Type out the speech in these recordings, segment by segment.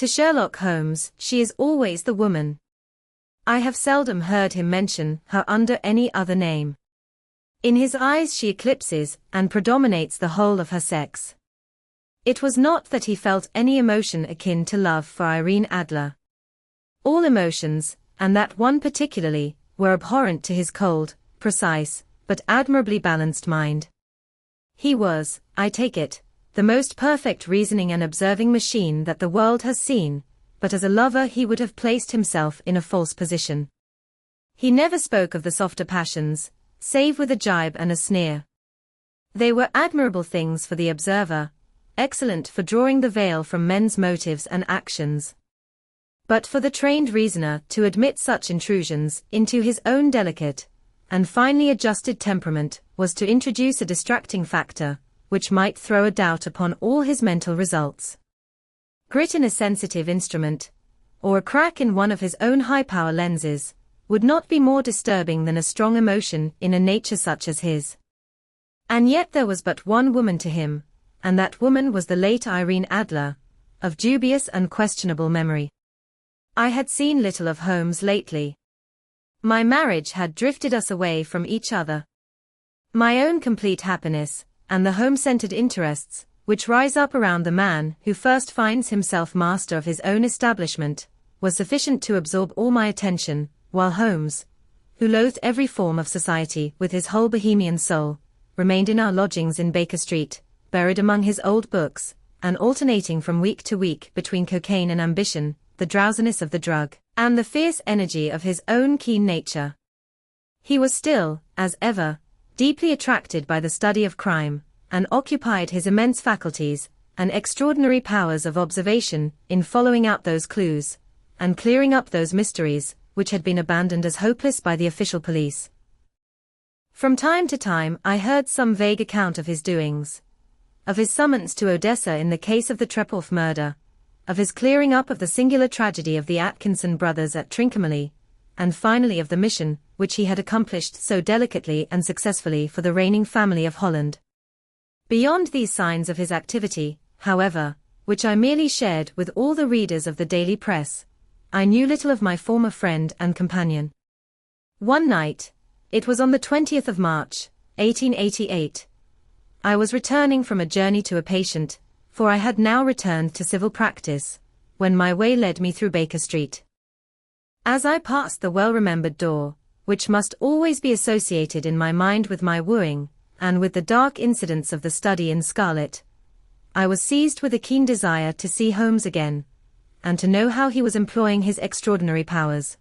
To Sherlock Holmes, she is always the woman. I have seldom heard him mention her under any other name. In his eyes she eclipses and predominates the whole of her sex. It was not that he felt any emotion akin to love for Irene Adler. All emotions, and that one particularly, were abhorrent to his cold, precise, but admirably balanced mind. He was, I take it, the most perfect reasoning and observing machine that the world has seen, but as a lover he would have placed himself in a false position. He never spoke of the softer passions, save with a jibe and a sneer. They were admirable things for the observer, excellent for drawing the veil from men's motives and actions. But for the trained reasoner to admit such intrusions into his own delicate and finely adjusted temperament was to introduce a distracting factor, which might throw a doubt upon all his mental results. Grit in a sensitive instrument, or a crack in one of his own high-power lenses, would not be more disturbing than a strong emotion in a nature such as his. And yet there was but one woman to him, and that woman was the late Irene Adler, of dubious and questionable memory. I had seen little of Holmes lately. My marriage had drifted us away from each other. My own complete happiness, and the home-centered interests, which rise up around the man who first finds himself master of his own establishment, was sufficient to absorb all my attention, while Holmes, who loathed every form of society with his whole Bohemian soul, remained in our lodgings in Baker Street, buried among his old books, and alternating from week to week between cocaine and ambition, the drowsiness of the drug, and the fierce energy of his own keen nature. He was still, as ever, deeply attracted by the study of crime, and occupied his immense faculties and extraordinary powers of observation in following out those clues, and clearing up those mysteries, which had been abandoned as hopeless by the official police. From time to time I heard some vague account of his doings. Of his summons to Odessa in the case of the Trepoff murder, of his clearing up of the singular tragedy of the Atkinson brothers at Trincomalee, and finally of the mission which he had accomplished so delicately and successfully for the reigning family of Holland. Beyond these signs of his activity, however, which I merely shared with all the readers of the daily press, I knew little of my former friend and companion. One night, it was on the 20th of March, 1888, I was returning from a journey to a patient, for I had now returned to civil practice, when my way led me through Baker Street. As I passed the well-remembered door, which must always be associated in my mind with my wooing, and with the dark incidents of the study in scarlet, I was seized with a keen desire to see Holmes again, and to know how he was employing his extraordinary powers.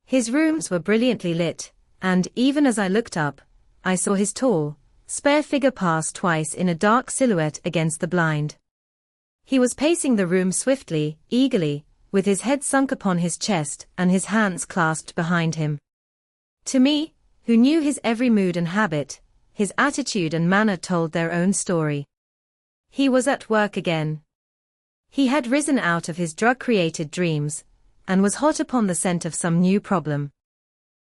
His rooms were brilliantly lit, and even as I looked up, I saw his tall, spare figure pass twice in a dark silhouette against the blind. He was pacing the room swiftly, eagerly, with his head sunk upon his chest and his hands clasped behind him. To me, who knew his every mood and habit, his attitude and manner told their own story. He was at work again. He had risen out of his drug-created dreams, and was hot upon the scent of some new problem.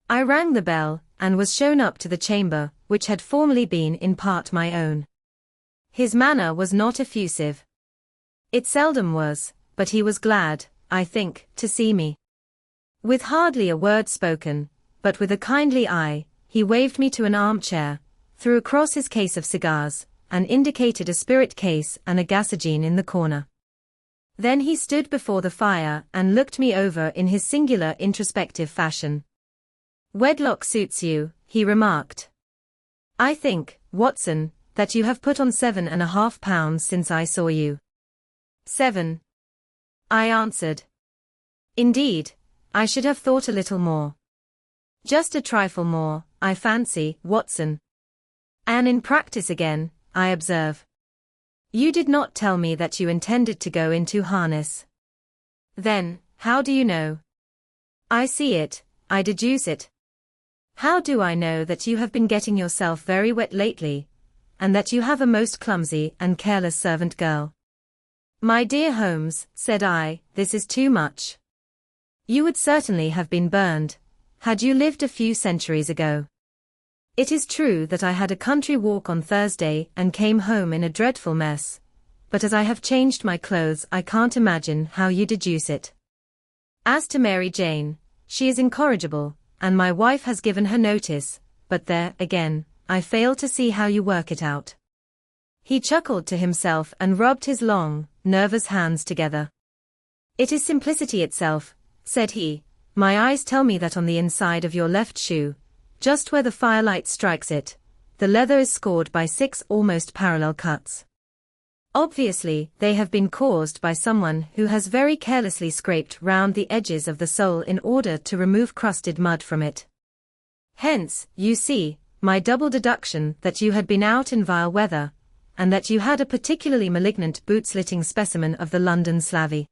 I rang the bell, and was shown up to the chamber, which had formerly been in part my own. His manner was not effusive. It seldom was, but he was glad, I think, to see me. With hardly a word spoken, but with a kindly eye, he waved me to an armchair, threw across his case of cigars, and indicated a spirit case and a gasogene in the corner. Then he stood before the fire and looked me over in his singular introspective fashion. "Wedlock suits you," he remarked. "I think, Watson, that you have put on 7.5 pounds since I saw you." 7. I answered. "Indeed, I should have thought a little more." "Just a trifle more, I fancy, Watson." "And in practice again, I observe. You did not tell me that you intended to go into harness." "Then, how do you know?" "I see it, I deduce it." "How do I know that you have been getting yourself very wet lately, and that you have a most clumsy and careless servant girl?" "My dear Holmes," said I, "this is too much. You would certainly have been burned, had you lived a few centuries ago. It is true that I had a country walk on Thursday and came home in a dreadful mess, but as I have changed my clothes I can't imagine how you deduce it. As to Mary Jane, she is incorrigible, and my wife has given her notice, but there, again, I fail to see how you work it out. He chuckled to himself and rubbed his long, nervous hands together. It is simplicity itself, said he. My eyes tell me that on the inside of your left shoe, just where the firelight strikes it, the leather is scored by 6 almost parallel cuts. Obviously, they have been caused by someone who has very carelessly scraped round the edges of the sole in order to remove crusted mud from it. Hence, you see, my double deduction that you had been out in vile weather, and that you had a particularly malignant boot-slitting specimen of the London slavey.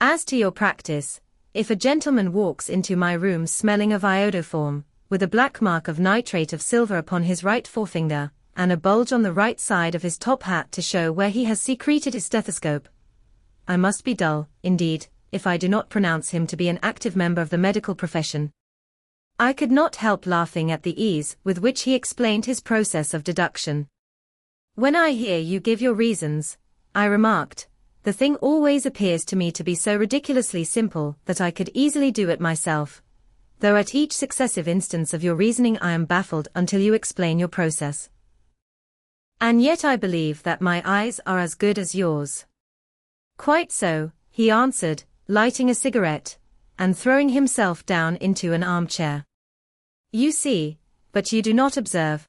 As to your practice, if a gentleman walks into my room smelling of iodoform, with a black mark of nitrate of silver upon his right forefinger, and a bulge on the right side of his top hat to show where he has secreted his stethoscope, I must be dull, indeed, if I do not pronounce him to be an active member of the medical profession. I could not help laughing at the ease with which he explained his process of deduction. When I hear you give your reasons, I remarked, the thing always appears to me to be so ridiculously simple that I could easily do it myself, though at each successive instance of your reasoning I am baffled until you explain your process. And yet I believe that my eyes are as good as yours. Quite so, he answered, lighting a cigarette, and throwing himself down into an armchair. You see, but you do not observe.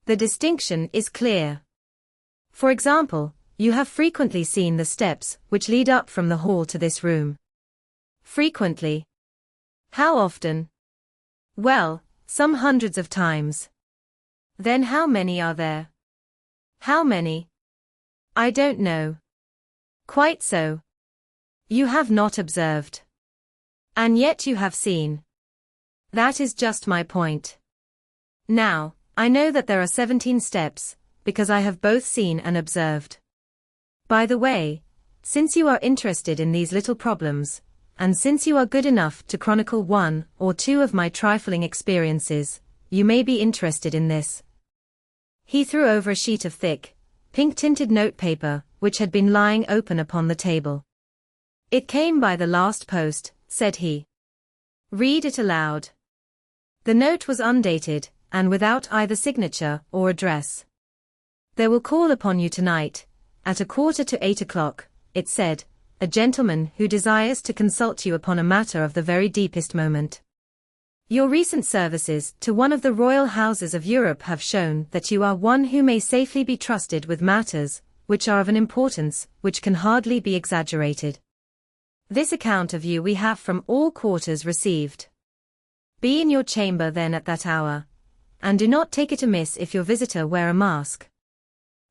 The distinction is clear. For example, you have frequently seen the steps which lead up from the hall to this room. Frequently. How often? Well, some hundreds of times. Then how many are there? How many? I don't know. Quite so. You have not observed. And yet you have seen. That is just my point. Now, I know that there are 17 steps, because I have both seen and observed. By the way, since you are interested in these little problems, and since you are good enough to chronicle 1 or 2 of my trifling experiences, you may be interested in this. He threw over a sheet of thick, pink-tinted notepaper, which had been lying open upon the table. It came by the last post, said he. Read it aloud. The note was undated, and without either signature or address. There will call upon you tonight, at 7:45, it said, a gentleman who desires to consult you upon a matter of the very deepest moment. Your recent services to one of the royal houses of Europe have shown that you are one who may safely be trusted with matters, which are of an importance, which can hardly be exaggerated. This account of you we have from all quarters received. Be in your chamber then at that hour, and do not take it amiss if your visitor wear a mask.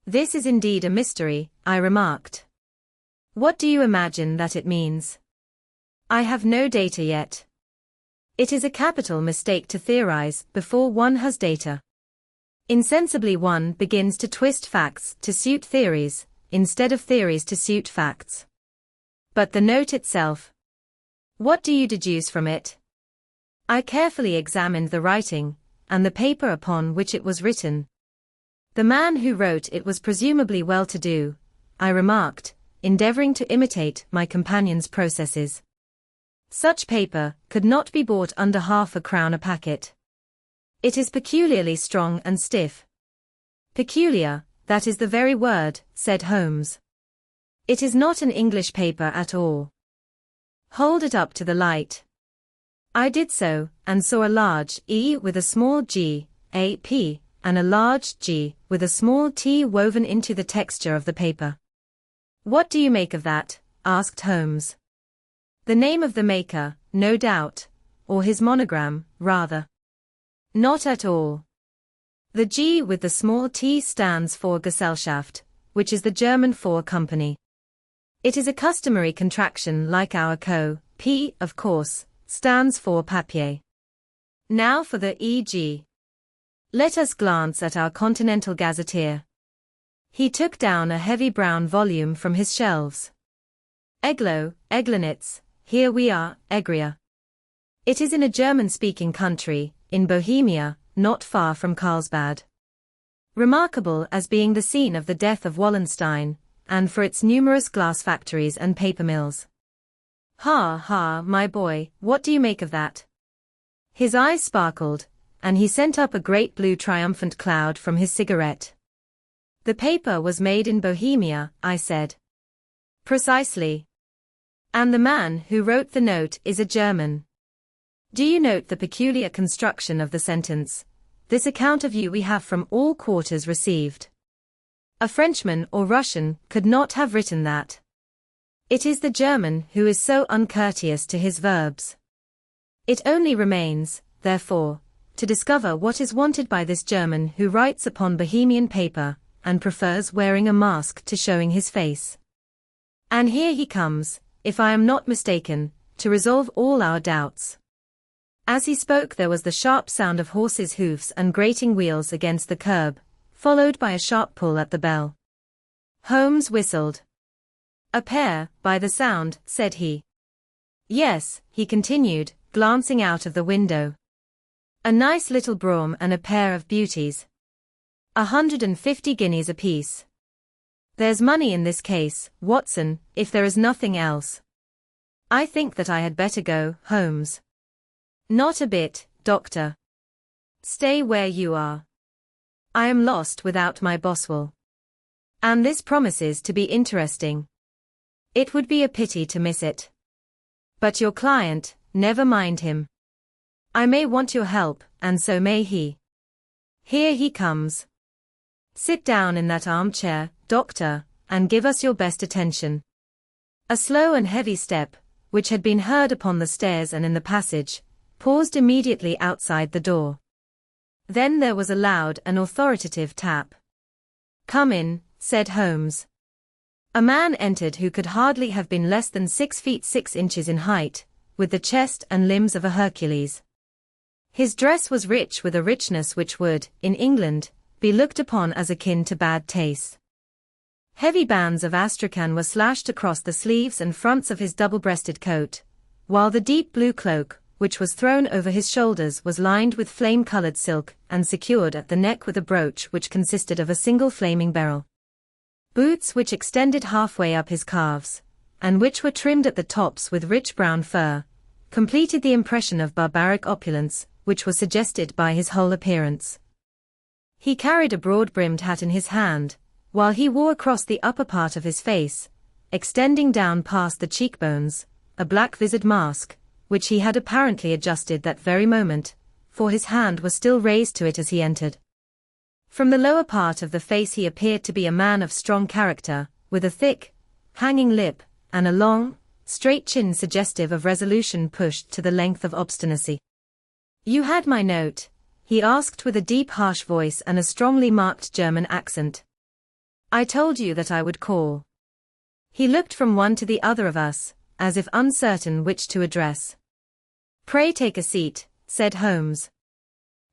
This is indeed a mystery, I remarked. What do you imagine that it means? I have no data yet. It is a capital mistake to theorize before one has data. Insensibly one begins to twist facts to suit theories, instead of theories to suit facts. But the note itself. What do you deduce from it? I carefully examined the writing, and the paper upon which it was written. The man who wrote it was presumably well-to-do, I remarked, endeavoring to imitate my companion's processes. Such paper could not be bought under £0.50 a packet. It is peculiarly strong and stiff. Peculiar, that is the very word, said Holmes. It is not an English paper at all. Hold it up to the light. I did so, and saw a large E with a small g, a P, and a large G with a small t woven into the texture of the paper. What do you make of that? Asked Holmes. The name of the maker, no doubt, or his monogram, rather. Not at all. The G with the small t stands for Gesellschaft, which is the German for company. It is a customary contraction like our Co. P, of course, stands for papier. Now for the E.G. Let us glance at our Continental Gazetteer. He took down a heavy brown volume from his shelves. Eglo, Eglinitz, here we are, Egria. It is in a German-speaking country, in Bohemia, not far from Carlsbad. Remarkable as being the scene of the death of Wallenstein, and for its numerous glass factories and paper mills. Ha ha, my boy, what do you make of that? His eyes sparkled, and he sent up a great blue triumphant cloud from his cigarette. The paper was made in Bohemia, I said. Precisely. And the man who wrote the note is a German. Do you note the peculiar construction of the sentence? This account of you we have from all quarters received. A Frenchman or Russian could not have written that. It is the German who is so uncourteous to his verbs. It only remains, therefore, to discover what is wanted by this German who writes upon Bohemian paper, and prefers wearing a mask to showing his face. And here he comes, if I am not mistaken, to resolve all our doubts. As he spoke there was the sharp sound of horses' hoofs and grating wheels against the curb, followed by a sharp pull at the bell. Holmes whistled. A pair, by the sound, said he. Yes, he continued, glancing out of the window. A nice little brougham and a pair of beauties. 150 guineas apiece. There's money in this case, Watson, if there is nothing else. I think that I had better go, Holmes. Not a bit, Doctor. Stay where you are. I am lost without my Boswell. And this promises to be interesting. It would be a pity to miss it. But your client, never mind him. I may want your help, and so may he. Here he comes. Sit down in that armchair, Doctor, and give us your best attention. A slow and heavy step, which had been heard upon the stairs and in the passage, paused immediately outside the door. Then there was a loud and authoritative tap. Come in, said Holmes. A man entered who could hardly have been less than 6 feet 6 inches in height, with the chest and limbs of a Hercules. His dress was rich with a richness which would, in England, be looked upon as akin to bad taste. Heavy bands of astrakhan were slashed across the sleeves and fronts of his double-breasted coat, while the deep blue cloak, which was thrown over his shoulders, was lined with flame-colored silk and secured at the neck with a brooch which consisted of a single flaming beryl. Boots which extended halfway up his calves, and which were trimmed at the tops with rich brown fur, completed the impression of barbaric opulence, which was suggested by his whole appearance. He carried a broad-brimmed hat in his hand, while he wore across the upper part of his face, extending down past the cheekbones, a black-visored mask, which he had apparently adjusted that very moment, for his hand was still raised to it as he entered. From the lower part of the face he appeared to be a man of strong character, with a thick, hanging lip, and a long, straight chin suggestive of resolution pushed to the length of obstinacy. You had my note? He asked with a deep harsh voice and a strongly marked German accent. I told you that I would call. He looked from one to the other of us, as if uncertain which to address. Pray take a seat, said Holmes.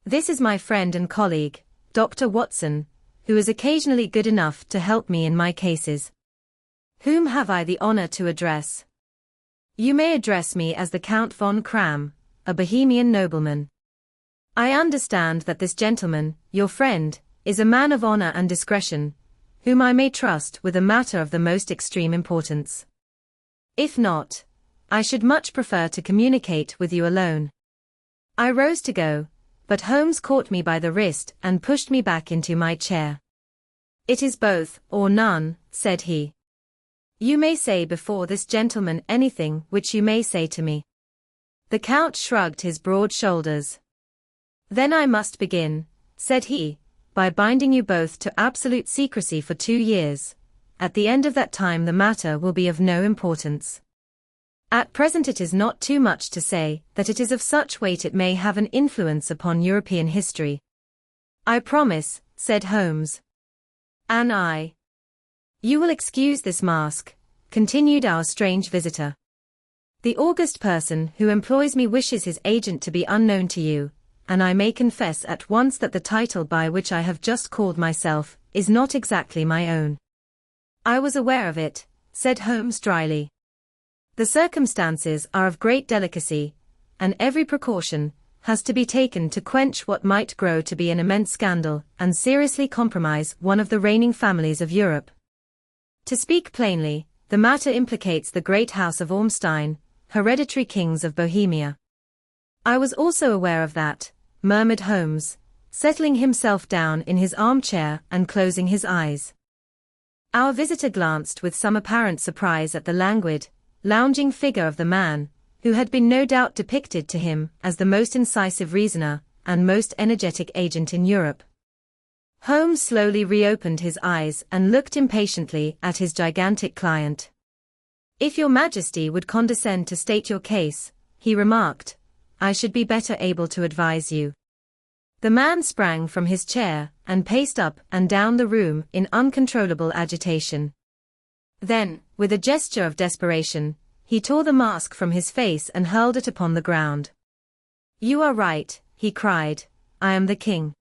This is my friend and colleague, Dr. Watson, who is occasionally good enough to help me in my cases. Whom have I the honor to address? You may address me as the Count von Cram, a Bohemian nobleman. I understand that this gentleman, your friend, is a man of honor and discretion, whom I may trust with a matter of the most extreme importance. If not, I should much prefer to communicate with you alone. I rose to go, but Holmes caught me by the wrist and pushed me back into my chair. It is both, or none, said he. You may say before this gentleman anything which you may say to me. The Count shrugged his broad shoulders. Then I must begin, said he, by binding you both to absolute secrecy for 2 years. At the end of that time the matter will be of no importance. At present it is not too much to say that it is of such weight it may have an influence upon European history. I promise, said Holmes. And I. You will excuse this mask, continued our strange visitor. The august person who employs me wishes his agent to be unknown to you, and I may confess at once that the title by which I have just called myself is not exactly my own. I was aware of it, said Holmes dryly. The circumstances are of great delicacy, and every precaution has to be taken to quench what might grow to be an immense scandal and seriously compromise one of the reigning families of Europe. To speak plainly, the matter implicates the great house of Ormstein, hereditary kings of Bohemia. I was also aware of that, murmured Holmes, settling himself down in his armchair and closing his eyes. Our visitor glanced with some apparent surprise at the languid, lounging figure of the man, who had been no doubt depicted to him as the most incisive reasoner and most energetic agent in Europe. Holmes slowly reopened his eyes and looked impatiently at his gigantic client. "If your Majesty would condescend to state your case," he remarked, "I should be better able to advise you." The man sprang from his chair and paced up and down the room in uncontrollable agitation. Then, with a gesture of desperation, he tore the mask from his face and hurled it upon the ground. "You are right," he cried, "I am the king.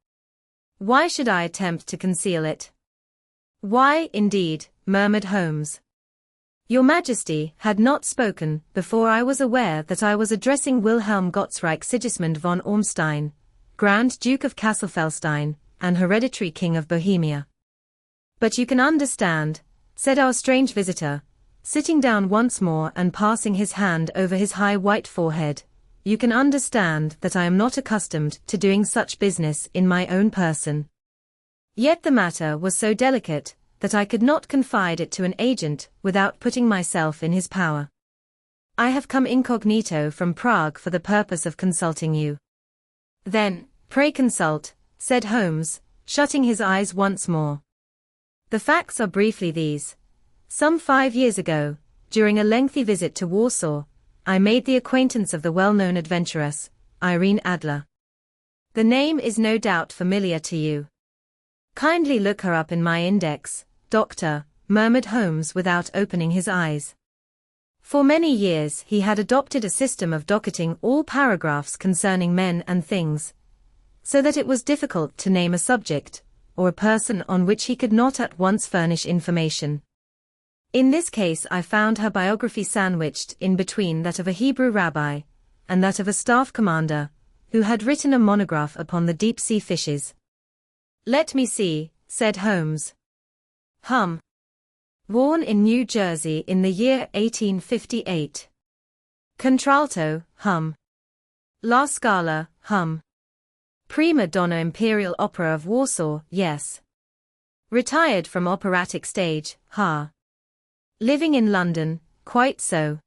Why should I attempt to conceal it?" "Why, indeed," murmured Holmes. "Your Majesty had not spoken before I was aware that I was addressing Wilhelm Gottsreich Sigismund von Ormstein, Grand Duke of Castelfelstein, and hereditary King of Bohemia. But you can understand," said our strange visitor, sitting down once more and passing his hand over his high white forehead, "you can understand that I am not accustomed to doing such business in my own person. Yet the matter was so delicate that I could not confide it to an agent without putting myself in his power. I have come incognito from Prague for the purpose of consulting you." "Then, pray consult," said Holmes, shutting his eyes once more. "The facts are briefly these. Some 5 years ago, during a lengthy visit to Warsaw, I made the acquaintance of the well-known adventuress, Irene Adler. The name is no doubt familiar to you. Kindly look her up in my index, Doctor," murmured Holmes without opening his eyes. For many years he had adopted a system of docketing all paragraphs concerning men and things, so that it was difficult to name a subject, or a person on which he could not at once furnish information. In this case I found her biography sandwiched in between that of a Hebrew rabbi, and that of a staff commander, who had written a monograph upon the deep-sea fishes. "Let me see," said Holmes. Born in New Jersey in the year 1858. Contralto, La Scala, Prima donna Imperial Opera of Warsaw, yes. Retired from operatic stage, Living in London, quite so.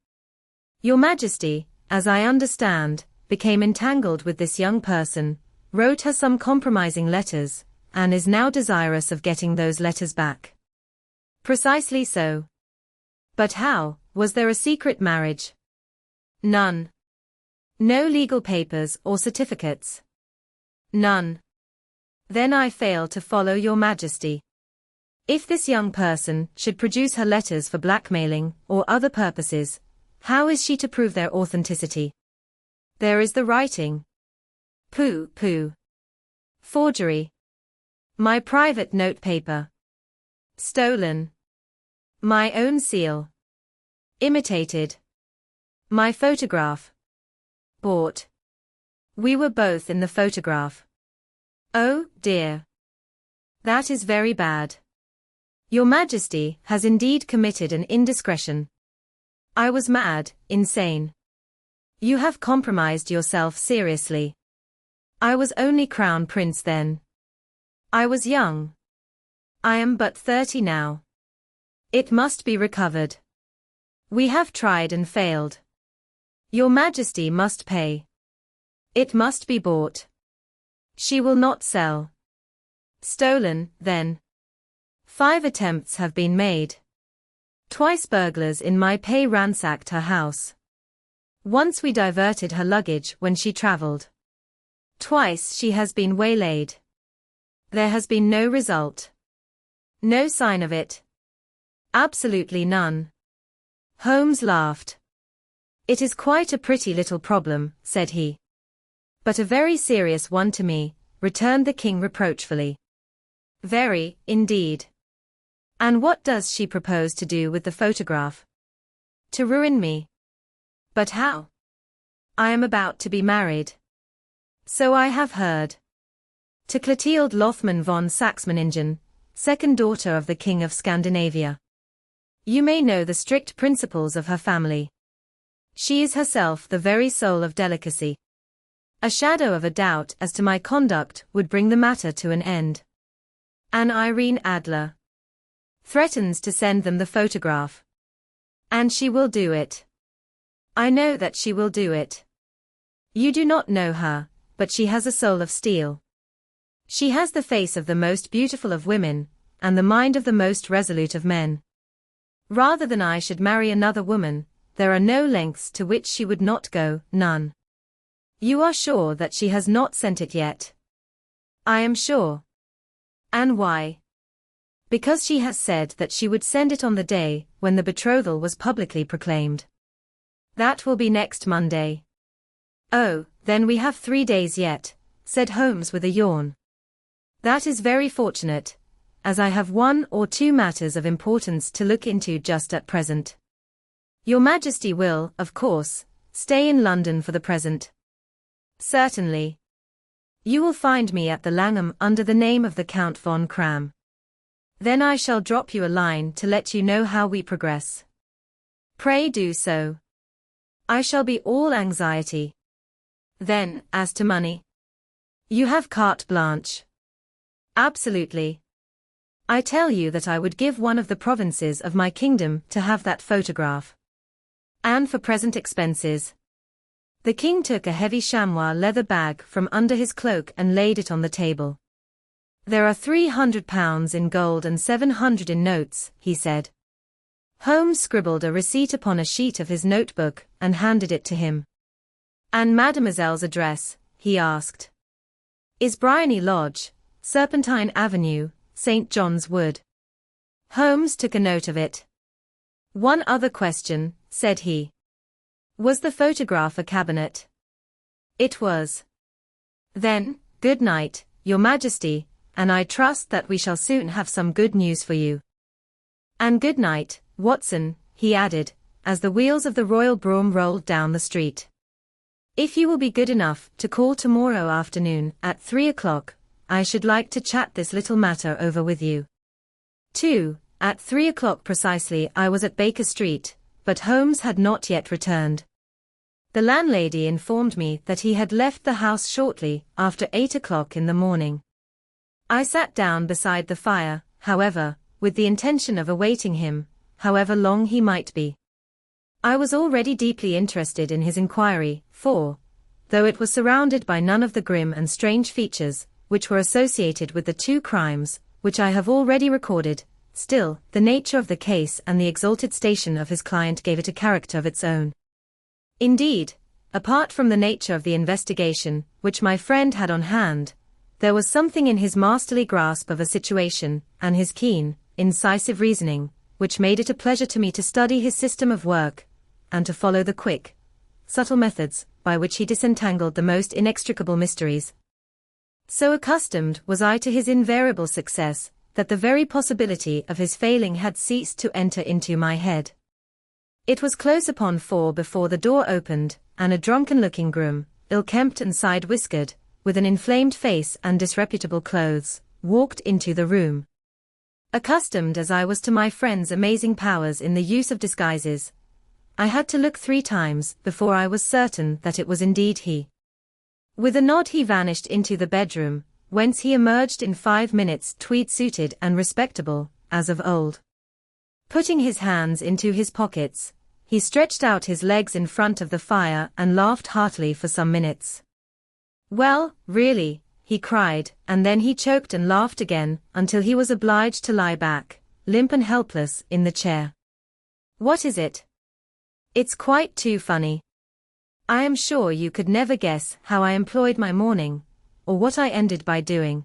Your Majesty, as I understand, became entangled with this young person, wrote her some compromising letters, and is now desirous of getting those letters back. Precisely so. But how? Was there a secret marriage? None. No legal papers or certificates? None. Then I fail to follow your Majesty. If this young person should produce her letters for blackmailing or other purposes, how is she to prove their authenticity? There is the writing. Pooh. Forgery. My private notepaper. Stolen. My own seal. Imitated. My photograph. Bought. We were both in the photograph. Oh, dear. That is very bad. Your Majesty has indeed committed an indiscretion. I was mad, insane. You have compromised yourself seriously. I was only Crown Prince then. I was young. I am but 30 now. It must be recovered. We have tried and failed. Your Majesty must pay. It must be bought. She will not sell. Stolen, then. 5 attempts have been made. Twice burglars in my pay ransacked her house. Once we diverted her luggage when she traveled. Twice she has been waylaid. There has been no result. No sign of it. Absolutely none. Holmes laughed. It is quite a pretty little problem, said he. But a very serious one to me, returned the king reproachfully. Very, indeed. And what does she propose to do with the photograph? To ruin me. But how? I am about to be married. So I have heard. To Clotilde Lothman von Saxe-Meiningen, second daughter of the King of Scandinavia. You may know the strict principles of her family. She is herself the very soul of delicacy. A shadow of a doubt as to my conduct would bring the matter to an end. Anne Irene Adler threatens to send them the photograph. And she will do it. I know that she will do it. You do not know her, but she has a soul of steel. She has the face of the most beautiful of women, and the mind of the most resolute of men. Rather than I should marry another woman, there are no lengths to which she would not go, none. You are sure that she has not sent it yet? I am sure. And why? Because she has said that she would send it on the day when the betrothal was publicly proclaimed. That will be next Monday. Oh, then we have 3 days yet, said Holmes with a yawn. That is very fortunate, as I have 1 or 2 matters of importance to look into just at present. Your Majesty will, of course, stay in London for the present. Certainly. You will find me at the Langham under the name of the Count von Cram. Then I shall drop you a line to let you know how we progress. Pray do so. I shall be all anxiety. Then, as to money? You have carte blanche. Absolutely. I tell you that I would give one of the provinces of my kingdom to have that photograph. And for present expenses. The king took a heavy chamois leather bag from under his cloak and laid it on the table. There are £300 in gold and 700 in notes, he said. Holmes scribbled a receipt upon a sheet of his notebook and handed it to him. And Mademoiselle's address, he asked. Is Briony Lodge, Serpentine Avenue, St. John's Wood. Holmes took a note of it. One other question, said he. Was the photograph a cabinet? It was. Then, good night, Your Majesty, and I trust that we shall soon have some good news for you. And good night, Watson, he added, as the wheels of the royal brougham rolled down the street. If you will be good enough to call tomorrow afternoon at 3 o'clock, I should like to chat this little matter over with you. 2. At 3 o'clock precisely I was at Baker Street, but Holmes had not yet returned. The landlady informed me that he had left the house shortly after 8 o'clock in the morning. I sat down beside the fire, however, with the intention of awaiting him, however long he might be. I was already deeply interested in his inquiry, for, though it was surrounded by none of the grim and strange features which were associated with the 2 crimes which I have already recorded, still, the nature of the case and the exalted station of his client gave it a character of its own. Indeed, apart from the nature of the investigation which my friend had on hand, there was something in his masterly grasp of a situation, and his keen, incisive reasoning, which made it a pleasure to me to study his system of work, and to follow the quick, subtle methods by which he disentangled the most inextricable mysteries. So accustomed was I to his invariable success, that the very possibility of his failing had ceased to enter into my head. It was close upon 4 before the door opened, and a drunken-looking groom, ill-kempt and side-whiskered, with an inflamed face and disreputable clothes, walked into the room. Accustomed as I was to my friend's amazing powers in the use of disguises, I had to look 3 times before I was certain that it was indeed he. With a nod he vanished into the bedroom, whence he emerged in 5 minutes tweed-suited and respectable, as of old. Putting his hands into his pockets, he stretched out his legs in front of the fire and laughed heartily for some minutes. Well, really, he cried, and then he choked and laughed again until he was obliged to lie back, limp and helpless, in the chair. What is it? It's quite too funny. I am sure you could never guess how I employed my morning, or what I ended by doing.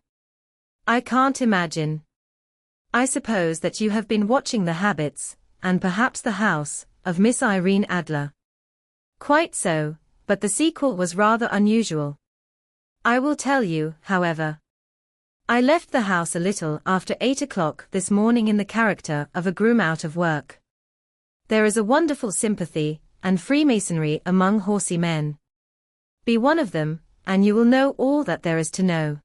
I can't imagine. I suppose that you have been watching the habits, and perhaps the house, of Miss Irene Adler. Quite so, but the sequel was rather unusual. I will tell you, however. I left the house a little after 8 o'clock this morning in the character of a groom out of work. There is a wonderful sympathy and freemasonry among horsey men. Be one of them, and you will know all that there is to know.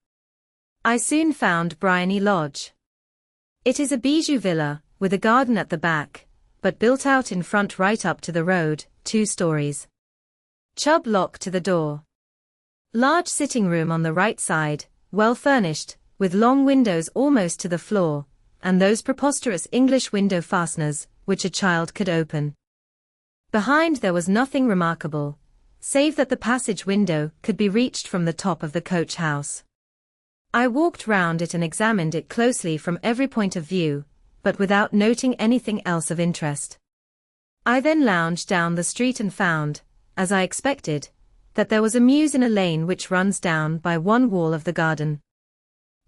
I soon found Briony Lodge. It is a bijou villa, with a garden at the back, but built out in front right up to the road, 2 stories. Chubb lock to the door. Large sitting room on the right side, well furnished, with long windows almost to the floor, and those preposterous English window fasteners, which a child could open. Behind there was nothing remarkable, save that the passage window could be reached from the top of the coach house. I walked round it and examined it closely from every point of view, but without noting anything else of interest. I then lounged down the street and found, as I expected, that there was a mews in a lane which runs down by one wall of the garden.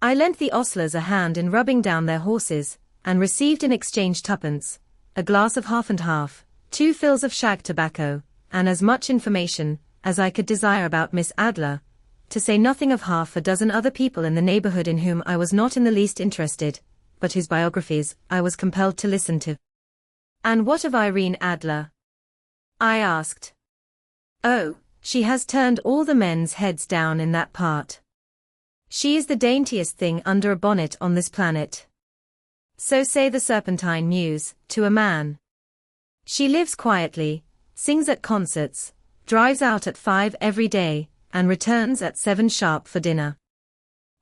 I lent the ostlers a hand in rubbing down their horses, and received in exchange 2d, a glass of half and half, 2 fills of shag tobacco, and as much information as I could desire about Miss Adler, to say nothing of half a dozen other people in the neighborhood in whom I was not in the least interested, but whose biographies I was compelled to listen to. "And what of Irene Adler?" I asked. "Oh, she has turned all the men's heads down in that part. She is the daintiest thing under a bonnet on this planet. So say the Serpentine Mews, to a man. She lives quietly, sings at concerts, drives out at 5 every day, and returns at 7 sharp for dinner.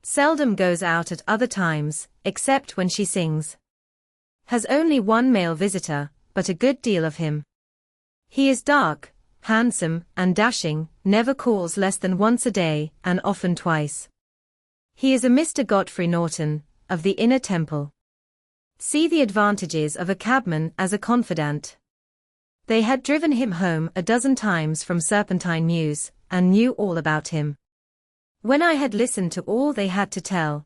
Seldom goes out at other times, except when she sings. Has only 1 male visitor, but a good deal of him. He is dark, handsome, and dashing, never calls less than once a day, and often twice. He is a Mr. Godfrey Norton, of the Inner Temple. See the advantages of a cabman as a confidant. They had driven him home a dozen times from Serpentine Mews, and knew all about him. When I had listened to all they had to tell,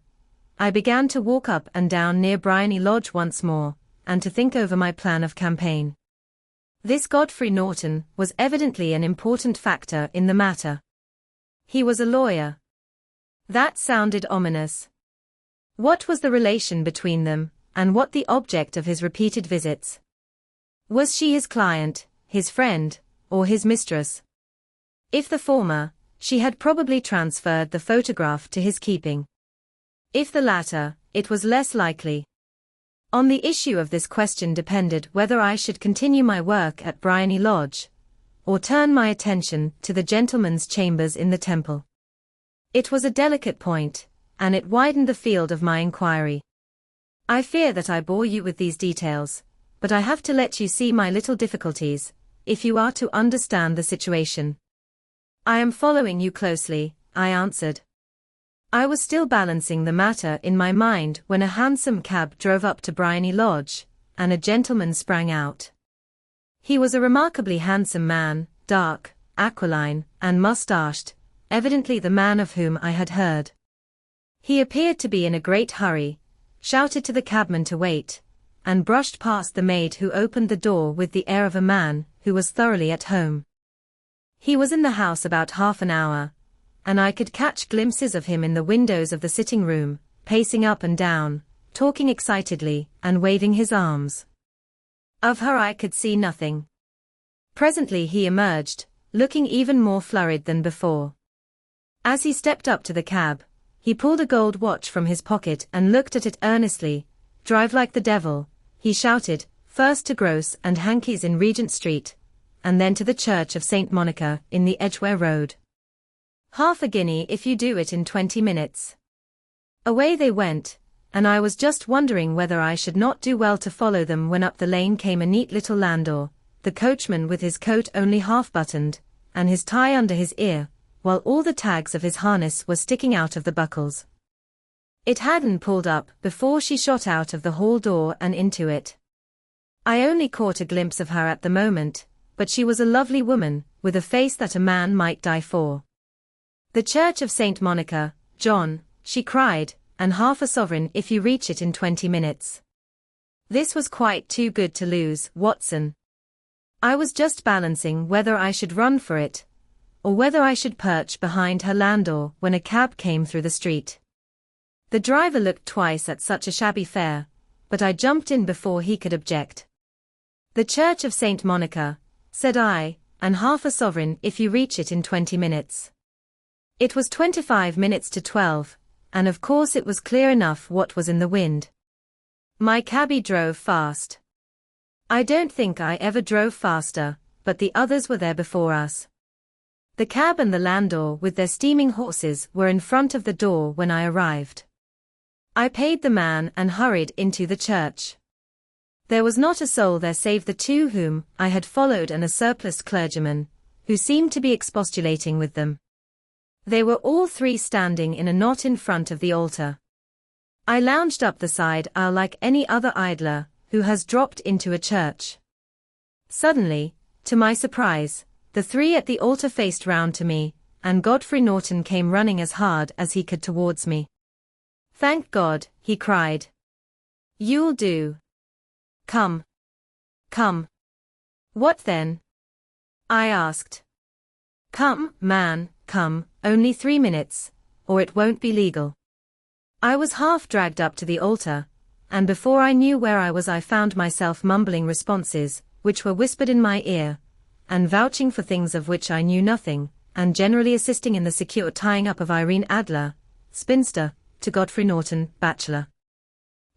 I began to walk up and down near Briony Lodge once more, and to think over my plan of campaign. This Godfrey Norton was evidently an important factor in the matter. He was a lawyer. That sounded ominous. What was the relation between them, and what the object of his repeated visits? Was she his client, his friend, or his mistress? If the former, she had probably transferred the photograph to his keeping. If the latter, it was less likely. On the issue of this question depended whether I should continue my work at Briony Lodge, or turn my attention to the gentleman's chambers in the Temple. It was a delicate point, and it widened the field of my inquiry. I fear that I bore you with these details, but I have to let you see my little difficulties, if you are to understand the situation. "I am following you closely," I answered. I was still balancing the matter in my mind when a hansom cab drove up to Briony Lodge, and a gentleman sprang out. He was a remarkably handsome man, dark, aquiline, and mustached, evidently the man of whom I had heard. He appeared to be in a great hurry, shouted to the cabman to wait, and brushed past the maid who opened the door with the air of a man who was thoroughly at home. He was in the house about half an hour, and I could catch glimpses of him in the windows of the sitting room, pacing up and down, talking excitedly, and waving his arms. Of her I could see nothing. Presently he emerged, looking even more flurried than before. As he stepped up to the cab, he pulled a gold watch from his pocket and looked at it earnestly. "Drive like the devil," he shouted, "first to Gross and Hankey's in Regent Street, and then to the Church of St. Monica in the Edgware Road. Half a guinea if you do it in 20 minutes. Away they went, and I was just wondering whether I should not do well to follow them when up the lane came a neat little landau, the coachman with his coat only half buttoned, and his tie under his ear, while all the tags of his harness were sticking out of the buckles. It hadn't pulled up before she shot out of the hall door and into it. I only caught a glimpse of her at the moment, but she was a lovely woman, with a face that a man might die for. "The Church of St. Monica, John," she cried, "and half a sovereign if you reach it in 20 minutes. This was quite too good to lose, Watson. I was just balancing whether I should run for it, or whether I should perch behind her landau when a cab came through the street. The driver looked twice at such a shabby fare, but I jumped in before he could object. "The Church of St. Monica," said I, "and half a sovereign if you reach it in 20 minutes. It was 25 minutes to 12, and of course it was clear enough what was in the wind. My cabby drove fast. I don't think I ever drove faster, but the others were there before us. The cab and the landau with their steaming horses were in front of the door when I arrived. I paid the man and hurried into the church. There was not a soul there save the two whom I had followed and a surpliced clergyman, who seemed to be expostulating with them. They were all three standing in a knot in front of the altar. I lounged up the side aisle like any other idler who has dropped into a church. Suddenly, to my surprise, the three at the altar faced round to me, and Godfrey Norton came running as hard as he could towards me. "Thank God," he cried. "You'll do. Come. Come." "What then?" I asked. "Come, man, come, only 3 minutes, or it won't be legal." I was half dragged up to the altar, and before I knew where I was I found myself mumbling responses, which were whispered in my ear, and vouching for things of which I knew nothing, and generally assisting in the secure tying up of Irene Adler, spinster, to Godfrey Norton, bachelor.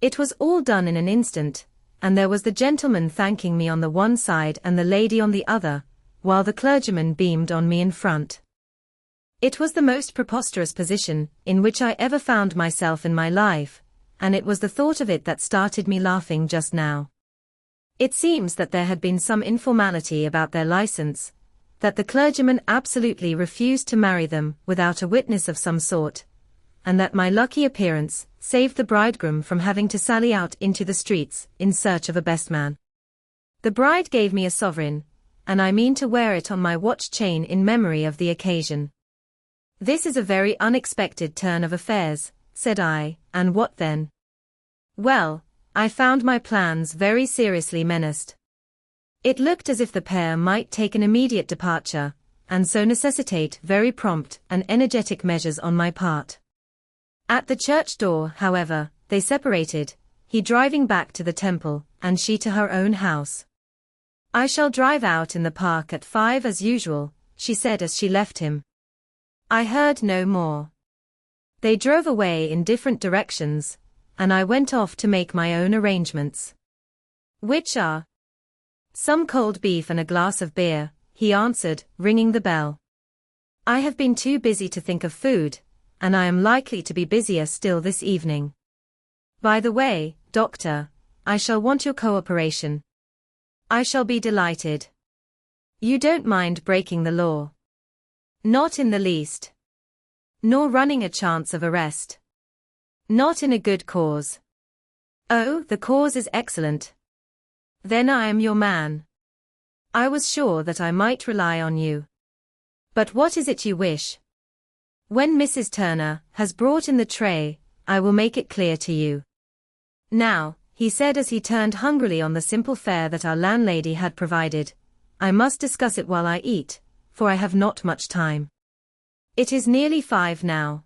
It was all done in an instant, and there was the gentleman thanking me on the one side and the lady on the other, while the clergyman beamed on me in front. It was the most preposterous position in which I ever found myself in my life, and it was the thought of it that started me laughing just now. It seems that there had been some informality about their license, that the clergyman absolutely refused to marry them without a witness of some sort, and that my lucky appearance saved the bridegroom from having to sally out into the streets in search of a best man. The bride gave me a sovereign, and I mean to wear it on my watch chain in memory of the occasion. "This is a very unexpected turn of affairs," said I, "and what then?" Well, I found my plans very seriously menaced. It looked as if the pair might take an immediate departure, and so necessitate very prompt and energetic measures on my part. At the church door, however, they separated, he driving back to the temple, and she to her own house. "I shall drive out in the park at 5 as usual," she said as she left him. I heard no more. They drove away in different directions, and I went off to make my own arrangements. "Which are?" "Some cold beef and a glass of beer," he answered, ringing the bell. "I have been too busy to think of food, and I am likely to be busier still this evening. By the way, Doctor, I shall want your cooperation." "I shall be delighted." "You don't mind breaking the law?" "Not in the least." "Nor running a chance of arrest?" "Not in a good cause." "Oh, the cause is excellent. Then I am your man. I was sure that I might rely on you. But what is it you wish?" "When Mrs. Turner has brought in the tray, I will make it clear to you. Now," he said as he turned hungrily on the simple fare that our landlady had provided, "I must discuss it while I eat, for I have not much time. It is nearly 5 now.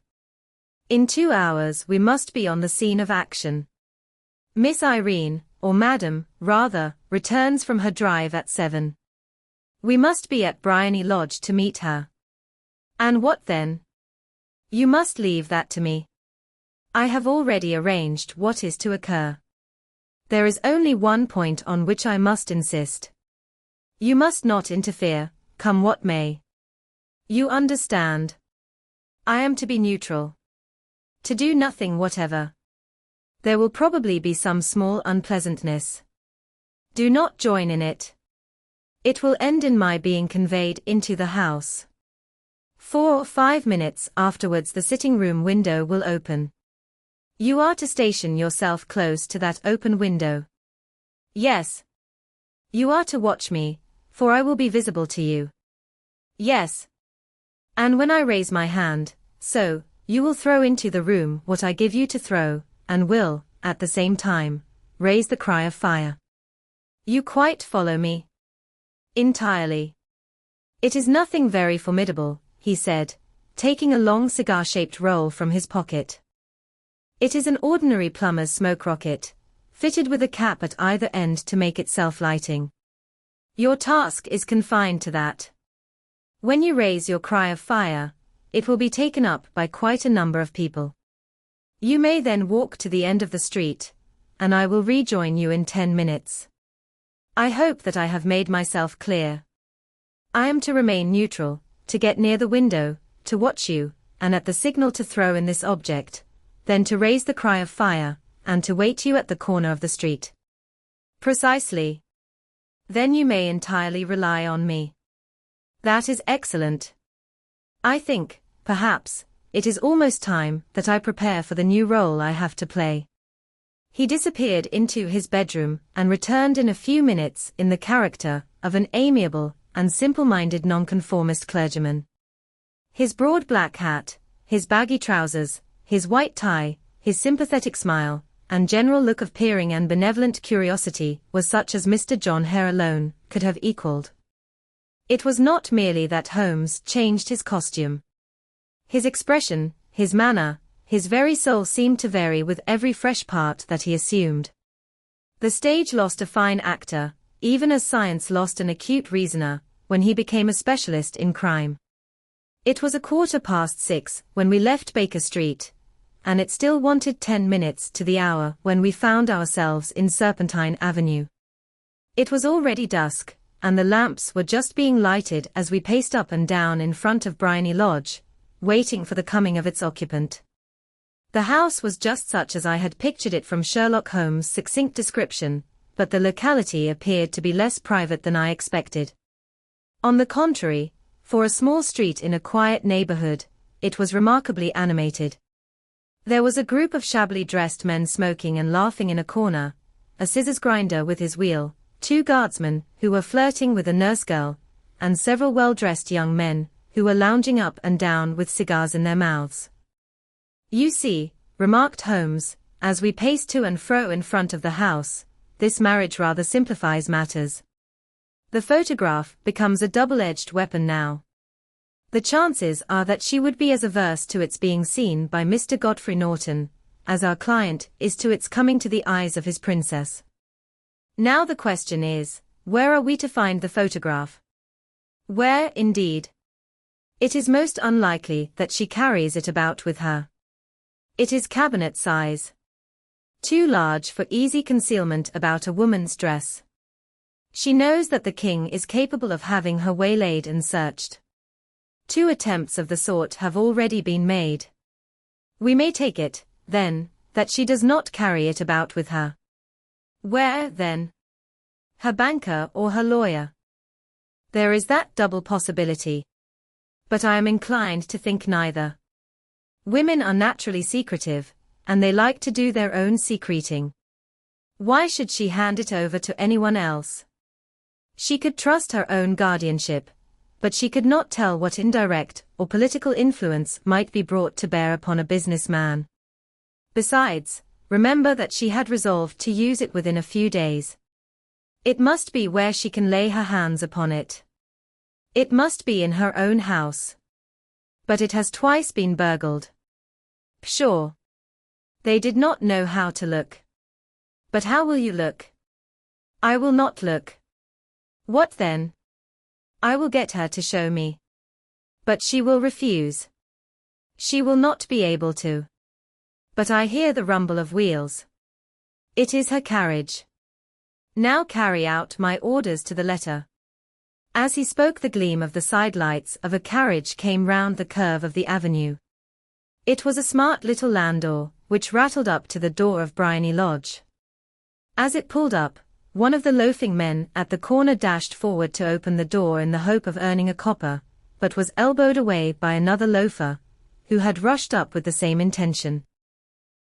In 2 hours we must be on the scene of action. Miss Irene, or Madam, rather, returns from her drive at 7. We must be at Briony Lodge to meet her." "And what then?" "You must leave that to me. I have already arranged what is to occur. There is only one point on which I must insist. You must not interfere, come what may. You understand. I am to be neutral. To do nothing whatever. There will probably be some small unpleasantness. Do not join in it. It will end in my being conveyed into the house. 4 or 5 minutes afterwards the sitting-room window will open. You are to station yourself close to that open window." "Yes." "You are to watch me, for I will be visible to you." "Yes." "And when I raise my hand, so, you will throw into the room what I give you to throw, and will, at the same time, raise the cry of fire. You quite follow me?" "Entirely." "It is nothing very formidable," he said, taking a long cigar-shaped roll from his pocket. "It is an ordinary plumber's smoke rocket, fitted with a cap at either end to make it self-lighting. Your task is confined to that. When you raise your cry of fire, it will be taken up by quite a number of people. You may then walk to the end of the street, and I will rejoin you in 10 minutes. I hope that I have made myself clear. I am to remain neutral, to get near the window, to watch you, and at the signal to throw in this object, then to raise the cry of fire, and to wait you at the corner of the street. Precisely. Then you may entirely rely on me. That is excellent. I think, perhaps, it is almost time that I prepare for the new role I have to play. He disappeared into his bedroom and returned in a few minutes in the character of an amiable and simple-minded nonconformist clergyman. His broad black hat, his baggy trousers, his white tie, his sympathetic smile, and general look of peering and benevolent curiosity was such as Mr. John Hare alone could have equalled. It was not merely that Holmes changed his costume. His expression, his manner, his very soul seemed to vary with every fresh part that he assumed. The stage lost a fine actor, even as science lost an acute reasoner, when he became a specialist in crime. It was 6:15 when we left Baker Street, and it still wanted 10 minutes to the hour when we found ourselves in Serpentine Avenue. It was already dusk, and the lamps were just being lighted as we paced up and down in front of Briony Lodge, waiting for the coming of its occupant. The house was just such as I had pictured it from Sherlock Holmes' succinct description, but the locality appeared to be less private than I expected. On the contrary, for a small street in a quiet neighborhood, it was remarkably animated. There was a group of shabbily dressed men smoking and laughing in a corner, a scissors grinder with his wheel, 2 guardsmen who were flirting with a nurse girl, and several well-dressed young men who were lounging up and down with cigars in their mouths. You see, remarked Holmes, as we paced to and fro in front of the house, this marriage rather simplifies matters. The photograph becomes a double-edged weapon now. The chances are that she would be as averse to its being seen by Mr. Godfrey Norton, as our client is to its coming to the eyes of his princess. Now the question is, where are we to find the photograph? Where, indeed? It is most unlikely that she carries it about with her. It is cabinet size. Too large for easy concealment about a woman's dress. She knows that the king is capable of having her waylaid and searched. 2 attempts of the sort have already been made. We may take it, then, that she does not carry it about with her. Where, then? Her banker or her lawyer? There is that double possibility. But I am inclined to think neither. Women are naturally secretive, and they like to do their own secreting. Why should she hand it over to anyone else? She could trust her own guardianship, but she could not tell what indirect or political influence might be brought to bear upon a businessman. Besides, remember that she had resolved to use it within a few days. It must be where she can lay her hands upon it. It must be in her own house. But it has twice been burgled. Pshaw! They did not know how to look. But how will you look? I will not look. What then? I will get her to show me. But she will refuse. She will not be able to. But I hear the rumble of wheels. It is her carriage. Now carry out my orders to the letter. As he spoke, the gleam of the side lights of a carriage came round the curve of the avenue. It was a smart little landau, which rattled up to the door of Briony Lodge. As it pulled up, one of the loafing men at the corner dashed forward to open the door in the hope of earning a copper, but was elbowed away by another loafer, who had rushed up with the same intention.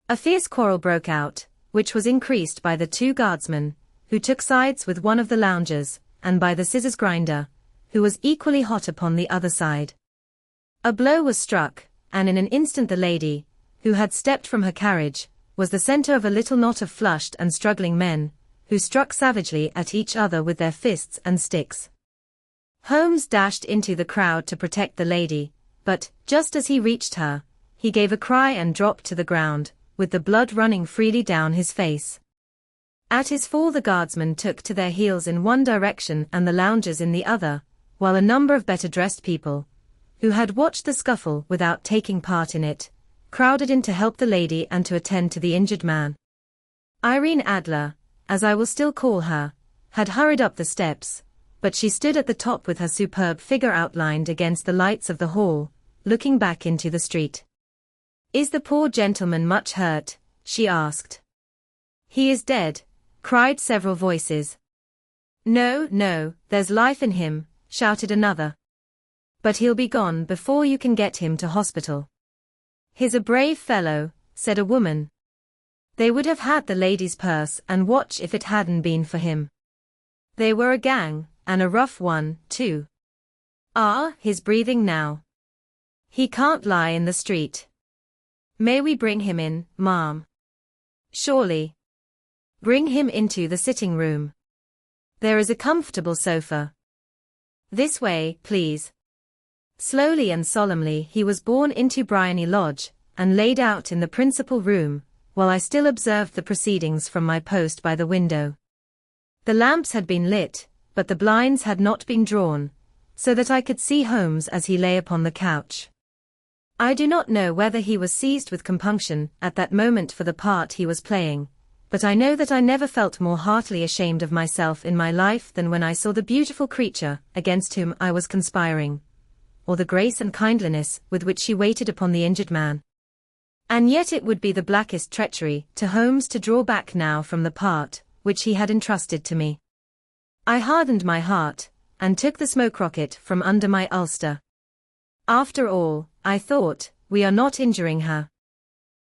A fierce quarrel broke out, which was increased by the 2 guardsmen, who took sides with one of the loungers, and by the scissors grinder, who was equally hot upon the other side. A blow was struck, and in an instant the lady, who had stepped from her carriage, was the center of a little knot of flushed and struggling men, who struck savagely at each other with their fists and sticks. Holmes dashed into the crowd to protect the lady, but, just as he reached her, he gave a cry and dropped to the ground, with the blood running freely down his face. At his fall the guardsmen took to their heels in one direction and the loungers in the other, while a number of better-dressed people, who had watched the scuffle without taking part in it, crowded in to help the lady and to attend to the injured man. Irene Adler, as I will still call her, had hurried up the steps, but she stood at the top with her superb figure outlined against the lights of the hall, looking back into the street. "Is the poor gentleman much hurt?" she asked. "He is dead," cried several voices. "No, no, there's life in him," shouted another. "But he'll be gone before you can get him to hospital." "He's a brave fellow," said a woman. "They would have had the lady's purse and watch if it hadn't been for him. They were a gang, and a rough one, too. Ah, he's breathing now. He can't lie in the street. May we bring him in, ma'am?" "Surely. Bring him into the sitting room. There is a comfortable sofa. This way, please." Slowly and solemnly he was borne into Briony Lodge, and laid out in the principal room, while I still observed the proceedings from my post by the window. The lamps had been lit, but the blinds had not been drawn, so that I could see Holmes as he lay upon the couch. I do not know whether he was seized with compunction at that moment for the part he was playing, but I know that I never felt more heartily ashamed of myself in my life than when I saw the beautiful creature against whom I was conspiring, or the grace and kindliness with which she waited upon the injured man. And yet it would be the blackest treachery to Holmes to draw back now from the part which he had entrusted to me. I hardened my heart, and took the smoke rocket from under my ulster. After all, I thought, we are not injuring her.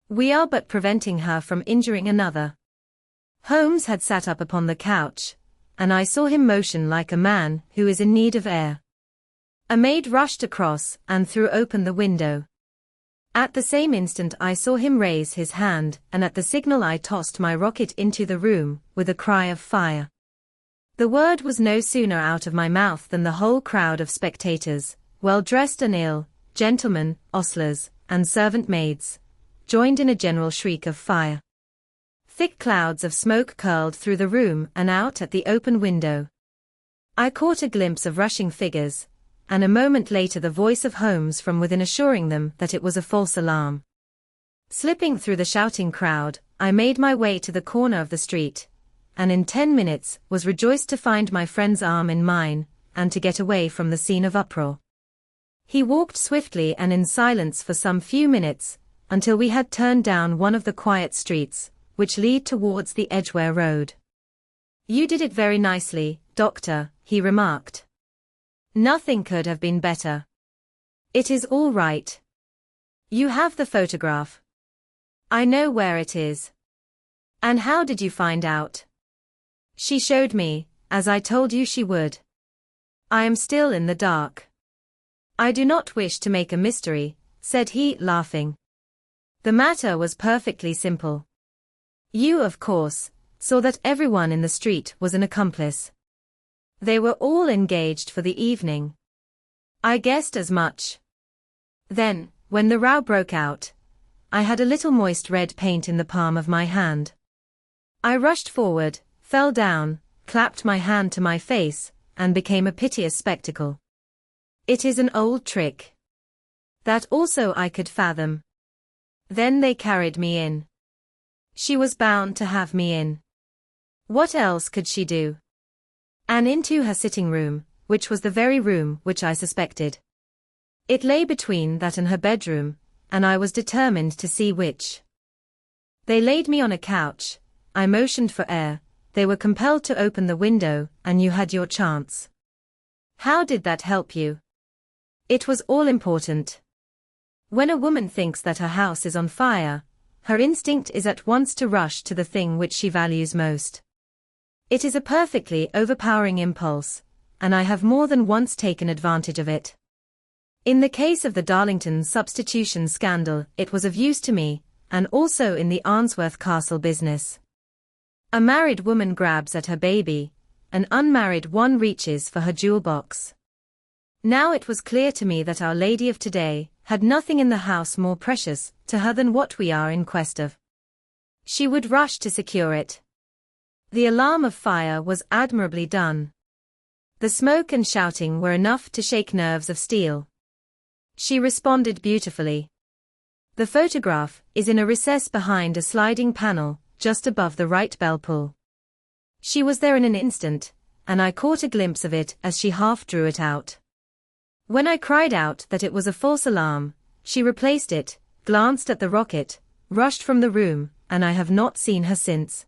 We are but preventing her from injuring another. Holmes had sat up upon the couch, and I saw him motion like a man who is in need of air. A maid rushed across and threw open the window. At the same instant I saw him raise his hand, and at the signal I tossed my rocket into the room, with a cry of fire. The word was no sooner out of my mouth than the whole crowd of spectators, well-dressed and ill, gentlemen, ostlers, and servant-maids, joined in a general shriek of fire. Thick clouds of smoke curled through the room and out at the open window. I caught a glimpse of rushing figures, and a moment later the voice of Holmes from within assuring them that it was a false alarm. Slipping through the shouting crowd, I made my way to the corner of the street, and in 10 minutes was rejoiced to find my friend's arm in mine, and to get away from the scene of uproar. He walked swiftly and in silence for some few minutes, until we had turned down one of the quiet streets, which lead towards the Edgware Road. "You did it very nicely, Doctor," he remarked. "Nothing could have been better. It is all right. You have the photograph. I know where it is. And how did you find out?" "She showed me, as I told you she would. I am still in the dark." "I do not wish to make a mystery," said he, laughing. "The matter was perfectly simple. You, of course, saw that everyone in the street was an accomplice. They were all engaged for the evening. I guessed as much. Then, when the row broke out, I had a little moist red paint in the palm of my hand. I rushed forward, fell down, clapped my hand to my face, and became a piteous spectacle. It is an old trick. That also I could fathom. Then they carried me in. She was bound to have me in. What else could she do? And into her sitting room, which was the very room which I suspected. It lay between that and her bedroom, and I was determined to see which. They laid me on a couch, I motioned for air, they were compelled to open the window, and you had your chance. How did that help you? It was all important. When a woman thinks that her house is on fire, her instinct is at once to rush to the thing which she values most. It is a perfectly overpowering impulse, and I have more than once taken advantage of it. In the case of the Darlington substitution scandal, it was of use to me, and also in the Arnsworth Castle business. A married woman grabs at her baby, an unmarried one reaches for her jewel box. Now it was clear to me that Our Lady of today had nothing in the house more precious to her than what we are in quest of. She would rush to secure it. The alarm of fire was admirably done. The smoke and shouting were enough to shake nerves of steel. She responded beautifully. The photograph is in a recess behind a sliding panel, just above the right bell pull. She was there in an instant, and I caught a glimpse of it as she half drew it out. When I cried out that it was a false alarm, she replaced it, glanced at the rocket, rushed from the room, and I have not seen her since.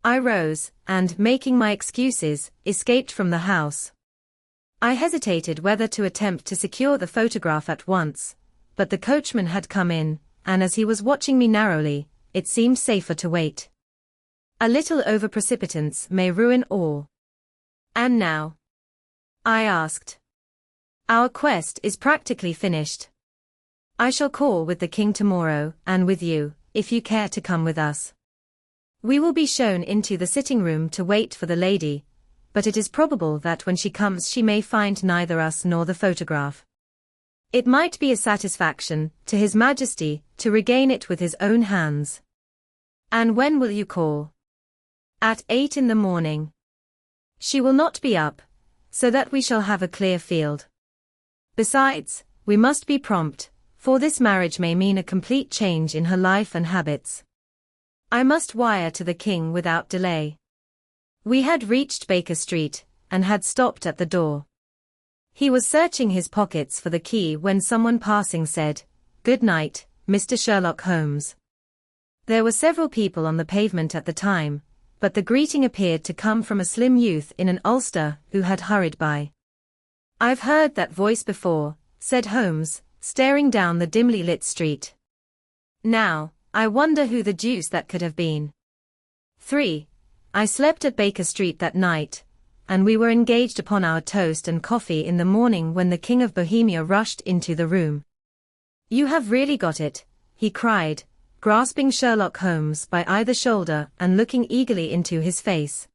I rose, and, making my excuses, escaped from the house. I hesitated whether to attempt to secure the photograph at once, but the coachman had come in, and as he was watching me narrowly, it seemed safer to wait. A little over-precipitance may ruin all. And now? I asked. Our quest is practically finished. I shall call with the king tomorrow, and with you, if you care to come with us. We will be shown into the sitting room to wait for the lady, but it is probable that when she comes she may find neither us nor the photograph. It might be a satisfaction to His Majesty to regain it with his own hands. And when will you call? At 8 in the morning. She will not be up, so that we shall have a clear field. Besides, we must be prompt, for this marriage may mean a complete change in her life and habits. I must wire to the king without delay. We had reached Baker Street, and had stopped at the door. He was searching his pockets for the key when someone passing said, "Good night, Mr. Sherlock Holmes." There were several people on the pavement at the time, but the greeting appeared to come from a slim youth in an ulster who had hurried by. "I've heard that voice before," said Holmes, staring down the dimly lit street. "Now, I wonder who the deuce that could have been." 3. I slept at Baker Street that night, and we were engaged upon our toast and coffee in the morning when the King of Bohemia rushed into the room. "You have really got it," he cried, grasping Sherlock Holmes by either shoulder and looking eagerly into his face.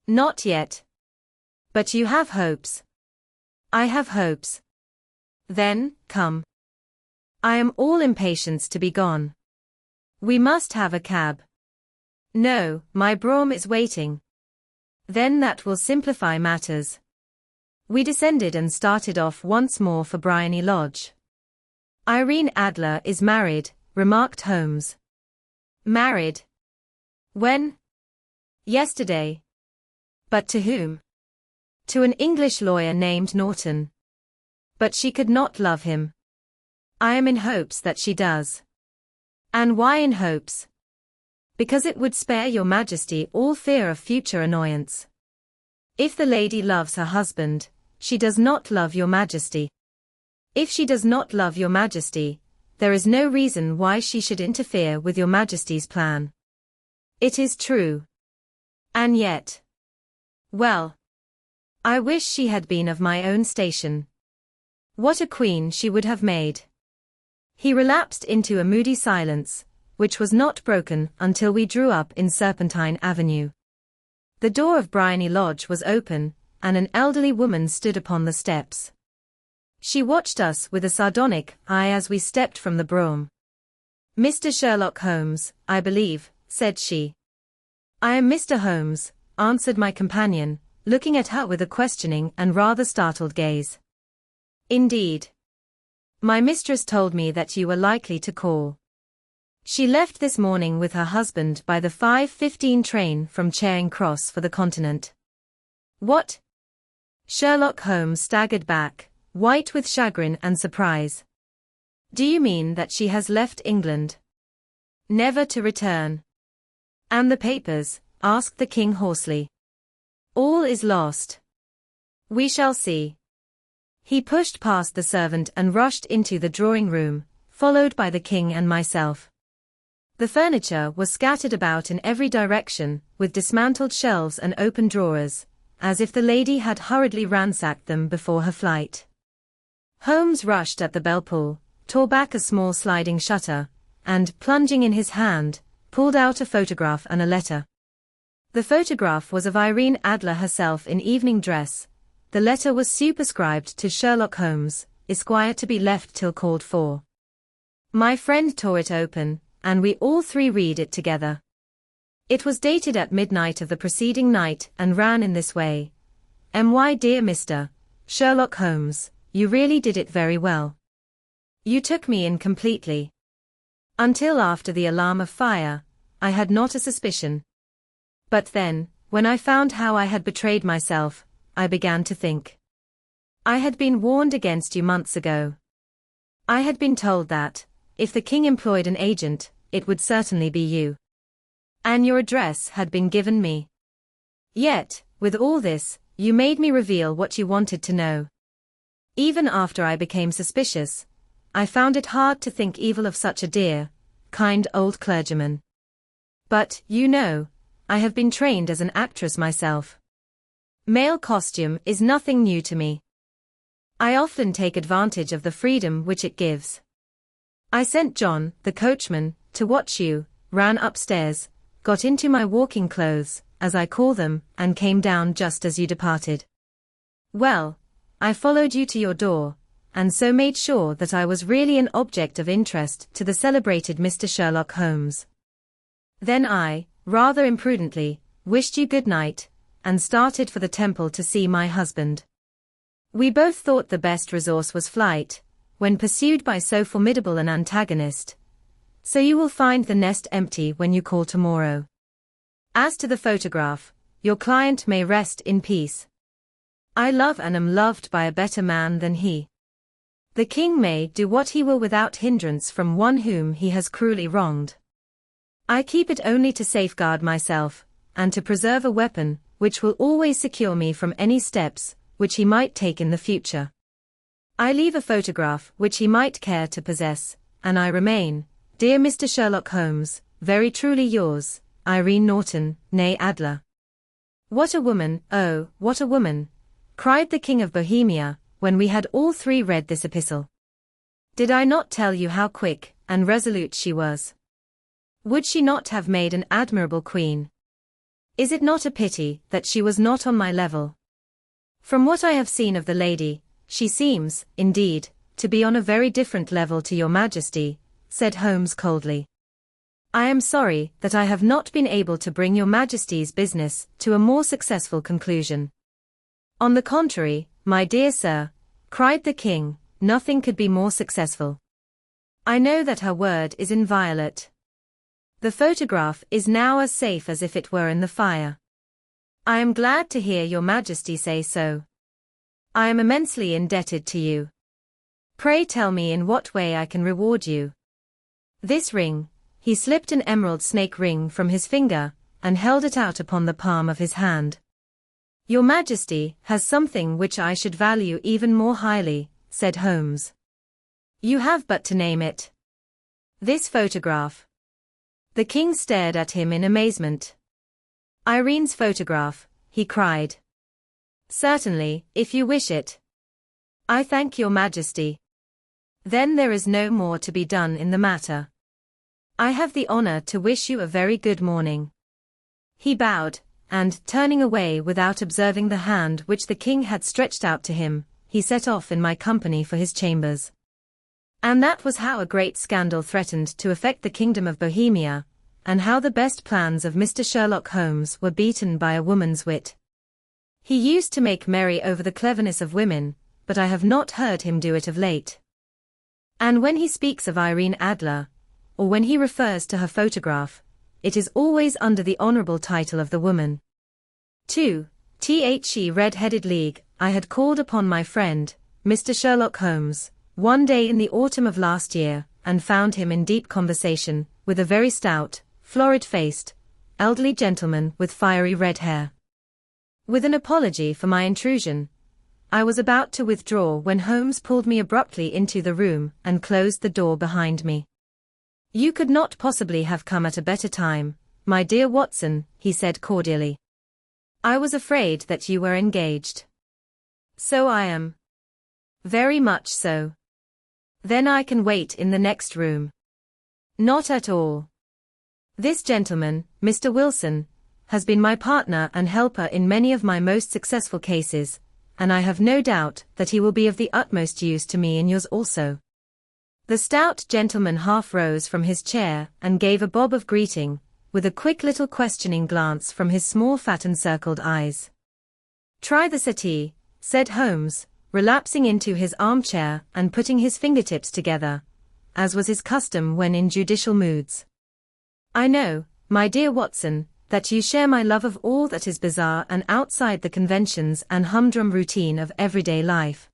"Not yet. But you have hopes." "I have hopes." "Then, come. I am all impatience to be gone." "We must have a cab." "No, my brougham is waiting." "Then that will simplify matters." We descended and started off once more for Briony Lodge. "Irene Adler is married," remarked Holmes. "Married? When?" "Yesterday." "But to whom?" "To an English lawyer named Norton." "But she could not love him." "I am in hopes that she does." "And why in hopes?" "Because it would spare your Majesty all fear of future annoyance. If the lady loves her husband, she does not love your Majesty. If she does not love your Majesty, there is no reason why she should interfere with your Majesty's plan." "It is true. And yet. Well. I wish she had been of my own station. What a queen she would have made." He relapsed into a moody silence, which was not broken until we drew up in Serpentine Avenue. The door of Briony Lodge was open, and an elderly woman stood upon the steps. She watched us with a sardonic eye as we stepped from the brougham. "Mr. Sherlock Holmes, I believe," said she. "I am Mr. Holmes," answered my companion, looking at her with a questioning and rather startled gaze. "Indeed. My mistress told me that you were likely to call. She left this morning with her husband by the 5:15 train from Charing Cross for the Continent." "What?" Sherlock Holmes staggered back, white with chagrin and surprise. "Do you mean that she has left England? Never to return?" "And the papers?" asked the king hoarsely. "All is lost. We shall see." He pushed past the servant and rushed into the drawing room, followed by the king and myself. The furniture was scattered about in every direction, with dismantled shelves and open drawers, as if the lady had hurriedly ransacked them before her flight. Holmes rushed at the bell-pull, tore back a small sliding shutter, and, plunging in his hand, pulled out a photograph and a letter. The photograph was of Irene Adler herself in evening dress. The letter was superscribed to Sherlock Holmes, Esquire, to be left till called for. My friend tore it open, and we all three read it together. It was dated at midnight of the preceding night and ran in this way. "My dear Mr. Sherlock Holmes, you really did it very well. You took me in completely. Until after the alarm of fire, I had not a suspicion. But then, when I found how I had betrayed myself, I began to think. I had been warned against you months ago. I had been told that, if the king employed an agent, it would certainly be you. And your address had been given me. Yet, with all this, you made me reveal what you wanted to know. Even after I became suspicious, I found it hard to think evil of such a dear, kind old clergyman. But, you know, I have been trained as an actress myself. Male costume is nothing new to me. I often take advantage of the freedom which it gives. I sent John, the coachman, to watch you, ran upstairs, got into my walking clothes, as I call them, and came down just as you departed. Well, I followed you to your door, and so made sure that I was really an object of interest to the celebrated Mr. Sherlock Holmes. Then I, rather imprudently, wished you good night, and started for the temple to see my husband. We both thought the best resource was flight, when pursued by so formidable an antagonist. So you will find the nest empty when you call tomorrow. As to the photograph, your client may rest in peace. I love and am loved by a better man than he. The king may do what he will without hindrance from one whom he has cruelly wronged. I keep it only to safeguard myself, and to preserve a weapon, which will always secure me from any steps, which he might take in the future. I leave a photograph which he might care to possess, and I remain, dear Mr. Sherlock Holmes, very truly yours, Irene Norton, née Adler. What a woman, oh, what a woman, cried the King of Bohemia, when we had all three read this epistle. Did I not tell you how quick and resolute she was? Would she not have made an admirable queen? Is it not a pity that she was not on my level? From what I have seen of the lady, she seems, indeed, to be on a very different level to your Majesty, said Holmes coldly. I am sorry that I have not been able to bring your Majesty's business to a more successful conclusion. On the contrary, my dear sir, cried the king, nothing could be more successful. I know that her word is inviolate. The photograph is now as safe as if it were in the fire. I am glad to hear your Majesty say so. I am immensely indebted to you. Pray tell me in what way I can reward you. This ring, he slipped an emerald snake ring from his finger, and held it out upon the palm of his hand. Your Majesty has something which I should value even more highly, said Holmes. You have but to name it. This photograph. The king stared at him in amazement. Irene's photograph, he cried. Certainly, if you wish it. I thank your Majesty. Then there is no more to be done in the matter. I have the honor to wish you a very good morning. He bowed, and, turning away without observing the hand which the king had stretched out to him, he set off in my company for his chambers. And that was how a great scandal threatened to affect the kingdom of Bohemia, and how the best plans of Mr. Sherlock Holmes were beaten by a woman's wit. He used to make merry over the cleverness of women, but I have not heard him do it of late. And when he speaks of Irene Adler, or when he refers to her photograph, it is always under the honorable title of the woman. 2. The Red-Headed League. I had called upon my friend, Mr. Sherlock Holmes, one day in the autumn of last year, and found him in deep conversation, with a very stout, florid-faced, elderly gentleman with fiery red hair. With an apology for my intrusion, I was about to withdraw when Holmes pulled me abruptly into the room and closed the door behind me. You could not possibly have come at a better time, my dear Watson, he said cordially. I was afraid that you were engaged. So I am. Very much so. Then I can wait in the next room. Not at all. This gentleman, Mr. Wilson, has been my partner and helper in many of my most successful cases, and I have no doubt that he will be of the utmost use to me in yours also. The stout gentleman half rose from his chair and gave a bob of greeting, with a quick little questioning glance from his small fat encircled eyes. Try the settee, said Holmes, relapsing into his armchair and putting his fingertips together, as was his custom when in judicial moods. I know, my dear Watson, that you share my love of all that is bizarre and outside the conventions and humdrum routine of everyday life.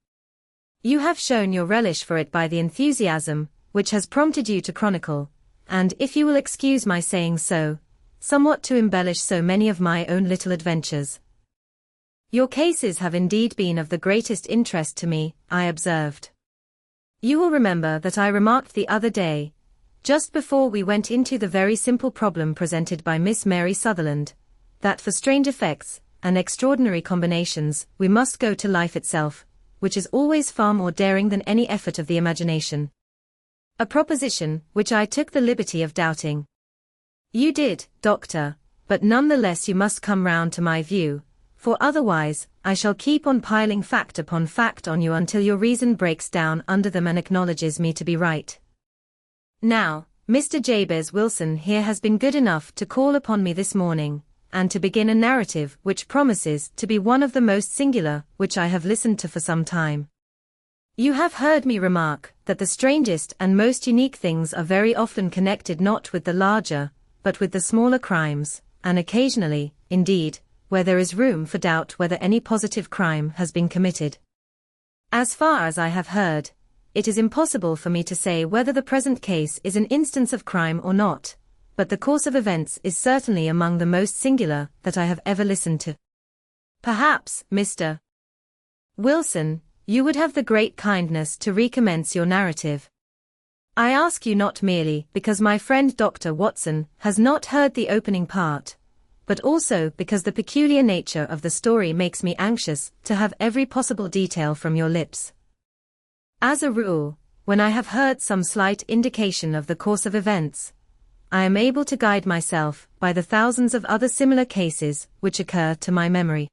You have shown your relish for it by the enthusiasm which has prompted you to chronicle, and if you will excuse my saying so, somewhat to embellish so many of my own little adventures. Your cases have indeed been of the greatest interest to me, I observed. You will remember that I remarked the other day, just before we went into the very simple problem presented by Miss Mary Sutherland, that for strange effects and extraordinary combinations we must go to life itself, which is always far more daring than any effort of the imagination. A proposition which I took the liberty of doubting. You did, Doctor, but none the less you must come round to my view, for otherwise I shall keep on piling fact upon fact on you until your reason breaks down under them and acknowledges me to be right. Now, Mr. Jabez Wilson here has been good enough to call upon me this morning, and to begin a narrative which promises to be one of the most singular which I have listened to for some time. You have heard me remark that the strangest and most unique things are very often connected not with the larger, but with the smaller crimes, and occasionally, indeed, where there is room for doubt whether any positive crime has been committed. As far as I have heard, it is impossible for me to say whether the present case is an instance of crime or not, but the course of events is certainly among the most singular that I have ever listened to. Perhaps, Mr. Wilson, you would have the great kindness to recommence your narrative. I ask you not merely because my friend Dr. Watson has not heard the opening part, but also because the peculiar nature of the story makes me anxious to have every possible detail from your lips. As a rule, when I have heard some slight indication of the course of events, I am able to guide myself by the thousands of other similar cases which occur to my memory.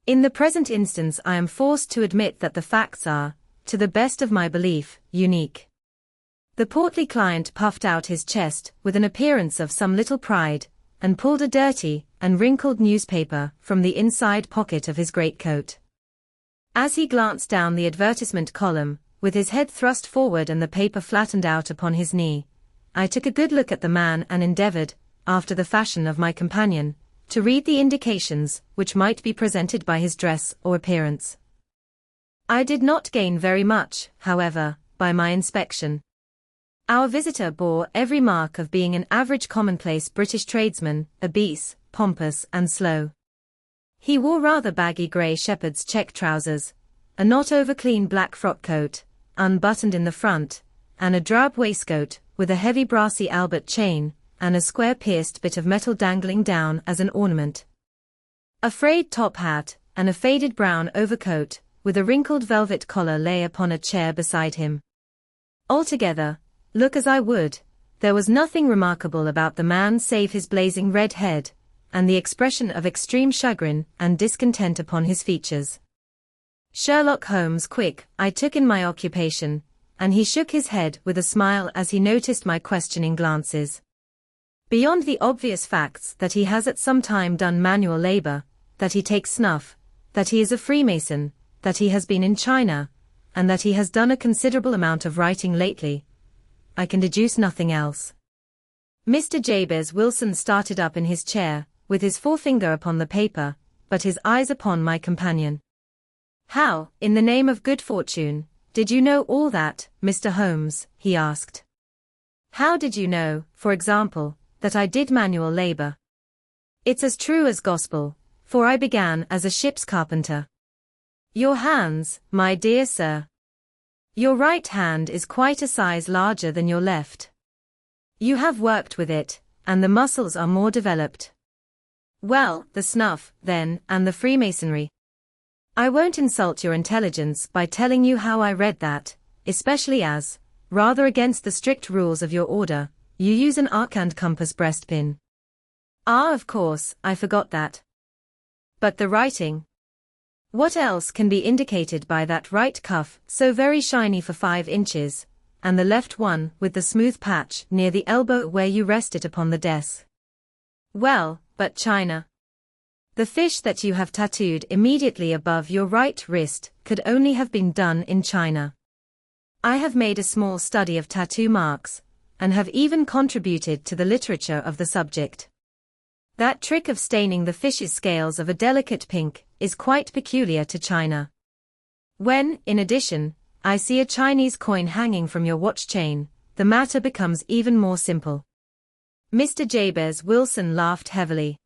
In the present instance I am forced to admit that the facts are, to the best of my belief, unique. The portly client puffed out his chest with an appearance of some little pride, and pulled a dirty and wrinkled newspaper from the inside pocket of his greatcoat. As he glanced down the advertisement column, with his head thrust forward and the paper flattened out upon his knee, I took a good look at the man and endeavored, after the fashion of my companion, to read the indications which might be presented by his dress or appearance. I did not gain very much, however, by my inspection. Our visitor bore every mark of being an average commonplace British tradesman, obese, pompous and slow. He wore rather baggy grey shepherd's check trousers, a not over-clean black frock coat, unbuttoned in the front, and a drab waistcoat, with a heavy brassy Albert chain, and a square-pierced bit of metal dangling down as an ornament. A frayed top hat, and a faded brown overcoat, with a wrinkled velvet collar lay upon a chair beside him. Altogether, look as I would, there was nothing remarkable about the man save his blazing red head, and the expression of extreme chagrin and discontent upon his features. Sherlock Holmes quick, I took in my occupation, and he shook his head with a smile as he noticed my questioning glances. Beyond the obvious facts that he has at some time done manual labor, that he takes snuff, that he is a Freemason, that he has been in China, and that he has done a considerable amount of writing lately, I can deduce nothing else. Mr. Jabez Wilson started up in his chair, with his forefinger upon the paper, but his eyes upon my companion. How, in the name of good fortune, did you know all that, Mr. Holmes? He asked. How did you know, for example, that I did manual labor? It's as true as gospel, for I began as a ship's carpenter. Your hands, my dear sir. Your right hand is quite a size larger than your left. You have worked with it, and the muscles are more developed. Well, the snuff, then, and the Freemasonry. I won't insult your intelligence by telling you how I read that, especially as, rather against the strict rules of your order, you use an arc and compass breastpin. Ah, of course, I forgot that. But the writing? What else can be indicated by that right cuff, so very shiny for 5 inches, and the left one with the smooth patch near the elbow where you rest it upon the desk? Well, but China. The fish that you have tattooed immediately above your right wrist could only have been done in China. I have made a small study of tattoo marks, and have even contributed to the literature of the subject. That trick of staining the fish's scales of a delicate pink is quite peculiar to China. When, in addition, I see a Chinese coin hanging from your watch chain, the matter becomes even more simple. Mr. Jabez Wilson laughed heavily.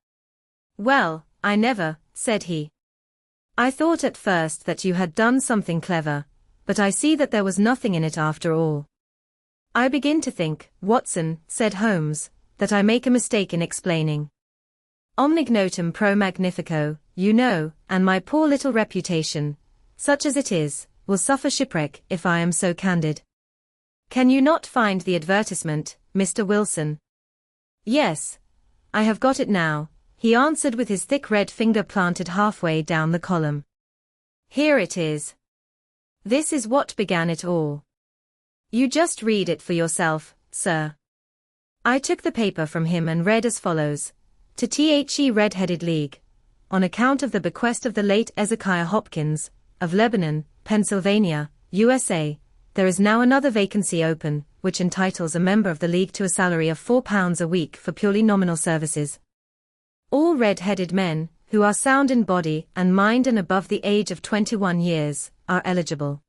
Well, I never, said he. I thought at first that you had done something clever, but I see that there was nothing in it after all. I begin to think, Watson, said Holmes, that I make a mistake in explaining. Omnignotum pro magnifico, you know, and my poor little reputation, such as it is, will suffer shipwreck if I am so candid. Can you not find the advertisement, Mr. Wilson? Yes. I have got it now, he answered with his thick red finger planted halfway down the column. Here it is. This is what began it all. You just read it for yourself, sir. I took the paper from him and read as follows. To The Red-Headed League. On account of the bequest of the late Ezekiah Hopkins, of Lebanon, Pennsylvania, USA, there is now another vacancy open, which entitles a member of the League to a salary of £4 a week for purely nominal services. All red-headed men, who are sound in body and mind and above the age of 21 years, are eligible.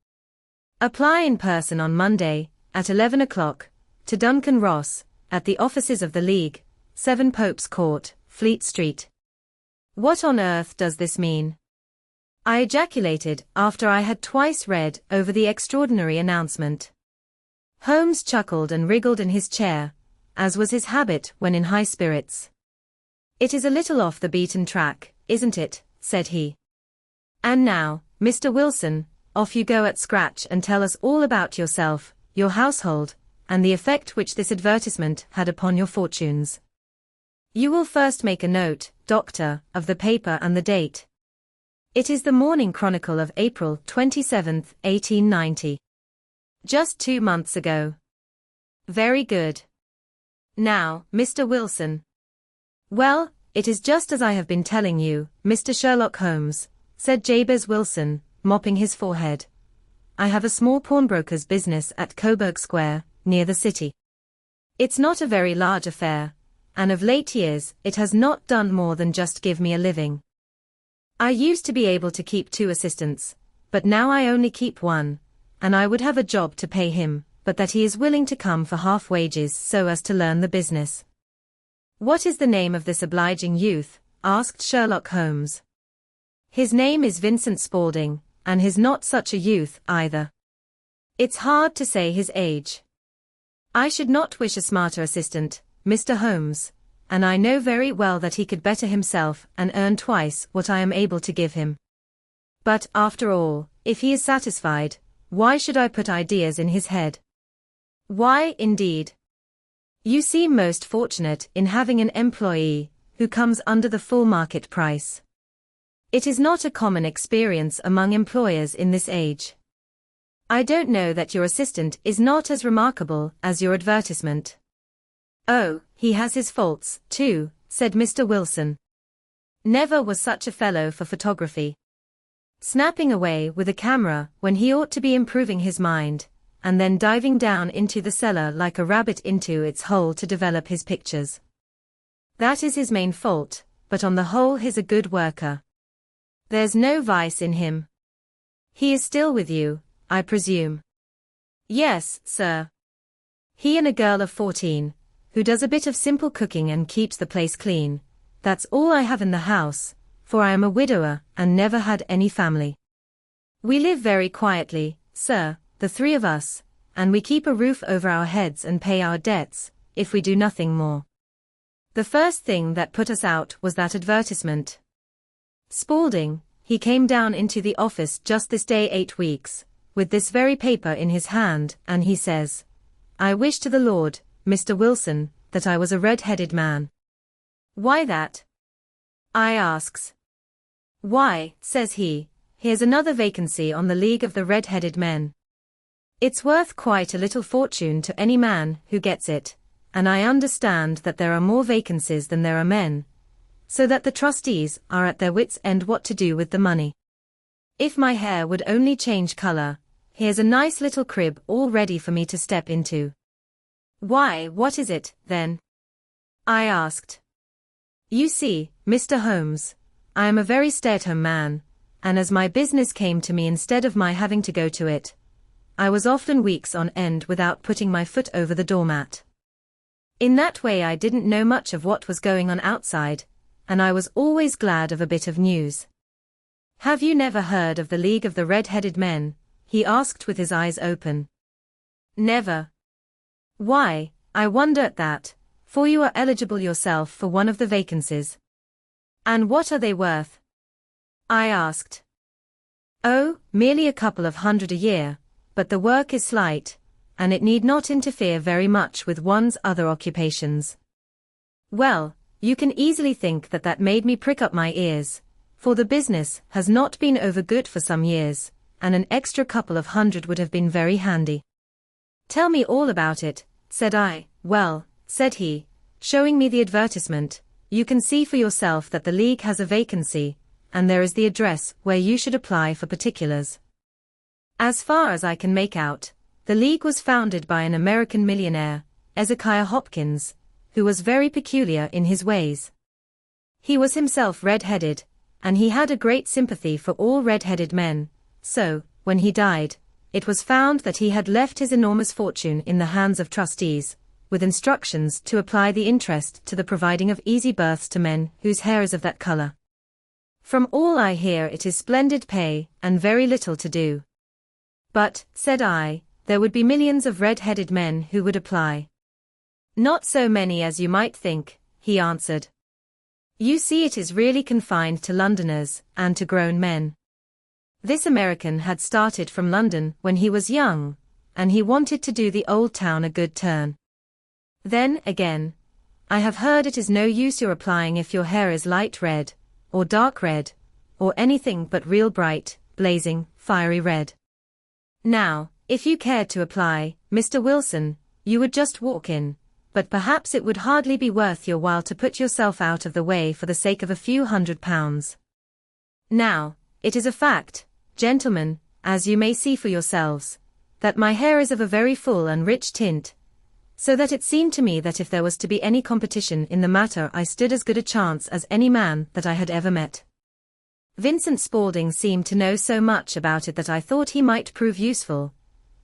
Apply in person on Monday, at 11 o'clock, to Duncan Ross, at the offices of the League, 7 Pope's Court, Fleet Street. What on earth does this mean? I ejaculated after I had twice read over the extraordinary announcement. Holmes chuckled and wriggled in his chair, as was his habit when in high spirits. It is a little off the beaten track, isn't it? Said he. And now, Mr. Wilson, off you go at scratch and tell us all about yourself, your household, and the effect which this advertisement had upon your fortunes. You will first make a note, Doctor, of the paper and the date. It is the Morning Chronicle of April 27, 1890. Just 2 months ago. Very good. Now, Mr. Wilson. Well, it is just as I have been telling you, Mr. Sherlock Holmes, said Jabez Wilson, mopping his forehead. I have a small pawnbroker's business at Coburg Square, near the city. It's not a very large affair, and of late years it has not done more than just give me a living. I used to be able to keep 2 assistants, but now I only keep 1, and I would have a job to pay him, but that he is willing to come for half wages so as to learn the business. What is the name of this obliging youth? Asked Sherlock Holmes. His name is Vincent Spaulding, and he's not such a youth, either. It's hard to say his age. I should not wish a smarter assistant, Mr. Holmes, and I know very well that he could better himself and earn twice what I am able to give him. But, after all, if he is satisfied, why should I put ideas in his head? Why, indeed? You seem most fortunate in having an employee who comes under the full market price. It is not a common experience among employers in this age. I don't know that your assistant is not as remarkable as your advertisement. Oh, he has his faults, too, said Mr. Wilson. Never was such a fellow for photography. Snapping away with a camera when he ought to be improving his mind, and then diving down into the cellar like a rabbit into its hole to develop his pictures. That is his main fault, but on the whole he's a good worker. There's no vice in him. He is still with you, I presume. Yes, sir. He and a girl of 14, who does a bit of simple cooking and keeps the place clean. That's all I have in the house, for I am a widower and never had any family. We live very quietly, sir, the 3 of us, and we keep a roof over our heads and pay our debts, if we do nothing more. The first thing that put us out was that advertisement. Spaulding, he came down into the office just this day 8 weeks, with this very paper in his hand, and he says, I wish to the Lord, Mr. Wilson, that I was a red-headed man. Why that? I asks. Why, says he, here's another vacancy on the League of the Red-Headed Men. It's worth quite a little fortune to any man who gets it, and I understand that there are more vacancies than there are men, so that the trustees are at their wits' end what to do with the money. If my hair would only change color, here's a nice little crib all ready for me to step into. Why, what is it, then? I asked. You see, Mr. Holmes, I am a very stay-at-home man, and as my business came to me instead of my having to go to it, I was often weeks on end without putting my foot over the doormat. In that way I didn't know much of what was going on outside, and I was always glad of a bit of news. Have you never heard of the League of the Red-Headed Men? He asked with his eyes open. Never. Why, I wonder at that, for you are eligible yourself for one of the vacancies. And what are they worth? I asked. Oh, merely a couple of hundred a year, but the work is slight, and it need not interfere very much with one's other occupations. Well, you can easily think that made me prick up my ears, for the business has not been over good for some years, and an extra couple of hundred would have been very handy. Tell me all about it, said I. Well, said he, showing me the advertisement, you can see for yourself that the League has a vacancy, and there is the address where you should apply for particulars. As far as I can make out, the League was founded by an American millionaire, Ezekiah Hopkins, who was very peculiar in his ways. He was himself red-headed, and he had a great sympathy for all red-headed men, so, when he died, it was found that he had left his enormous fortune in the hands of trustees, with instructions to apply the interest to the providing of easy berths to men whose hair is of that color. From all I hear it is splendid pay, and very little to do. But, said I, there would be millions of red-headed men who would apply. Not so many as you might think, he answered. You see, it is really confined to Londoners, and to grown men. This American had started from London when he was young, and he wanted to do the old town a good turn. Then, again, I have heard it is no use your applying if your hair is light red, or dark red, or anything but real bright, blazing, fiery red. Now, if you cared to apply, Mr. Wilson, you would just walk in, but perhaps it would hardly be worth your while to put yourself out of the way for the sake of a few £100. Now, it is a fact, gentlemen, as you may see for yourselves, that my hair is of a very full and rich tint, so that it seemed to me that if there was to be any competition in the matter I stood as good a chance as any man that I had ever met. Vincent Spaulding seemed to know so much about it that I thought he might prove useful,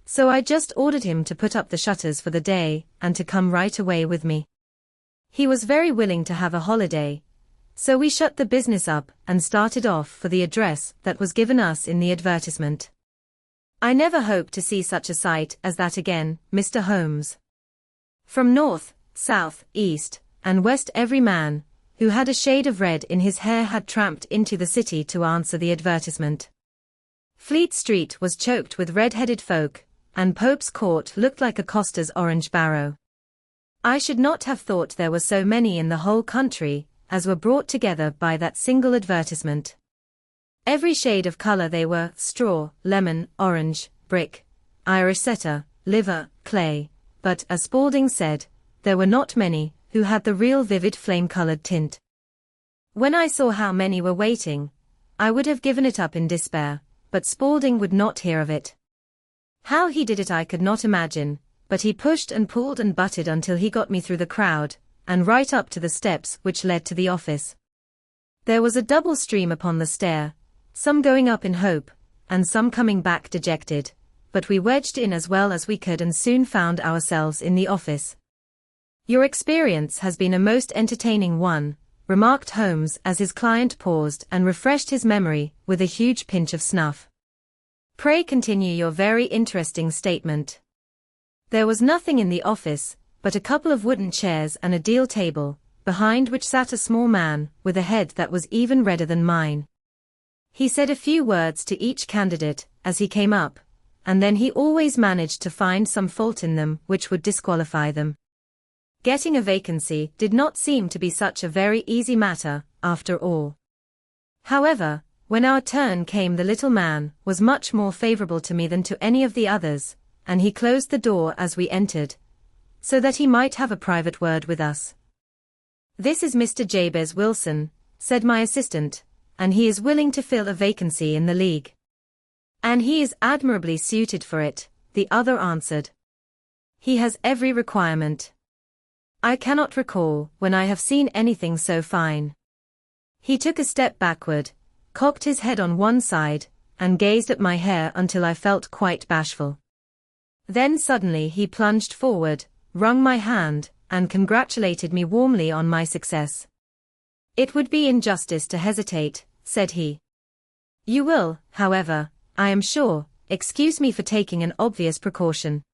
so I just ordered him to put up the shutters for the day and to come right away with me. He was very willing to have a holiday, so we shut the business up and started off for the address that was given us in the advertisement. I never hope to see such a sight as that again, Mr. Holmes. From north, south, east, and west every man who had a shade of red in his hair had tramped into the city to answer the advertisement. Fleet Street was choked with red-headed folk, and Pope's Court looked like a coster's orange barrow. I should not have thought there were so many in the whole country as were brought together by that single advertisement. Every shade of color they were: straw, lemon, orange, brick, Irish setter, liver, clay, but, as Spaulding said, there were not many who had the real vivid flame-colored tint. When I saw how many were waiting, I would have given it up in despair, but Spaulding would not hear of it. How he did it I could not imagine, but he pushed and pulled and butted until he got me through the crowd, and right up to the steps which led to the office. There was a double stream upon the stair, some going up in hope, and some coming back dejected, but we wedged in as well as we could and soon found ourselves in the office. Your experience has been a most entertaining one, remarked Holmes as his client paused and refreshed his memory with a huge pinch of snuff. Pray continue your very interesting statement. There was nothing in the office but a couple of wooden chairs and a deal table, behind which sat a small man with a head that was even redder than mine. He said a few words to each candidate as he came up, and then he always managed to find some fault in them which would disqualify them. Getting a vacancy did not seem to be such a very easy matter, after all. However, when our turn came, the little man was much more favorable to me than to any of the others, and he closed the door as we entered, so that he might have a private word with us. This is Mr. Jabez Wilson, said my assistant, and he is willing to fill a vacancy in the League. And he is admirably suited for it, the other answered. He has every requirement. I cannot recall when I have seen anything so fine. He took a step backward, cocked his head on one side, and gazed at my hair until I felt quite bashful. Then suddenly he plunged forward, wrung my hand, and congratulated me warmly on my success. "It would be injustice to hesitate," said he. "You will, however, I am sure, excuse me for taking an obvious precaution."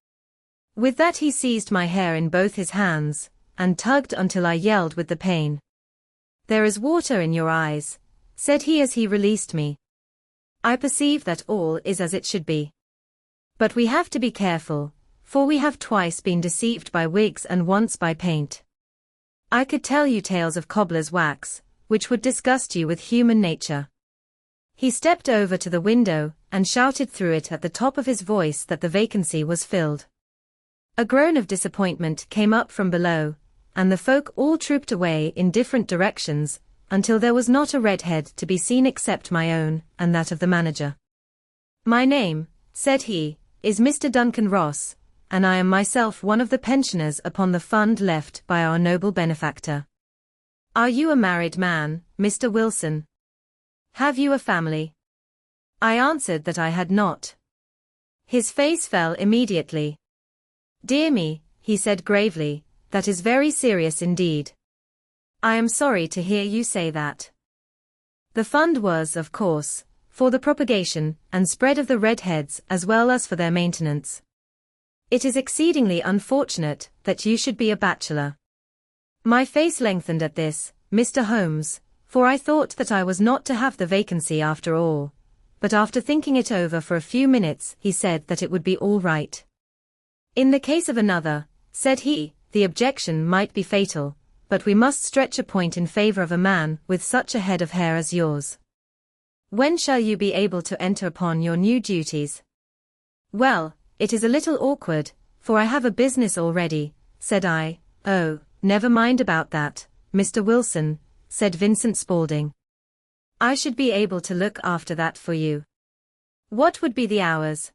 With that he seized my hair in both his hands, and tugged until I yelled with the pain. "There is water in your eyes," said he as he released me. "I perceive that all is as it should be. But we have to be careful, for we have twice been deceived by wigs and once by paint. I could tell you tales of cobbler's wax, which would disgust you with human nature." He stepped over to the window, and shouted through it at the top of his voice that the vacancy was filled. A groan of disappointment came up from below, and the folk all trooped away in different directions, until there was not a red head to be seen except my own, and that of the manager. "My name," said he, "is Mr. Duncan Ross, and I am myself one of the pensioners upon the fund left by our noble benefactor. Are you a married man, Mr. Wilson? Have you a family?" I answered that I had not. His face fell immediately. "Dear me," he said gravely, "that is very serious indeed. I am sorry to hear you say that." The fund was, of course, for the propagation and spread of the redheads as well as for their maintenance. "It is exceedingly unfortunate that you should be a bachelor." My face lengthened at this, Mr. Holmes, for I thought that I was not to have the vacancy after all, but after thinking it over for a few minutes he said that it would be all right. "In the case of another," said he, "the objection might be fatal, but we must stretch a point in favor of a man with such a head of hair as yours. When shall you be able to enter upon your new duties?" "Well, it is a little awkward, for I have a business already," said I. "Oh, never mind about that, Mr. Wilson," said Vincent Spaulding. "I should be able to look after that for you." "What would be the hours?"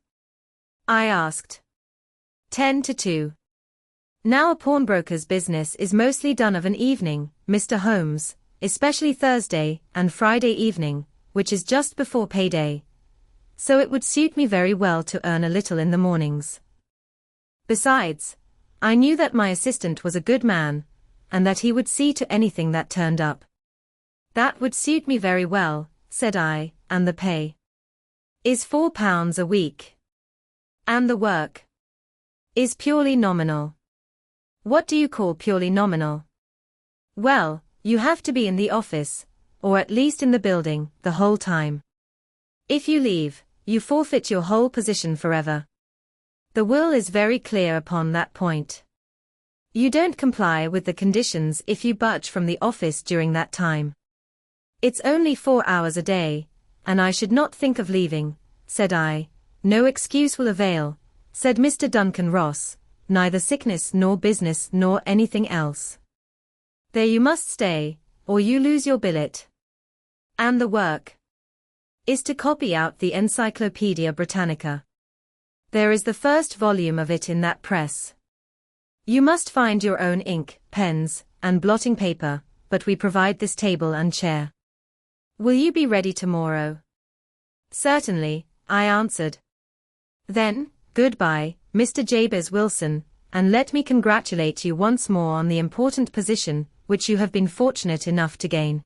I asked. 10 to 2. Now a pawnbroker's business is mostly done of an evening, Mr. Holmes, especially Thursday and Friday evening, which is just before payday. So it would suit me very well to earn a little in the mornings. Besides, I knew that my assistant was a good man, and that he would see to anything that turned up. "That would suit me very well," said I, "and the pay is £4 a week. And the work is purely nominal." "What do you call purely nominal?" "Well, you have to be in the office, or at least in the building, the whole time. If you leave, you forfeit your whole position forever. The will is very clear upon that point. You don't comply with the conditions if you budge from the office during that time. It's only 4 hours a day, and I should not think of leaving," said I. "No excuse will avail," said Mr. Duncan Ross, "neither sickness nor business nor anything else. There you must stay, or you lose your billet. And the work is to copy out the Encyclopaedia Britannica. There is the first volume of it in that press. You must find your own ink, pens, and blotting paper, but we provide this table and chair. Will you be ready tomorrow?" "Certainly," I answered. "Then, goodbye, Mr. Jabez Wilson, and let me congratulate you once more on the important position which you have been fortunate enough to gain."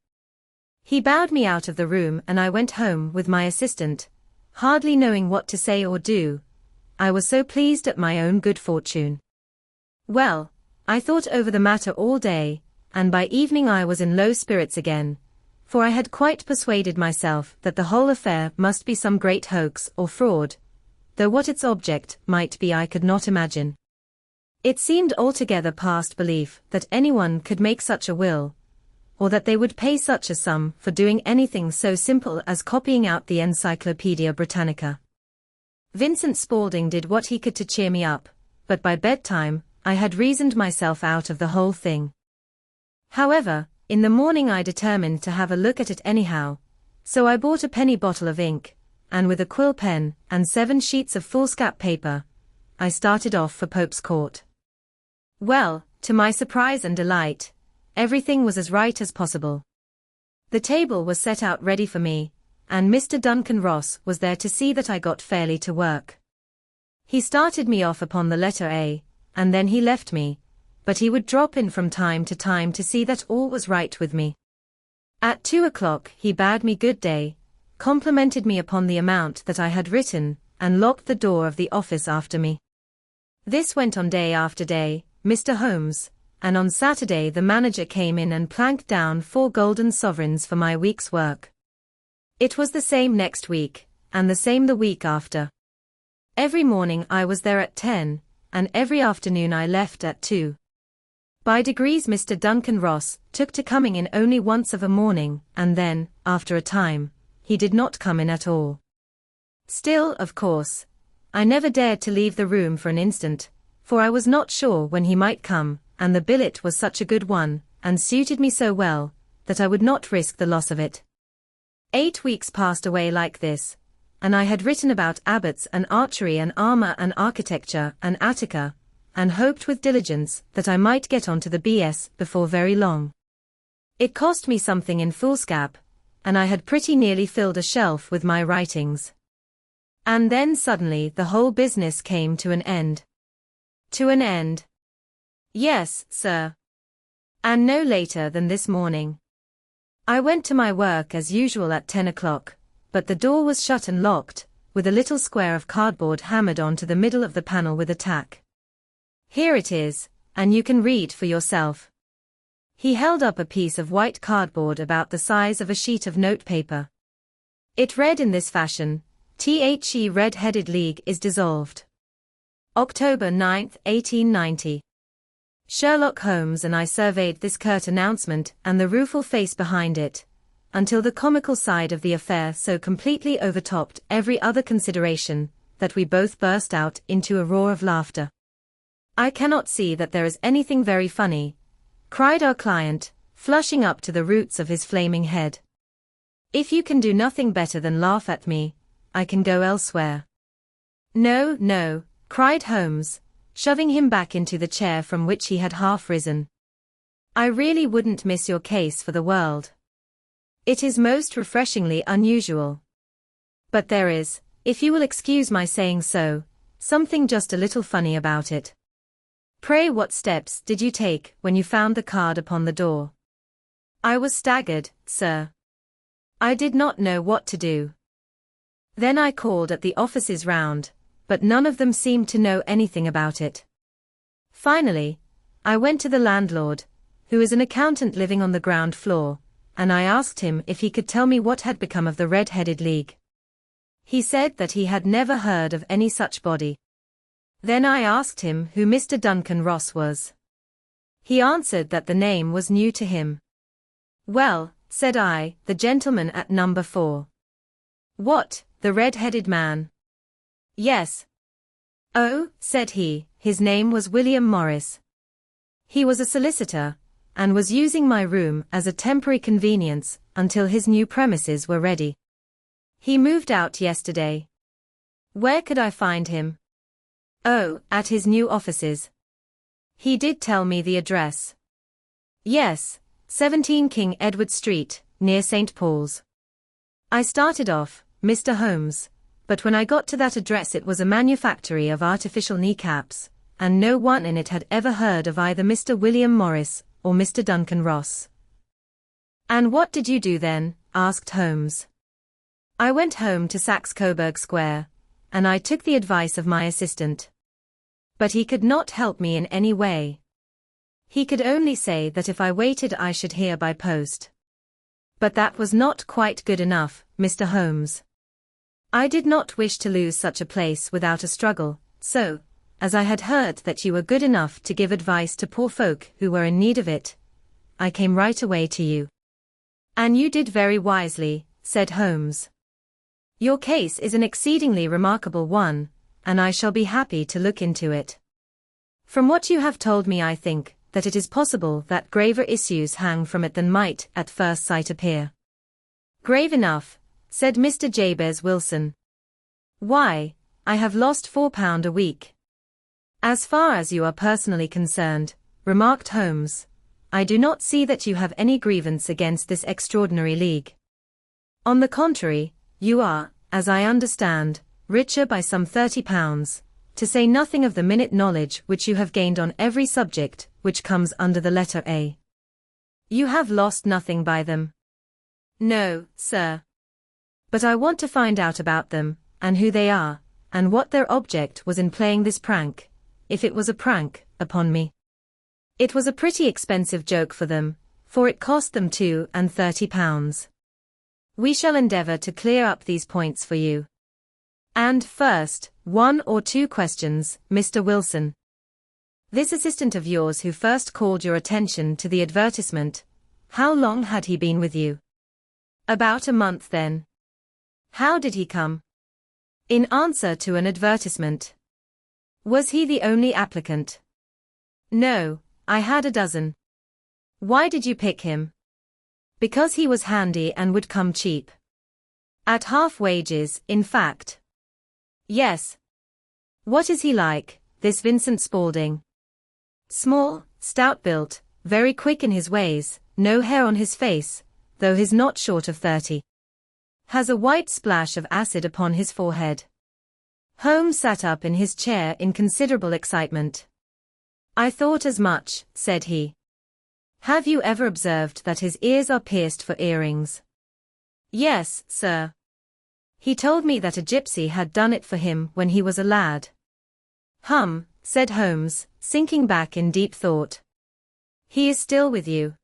He bowed me out of the room and I went home with my assistant, hardly knowing what to say or do. I was so pleased at my own good fortune. Well, I thought over the matter all day, and by evening I was in low spirits again, for I had quite persuaded myself that the whole affair must be some great hoax or fraud, though what its object might be I could not imagine. It seemed altogether past belief that anyone could make such a will, or that they would pay such a sum for doing anything so simple as copying out the Encyclopaedia Britannica. Vincent Spaulding did what he could to cheer me up, but by bedtime, I had reasoned myself out of the whole thing. However, in the morning I determined to have a look at it anyhow, so I bought a penny bottle of ink, and with a quill pen and 7 sheets of foolscap paper, I started off for Pope's Court. Well, to my surprise and delight, everything was as right as possible. The table was set out ready for me, and Mr. Duncan Ross was there to see that I got fairly to work. He started me off upon the letter A, and then he left me, but he would drop in from time to time to see that all was right with me. At 2 o'clock he bade me good day, complimented me upon the amount that I had written, and locked the door of the office after me. This went on day after day, Mr. Holmes, and on Saturday the manager came in and planked down 4 golden sovereigns for my week's work. It was the same next week, and the same the week after. Every morning I was there at 10, and every afternoon I left at 2. By degrees Mr. Duncan Ross took to coming in only once of a morning, and then, after a time, he did not come in at all. Still, of course, I never dared to leave the room for an instant, for I was not sure when he might come, and the billet was such a good one, and suited me so well, that I would not risk the loss of it. 8 weeks passed away like this, and I had written about abbots and archery and armor and architecture and Attica, and hoped with diligence that I might get on to the B.S. before very long. It cost me something in foolscap, and I had pretty nearly filled a shelf with my writings. And then suddenly the whole business came to an end. To an end? Yes, sir. And no later than this morning. I went to my work as usual at 10 o'clock, but the door was shut and locked, with a little square of cardboard hammered onto the middle of the panel with a tack. Here it is, and you can read for yourself. He held up a piece of white cardboard about the size of a sheet of notepaper. It read in this fashion: The Red-Headed League is dissolved. October 9, 1890. Sherlock Holmes and I surveyed this curt announcement and the rueful face behind it, until the comical side of the affair so completely overtopped every other consideration, that we both burst out into a roar of laughter. "I cannot see that there is anything very funny," cried our client, flushing up to the roots of his flaming head. "If you can do nothing better than laugh at me, I can go elsewhere." "No, no," cried Holmes, shoving him back into the chair from which he had half risen. "I really wouldn't miss your case for the world. It is most refreshingly unusual. But there is, if you will excuse my saying so, something just a little funny about it. Pray, what steps did you take when you found the card upon the door?" "I was staggered, sir. I did not know what to do. Then I called at the offices round, but none of them seemed to know anything about it. Finally, I went to the landlord, who is an accountant living on the ground floor, and I asked him if he could tell me what had become of the Red-Headed League. He said that he had never heard of any such body. Then I asked him who Mr. Duncan Ross was. He answered that the name was new to him. "Well," said I, "the gentleman at number 4. "What, the red-headed man?" "Yes." "Oh," said he, "his name was William Morris. He was a solicitor, and was using my room as a temporary convenience until his new premises were ready. He moved out yesterday." "Where could I find him?" "Oh, at his new offices. He did tell me the address." "Yes, 17 King Edward Street, near St. Paul's." I started off, Mr. Holmes, but when I got to that address it was a manufactory of artificial kneecaps, and no one in it had ever heard of either Mr. William Morris or Mr. Duncan Ross. "And what did you do then?" asked Holmes. "I went home to Saxe-Coburg Square, and I took the advice of my assistant. But he could not help me in any way. He could only say that if I waited I should hear by post. But that was not quite good enough, Mr. Holmes. I did not wish to lose such a place without a struggle, so, as I had heard that you were good enough to give advice to poor folk who were in need of it, I came right away to you." "And you did very wisely," said Holmes. "Your case is an exceedingly remarkable one, and I shall be happy to look into it. From what you have told me I think that it is possible that graver issues hang from it than might at first sight appear." "Grave enough," said Mr. Jabez Wilson. "Why, I have lost £4 a week. As far as you are personally concerned, remarked Holmes, I do not see that you have any grievance against this extraordinary league. On the contrary, you are, as I understand, richer by some £30, to say nothing of the minute knowledge which you have gained on every subject which comes under the letter A. You have lost nothing by them. No, sir. But I want to find out about them, and who they are, and what their object was in playing this prank, if it was a prank, upon me. It was a pretty expensive joke for them, for it cost them £32. We shall endeavour to clear up these points for you. And first, 1 or 2 questions, Mr. Wilson. This assistant of yours who first called your attention to the advertisement, how long had he been with you? About a month then. How did he come? In answer to an advertisement. Was he the only applicant? No, I had a dozen. Why did you pick him? Because he was handy and would come cheap. At half wages, in fact. Yes. What is he like, this Vincent Spaulding? Small, stout-built, very quick in his ways, no hair on his face, though he's not short of 30. Has a white splash of acid upon his forehead. Holmes sat up in his chair in considerable excitement. I thought as much, said he. Have you ever observed that his ears are pierced for earrings? Yes, sir. He told me that a gypsy had done it for him when he was a lad. Said Holmes, sinking back in deep thought. He is still with you?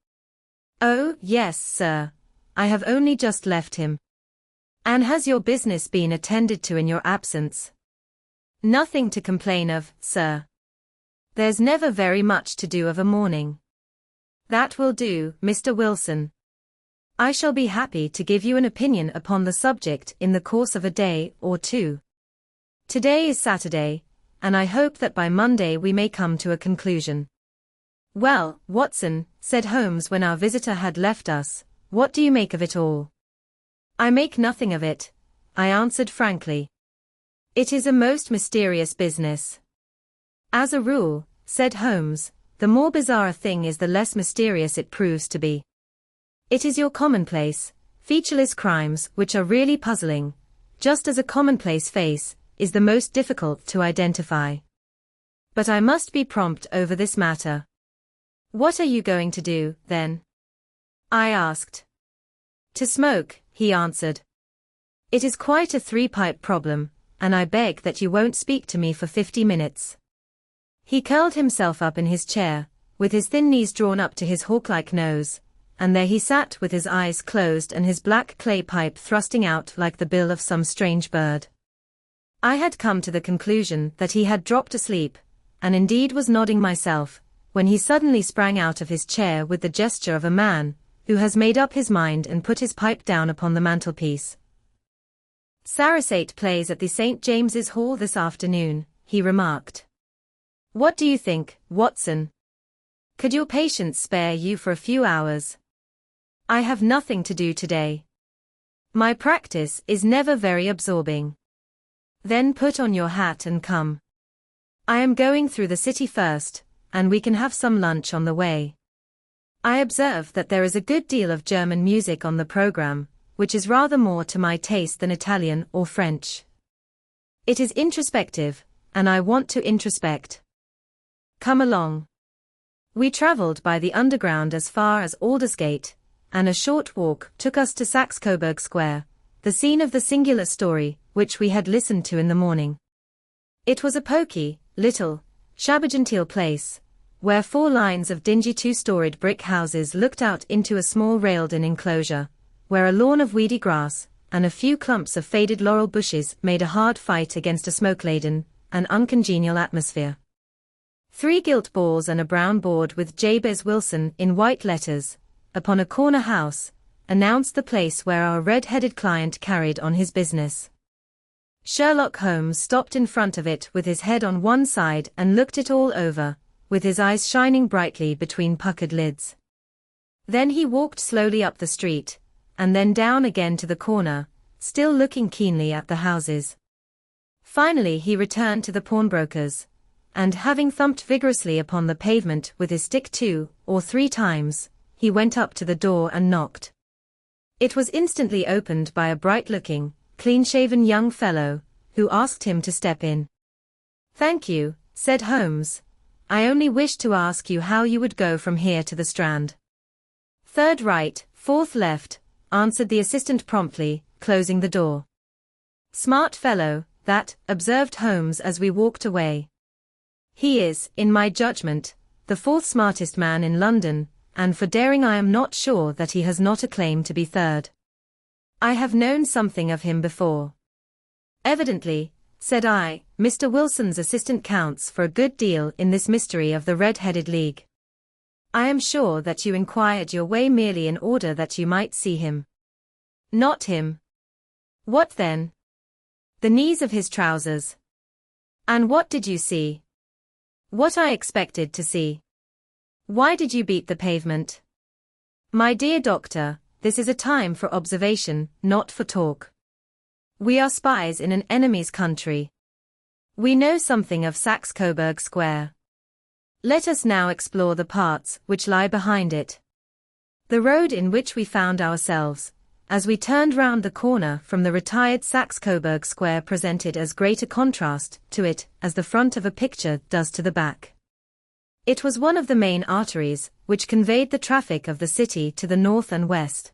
Oh, yes, sir. I have only just left him. And has your business been attended to in your absence? Nothing to complain of, sir. There's never very much to do of a morning. That will do, Mr. Wilson. I shall be happy to give you an opinion upon the subject in the course of a day or 2. Today is Saturday, and I hope that by Monday we may come to a conclusion. Well, Watson, said Holmes when our visitor had left us, what do you make of it all? I make nothing of it, I answered frankly. It is a most mysterious business. As a rule, said Holmes, the more bizarre a thing is the less mysterious it proves to be. It is your commonplace, featureless crimes which are really puzzling, just as a commonplace face is the most difficult to identify. But I must be prompt over this matter. What are you going to do, then? I asked. To smoke, he answered. It is quite a 3-pipe problem, and I beg that you won't speak to me for 50 minutes. He curled himself up in his chair, with his thin knees drawn up to his hawk-like nose, and there he sat with his eyes closed and his black clay pipe thrusting out like the bill of some strange bird. I had come to the conclusion that he had dropped asleep, and indeed was nodding myself, when he suddenly sprang out of his chair with the gesture of a man who has made up his mind and put his pipe down upon the mantelpiece. Sarasate plays at the St. James's Hall this afternoon, he remarked. What do you think, Watson? Could your patients spare you for a few hours? I have nothing to do today. My practice is never very absorbing. Then put on your hat and come. I am going through the city first, and we can have some lunch on the way. I observe that there is a good deal of German music on the program, which is rather more to my taste than Italian or French. It is introspective, and I want to introspect. Come along. We travelled by the underground as far as Aldersgate, and a short walk took us to Saxe-Coburg Square, the scene of the singular story which we had listened to in the morning. It was a poky, little, shabby-genteel place, where 4 lines of dingy 2-storied brick houses looked out into a small railed-in enclosure, where a lawn of weedy grass and a few clumps of faded laurel bushes made a hard fight against a smoke-laden and uncongenial atmosphere. 3 gilt balls and a brown board with Jabez Wilson in white letters, upon a corner house, announced the place where our red-headed client carried on his business. Sherlock Holmes stopped in front of it with his head on one side and looked it all over, with his eyes shining brightly between puckered lids. Then he walked slowly up the street, and then down again to the corner, still looking keenly at the houses. Finally he returned to the pawnbroker's, and having thumped vigorously upon the pavement with his stick 2 or 3 times, he went up to the door and knocked. It was instantly opened by a bright-looking, clean-shaven young fellow, who asked him to step in. "Thank you," said Holmes. "I only wished to ask you how you would go from here to the Strand." "Third right, fourth left," answered the assistant promptly, closing the door. "Smart fellow, that," observed Holmes as we walked away. "He is, in my judgment, the 4th smartest man in London, and for daring I am not sure that he has not a claim to be 3rd. I have known something of him before." "Evidently," said I, "Mr. Wilson's assistant counts for a good deal in this mystery of the Red-Headed League. I am sure that you inquired your way merely in order that you might see him." "Not him." "What then?" "The knees of his trousers." "And what did you see?" "What I expected to see." "Why did you beat the pavement?" "My dear doctor, this is a time for observation, not for talk. We are spies in an enemy's country. We know something of Saxe-Coburg Square. Let us now explore the parts which lie behind it." The road in which we found ourselves, as we turned round the corner from the retired Saxe-Coburg Square, presented as great a contrast to it as the front of a picture does to the back. It was one of the main arteries, which conveyed the traffic of the city to the north and west.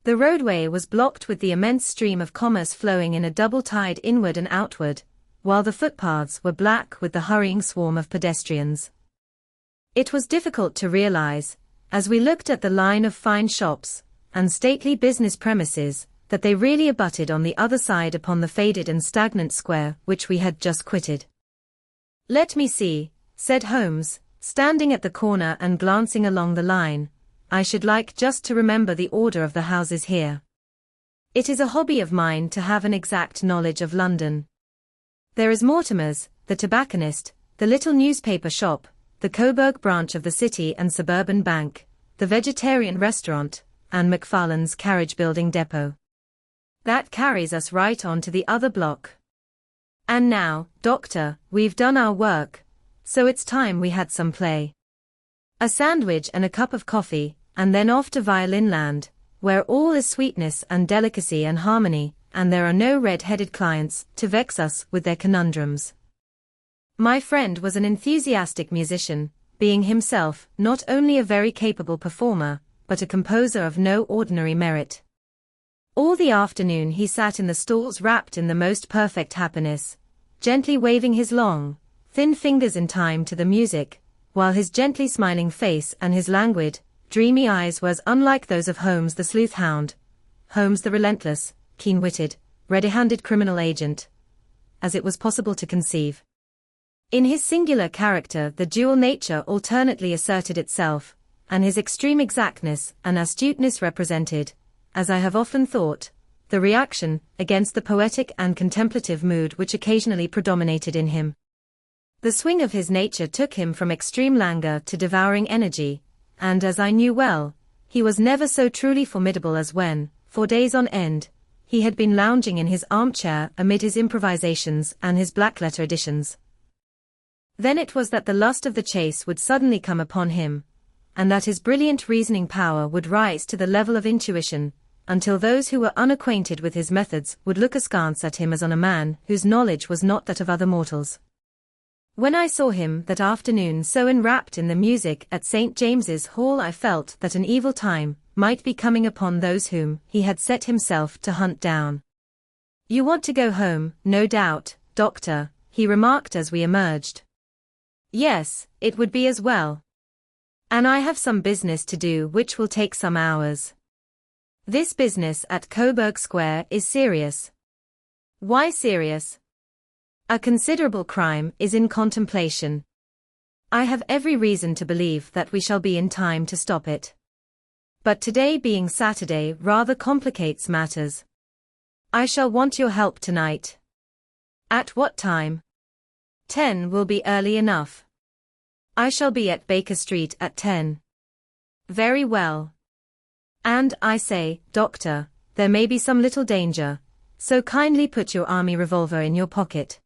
The roadway was blocked with the immense stream of commerce flowing in a double tide inward and outward, while the footpaths were black with the hurrying swarm of pedestrians. It was difficult to realize, as we looked at the line of fine shops and stately business premises, that they really abutted on the other side upon the faded and stagnant square which we had just quitted. "Let me see," said Holmes, standing at the corner and glancing along the line. "I should like just to remember the order of the houses here. It is a hobby of mine to have an exact knowledge of London. There is Mortimer's, the tobacconist, the little newspaper shop, the Coburg branch of the City and Suburban Bank, the vegetarian restaurant, and Macfarlane's carriage building depot. That carries us right on to the other block. And now, doctor, we've done our work, so it's time we had some play. A sandwich and a cup of coffee, and then off to Violin Land, where all is sweetness and delicacy and harmony, and there are no red-headed clients to vex us with their conundrums." My friend was an enthusiastic musician, being himself not only a very capable performer, but a composer of no ordinary merit. All the afternoon he sat in the stalls wrapped in the most perfect happiness, gently waving his long, thin fingers in time to the music, while his gently smiling face and his languid, dreamy eyes were as unlike those of Holmes the sleuth hound, Holmes the relentless, keen-witted, ready-handed criminal agent, as it was possible to conceive. In his singular character the dual nature alternately asserted itself, and his extreme exactness and astuteness represented, as I have often thought, the reaction against the poetic and contemplative mood which occasionally predominated in him. The swing of his nature took him from extreme languor to devouring energy, and as I knew well, he was never so truly formidable as when, for days on end, he had been lounging in his armchair amid his improvisations and his black-letter editions. Then it was that the lust of the chase would suddenly come upon him, and that his brilliant reasoning power would rise to the level of intuition, until those who were unacquainted with his methods would look askance at him as on a man whose knowledge was not that of other mortals. When I saw him that afternoon so enwrapped in the music at St. James's Hall, I felt that an evil time might be coming upon those whom he had set himself to hunt down. "You want to go home, no doubt, doctor," he remarked as we emerged. "Yes, it would be as well. And I have some business to do which will take some hours. This business at Coburg Square is serious." "Why serious?" "A considerable crime is in contemplation. I have every reason to believe that we shall be in time to stop it. But today being Saturday rather complicates matters. I shall want your help tonight." "At what time?" 10 will be early enough. I shall be at Baker Street at 10. "Very well. And, I say, doctor, there may be some little danger, so kindly put your army revolver in your pocket."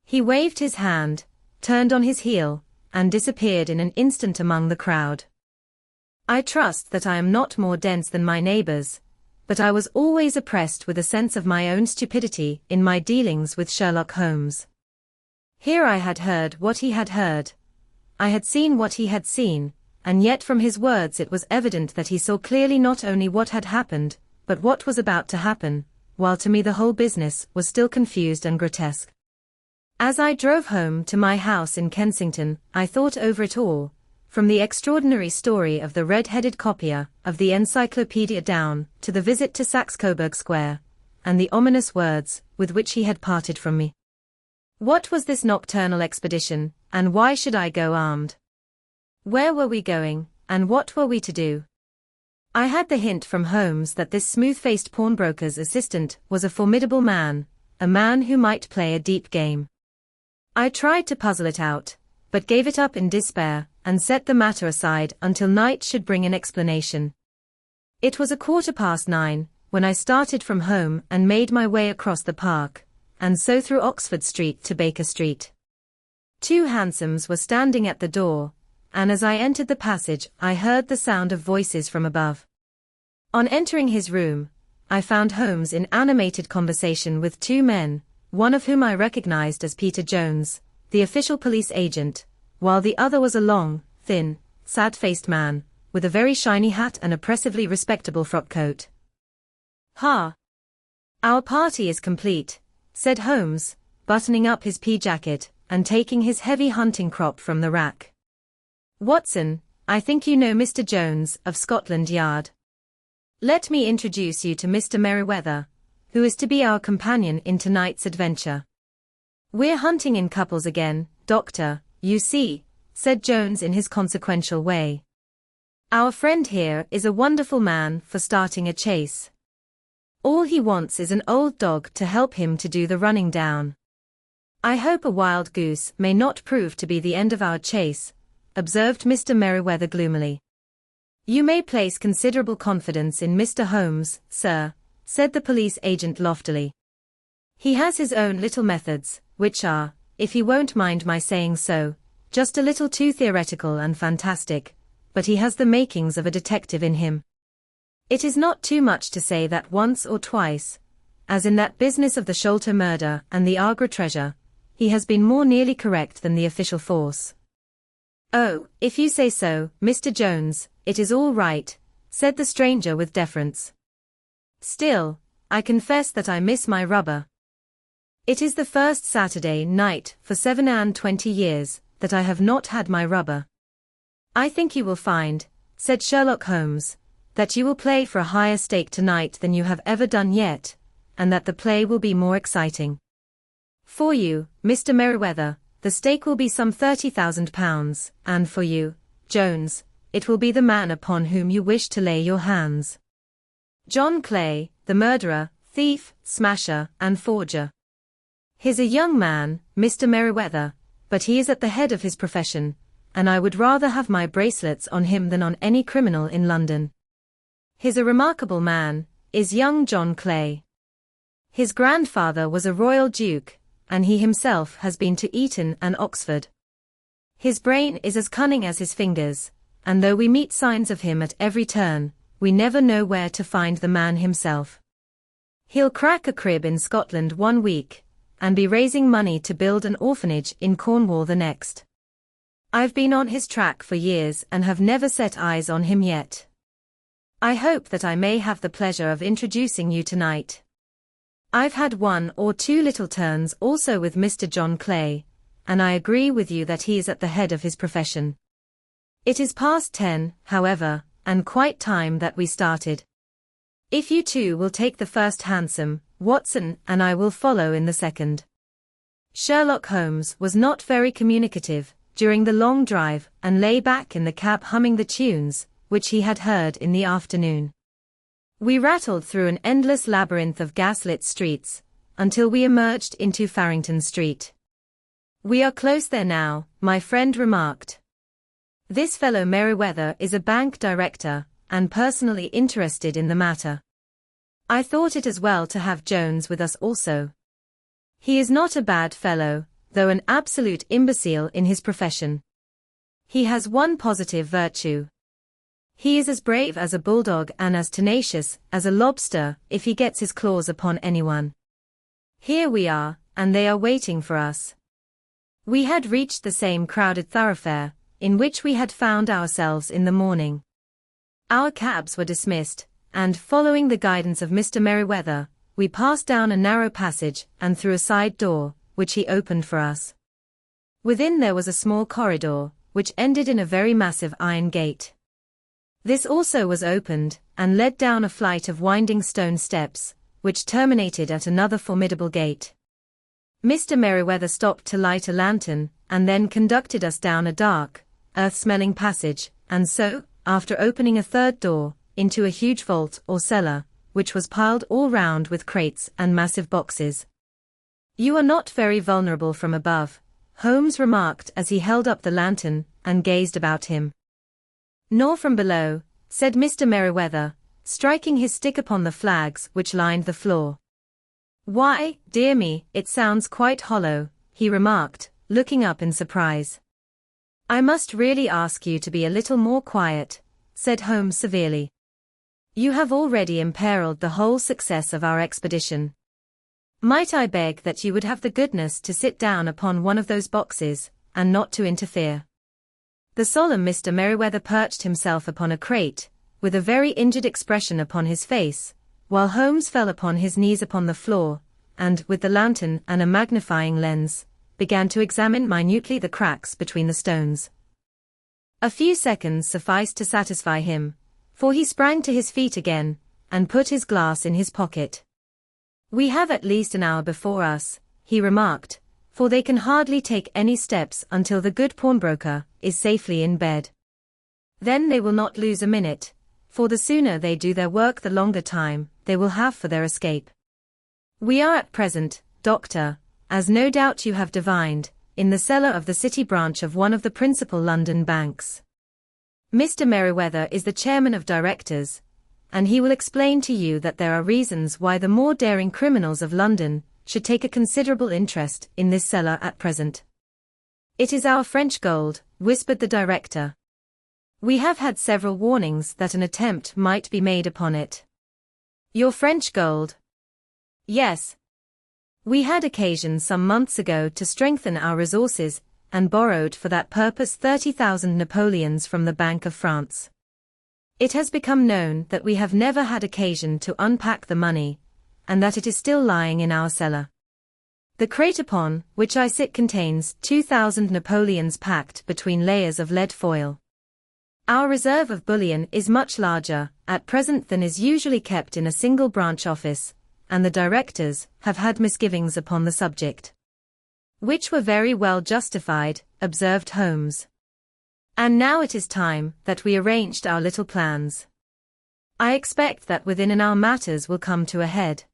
He waved his hand, turned on his heel, and disappeared in an instant among the crowd. I trust that I am not more dense than my neighbors, but I was always oppressed with a sense of my own stupidity in my dealings with Sherlock Holmes. Here I had heard what he had heard. I had seen what he had seen, and yet from his words it was evident that he saw clearly not only what had happened, but what was about to happen, while to me the whole business was still confused and grotesque. As I drove home to my house in Kensington, I thought over it all, from the extraordinary story of the red-headed copier of the Encyclopedia down to the visit to Saxe-Coburg Square, and the ominous words with which he had parted from me. What was this nocturnal expedition, and why should I go armed? Where were we going, and what were we to do? I had the hint from Holmes that this smooth-faced pawnbroker's assistant was a formidable man, a man who might play a deep game. I tried to puzzle it out, but gave it up in despair, and set the matter aside until night should bring an explanation. It was 9:15 when I started from home and made my way across the park, and so through Oxford Street to Baker Street. 2 hansoms were standing at the door, and as I entered the passage I heard the sound of voices from above. On entering his room, I found Holmes in animated conversation with 2 men, one of whom I recognized as Peter Jones, the official police agent, while the other was a long, thin, sad-faced man, with a very shiny hat and oppressively respectable frock coat. "Ha! Our party is complete," said Holmes, buttoning up his pea jacket and taking his heavy hunting crop from the rack. "Watson, I think you know Mr. Jones of Scotland Yard. Let me introduce you to Mr. Merriweather, who is to be our companion in tonight's adventure. We're hunting in couples again, Doctor, you see," said Jones in his consequential way. "Our friend here is a wonderful man for starting a chase. All he wants is an old dog to help him to do the running down. I hope a wild goose may not prove to be the end of our chase," observed Mr. Merriweather gloomily. "You may place considerable confidence in Mr. Holmes, sir," said the police agent loftily. "He has his own little methods, which are, if you won't mind my saying so, just a little too theoretical and fantastic, but he has the makings of a detective in him. It is not too much to say that once or twice, as in that business of the Sholto murder and the Agra treasure, he has been more nearly correct than the official force." "Oh, if you say so, Mr. Jones, it is all right," said the stranger with deference. "Still, I confess that I miss my rubber. It is the first Saturday night for 27 years that I have not had my rubber." "I think you will find," said Sherlock Holmes, "that you will play for a higher stake tonight than you have ever done yet, and that the play will be more exciting. For you, Mr. Merriweather, the stake will be some £30,000, and for you, Jones, it will be the man upon whom you wish to lay your hands. John Clay, the murderer, thief, smasher, and forger. He's a young man, Mr. Merriweather, but he is at the head of his profession, and I would rather have my bracelets on him than on any criminal in London. He's a remarkable man, is young John Clay. His grandfather was a royal duke, and he himself has been to Eton and Oxford. His brain is as cunning as his fingers, and though we meet signs of him at every turn, we never know where to find the man himself. He'll crack a crib in Scotland one week, and be raising money to build an orphanage in Cornwall the next. I've been on his track for years and have never set eyes on him yet. I hope that I may have the pleasure of introducing you tonight. I've had 1 or 2 little turns also with Mr. John Clay, and I agree with you that he is at the head of his profession. It is past 10, however, and quite time that we started. If you two will take the first hansom, Watson and I will follow in the second." Sherlock Holmes was not very communicative during the long drive and lay back in the cab humming the tunes which he had heard in the afternoon. We rattled through an endless labyrinth of gaslit streets, until we emerged into Farrington Street. "We are close there now," my friend remarked. "This fellow Merriweather is a bank director, and personally interested in the matter. I thought it as well to have Jones with us also. He is not a bad fellow, though an absolute imbecile in his profession. He has one positive virtue. He is as brave as a bulldog and as tenacious as a lobster if he gets his claws upon anyone. Here we are, and they are waiting for us. We had reached the same crowded thoroughfare, in which we had found ourselves in the morning. Our cabs were dismissed, and, following the guidance of Mr. Merryweather, we passed down a narrow passage and through a side door, which he opened for us. Within there was a small corridor, which ended in a very massive iron gate. This also was opened, and led down a flight of winding stone steps, which terminated at another formidable gate. Mr. Merryweather stopped to light a lantern, and then conducted us down a dark, earth-smelling passage, and so, after opening a third door, into a huge vault or cellar, which was piled all round with crates and massive boxes. "You are not very vulnerable from above," Holmes remarked as he held up the lantern and gazed about him. "Nor from below," said Mr. Merryweather, striking his stick upon the flags which lined the floor. "Why, dear me, it sounds quite hollow," he remarked, looking up in surprise. "I must really ask you to be a little more quiet," said Holmes severely. "You have already imperiled the whole success of our expedition. Might I beg that you would have the goodness to sit down upon one of those boxes, and not to interfere?" The solemn Mr. Merryweather perched himself upon a crate, with a very injured expression upon his face, while Holmes fell upon his knees upon the floor, and, with the lantern and a magnifying lens, began to examine minutely the cracks between the stones. A few seconds sufficed to satisfy him, for he sprang to his feet again, and put his glass in his pocket. "We have at least an hour before us," he remarked, "for they can hardly take any steps until the good pawnbroker is safely in bed. Then they will not lose a minute, for the sooner they do their work the longer time they will have for their escape. We are at present, Doctor, as no doubt you have divined, in the cellar of the City branch of one of the principal London banks. Mr. Merryweather is the chairman of directors, and he will explain to you that there are reasons why the more daring criminals of London should take a considerable interest in this cellar at present." "It is our French gold," whispered the director. "We have had several warnings that an attempt might be made upon it." "Your French gold?" "Yes. We had occasion some months ago to strengthen our resources, and borrowed for that purpose 30,000 Napoleons from the Bank of France. It has become known that we have never had occasion to unpack the money, and that it is still lying in our cellar. The crate upon which I sit contains 2,000 Napoleons packed between layers of lead foil. Our reserve of bullion is much larger at present than is usually kept in a single branch office, and the directors have had misgivings upon the subject." "Which were very well justified," observed Holmes. "And now it is time that we arranged our little plans. I expect that within an hour matters will come to a head.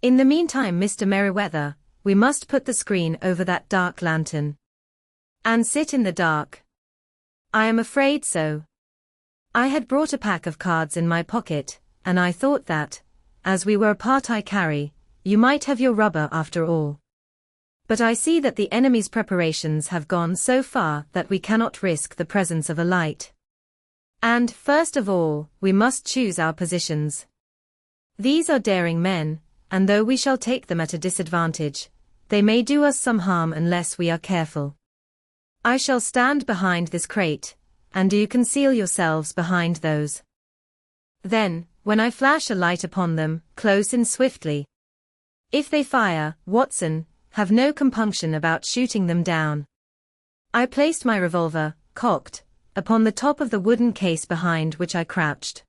In the meantime, Mr. Merryweather, we must put the screen over that dark lantern." "And sit in the dark?" "I am afraid so. I had brought a pack of cards in my pocket, and I thought that, as we were a parti carry, you might have your rubber after all. But I see that the enemy's preparations have gone so far that we cannot risk the presence of a light. And, first of all, we must choose our positions. These are daring men, and though we shall take them at a disadvantage, they may do us some harm unless we are careful. I shall stand behind this crate, and do you conceal yourselves behind those. Then, when I flash a light upon them, close in swiftly. If they fire, Watson, have no compunction about shooting them down." I placed my revolver, cocked, upon the top of the wooden case behind which I crouched.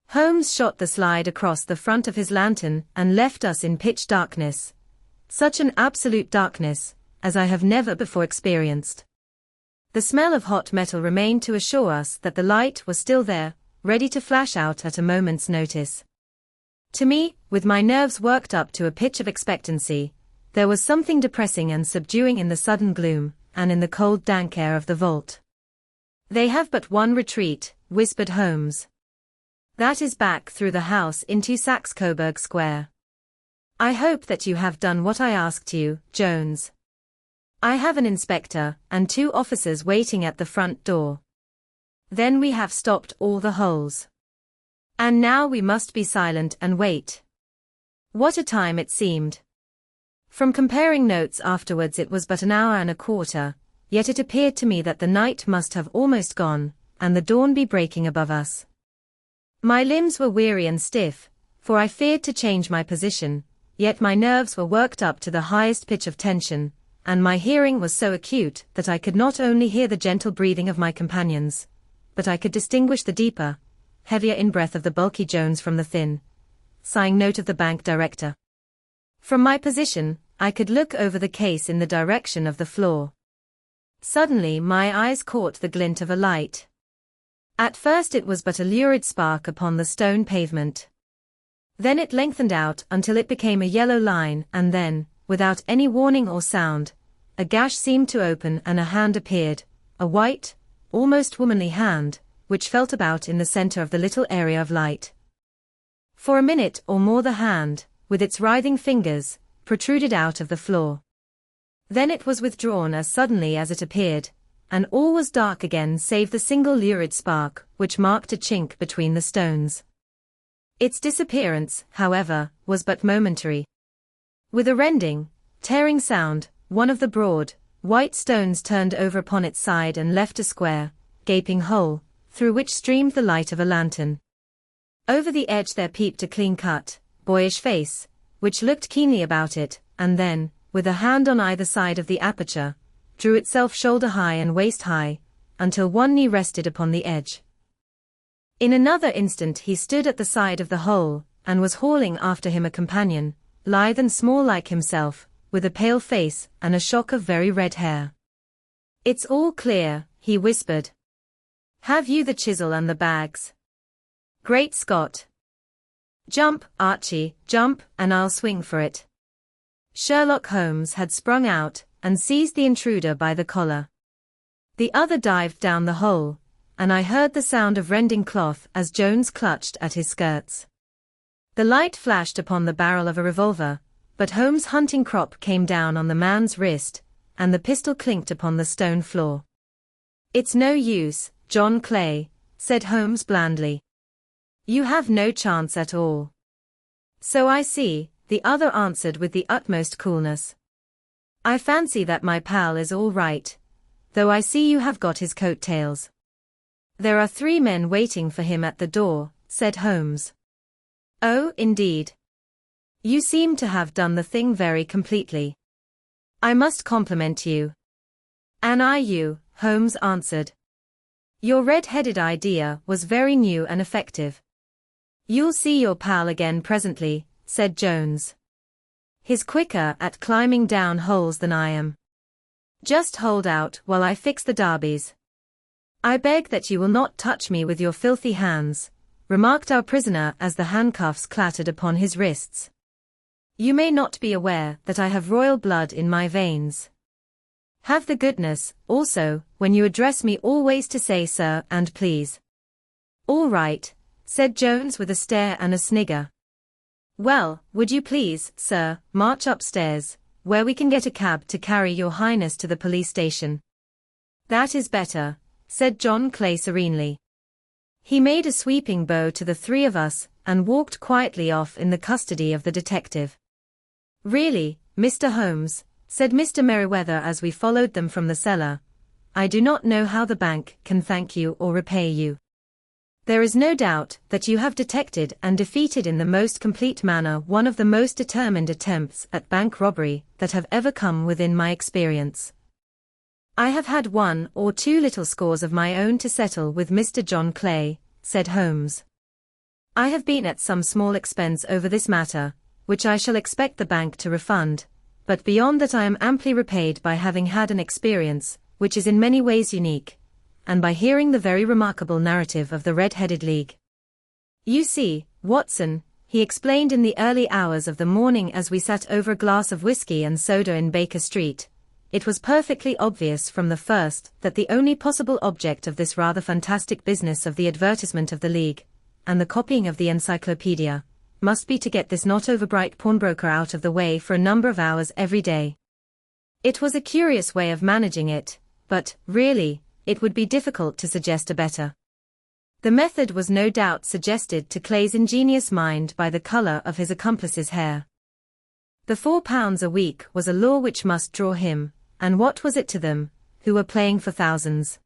Holmes shot the slide across the front of his lantern and left us in pitch darkness. Such an absolute darkness, as I have never before experienced. The smell of hot metal remained to assure us that the light was still there, ready to flash out at a moment's notice. To me, with my nerves worked up to a pitch of expectancy, there was something depressing and subduing in the sudden gloom, and in the cold dank air of the vault. "They have but one retreat," whispered Holmes. "That is back through the house into Saxe-Coburg Square. I hope that you have done what I asked you, Jones." I have an inspector and 2 officers waiting at the front door. Then we have stopped all the holes. And now we must be silent and wait. What a time it seemed. From comparing notes afterwards it was but an hour and a quarter, yet it appeared to me that the night must have almost gone, and the dawn be breaking above us. My limbs were weary and stiff, for I feared to change my position, yet my nerves were worked up to the highest pitch of tension, and my hearing was so acute that I could not only hear the gentle breathing of my companions, but I could distinguish the deeper, heavier in-breath of the bulky Jones from the thin, sighing note of the bank director. From my position, I could look over the case in the direction of the floor. Suddenly my eyes caught the glint of a light. At first it was but a lurid spark upon the stone pavement. Then it lengthened out until it became a yellow line, and then, without any warning or sound, a gash seemed to open and a hand appeared, a white, almost womanly hand, which felt about in the center of the little area of light. For a minute or more the hand, with its writhing fingers, protruded out of the floor. Then it was withdrawn as suddenly as it appeared, and all was dark again save the single lurid spark, which marked a chink between the stones. Its disappearance, however, was but momentary. With a rending, tearing sound, one of the broad, white stones turned over upon its side and left a square, gaping hole, through which streamed the light of a lantern. Over the edge there peeped a clean-cut, boyish face, which looked keenly about it, and then, with a hand on either side of the aperture, drew itself shoulder-high and waist-high, until one knee rested upon the edge. In another instant he stood at the side of the hole, and was hauling after him a companion, lithe and small like himself, with a pale face and a shock of very red hair. "It's all clear," he whispered. "Have you the chisel and the bags?" "Great Scott! Jump, Archie, jump, and I'll swing for it." Sherlock Holmes had sprung out, and seized the intruder by the collar. The other dived down the hole, and I heard the sound of rending cloth as Jones clutched at his skirts. The light flashed upon the barrel of a revolver, but Holmes' hunting crop came down on the man's wrist, and the pistol clinked upon the stone floor. "It's no use, John Clay," said Holmes blandly. "You have no chance at all." "So I see," the other answered with the utmost coolness. "I fancy that my pal is all right, though I see you have got his coat-tails." "There are 3 men waiting for him at the door," said Holmes. "Oh, indeed. You seem to have done the thing very completely. I must compliment you." "And I you," Holmes answered. "Your red-headed idea was very new and effective." "You'll see your pal again presently," said Jones. "He's quicker at climbing down holes than I am. Just hold out while I fix the derbies." "I beg that you will not touch me with your filthy hands," remarked our prisoner as the handcuffs clattered upon his wrists. "You may not be aware that I have royal blood in my veins. Have the goodness, also, when you address me always to say sir and please." "All right," said Jones with a stare and a snigger. "Well, would you please, sir, march upstairs, where we can get a cab to carry your highness to the police station?" "That is better," said John Clay serenely. He made a sweeping bow to the 3 of us, and walked quietly off in the custody of the detective. "Really, Mr. Holmes," said Mr. Merriweather as we followed them from the cellar, "I do not know how the bank can thank you or repay you. There is no doubt that you have detected and defeated in the most complete manner one of the most determined attempts at bank robbery that have ever come within my experience. I have had 1 or 2 little scores of my own to settle with Mr. John Clay," said Holmes. "I have been at some small expense over this matter, which I shall expect the bank to refund, but beyond that I am amply repaid by having had an experience, which is in many ways unique, and by hearing the very remarkable narrative of the Red-Headed League. You see, Watson," he explained in the early hours of the morning as we sat over a glass of whiskey and soda in Baker Street, "it was perfectly obvious from the first that the only possible object of this rather fantastic business of the advertisement of the League, and the copying of the encyclopedia, must be to get this not overbright pawnbroker out of the way for a number of hours every day. It was a curious way of managing it, but, really, it would be difficult to suggest a better. The method was no doubt suggested to Clay's ingenious mind by the color of his accomplice's hair. The £4 a week was a lure which must draw him, and what was it to them, who were playing for thousands?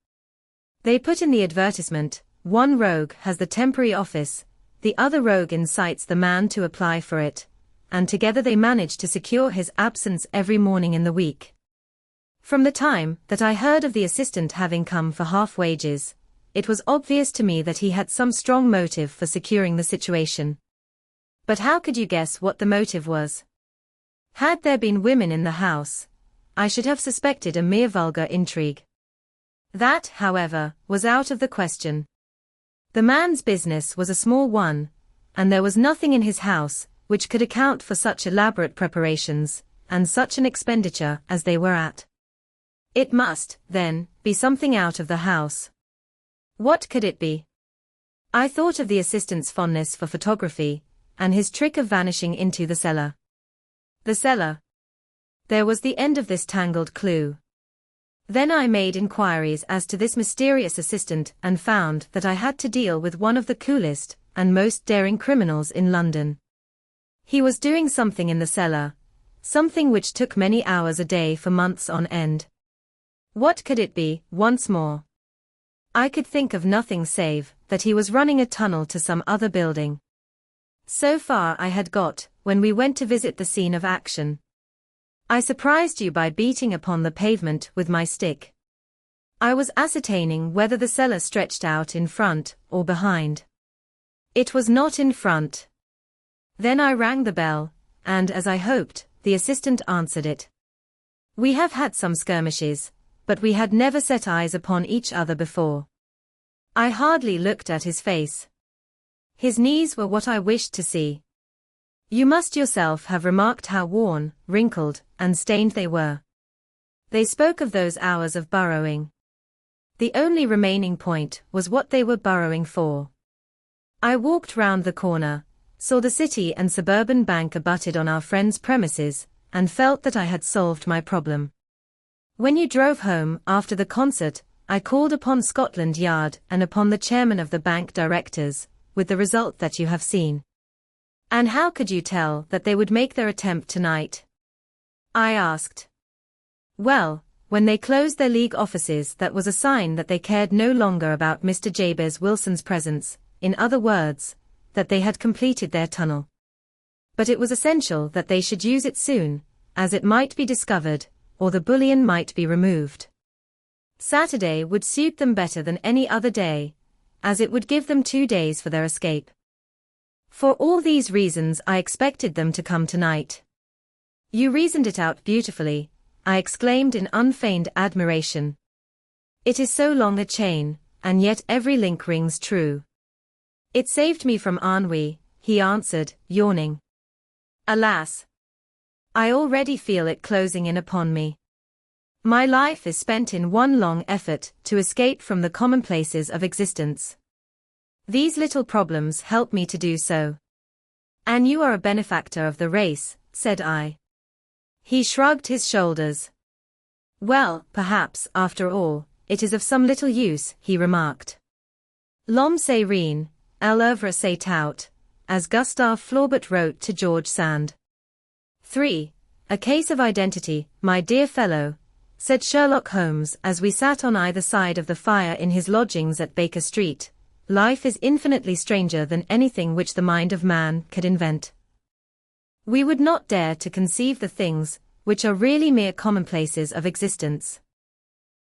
They put in the advertisement, one rogue has the temporary office, the other rogue incites the man to apply for it, and together they managed to secure his absence every morning in the week. From the time that I heard of the assistant having come for half wages, it was obvious to me that he had some strong motive for securing the situation. But how could you guess what the motive was? Had there been women in the house, I should have suspected a mere vulgar intrigue. That, however, was out of the question. The man's business was a small one, and there was nothing in his house which could account for such elaborate preparations, and such an expenditure as they were at. It must, then, be something out of the house. What could it be? I thought of the assistant's fondness for photography, and his trick of vanishing into the cellar. The cellar. There was the end of this tangled clue. Then I made inquiries as to this mysterious assistant and found that I had to deal with one of the coolest and most daring criminals in London. He was doing something in the cellar, something which took many hours a day for months on end. What could it be, once more? I could think of nothing save that he was running a tunnel to some other building. So far I had got, when we went to visit the scene of action. I surprised you by beating upon the pavement with my stick. I was ascertaining whether the cellar stretched out in front or behind. It was not in front. Then I rang the bell, and as I hoped, the assistant answered it. We have had some skirmishes, but we had never set eyes upon each other before. I hardly looked at his face. His knees were what I wished to see. You must yourself have remarked how worn, wrinkled, and stained they were. They spoke of those hours of burrowing. The only remaining point was what they were burrowing for. I walked round the corner, saw the City and Suburban Bank abutted on our friend's premises, and felt that I had solved my problem. When you drove home after the concert, I called upon Scotland Yard and upon the chairman of the bank directors, with the result that you have seen. And how could you tell that they would make their attempt tonight? I asked. Well, when they closed their league offices, that was a sign that they cared no longer about Mr. Jabez Wilson's presence, in other words, that they had completed their tunnel. But it was essential that they should use it soon, as it might be discovered, or the bullion might be removed. Saturday would suit them better than any other day, as it would give them 2 days for their escape. For all these reasons I expected them to come tonight. You reasoned it out beautifully, I exclaimed in unfeigned admiration. It is so long a chain, and yet every link rings true. It saved me from ennui, he answered, yawning. Alas! I already feel it closing in upon me. My life is spent in one long effort to escape from the commonplaces of existence. These little problems help me to do so. And you are a benefactor of the race, said I. He shrugged his shoulders. Well, perhaps, after all, it is of some little use, he remarked. L'homme c'est rien, l'œuvre c'est tout, as Gustave Flaubert wrote to George Sand. 3. A case of identity, my dear fellow, said Sherlock Holmes as we sat on either side of the fire in his lodgings at Baker Street. Life is infinitely stranger than anything which the mind of man could invent. We would not dare to conceive the things which are really mere commonplaces of existence.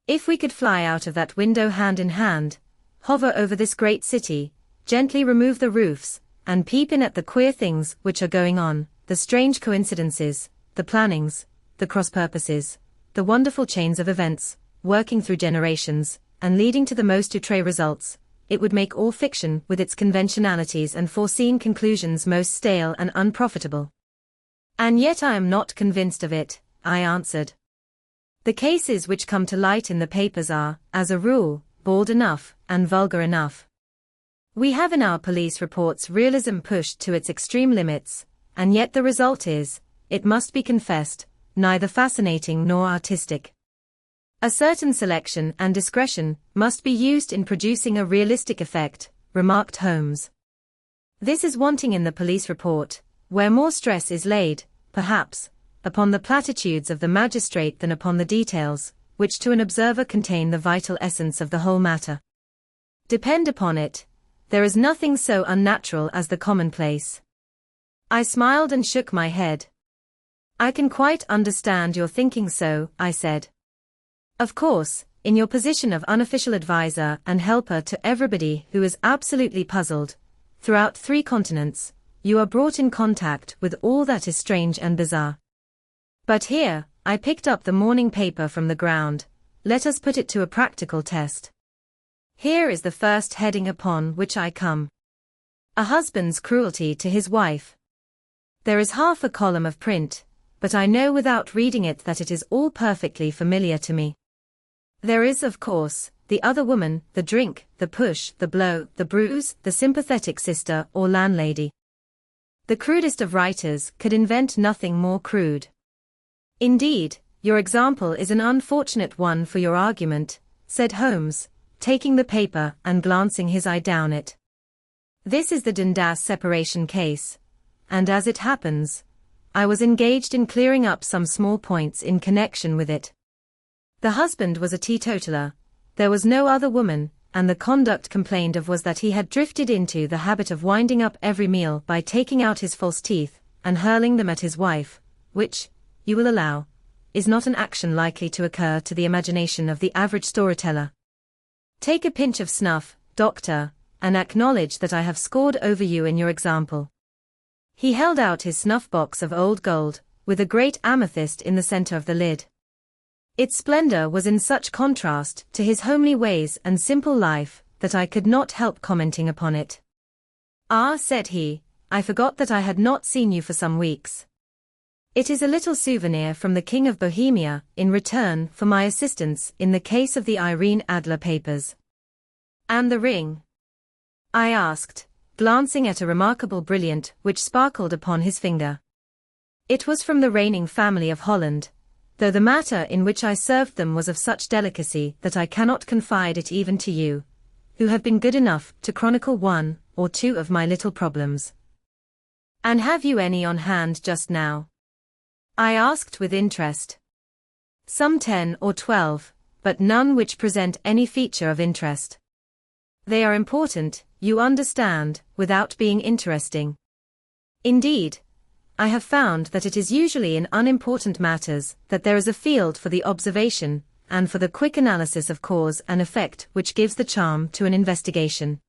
If we could fly out of that window hand in hand, hover over this great city, gently remove the roofs, and peep in at the queer things which are going on, the strange coincidences, the plannings, the cross-purposes, the wonderful chains of events, working through generations, and leading to the most outré results, it would make all fiction with its conventionalities and foreseen conclusions most stale and unprofitable. And yet I am not convinced of it, I answered. The cases which come to light in the papers are, as a rule, bald enough, and vulgar enough. We have in our police reports realism pushed to its extreme limits, and yet the result is, it must be confessed, neither fascinating nor artistic. A certain selection and discretion must be used in producing a realistic effect, remarked Holmes. This is wanting in the police report, where more stress is laid, perhaps, upon the platitudes of the magistrate than upon the details, which to an observer contain the vital essence of the whole matter. Depend upon it, there is nothing so unnatural as the commonplace. I smiled and shook my head. I can quite understand your thinking so, I said. Of course, in your position of unofficial advisor and helper to everybody who is absolutely puzzled, throughout 3 continents, you are brought in contact with all that is strange and bizarre. But here, I picked up the morning paper from the ground. Let us put it to a practical test. Here is the first heading upon which I come. A husband's cruelty to his wife. There is half a column of print, but I know without reading it that it is all perfectly familiar to me. There is, of course, the other woman, the drink, the push, the blow, the bruise, the sympathetic sister or landlady. The crudest of writers could invent nothing more crude. Indeed, your example is an unfortunate one for your argument, said Holmes, taking the paper and glancing his eye down it. This is the Dundas separation case, and as it happens, I was engaged in clearing up some small points in connection with it. The husband was a teetotaler, there was no other woman, and the conduct complained of was that he had drifted into the habit of winding up every meal by taking out his false teeth and hurling them at his wife, which, you will allow, is not an action likely to occur to the imagination of the average storyteller. Take a pinch of snuff, doctor, and acknowledge that I have scored over you in your example. He held out his snuff-box of old gold, with a great amethyst in the center of the lid. Its splendor was in such contrast to his homely ways and simple life that I could not help commenting upon it. Ah, said he, I forgot that I had not seen you for some weeks. It is a little souvenir from the King of Bohemia in return for my assistance in the case of the Irene Adler papers. And the ring? I asked, glancing at a remarkable brilliant which sparkled upon his finger. It was from the reigning family of Holland, though the matter in which I served them was of such delicacy that I cannot confide it even to you, who have been good enough to chronicle 1 or 2 of my little problems. And have you any on hand just now? I asked with interest. Some 10 or 12, but none which present any feature of interest. They are important, you understand, without being interesting. Indeed, I have found that it is usually in unimportant matters that there is a field for the observation, and for the quick analysis of cause and effect which gives the charm to an investigation.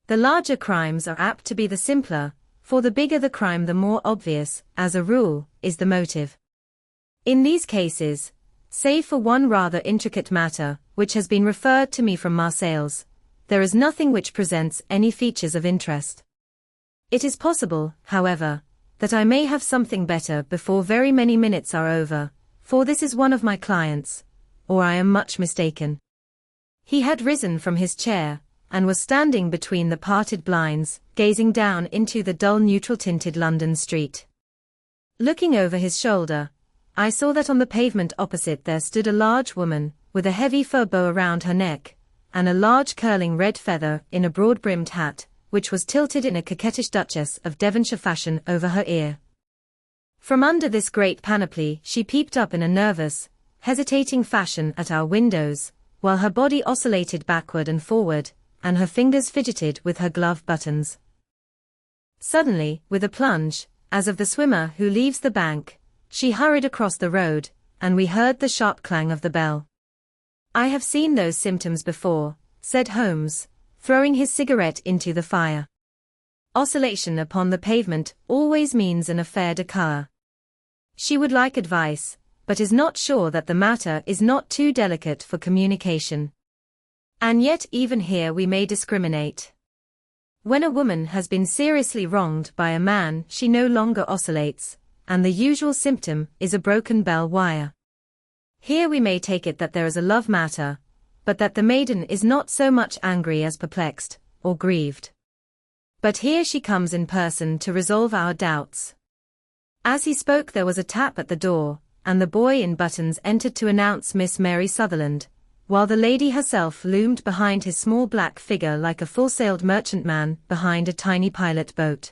The larger crimes are apt to be the simpler, for the bigger the crime the more obvious, as a rule, is the motive. In these cases, save for one rather intricate matter, which has been referred to me from Marseilles, there is nothing which presents any features of interest. It is possible, however, that I may have something better before very many minutes are over, for this is one of my clients, or I am much mistaken. He had risen from his chair, and was standing between the parted blinds, gazing down into the dull neutral-tinted London street. Looking over his shoulder, I saw that on the pavement opposite there stood a large woman, with a heavy fur bow around her neck, and a large curling red feather in a broad-brimmed hat, which was tilted in a coquettish Duchess of Devonshire fashion over her ear. From under this great panoply she peeped up in a nervous, hesitating fashion at our windows, while her body oscillated backward and forward, and her fingers fidgeted with her glove buttons. Suddenly, with a plunge, as of the swimmer who leaves the bank, she hurried across the road, and we heard the sharp clang of the bell. I have seen those symptoms before, said Holmes, throwing his cigarette into the fire. Oscillation upon the pavement always means an affaire de cœur. She would like advice, but is not sure that the matter is not too delicate for communication. And yet even here we may discriminate. When a woman has been seriously wronged by a man, she no longer oscillates, and the usual symptom is a broken bell wire. Here we may take it that there is a love matter, but that the maiden is not so much angry as perplexed, or grieved. But here she comes in person to resolve our doubts. As he spoke there was a tap at the door, and the boy in buttons entered to announce Miss Mary Sutherland, while the lady herself loomed behind his small black figure like a full-sailed merchantman behind a tiny pilot boat.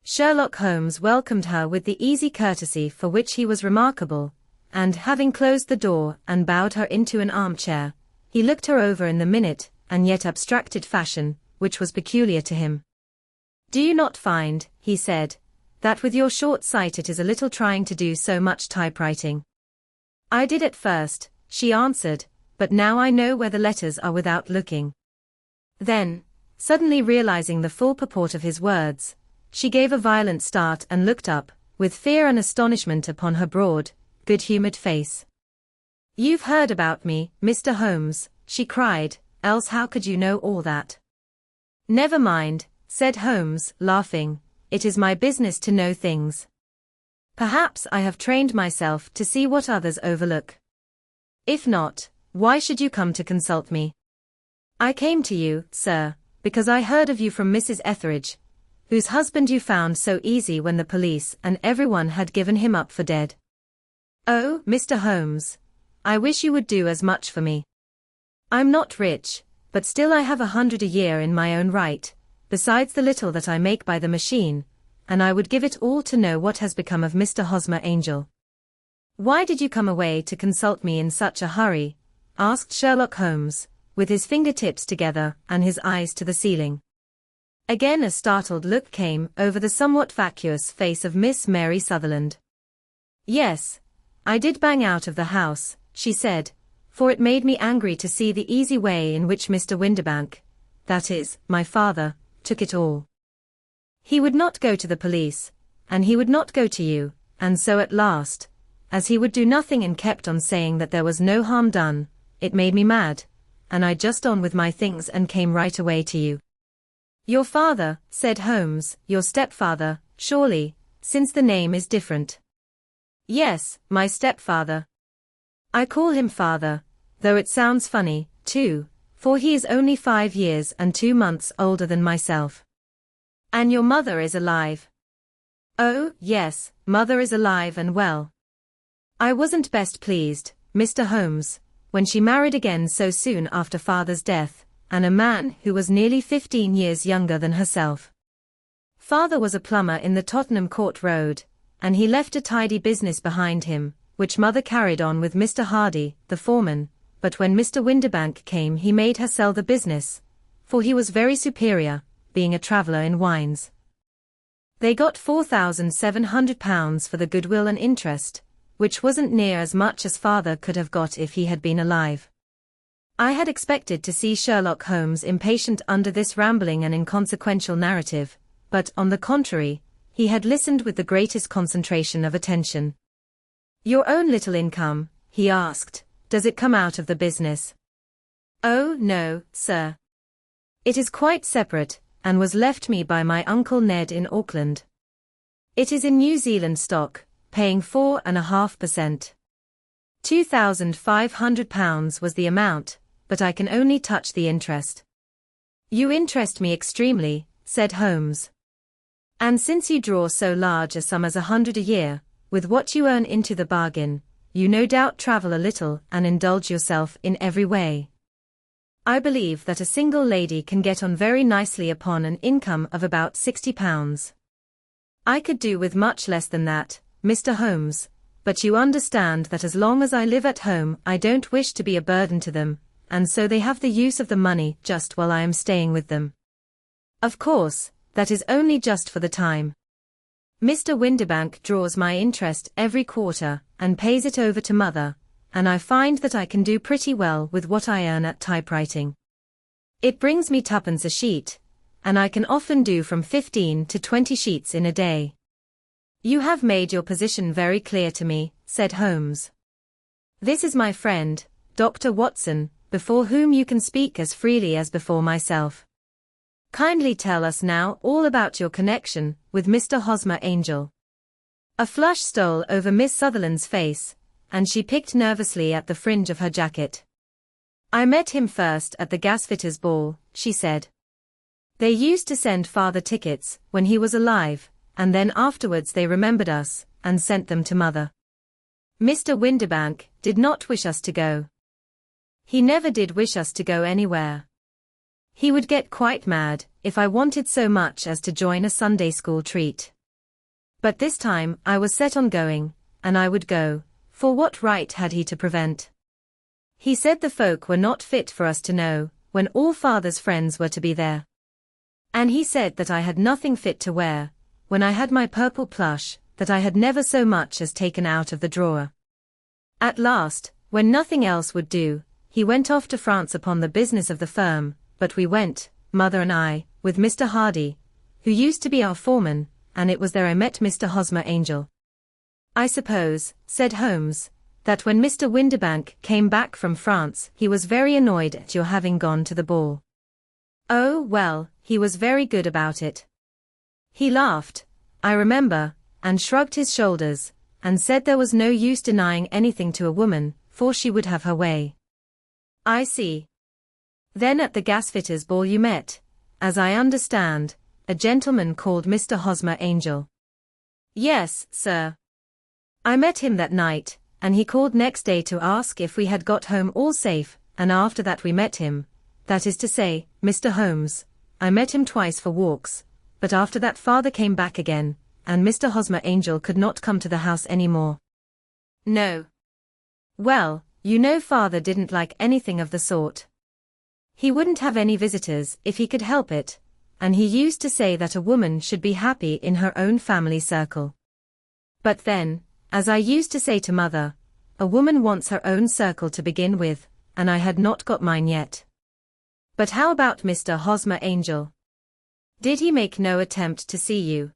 Sherlock Holmes welcomed her with the easy courtesy for which he was remarkable, and having closed the door and bowed her into an armchair, he looked her over in the minute and yet abstracted fashion, which was peculiar to him. "Do you not find," he said, "that with your short sight it is a little trying to do so much typewriting?" "I did at first," she answered, "but now I know where the letters are without looking." Then, suddenly realizing the full purport of his words, she gave a violent start and looked up, with fear and astonishment upon her broad, good-humored face. "You've heard about me, Mr. Holmes," she cried, "else how could you know all that?" "Never mind," said Holmes, laughing, "it is my business to know things. Perhaps I have trained myself to see what others overlook. If not, why should you come to consult me?" "I came to you, sir, because I heard of you from Mrs. Etheridge, whose husband you found so easy when the police and everyone had given him up for dead." "Oh, Mr. Holmes, I wish you would do as much for me. I'm not rich, but still I have 100 a year in my own right, besides the little that I make by the machine, and I would give it all to know what has become of Mr. Hosmer Angel." "Why did you come away to consult me in such a hurry?" asked Sherlock Holmes, with his fingertips together and his eyes to the ceiling. Again a startled look came over the somewhat vacuous face of Miss Mary Sutherland. "Yes, I did bang out of the house," she said, "for it made me angry to see the easy way in which Mr. Windibank, that is, my father, took it all. He would not go to the police, and he would not go to you, and so at last, as he would do nothing and kept on saying that there was no harm done, it made me mad, and I just on with my things and came right away to you." "Your father," said Holmes, "your stepfather, surely, since the name is different." "Yes, my stepfather. I call him father, though it sounds funny, too, for he is only 5 years and 2 months older than myself." "And your mother is alive?" "Oh, yes, mother is alive and well. I wasn't best pleased, Mr. Holmes, when she married again so soon after father's death, and a man who was nearly 15 years younger than herself. Father was a plumber in the Tottenham Court Road, and he left a tidy business behind him, which mother carried on with Mr. Hardy, the foreman, but when Mr. Windibank came he made her sell the business, for he was very superior, being a traveller in wines. They got £4,700 for the goodwill and interest, which wasn't near as much as father could have got if he had been alive. I had expected to see Sherlock Holmes impatient under this rambling and inconsequential narrative, but on the contrary, he had listened with the greatest concentration of attention. "Your own little income," he asked, "does it come out of the business?" "Oh, no, sir. It is quite separate, and was left me by my Uncle Ned in Auckland. It is in New Zealand stock, paying 4.5%. £2,500 was the amount, but I can only touch the interest." "You interest me extremely," said Holmes. "And since you draw so large a sum as 100 a year, with what you earn into the bargain, you no doubt travel a little and indulge yourself in every way. I believe that a single lady can get on very nicely upon an income of about £60. I could do with much less than that, Mr. Holmes, but you understand that as long as I live at home I don't wish to be a burden to them, and so they have the use of the money just while I am staying with them. Of course, that is only just for the time. Mr. Windibank draws my interest every quarter, and pays it over to mother, and I find that I can do pretty well with what I earn at typewriting. It brings me 2d. a sheet, and I can often do from 15 to 20 sheets in a day." "You have made your position very clear to me," said Holmes. "This is my friend, Dr. Watson, before whom you can speak as freely as before myself. Kindly tell us now all about your connection with Mr. Hosmer Angel." A flush stole over Miss Sutherland's face, and she picked nervously at the fringe of her jacket. "I met him first at the gasfitters' ball," she said. "They used to send father tickets when he was alive, and then afterwards they remembered us, and sent them to mother. Mr. Windibank did not wish us to go. He never did wish us to go anywhere. He would get quite mad if I wanted so much as to join a Sunday school treat. But this time I was set on going, and I would go, for what right had he to prevent? He said the folk were not fit for us to know, when all father's friends were to be there. And he said that I had nothing fit to wear, when I had my purple plush, that I had never so much as taken out of the drawer. At last, when nothing else would do, he went off to France upon the business of the firm, but we went, mother and I, with Mr. Hardy, who used to be our foreman, and it was there I met Mr. Hosmer Angel. I suppose, said Holmes, that when Mr. Windibank came back from France he was very annoyed at your having gone to the ball. Oh, well, he was very good about it. He laughed, I remember, and shrugged his shoulders, and said there was no use denying anything to a woman, for she would have her way. I see. Then at the gasfitter's ball you met, as I understand, a gentleman called Mr. Hosmer Angel. Yes, sir. I met him that night, and he called next day to ask if we had got home all safe, and after that we met him, that is to say, Mr. Holmes. I met him twice for walks, but after that father came back again, and Mr. Hosmer Angel could not come to the house any more. No. Well, you know father didn't like anything of the sort. He wouldn't have any visitors if he could help it, and he used to say that a woman should be happy in her own family circle. But then, as I used to say to mother, a woman wants her own circle to begin with, and I had not got mine yet. But how about Mr. Hosmer Angel? Did he make no attempt to see you?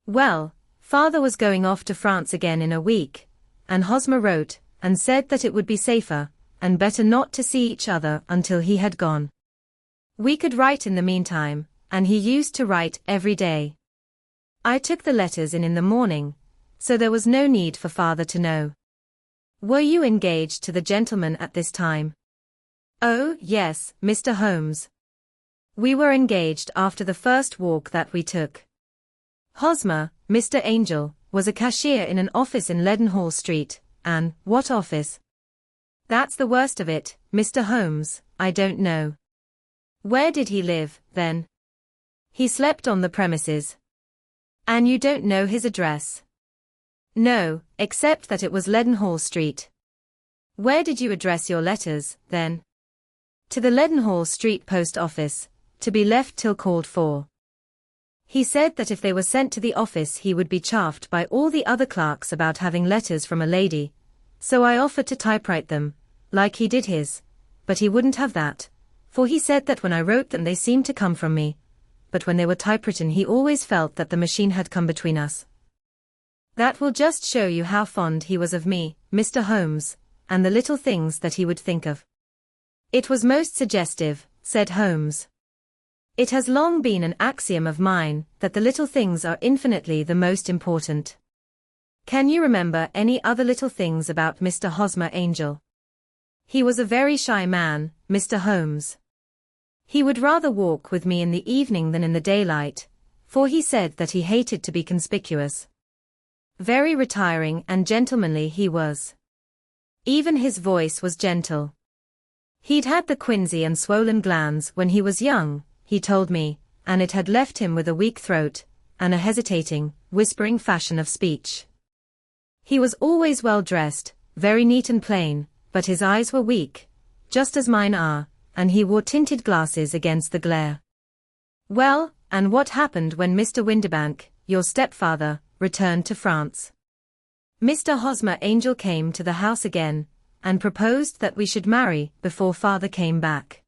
Well, father was going off to France again in a week, and Hosmer wrote, and said that it would be safer, and better not to see each other until he had gone. We could write in the meantime, and he used to write every day. I took the letters in the morning, so there was no need for father to know. Were you engaged to the gentleman at this time? Oh, yes, Mr. Holmes. We were engaged after the first walk that we took. Hosmer, Mr. Angel, was a cashier in an office in Leadenhall Street, and what office? That's the worst of it, Mr. Holmes, I don't know. Where did he live, then? He slept on the premises. And you don't know his address? No, except that it was Leadenhall Street. Where did you address your letters, then? To the Leadenhall Street post office, to be left till called for. He said that if they were sent to the office he would be chaffed by all the other clerks about having letters from a lady, so I offered to typewrite them, like he did his, but he wouldn't have that, for he said that when I wrote them they seemed to come from me, but when they were typewritten he always felt that the machine had come between us. That will just show you how fond he was of me, Mr. Holmes, and the little things that he would think of. It was most suggestive, said Holmes. It has long been an axiom of mine that the little things are infinitely the most important. Can you remember any other little things about Mr. Hosmer Angel? He was a very shy man, Mr. Holmes. He would rather walk with me in the evening than in the daylight, for he said that he hated to be conspicuous. Very retiring and gentlemanly he was. Even his voice was gentle. He'd had the quinsy and swollen glands when he was young, he told me, and it had left him with a weak throat, and a hesitating, whispering fashion of speech. He was always well dressed, very neat and plain, but his eyes were weak, just as mine are, and he wore tinted glasses against the glare. Well, and what happened when Mr. Windibank, your stepfather, returned to France? Mr. Hosmer Angel came to the house again, and proposed that we should marry before father came back.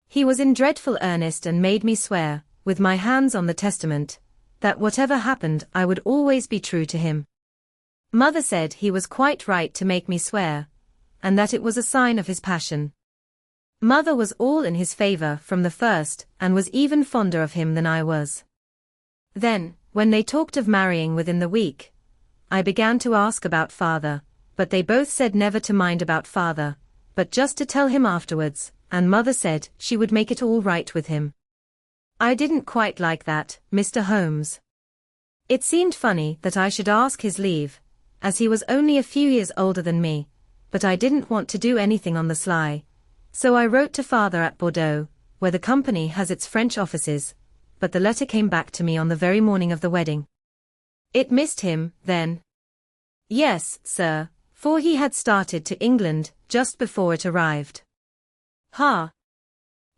He was in dreadful earnest and made me swear, with my hands on the testament, that whatever happened I would always be true to him. Mother said he was quite right to make me swear, and that it was a sign of his passion. Mother was all in his favor from the first, and was even fonder of him than I was. Then, when they talked of marrying within the week, I began to ask about father, but they both said never to mind about father, but just to tell him afterwards, and mother said she would make it all right with him. I didn't quite like that, Mr. Holmes. It seemed funny that I should ask his leave, as he was only a few years older than me, but I didn't want to do anything on the sly. So I wrote to father at Bordeaux, where the company has its French offices, but the letter came back to me on the very morning of the wedding. It missed him, then? Yes, sir, for he had started to England just before it arrived. Ha!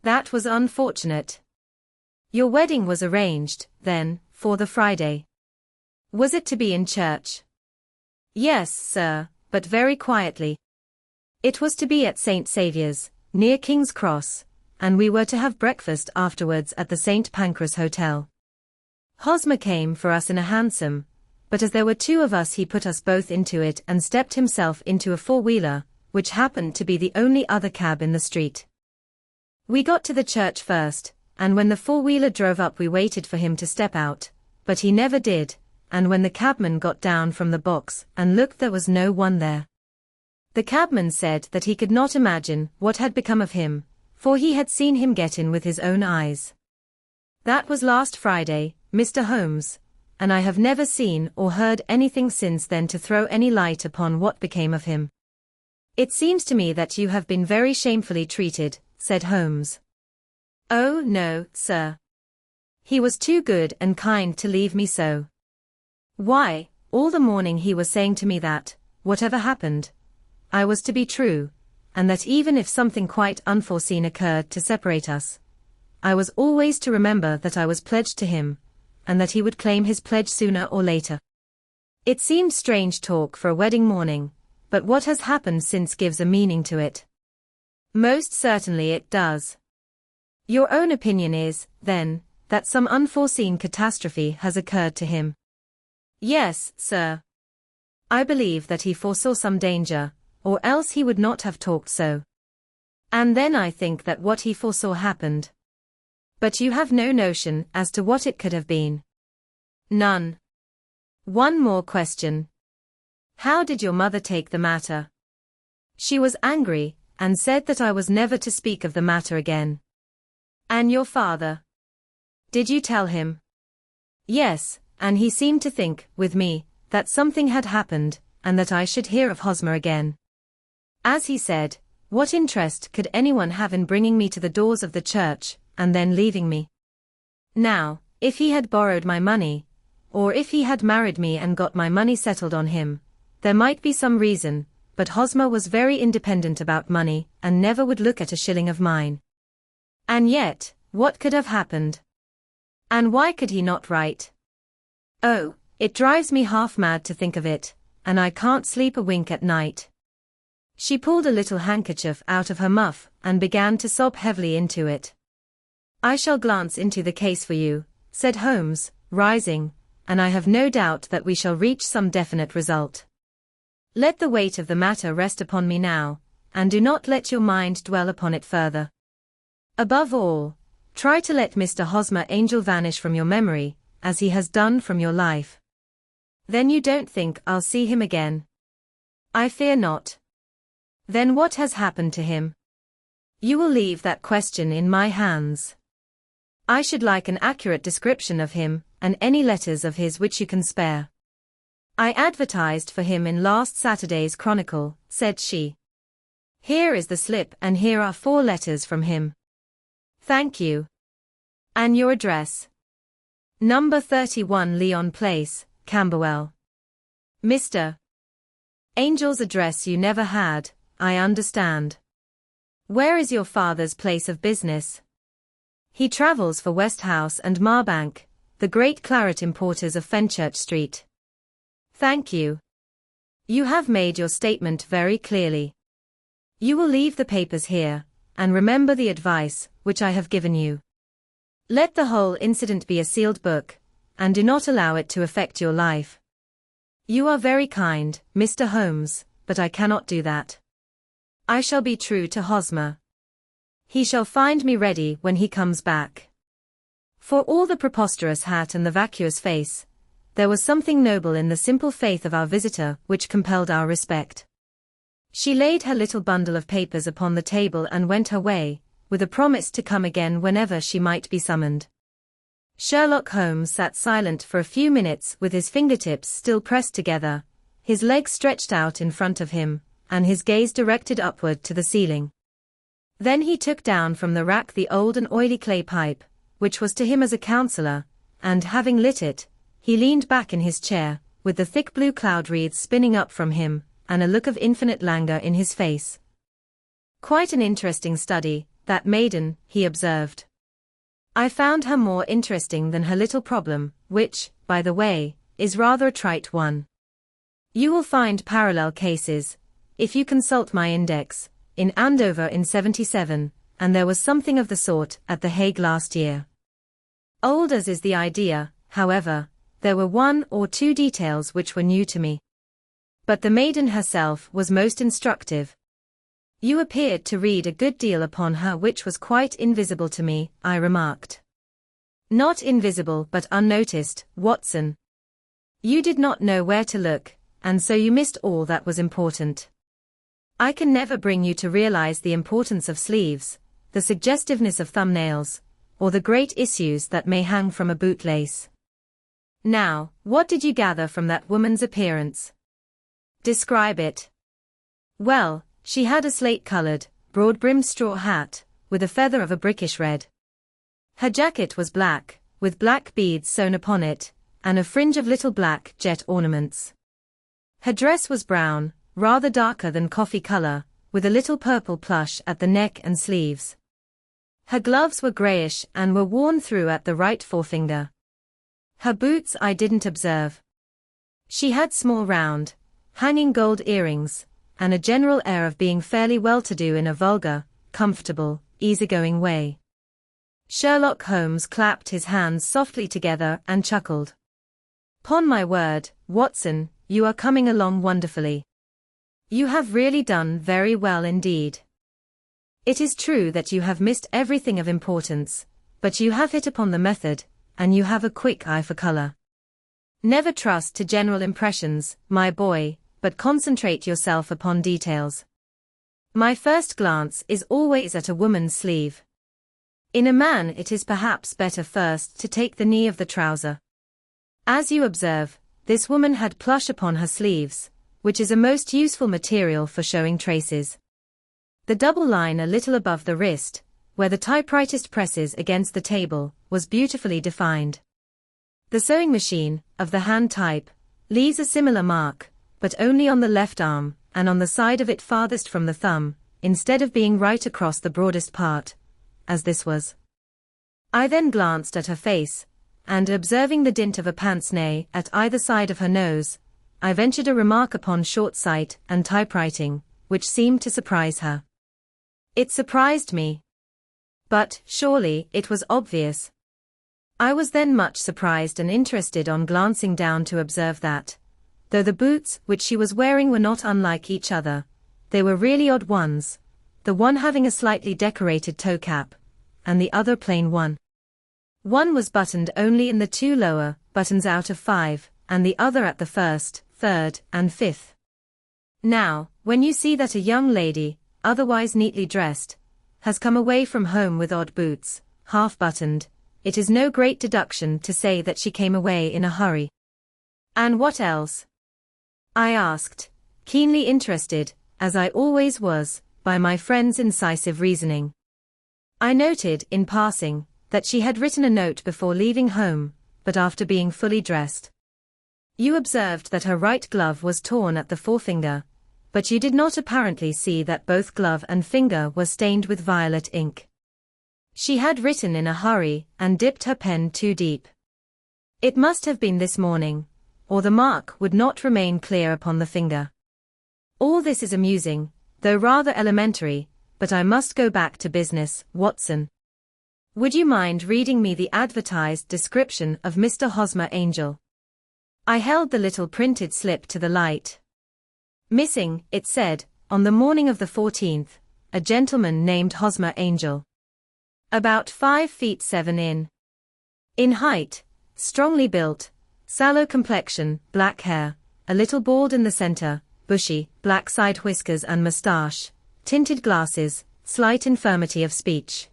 That was unfortunate. Your wedding was arranged, then, for the Friday. Was it to be in church? Yes, sir, but very quietly. It was to be at St. Saviour's, near King's Cross, and we were to have breakfast afterwards at the St. Pancras Hotel. Hosmer came for us in a hansom, but as there were two of us he put us both into it and stepped himself into a four-wheeler, which happened to be the only other cab in the street. We got to the church first, and when the four-wheeler drove up we waited for him to step out, but he never did, and when the cabman got down from the box and looked there was no one there. The cabman said that he could not imagine what had become of him, for he had seen him get in with his own eyes. That was last Friday, Mr. Holmes, and I have never seen or heard anything since then to throw any light upon what became of him. It seems to me that you have been very shamefully treated, said Holmes. Oh, no, sir. He was too good and kind to leave me so. Why, all the morning he was saying to me that, whatever happened, I was to be true, and that even if something quite unforeseen occurred to separate us, I was always to remember that I was pledged to him, and that he would claim his pledge sooner or later. It seemed strange talk for a wedding morning, but what has happened since gives a meaning to it. Most certainly it does. Your own opinion is, then, that some unforeseen catastrophe has occurred to him. Yes, sir. I believe that he foresaw some danger, or else he would not have talked so. And then I think that what he foresaw happened. But you have no notion as to what it could have been. None. One more question. How did your mother take the matter? She was angry, and said that I was never to speak of the matter again. And your father? Did you tell him? Yes, and he seemed to think, with me, that something had happened, and that I should hear of Hosmer again. As he said, what interest could anyone have in bringing me to the doors of the church, and then leaving me? Now, if he had borrowed my money, or if he had married me and got my money settled on him, there might be some reason, but Hosmer was very independent about money, and never would look at a shilling of mine. And yet, what could have happened? And why could he not write? Oh, it drives me half mad to think of it, and I can't sleep a wink at night. She pulled a little handkerchief out of her muff, and began to sob heavily into it. I shall glance into the case for you, said Holmes, rising, and I have no doubt that we shall reach some definite result. Let the weight of the matter rest upon me now, and do not let your mind dwell upon it further. Above all, try to let Mr. Hosmer Angel vanish from your memory, as he has done from your life. Then you don't think I'll see him again? I fear not. Then what has happened to him? You will leave that question in my hands. I should like an accurate description of him, and any letters of his which you can spare. I advertised for him in last Saturday's Chronicle, said she. Here is the slip and here are 4 letters from him. Thank you. And your address? Number 31 Leon Place, Camberwell. Mr. Angel's address you never had, I understand. Where is your father's place of business? He travels for Westhouse and Marbank, the great claret importers of Fenchurch Street. Thank you. You have made your statement very clearly. You will leave the papers here, and remember the advice which I have given you. Let the whole incident be a sealed book, and do not allow it to affect your life. You are very kind, Mr. Holmes, but I cannot do that. I shall be true to Hosmer. He shall find me ready when he comes back. For all the preposterous hat and the vacuous face, there was something noble in the simple faith of our visitor which compelled our respect. She laid her little bundle of papers upon the table and went her way, with a promise to come again whenever she might be summoned. Sherlock Holmes sat silent for a few minutes with his fingertips still pressed together, his legs stretched out in front of him, and his gaze directed upward to the ceiling. Then he took down from the rack the old and oily clay pipe, which was to him as a counselor, and having lit it, he leaned back in his chair, with the thick blue cloud wreaths spinning up from him, and a look of infinite languor in his face. "Quite an interesting study, that maiden," he observed. "I found her more interesting than her little problem, which, by the way, is rather a trite one. You will find parallel cases, if you consult my index, in Andover in '77, and there was something of the sort at The Hague last year. Old as is the idea, however, there were one or two details which were new to me. But the maiden herself was most instructive. You appeared to read a good deal upon her which was quite invisible to me," I remarked. "Not invisible but unnoticed, Watson. You did not know where to look, and so you missed all that was important. I can never bring you to realize the importance of sleeves, the suggestiveness of thumbnails, or the great issues that may hang from a bootlace. Now, what did you gather from that woman's appearance? Describe it." "Well, she had a slate-colored, broad-brimmed straw hat, with a feather of a brickish red. Her jacket was black, with black beads sewn upon it, and a fringe of little black jet ornaments. Her dress was brown, rather darker than coffee color, with a little purple plush at the neck and sleeves. Her gloves were grayish and were worn through at the right forefinger. Her boots I didn't observe. She had small round, hanging gold earrings, and a general air of being fairly well-to-do in a vulgar, comfortable, easygoing way." Sherlock Holmes clapped his hands softly together and chuckled. "'Pon my word, Watson, you are coming along wonderfully. You have really done very well indeed. It is true that you have missed everything of importance, but you have hit upon the method, and you have a quick eye for color. Never trust to general impressions, my boy, but concentrate yourself upon details. My first glance is always at a woman's sleeve. In a man it is perhaps better first to take the knee of the trouser. As you observe, this woman had plush upon her sleeves, which is a most useful material for showing traces. The double line a little above the wrist, where the typewriter presses against the table, was beautifully defined. The sewing machine, of the hand type, leaves a similar mark, but only on the left arm, and on the side of it farthest from the thumb, instead of being right across the broadest part, as this was. I then glanced at her face, and observing the dint of a pince-nez at either side of her nose, I ventured a remark upon short sight and typewriting, which seemed to surprise her. It surprised me. But, surely, it was obvious. I was then much surprised and interested on glancing down to observe that, though the boots which she was wearing were not unlike each other, they were really odd ones, the one having a slightly decorated toe cap, and the other plain one. One was buttoned only in the 2 lower buttons out of 5, and the other at the 1st, 3rd, and 5th. Now, when you see that a young lady, otherwise neatly dressed, has come away from home with odd boots, half-buttoned, it is no great deduction to say that she came away in a hurry. "And what else?" I asked, keenly interested, as I always was, by my friend's incisive reasoning. I noted, in passing, that she had written a note before leaving home, but after being fully dressed. You observed that her right glove was torn at the forefinger, but you did not apparently see that both glove and finger were stained with violet ink. She had written in a hurry and dipped her pen too deep. It must have been this morning, or the mark would not remain clear upon the finger. All this is amusing, though rather elementary, but I must go back to business, Watson. Would you mind reading me the advertised description of Mr. Hosmer Angel? I held the little printed slip to the light. Missing, it said, on the morning of the 14th, a gentleman named Hosmer Angel. About 5 feet 7 in height, strongly built, sallow complexion, black hair, a little bald in the center, bushy, black side whiskers and moustache, tinted glasses, slight infirmity of speech.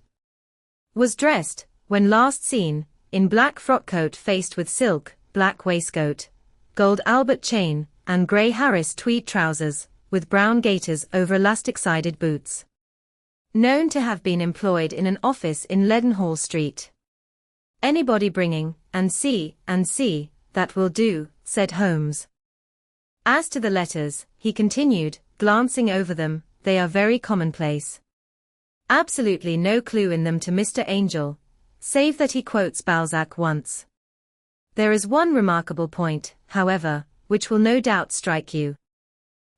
Was dressed, when last seen, in black frock coat faced with silk, black waistcoat, gold Albert chain, and grey Harris tweed trousers, with brown gaiters over elastic-sided boots. Known to have been employed in an office in Leadenhall Street. Anybody bringing, and see, that will do, said Holmes. As to the letters, he continued, glancing over them, they are very commonplace. Absolutely no clue in them to Mr. Angel, save that he quotes Balzac once. There is one remarkable point, however, which will no doubt strike you.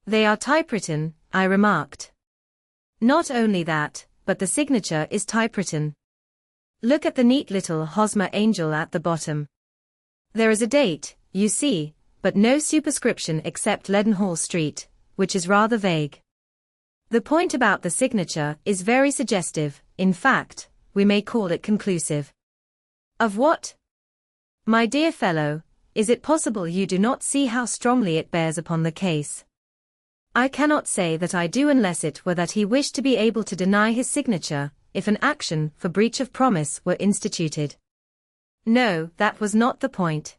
They are typewritten, I remarked. Not only that, but the signature is typewritten. Look at the neat little Hosmer Angel at the bottom. There is a date, you see, but no superscription except Leadenhall Street, which is rather vague. The point about the signature is very suggestive, in fact, we may call it conclusive. Of what? My dear fellow, is it possible you do not see how strongly it bears upon the case? I cannot say that I do unless it were that he wished to be able to deny his signature, if an action for breach of promise were instituted. No, that was not the point.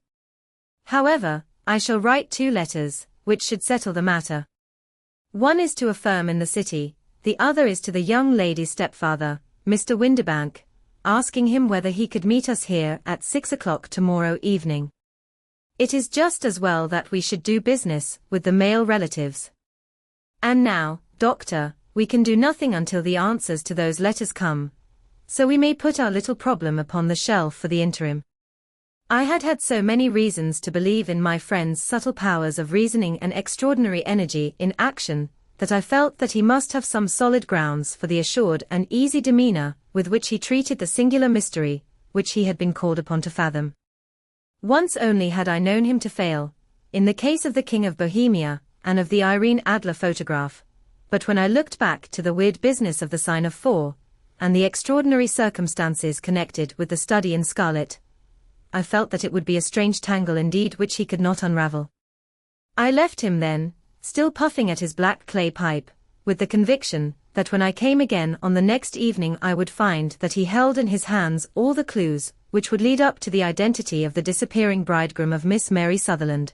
However, I shall write 2 letters, which should settle the matter. One is to a firm in the city, the other is to the young lady's stepfather, Mr. Windibank, asking him whether he could meet us here at 6 o'clock tomorrow evening. It is just as well that we should do business with the male relatives. And now, Doctor, we can do nothing until the answers to those letters come, so we may put our little problem upon the shelf for the interim. I had had so many reasons to believe in my friend's subtle powers of reasoning and extraordinary energy in action, that I felt that he must have some solid grounds for the assured and easy demeanor with which he treated the singular mystery, which he had been called upon to fathom. Once only had I known him to fail, in the case of the King of Bohemia, and of the Irene Adler photograph, but when I looked back to the weird business of the sign of 4, and the extraordinary circumstances connected with the study in scarlet, I felt that it would be a strange tangle indeed which he could not unravel. I left him then, still puffing at his black clay pipe, with the conviction that when I came again on the next evening I would find that he held in his hands all the clues which would lead up to the identity of the disappearing bridegroom of Miss Mary Sutherland.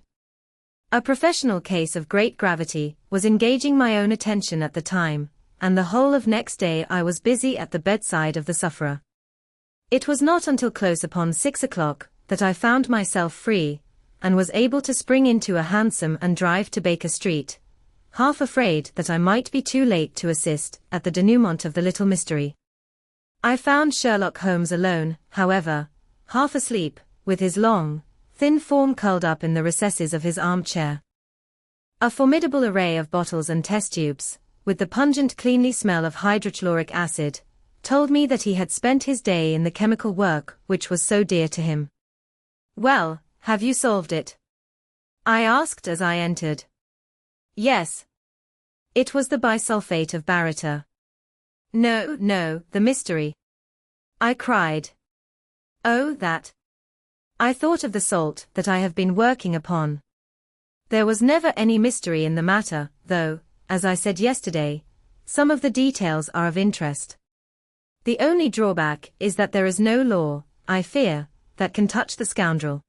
A professional case of great gravity was engaging my own attention at the time, and the whole of next day I was busy at the bedside of the sufferer. It was not until close upon 6 o'clock that I found myself free, and was able to spring into a hansom and drive to Baker Street, half afraid that I might be too late to assist at the denouement of the little mystery. I found Sherlock Holmes alone, however, half asleep, with his long, thin form curled up in the recesses of his armchair. A formidable array of bottles and test tubes, with the pungent cleanly smell of hydrochloric acid, told me that he had spent his day in the chemical work which was so dear to him. Well, have you solved it? I asked as I entered. Yes. It was the bisulfate of baryta. No, the mystery. I cried. Oh, that. I thought of the salt that I have been working upon. There was never any mystery in the matter, though, as I said yesterday, some of the details are of interest. The only drawback is that there is no law, I fear, that can touch the scoundrel.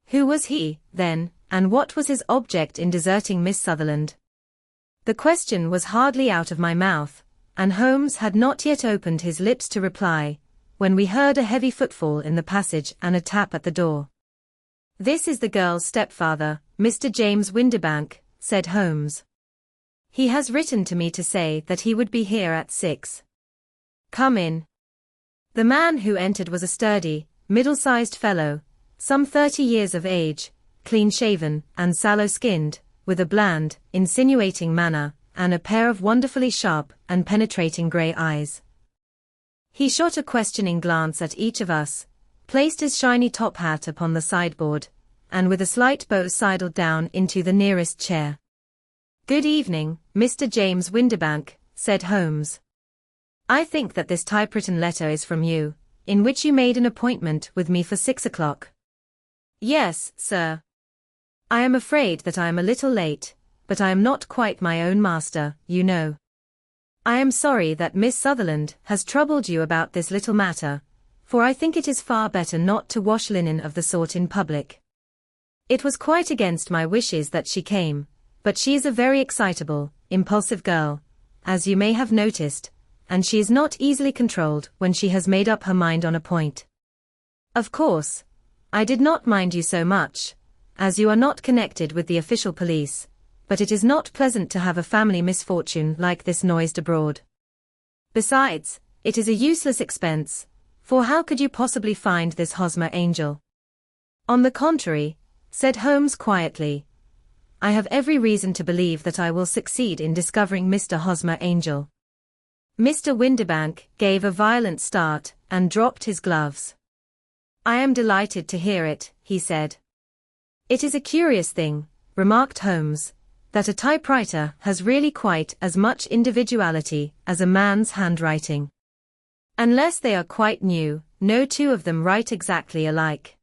Who was he, then, and what was his object in deserting Miss Sutherland? The question was hardly out of my mouth, and Holmes had not yet opened his lips to reply, when we heard a heavy footfall in the passage and a tap at the door. This is the girl's stepfather, Mr. James Windibank, said Holmes. He has written to me to say that he would be here at 6. Come in. The man who entered was a sturdy, middle-sized fellow, some 30 years of age, clean-shaven and sallow-skinned, with a bland, insinuating manner, and a pair of wonderfully sharp and penetrating grey eyes. He shot a questioning glance at each of us, placed his shiny top hat upon the sideboard, and with a slight bow sidled down into the nearest chair. Good evening, Mr. James Windibank, said Holmes. I think that this typewritten letter is from you, in which you made an appointment with me for 6 o'clock. Yes, sir. I am afraid that I am a little late, but I am not quite my own master, you know. I am sorry that Miss Sutherland has troubled you about this little matter, for I think it is far better not to wash linen of the sort in public. It was quite against my wishes that she came, but she is a very excitable, impulsive girl, as you may have noticed, and she is not easily controlled when she has made up her mind on a point. Of course, I did not mind you so much, as you are not connected with the official police, but it is not pleasant to have a family misfortune like this noised abroad. Besides, it is a useless expense, for how could you possibly find this Hosmer Angel? On the contrary, said Holmes quietly, I have every reason to believe that I will succeed in discovering Mr. Hosmer Angel. Mr. Windibank gave a violent start and dropped his gloves. I am delighted to hear it, he said. It is a curious thing, remarked Holmes, that a typewriter has really quite as much individuality as a man's handwriting. Unless they are quite new, no two of them write exactly alike.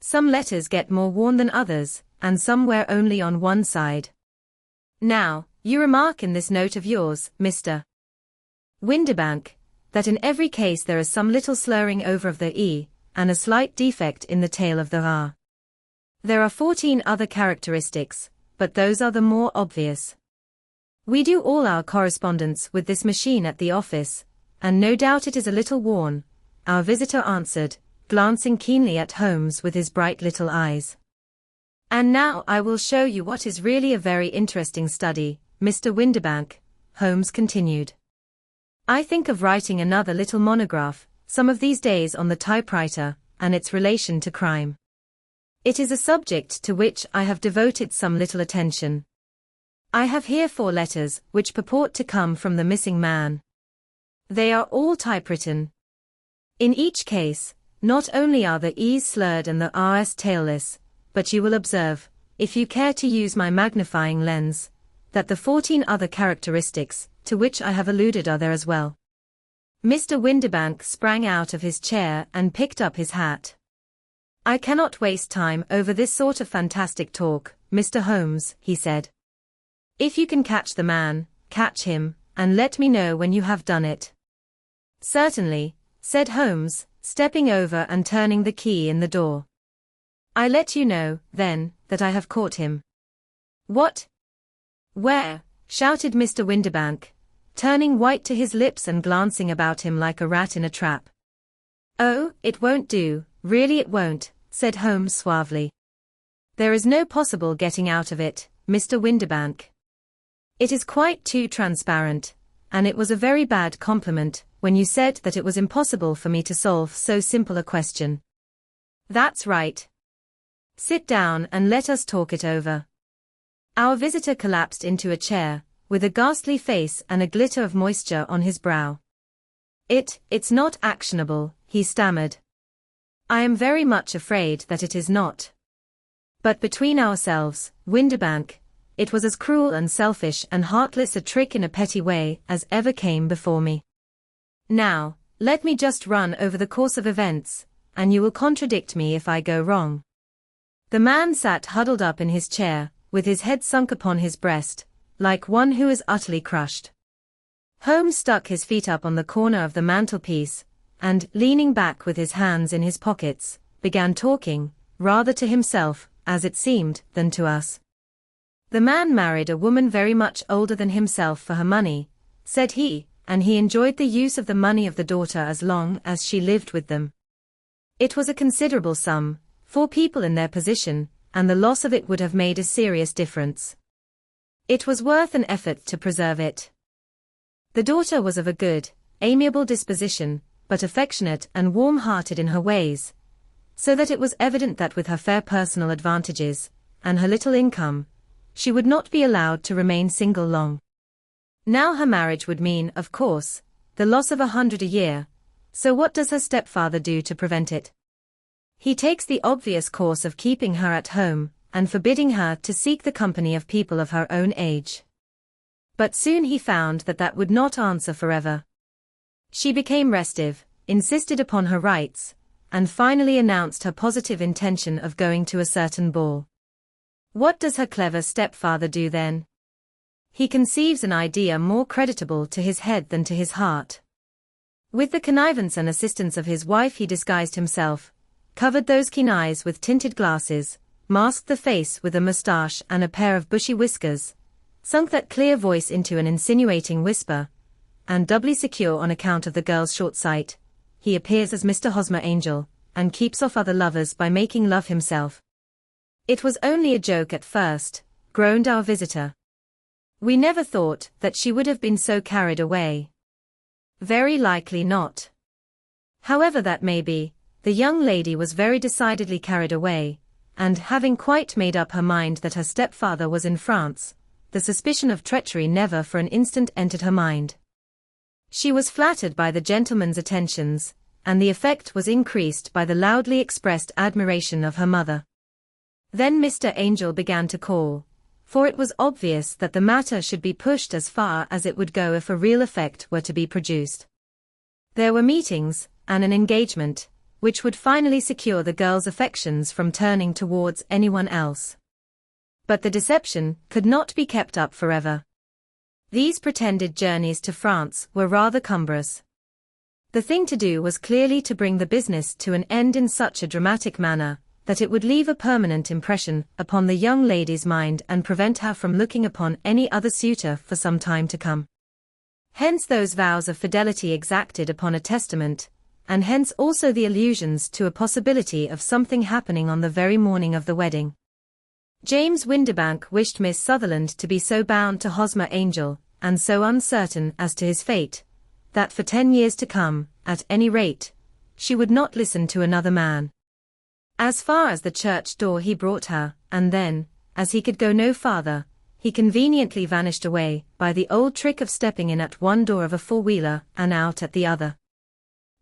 Some letters get more worn than others, and some wear only on one side. Now, you remark in this note of yours, Mr. Windibank, that in every case there is some little slurring over of the E, and a slight defect in the tail of the R. There are 14 other characteristics, but those are the more obvious. We do all our correspondence with this machine at the office, and no doubt it is a little worn, our visitor answered, glancing keenly at Holmes with his bright little eyes. And now I will show you what is really a very interesting study, Mr. Windibank, Holmes continued. I think of writing another little monograph, some of these days on the typewriter, and its relation to crime. It is a subject to which I have devoted some little attention. I have here 4 letters which purport to come from the missing man. They are all typewritten. In each case, not only are the E's slurred and the R's tailless, but you will observe, if you care to use my magnifying lens, that the 14 other characteristics, to which I have alluded, are there as well. Mr. Windibank sprang out of his chair and picked up his hat. I cannot waste time over this sort of fantastic talk, Mr. Holmes, he said. If you can catch the man, catch him, and let me know when you have done it. Certainly, said Holmes, stepping over and turning the key in the door. I let you know, then, that I have caught him. What? Where? Shouted Mr. Windibank, turning white to his lips and glancing about him like a rat in a trap. Oh, it won't do, really it won't, said Holmes suavely. There is no possible getting out of it, Mr. Windibank. It is quite too transparent, and it was a very bad compliment when you said that it was impossible for me to solve so simple a question. That's right. Sit down and let us talk it over. Our visitor collapsed into a chair, with a ghastly face and a glitter of moisture on his brow. It's not actionable, he stammered. I am very much afraid that it is not. But between ourselves, Windibank, it was as cruel and selfish and heartless a trick in a petty way as ever came before me. Now, let me just run over the course of events, and you will contradict me if I go wrong. The man sat huddled up in his chair, with his head sunk upon his breast, like one who is utterly crushed. Holmes stuck his feet up on the corner of the mantelpiece, and, leaning back with his hands in his pockets, began talking, rather to himself, as it seemed, than to us. The man married a woman very much older than himself for her money, said he, and he enjoyed the use of the money of the daughter as long as she lived with them. It was a considerable sum, for people in their position, and the loss of it would have made a serious difference. It was worth an effort to preserve it. The daughter was of a good, amiable disposition, but affectionate and warm-hearted in her ways, so that it was evident that with her fair personal advantages, and her little income, she would not be allowed to remain single long. Now her marriage would mean, of course, the loss of 100 a year, so what does her stepfather do to prevent it? He takes the obvious course of keeping her at home, and forbidding her to seek the company of people of her own age. But soon he found that that would not answer forever. She became restive, insisted upon her rights, and finally announced her positive intention of going to a certain ball. What does her clever stepfather do then? He conceives an idea more creditable to his head than to his heart. With the connivance and assistance of his wife he disguised himself, covered those keen eyes with tinted glasses, masked the face with a moustache and a pair of bushy whiskers, sunk that clear voice into an insinuating whisper, and doubly secure on account of the girl's short sight, he appears as Mr. Hosmer Angel, and keeps off other lovers by making love himself. It was only a joke at first, groaned our visitor. We never thought that she would have been so carried away. Very likely not. However that may be, the young lady was very decidedly carried away, and having quite made up her mind that her stepfather was in France, the suspicion of treachery never for an instant entered her mind. She was flattered by the gentleman's attentions, and the effect was increased by the loudly expressed admiration of her mother. Then Mr. Angel began to call, for it was obvious that the matter should be pushed as far as it would go if a real effect were to be produced. There were meetings, and an engagement, which would finally secure the girl's affections from turning towards anyone else. But the deception could not be kept up forever. These pretended journeys to France were rather cumbrous. The thing to do was clearly to bring the business to an end in such a dramatic manner, that it would leave a permanent impression upon the young lady's mind and prevent her from looking upon any other suitor for some time to come. Hence those vows of fidelity exacted upon a testament, and hence also the allusions to a possibility of something happening on the very morning of the wedding. James Windibank wished Miss Sutherland to be so bound to Hosmer Angel, and so uncertain as to his fate, that for 10 years to come, at any rate, she would not listen to another man. As far as the church door he brought her, and then, as he could go no farther, he conveniently vanished away, by the old trick of stepping in at one door of a four-wheeler, and out at the other.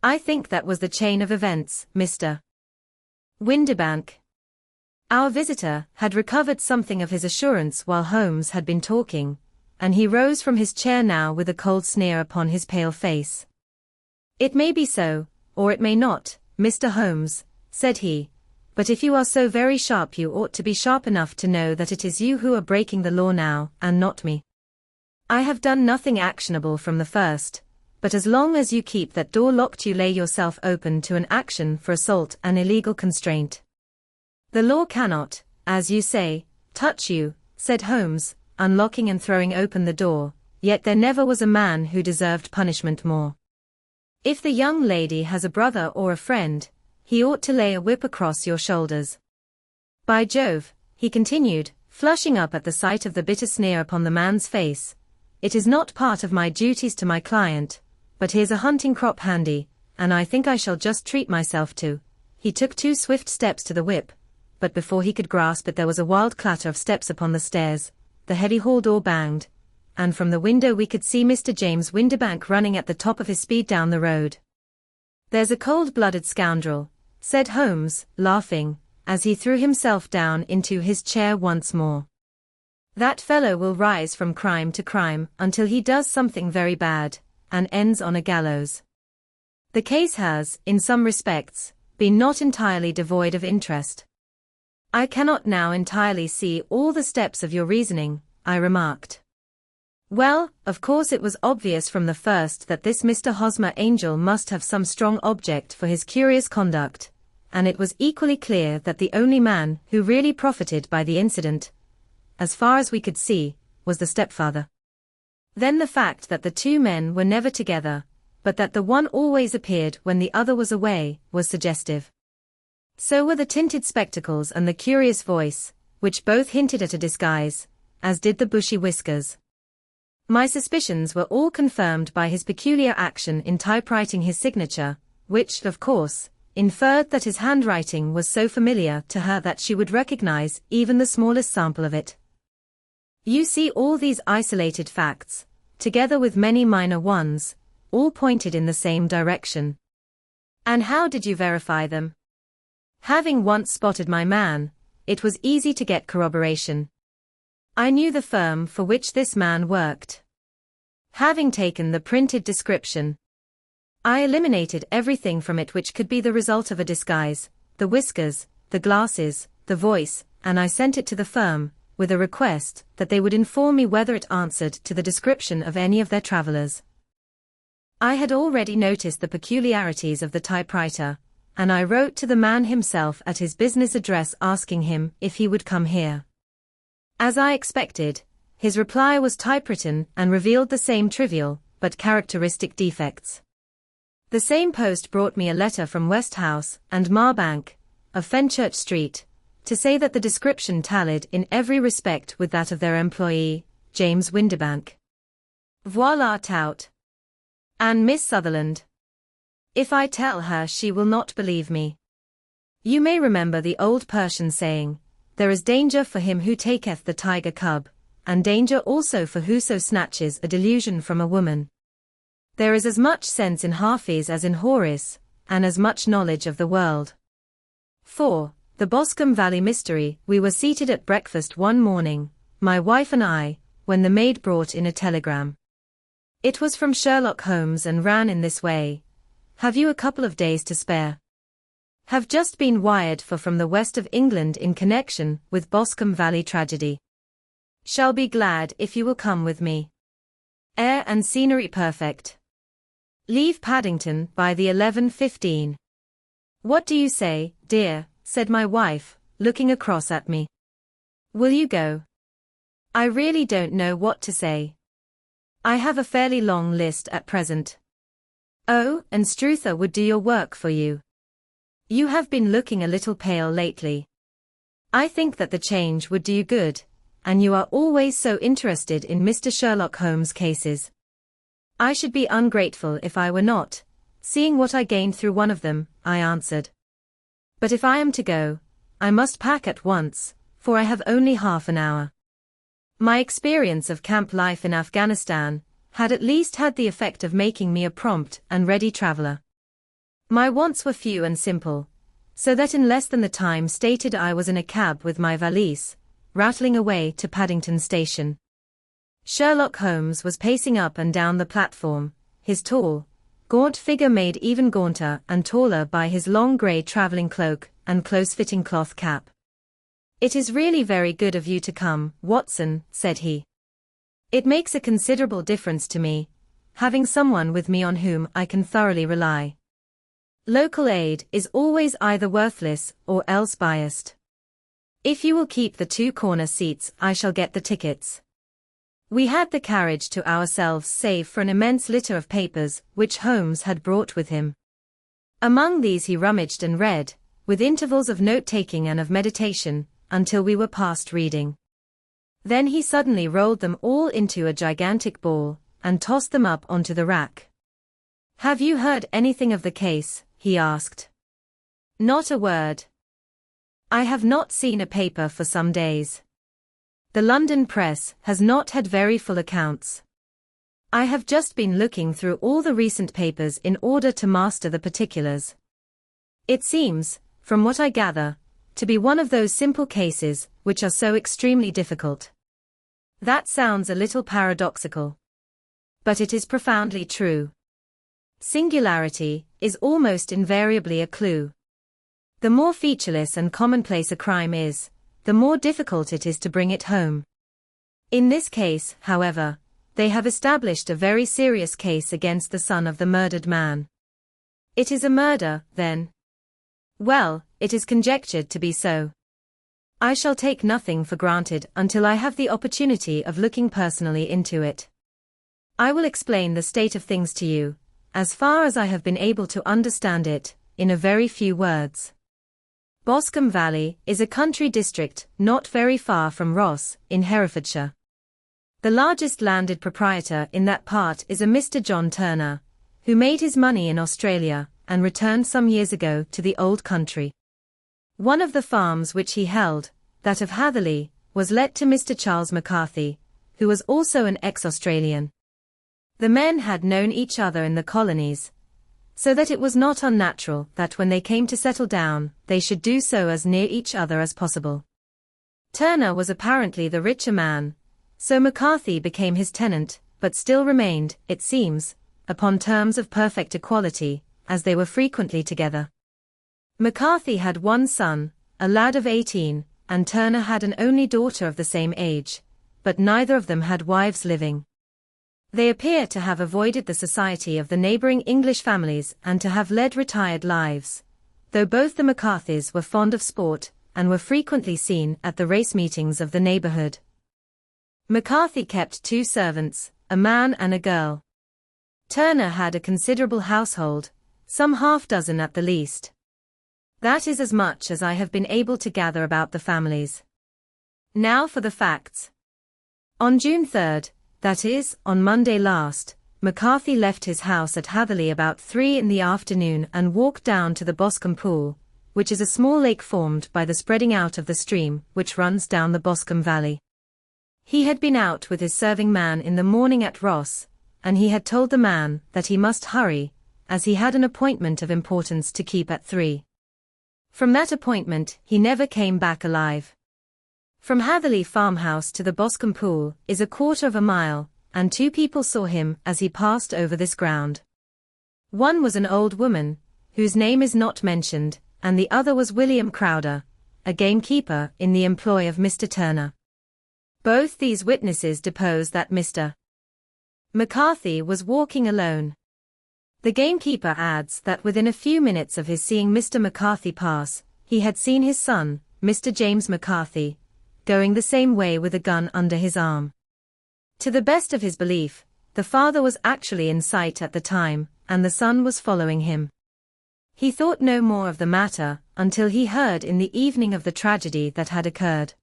I think that was the chain of events, Mr. Windibank. Our visitor had recovered something of his assurance while Holmes had been talking, and he rose from his chair now with a cold sneer upon his pale face. It may be so, or it may not, Mr. Holmes, said he, but if you are so very sharp you ought to be sharp enough to know that it is you who are breaking the law now, and not me. I have done nothing actionable from the first, but as long as you keep that door locked you lay yourself open to an action for assault and illegal constraint. The law cannot, as you say, touch you, said Holmes, unlocking and throwing open the door, yet there never was a man who deserved punishment more. If the young lady has a brother or a friend, he ought to lay a whip across your shoulders. By Jove, he continued, flushing up at the sight of the bitter sneer upon the man's face, it is not part of my duties to my client, but here's a hunting crop handy, and I think I shall just treat myself to. He took 2 swift steps to the whip, but before he could grasp it there was a wild clatter of steps upon the stairs, the heavy hall door banged, and from the window we could see Mr. James Windibank running at the top of his speed down the road. There's a cold-blooded scoundrel, said Holmes, laughing, as he threw himself down into his chair once more. That fellow will rise from crime to crime until he does something very bad, and ends on a gallows. The case has, in some respects, been not entirely devoid of interest. I cannot now entirely see all the steps of your reasoning, I remarked. Well, of course it was obvious from the first that this Mr. Hosmer Angel must have some strong object for his curious conduct, and it was equally clear that the only man who really profited by the incident, as far as we could see, was the stepfather. Then the fact that the 2 men were never together, but that the one always appeared when the other was away, was suggestive. So were the tinted spectacles and the curious voice, which both hinted at a disguise, as did the bushy whiskers. My suspicions were all confirmed by his peculiar action in typewriting his signature, which, of course, inferred that his handwriting was so familiar to her that she would recognize even the smallest sample of it. You see, all these isolated facts, together with many minor ones, all pointed in the same direction. And how did you verify them? Having once spotted my man, it was easy to get corroboration. I knew the firm for which this man worked. Having taken the printed description, I eliminated everything from it which could be the result of a disguise, the whiskers, the glasses, the voice, and I sent it to the firm, with a request that they would inform me whether it answered to the description of any of their travelers. I had already noticed the peculiarities of the typewriter, and I wrote to the man himself at his business address asking him if he would come here. As I expected, his reply was typewritten and revealed the same trivial, but characteristic defects. The same post brought me a letter from Westhouse and Marbank, of Fenchurch Street, to say that the description tallied in every respect with that of their employee, James Windibank. Voila tout. And Miss Sutherland. If I tell her she will not believe me. You may remember the old Persian saying, there is danger for him who taketh the tiger cub, and danger also for whoso snatches a delusion from a woman. There is as much sense in Hafiz as in Horace, and as much knowledge of the world. 4. The Boscombe Valley Mystery. We were seated at breakfast one morning, my wife and I, when the maid brought in a telegram. It was from Sherlock Holmes and ran in this way. Have you a couple of days to spare? Have just been wired for from the west of England in connection with Boscombe Valley tragedy. Shall be glad if you will come with me. Air and scenery perfect. Leave Paddington by the 11:15. What do you say, dear? Said my wife, looking across at me. Will you go? I really don't know what to say. I have a fairly long list at present. Oh, and Struther would do your work for you. You have been looking a little pale lately. I think that the change would do you good, and you are always so interested in Mr. Sherlock Holmes' cases. I should be ungrateful if I were not, seeing what I gained through one of them, I answered. But if I am to go, I must pack at once, for I have only half an hour. My experience of camp life in Afghanistan had at least had the effect of making me a prompt and ready traveler. My wants were few and simple, so that in less than the time stated I was in a cab with my valise, rattling away to Paddington Station. Sherlock Holmes was pacing up and down the platform, his tall, gaunt figure made even gaunter and taller by his long grey travelling cloak and close-fitting cloth cap. It is really very good of you to come, Watson, said he. It makes a considerable difference to me, having someone with me on whom I can thoroughly rely. Local aid is always either worthless or else biased. If you will keep the 2 corner seats, I shall get the tickets. We had the carriage to ourselves save for an immense litter of papers which Holmes had brought with him. Among these he rummaged and read, with intervals of note-taking and of meditation, until we were past reading. Then he suddenly rolled them all into a gigantic ball, and tossed them up onto the rack. Have you heard anything of the case? He asked. Not a word. I have not seen a paper for some days. The London press has not had very full accounts. I have just been looking through all the recent papers in order to master the particulars. It seems, from what I gather, to be one of those simple cases which are so extremely difficult. That sounds a little paradoxical. But it is profoundly true. Singularity is almost invariably a clue. The more featureless and commonplace a crime is, the more difficult it is to bring it home. In this case, however, they have established a very serious case against the son of the murdered man. It is a murder, then? Well, it is conjectured to be so. I shall take nothing for granted until I have the opportunity of looking personally into it. I will explain the state of things to you, as far as I have been able to understand it, in a very few words. Boscombe Valley is a country district not very far from Ross, in Herefordshire. The largest landed proprietor in that part is a Mr. John Turner, who made his money in Australia and returned some years ago to the old country. One of the farms which he held, that of Hatherley, was let to Mr. Charles McCarthy, who was also an ex-Australian. The men had known each other in the colonies, so that it was not unnatural that when they came to settle down, they should do so as near each other as possible. Turner was apparently the richer man, so McCarthy became his tenant, but still remained, it seems, upon terms of perfect equality, as they were frequently together. McCarthy had one son, a lad of 18, and Turner had an only daughter of the same age, but neither of them had wives living. They appear to have avoided the society of the neighbouring English families and to have led retired lives, though both the McCarthys were fond of sport, and were frequently seen at the race meetings of the neighborhood. McCarthy kept 2 servants, a man and a girl. Turner had a considerable household, some half-dozen at the least. That is as much as I have been able to gather about the families. Now for the facts. On June 3rd, that is, on Monday last, McCarthy left his house at Hatherley about 3 in the afternoon and walked down to the Boscombe pool, which is a small lake formed by the spreading out of the stream which runs down the Boscombe valley. He had been out with his serving man in the morning at Ross, and he had told the man that he must hurry, as he had an appointment of importance to keep at 3. From that appointment he never came back alive. From Hatherley farmhouse to the Boscombe pool is 1/4 of a mile, and 2 people saw him as he passed over this ground. One was an old woman, whose name is not mentioned, and the other was William Crowder, a gamekeeper in the employ of Mr. Turner. Both these witnesses depose that Mr. McCarthy was walking alone. The gamekeeper adds that within a few minutes of his seeing Mr. McCarthy pass, he had seen his son, Mr. James McCarthy, going the same way with a gun under his arm. To the best of his belief, the father was actually in sight at the time, and the son was following him. He thought no more of the matter until he heard in the evening of the tragedy that had occurred.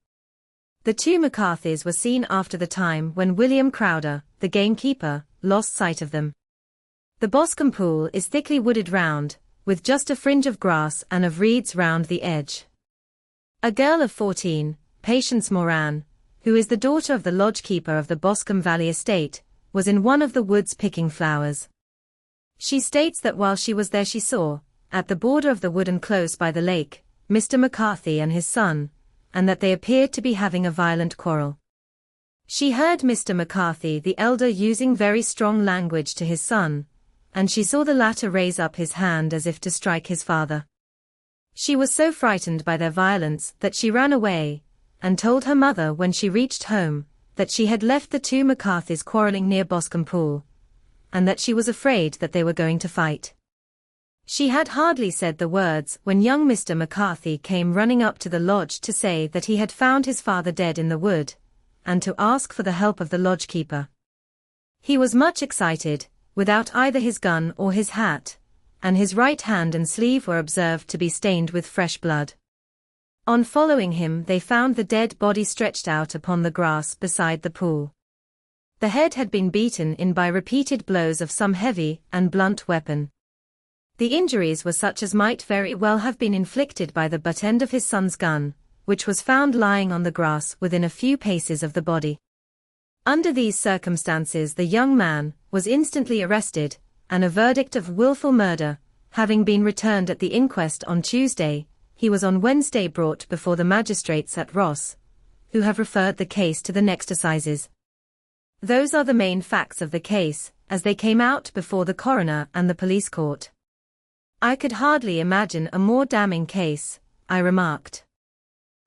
The 2 McCarthys were seen after the time when William Crowder, the gamekeeper, lost sight of them. The Boscombe pool is thickly wooded round, with just a fringe of grass and of reeds round the edge. A girl of 14, Patience Moran, who is the daughter of the lodge-keeper of the Boscombe Valley estate, was in one of the woods picking flowers. She states that while she was there she saw, at the border of the wood and close by the lake, Mr. McCarthy and his son, and that they appeared to be having a violent quarrel. She heard Mr. McCarthy the elder using very strong language to his son, and she saw the latter raise up his hand as if to strike his father. She was so frightened by their violence that she ran away, and told her mother when she reached home, that she had left the 2 McCarthys quarreling near Boscombe pool, and that she was afraid that they were going to fight. She had hardly said the words when young Mr. McCarthy came running up to the lodge to say that he had found his father dead in the wood, and to ask for the help of the lodge-keeper. He was much excited, without either his gun or his hat, and his right hand and sleeve were observed to be stained with fresh blood. On following him they found the dead body stretched out upon the grass beside the pool. The head had been beaten in by repeated blows of some heavy and blunt weapon. The injuries were such as might very well have been inflicted by the butt end of his son's gun, which was found lying on the grass within a few paces of the body. Under these circumstances the young man was instantly arrested, and a verdict of wilful murder, having been returned at the inquest on Tuesday, he was on Wednesday brought before the magistrates at Ross, who have referred the case to the next assizes. Those are the main facts of the case, as they came out before the coroner and the police court. I could hardly imagine a more damning case, I remarked.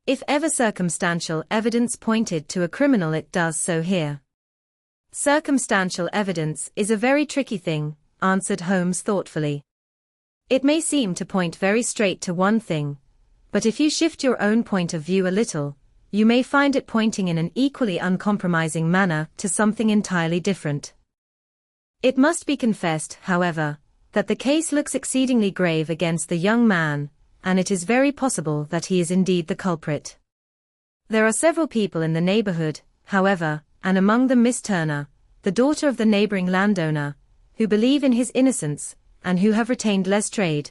If ever circumstantial evidence pointed to a criminal it does so here. Circumstantial evidence is a very tricky thing, answered Holmes thoughtfully. It may seem to point very straight to one thing, but if you shift your own point of view a little, you may find it pointing in an equally uncompromising manner to something entirely different. It must be confessed, however, that the case looks exceedingly grave against the young man, and it is very possible that he is indeed the culprit. There are several people in the neighborhood, however, and among them Miss Turner, the daughter of the neighboring landowner, who believe in his innocence, and who have retained Lestrade,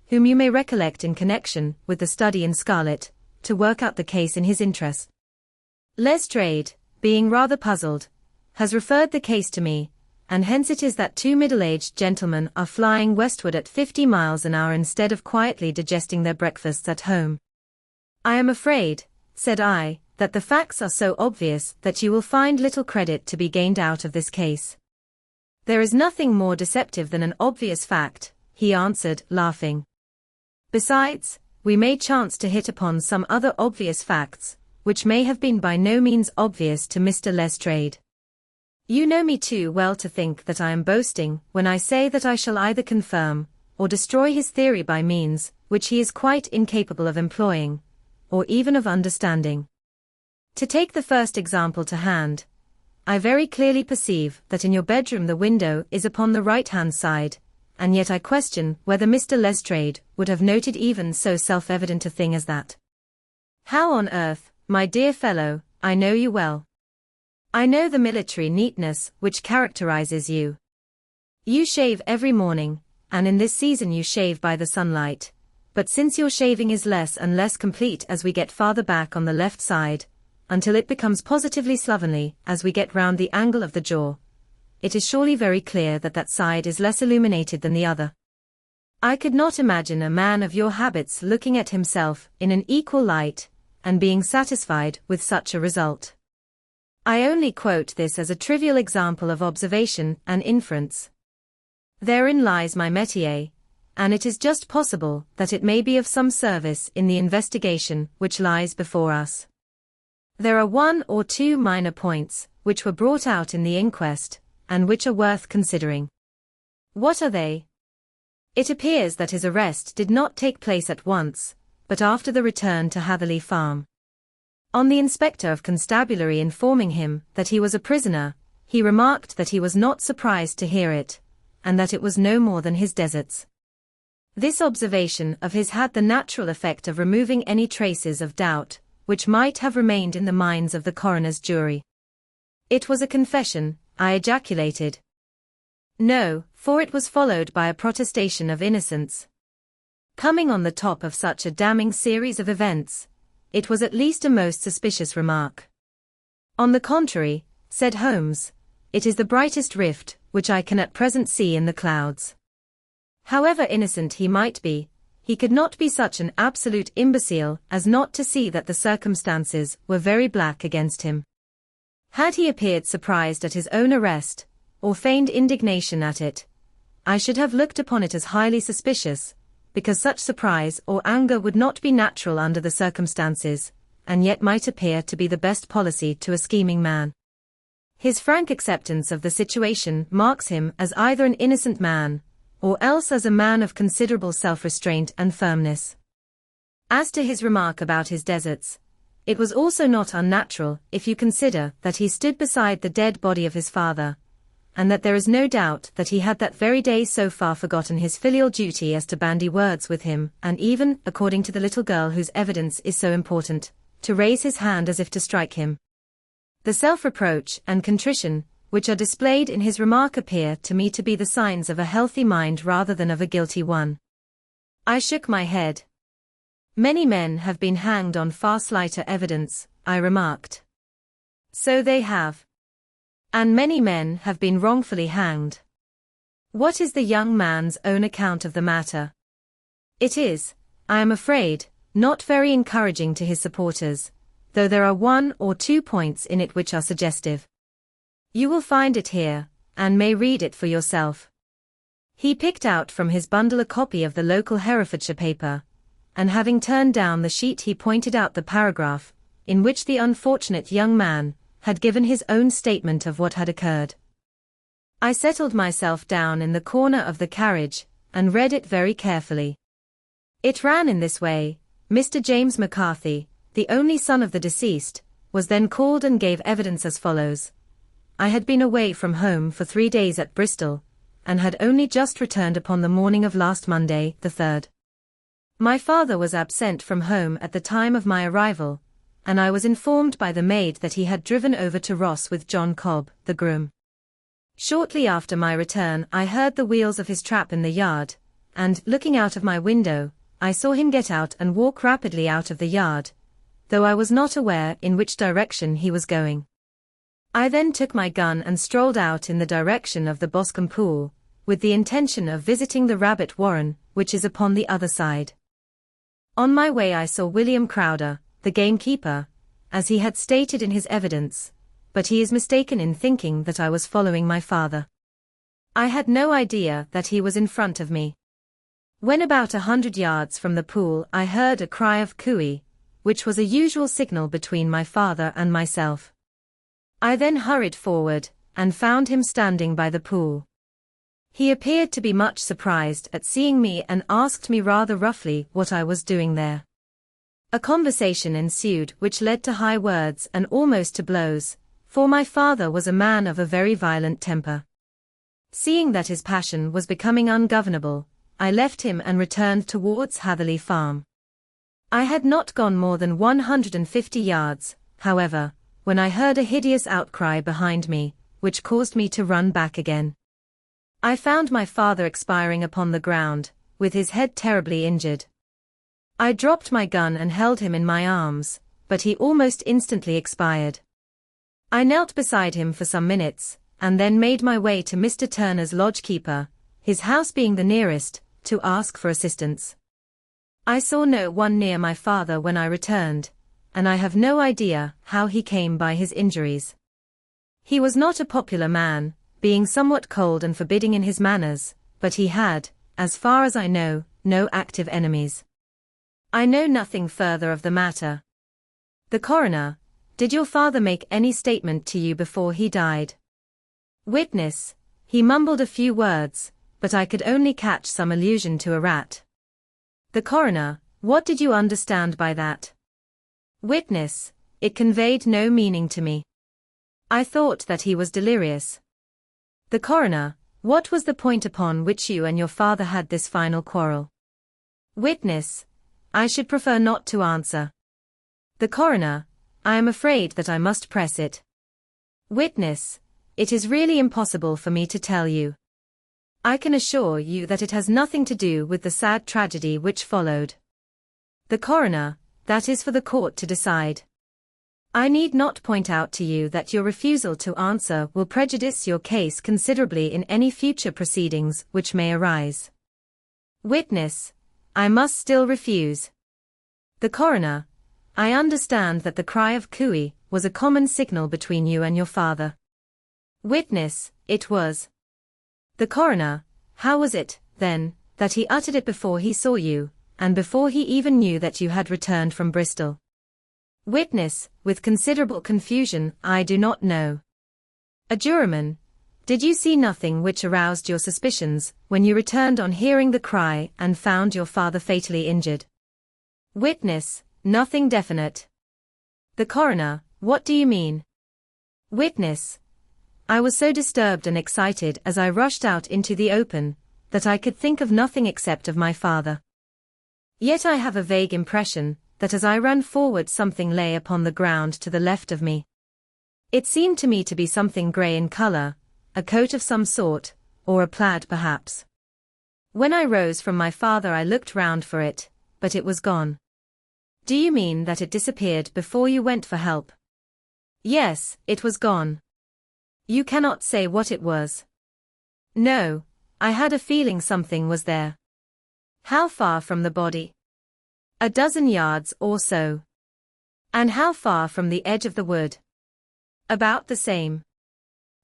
whom you may recollect in connection with the study in Scarlet, to work out the case in his interest. Lestrade, being rather puzzled, has referred the case to me, and hence it is that 2 middle-aged gentlemen are flying westward at 50 miles an hour instead of quietly digesting their breakfasts at home. I am afraid, said I, that the facts are so obvious that you will find little credit to be gained out of this case. There is nothing more deceptive than an obvious fact, he answered, laughing. Besides, we may chance to hit upon some other obvious facts, which may have been by no means obvious to Mr. Lestrade. You know me too well to think that I am boasting when I say that I shall either confirm or destroy his theory by means which he is quite incapable of employing, or even of understanding. To take the first example to hand, I very clearly perceive that in your bedroom the window is upon the right-hand side, and yet I question whether Mr. Lestrade would have noted even so self-evident a thing as that. How on earth, my dear fellow, I know you well. I know the military neatness which characterizes you. You shave every morning, and in this season you shave by the sunlight, but since your shaving is less and less complete as we get farther back on the left side, until it becomes positively slovenly as we get round the angle of the jaw, it is surely very clear that that side is less illuminated than the other. I could not imagine a man of your habits looking at himself in an equal light, and being satisfied with such a result. I only quote this as a trivial example of observation and inference. Therein lies my métier, and it is just possible that it may be of some service in the investigation which lies before us. There are one or two minor points which were brought out in the inquest, and which are worth considering. What are they? It appears that his arrest did not take place at once, but after the return to Hatherley Farm. On the Inspector of Constabulary informing him that he was a prisoner, he remarked that he was not surprised to hear it, and that it was no more than his deserts. This observation of his had the natural effect of removing any traces of doubt which might have remained in the minds of the coroner's jury. It was a confession, I ejaculated. No, for it was followed by a protestation of innocence. Coming on the top of such a damning series of events, it was at least a most suspicious remark. On the contrary, said Holmes, it is the brightest rift which I can at present see in the clouds. However innocent he might be, he could not be such an absolute imbecile as not to see that the circumstances were very black against him. Had he appeared surprised at his own arrest, or feigned indignation at it, I should have looked upon it as highly suspicious, because such surprise or anger would not be natural under the circumstances, and yet might appear to be the best policy to a scheming man. His frank acceptance of the situation marks him as either an innocent man, or else as a man of considerable self-restraint and firmness. As to his remark about his deserts, it was also not unnatural if you consider that he stood beside the dead body of his father, and that there is no doubt that he had that very day so far forgotten his filial duty as to bandy words with him, and even, according to the little girl whose evidence is so important, to raise his hand as if to strike him. The self-reproach and contrition which are displayed in his remark appear to me to be the signs of a healthy mind rather than of a guilty one. I shook my head. Many men have been hanged on far slighter evidence, I remarked. So they have. And many men have been wrongfully hanged. What is the young man's own account of the matter? It is, I am afraid, not very encouraging to his supporters, though there are one or two points in it which are suggestive. You will find it here, and may read it for yourself. He picked out from his bundle a copy of the local Herefordshire paper, and having turned down the sheet he pointed out the paragraph, in which the unfortunate young man had given his own statement of what had occurred. I settled myself down in the corner of the carriage, and read it very carefully. It ran in this way: Mr. James McCarthy, the only son of the deceased, was then called and gave evidence as follows. I had been away from home for 3 days at Bristol, and had only just returned upon the morning of last Monday, the 3rd. My father was absent from home at the time of my arrival, and I was informed by the maid that he had driven over to Ross with John Cobb, the groom. Shortly after my return I heard the wheels of his trap in the yard, and, looking out of my window, I saw him get out and walk rapidly out of the yard, though I was not aware in which direction he was going. I then took my gun and strolled out in the direction of the Boscombe pool, with the intention of visiting the rabbit warren, which is upon the other side. On my way I saw William Crowder, the gamekeeper, as he had stated in his evidence, but he is mistaken in thinking that I was following my father. I had no idea that he was in front of me. When about 100 yards from the pool I heard a cry of cooey, which was a usual signal between my father and myself. I then hurried forward, and found him standing by the pool. He appeared to be much surprised at seeing me and asked me rather roughly what I was doing there. A conversation ensued which led to high words and almost to blows, for my father was a man of a very violent temper. Seeing that his passion was becoming ungovernable, I left him and returned towards Hatherley Farm. I had not gone more than 150 yards, however, when I heard a hideous outcry behind me, which caused me to run back again. I found my father expiring upon the ground, with his head terribly injured. I dropped my gun and held him in my arms, but he almost instantly expired. I knelt beside him for some minutes, and then made my way to Mr. Turner's lodge-keeper, his house being the nearest, to ask for assistance. I saw no one near my father when I returned, and I have no idea how he came by his injuries. He was not a popular man, being somewhat cold and forbidding in his manners, but he had, as far as I know, no active enemies. I know nothing further of the matter. The coroner: did your father make any statement to you before he died? Witness: he mumbled a few words, but I could only catch some allusion to a rat. The coroner: what did you understand by that? Witness: it conveyed no meaning to me. I thought that he was delirious. The coroner: what was the point upon which you and your father had this final quarrel? Witness: I should prefer not to answer. The coroner: I am afraid that I must press it. Witness: it is really impossible for me to tell you. I can assure you that it has nothing to do with the sad tragedy which followed. The coroner: that is for the court to decide. I need not point out to you that your refusal to answer will prejudice your case considerably in any future proceedings which may arise. Witness: I must still refuse. The coroner: I understand that the cry of cooey was a common signal between you and your father. Witness: it was. The coroner: how was it, then, that he uttered it before he saw you, and before he even knew that you had returned from Bristol? Witness, with considerable confusion: I do not know. A juryman: did you see nothing which aroused your suspicions when you returned on hearing the cry and found your father fatally injured? Witness: nothing definite. The coroner: what do you mean? Witness: I was so disturbed and excited as I rushed out into the open, that I could think of nothing except of my father. Yet I have a vague impression that as I ran forward something lay upon the ground to the left of me. It seemed to me to be something grey in colour, a coat of some sort, or a plaid perhaps. When I rose from my father I looked round for it, but it was gone. Do you mean that it disappeared before you went for help? Yes, it was gone. You cannot say what it was? No, I had a feeling something was there. How far from the body? A dozen yards or so. And how far from the edge of the wood? About the same.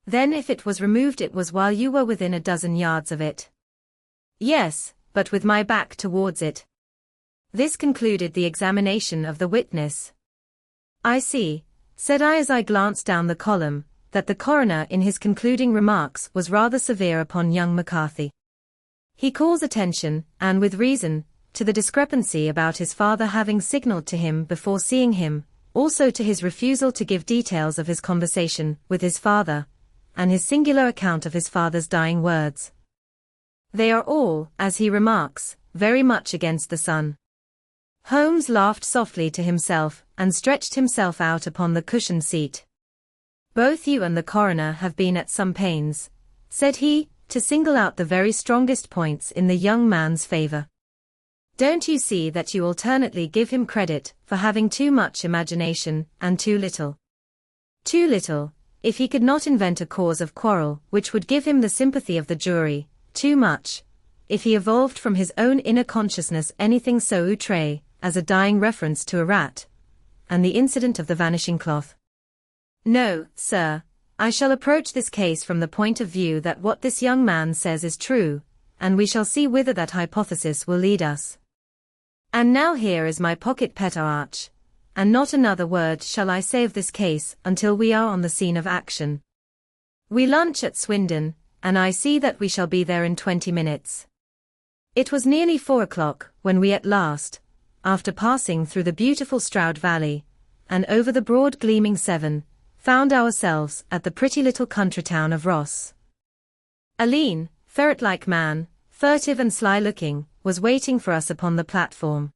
Then if it was removed it was while you were within a dozen yards of it? Yes, but with my back towards it. This concluded the examination of the witness. I see, said I as I glanced down the column, that the coroner in his concluding remarks was rather severe upon young McCarthy. He calls attention, and with reason, to the discrepancy about his father having signalled to him before seeing him, also to his refusal to give details of his conversation with his father, and his singular account of his father's dying words. They are all, as he remarks, very much against the son. Holmes laughed softly to himself, and stretched himself out upon the cushioned seat. Both you and the coroner have been at some pains, said he, to single out the very strongest points in the young man's favour. Don't you see that you alternately give him credit for having too much imagination, and too little? Too little, if he could not invent a cause of quarrel which would give him the sympathy of the jury; too much, if he evolved from his own inner consciousness anything so outré as a dying reference to a rat, and the incident of the vanishing cloth. No, sir, I shall approach this case from the point of view that what this young man says is true, and we shall see whither that hypothesis will lead us. And now here is my pocket petard, and not another word shall I say of this case until we are on the scene of action. We lunch at Swindon, and I see that we shall be there in 20 minutes. It was nearly 4 o'clock when we at last, after passing through the beautiful Stroud Valley, and over the broad gleaming Severn, found ourselves at the pretty little country town of Ross. A lean, ferret-like man, furtive and sly-looking, was waiting for us upon the platform.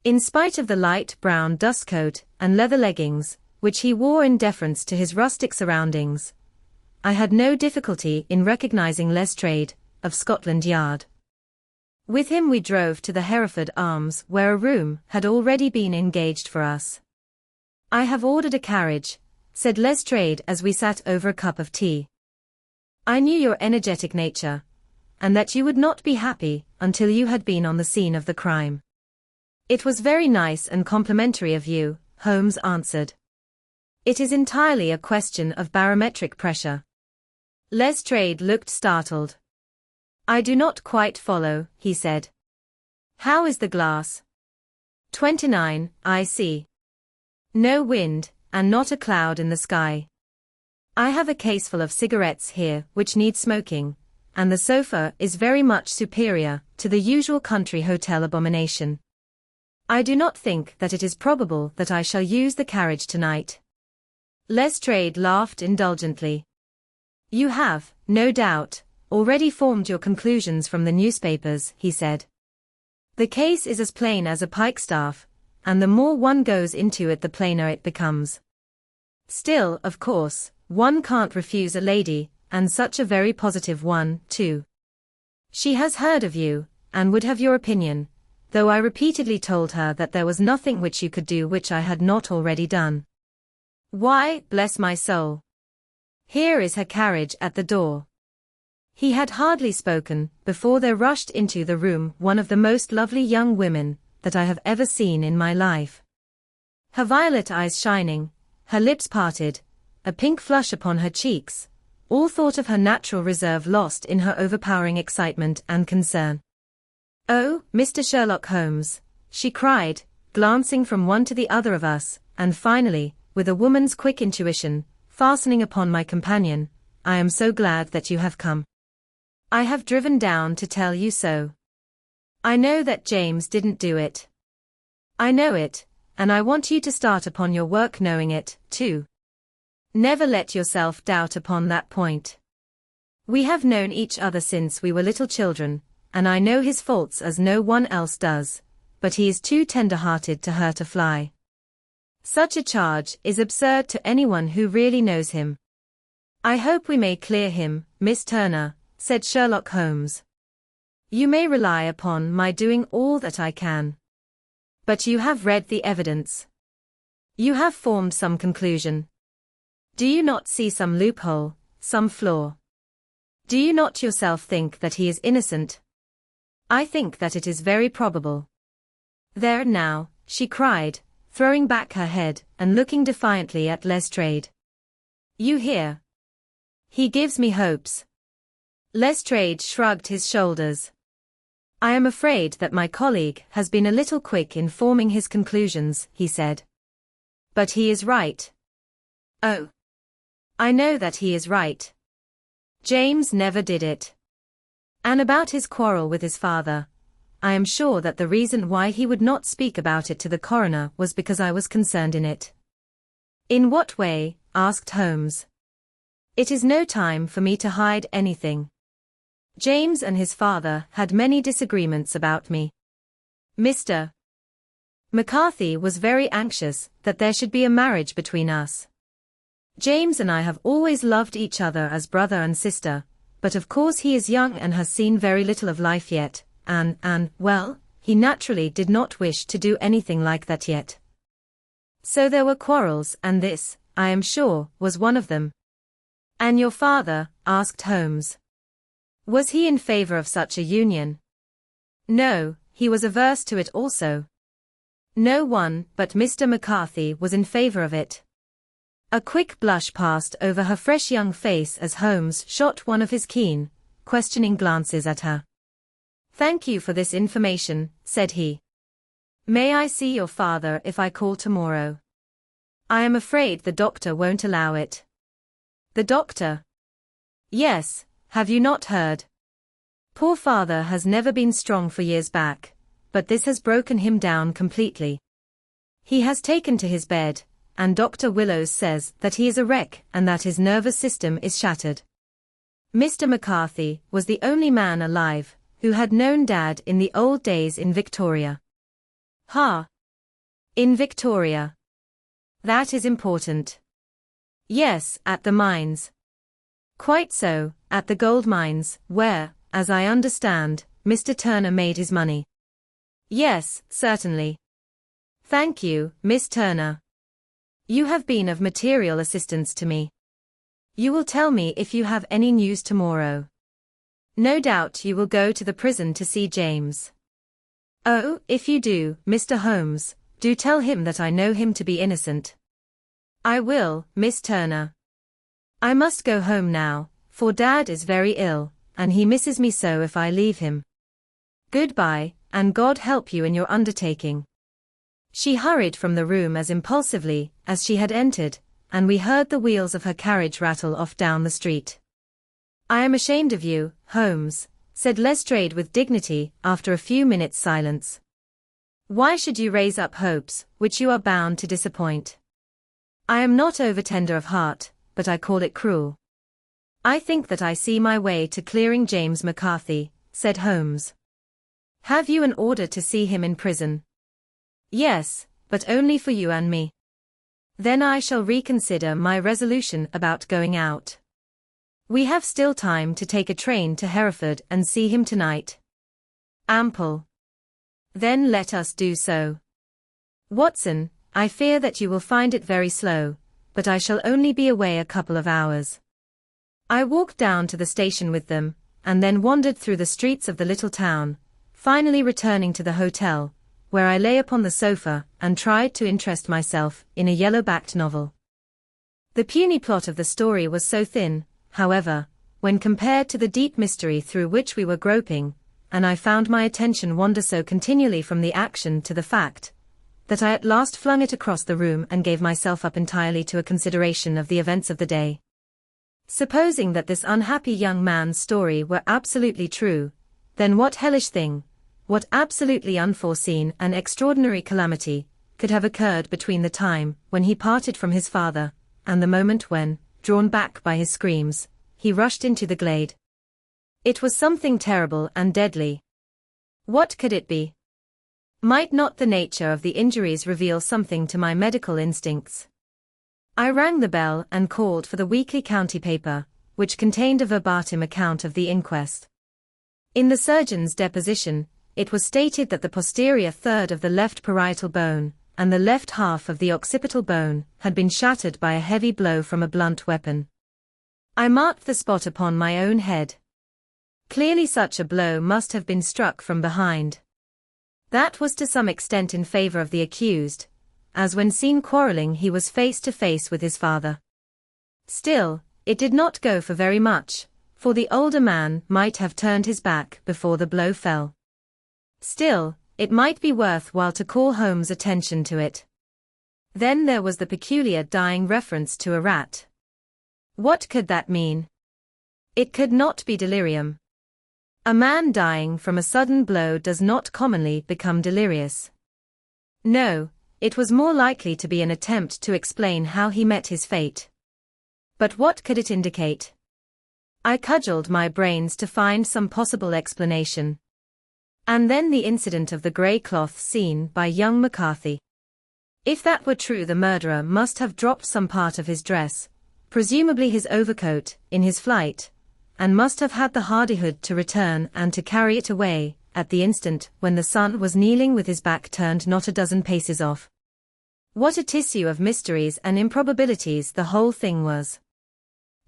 In spite of the light brown dustcoat and leather leggings, which he wore in deference to his rustic surroundings, I had no difficulty in recognizing Lestrade, of Scotland Yard. With him we drove to the Hereford Arms, where a room had already been engaged for us. "I have ordered a carriage," said Lestrade as we sat over a cup of tea. "I knew your energetic nature, and that you would not be happy until you had been on the scene of the crime." "It was very nice and complimentary of you," Holmes answered. "It is entirely a question of barometric pressure." Lestrade looked startled. "I do not quite follow," he said. "How is the glass?" 29, I see. No wind, and not a cloud in the sky. I have a caseful of cigarettes here which need smoking, and the sofa is very much superior to the usual country hotel abomination. I do not think that it is probable that I shall use the carriage tonight. Lestrade laughed indulgently. "You have, no doubt, already formed your conclusions from the newspapers," he said. "The case is as plain as a pikestaff, and the more one goes into it the plainer it becomes. Still, of course, one can't refuse a lady, and such a very positive one, too. She has heard of you, and would have your opinion, though I repeatedly told her that there was nothing which you could do which I had not already done. Why, bless my soul! Here is her carriage at the door." He had hardly spoken, before there rushed into the room one of the most lovely young women that I have ever seen in my life. Her violet eyes shining, her lips parted, a pink flush upon her cheeks, all thought of her natural reserve lost in her overpowering excitement and concern. "Oh, Mr. Sherlock Holmes," she cried, glancing from one to the other of us, and finally, with a woman's quick intuition, fastening upon my companion, "I am so glad that you have come. I have driven down to tell you so. I know that James didn't do it. I know it, and I want you to start upon your work knowing it, too. Never let yourself doubt upon that point. We have known each other since we were little children, and I know his faults as no one else does, but he is too tender-hearted to hurt a fly. Such a charge is absurd to anyone who really knows him. I hope we may clear him, Miss Turner," said Sherlock Holmes. "You may rely upon my doing all that I can. But you have read the evidence. You have formed some conclusion. Do you not see some loophole, some flaw? Do you not yourself think that he is innocent? I think that it is very probable." "There now," she cried, throwing back her head and looking defiantly at Lestrade. "You hear? He gives me hopes." Lestrade shrugged his shoulders. "I am afraid that my colleague has been a little quick in forming his conclusions," he said. "But he is right." "Oh, I know that he is right. James never did it. And about his quarrel with his father, I am sure that the reason why he would not speak about it to the coroner was because I was concerned in it." "In what way?" asked Holmes. "It is no time for me to hide anything. James and his father had many disagreements about me. Mr. McCarthy was very anxious that there should be a marriage between us. James and I have always loved each other as brother and sister, but of course he is young and has seen very little of life yet, and, well, he naturally did not wish to do anything like that yet. So there were quarrels, and this, I am sure, was one of them." "And your father?" asked Holmes. "Was he in favor of such a union?" "No, he was averse to it also. No one but Mr. McCarthy was in favor of it." A quick blush passed over her fresh young face as Holmes shot one of his keen, questioning glances at her. "Thank you for this information," said he. "May I see your father if I call tomorrow?" "I am afraid the doctor won't allow it." "The doctor?" "Yes, Have you not heard? Poor father has never been strong for years back, but this has broken him down completely. He has taken to his bed, and Dr. Willows says that he is a wreck and that his nervous system is shattered. Mr. McCarthy was the only man alive who had known Dad in the old days in Victoria. Ha! In Victoria. That is important. Yes, at the mines. Quite so, at the gold mines, where, as I understand, Mr. Turner made his money. Yes, certainly. Thank you, Miss Turner. You have been of material assistance to me. You will tell me if you have any news tomorrow. No doubt you will go to the prison to see James. Oh, if you do, Mr. Holmes, do tell him that I know him to be innocent. I will, Miss Turner. I must go home now, for Dad is very ill, and he misses me so if I leave him. Goodbye, and God help you in your undertaking. She hurried from the room as impulsively as she had entered, and we heard the wheels of her carriage rattle off down the street. I am ashamed of you, Holmes, said Lestrade with dignity after a few minutes' silence. Why should you raise up hopes which you are bound to disappoint? I am not over-tender of heart, but I call it cruel. I think that I see my way to clearing James McCarthy, said Holmes. Have you an order to see him in prison? Yes, but only for you and me. Then I shall reconsider my resolution about going out. We have still time to take a train to Hereford and see him tonight. Ample. Then let us do so. Watson, I fear that you will find it very slow, but I shall only be away a couple of hours. I walked down to the station with them, and then wandered through the streets of the little town, finally returning to the hotel, where I lay upon the sofa and tried to interest myself in a yellow-backed novel. The puny plot of the story was so thin, however, when compared to the deep mystery through which we were groping, and I found my attention wander so continually from the action to the fact, that I at last flung it across the room and gave myself up entirely to a consideration of the events of the day. Supposing that this unhappy young man's story were absolutely true, then what hellish thing, what absolutely unforeseen and extraordinary calamity, could have occurred between the time when he parted from his father, and the moment when, drawn back by his screams, he rushed into the glade? It was something terrible and deadly. What could it be? Might not the nature of the injuries reveal something to my medical instincts? I rang the bell and called for the weekly county paper, which contained a verbatim account of the inquest. In the surgeon's deposition, it was stated that the posterior third of the left parietal bone, and the left half of the occipital bone, had been shattered by a heavy blow from a blunt weapon. I marked the spot upon my own head. Clearly such a blow must have been struck from behind. That was to some extent in favor of the accused, as when seen quarreling he was face to face with his father. Still, it did not go for very much, for the older man might have turned his back before the blow fell. Still, it might be worth while to call Holmes' attention to it. Then there was the peculiar dying reference to a rat. What could that mean? It could not be delirium. A man dying from a sudden blow does not commonly become delirious. No, it was more likely to be an attempt to explain how he met his fate. But what could it indicate? I cudgelled my brains to find some possible explanation. And then the incident of the grey cloth seen by young McCarthy. If that were true, the murderer must have dropped some part of his dress, presumably his overcoat, in his flight, and must have had the hardihood to return and to carry it away, at the instant when the son was kneeling with his back turned not a dozen paces off. What a tissue of mysteries and improbabilities the whole thing was.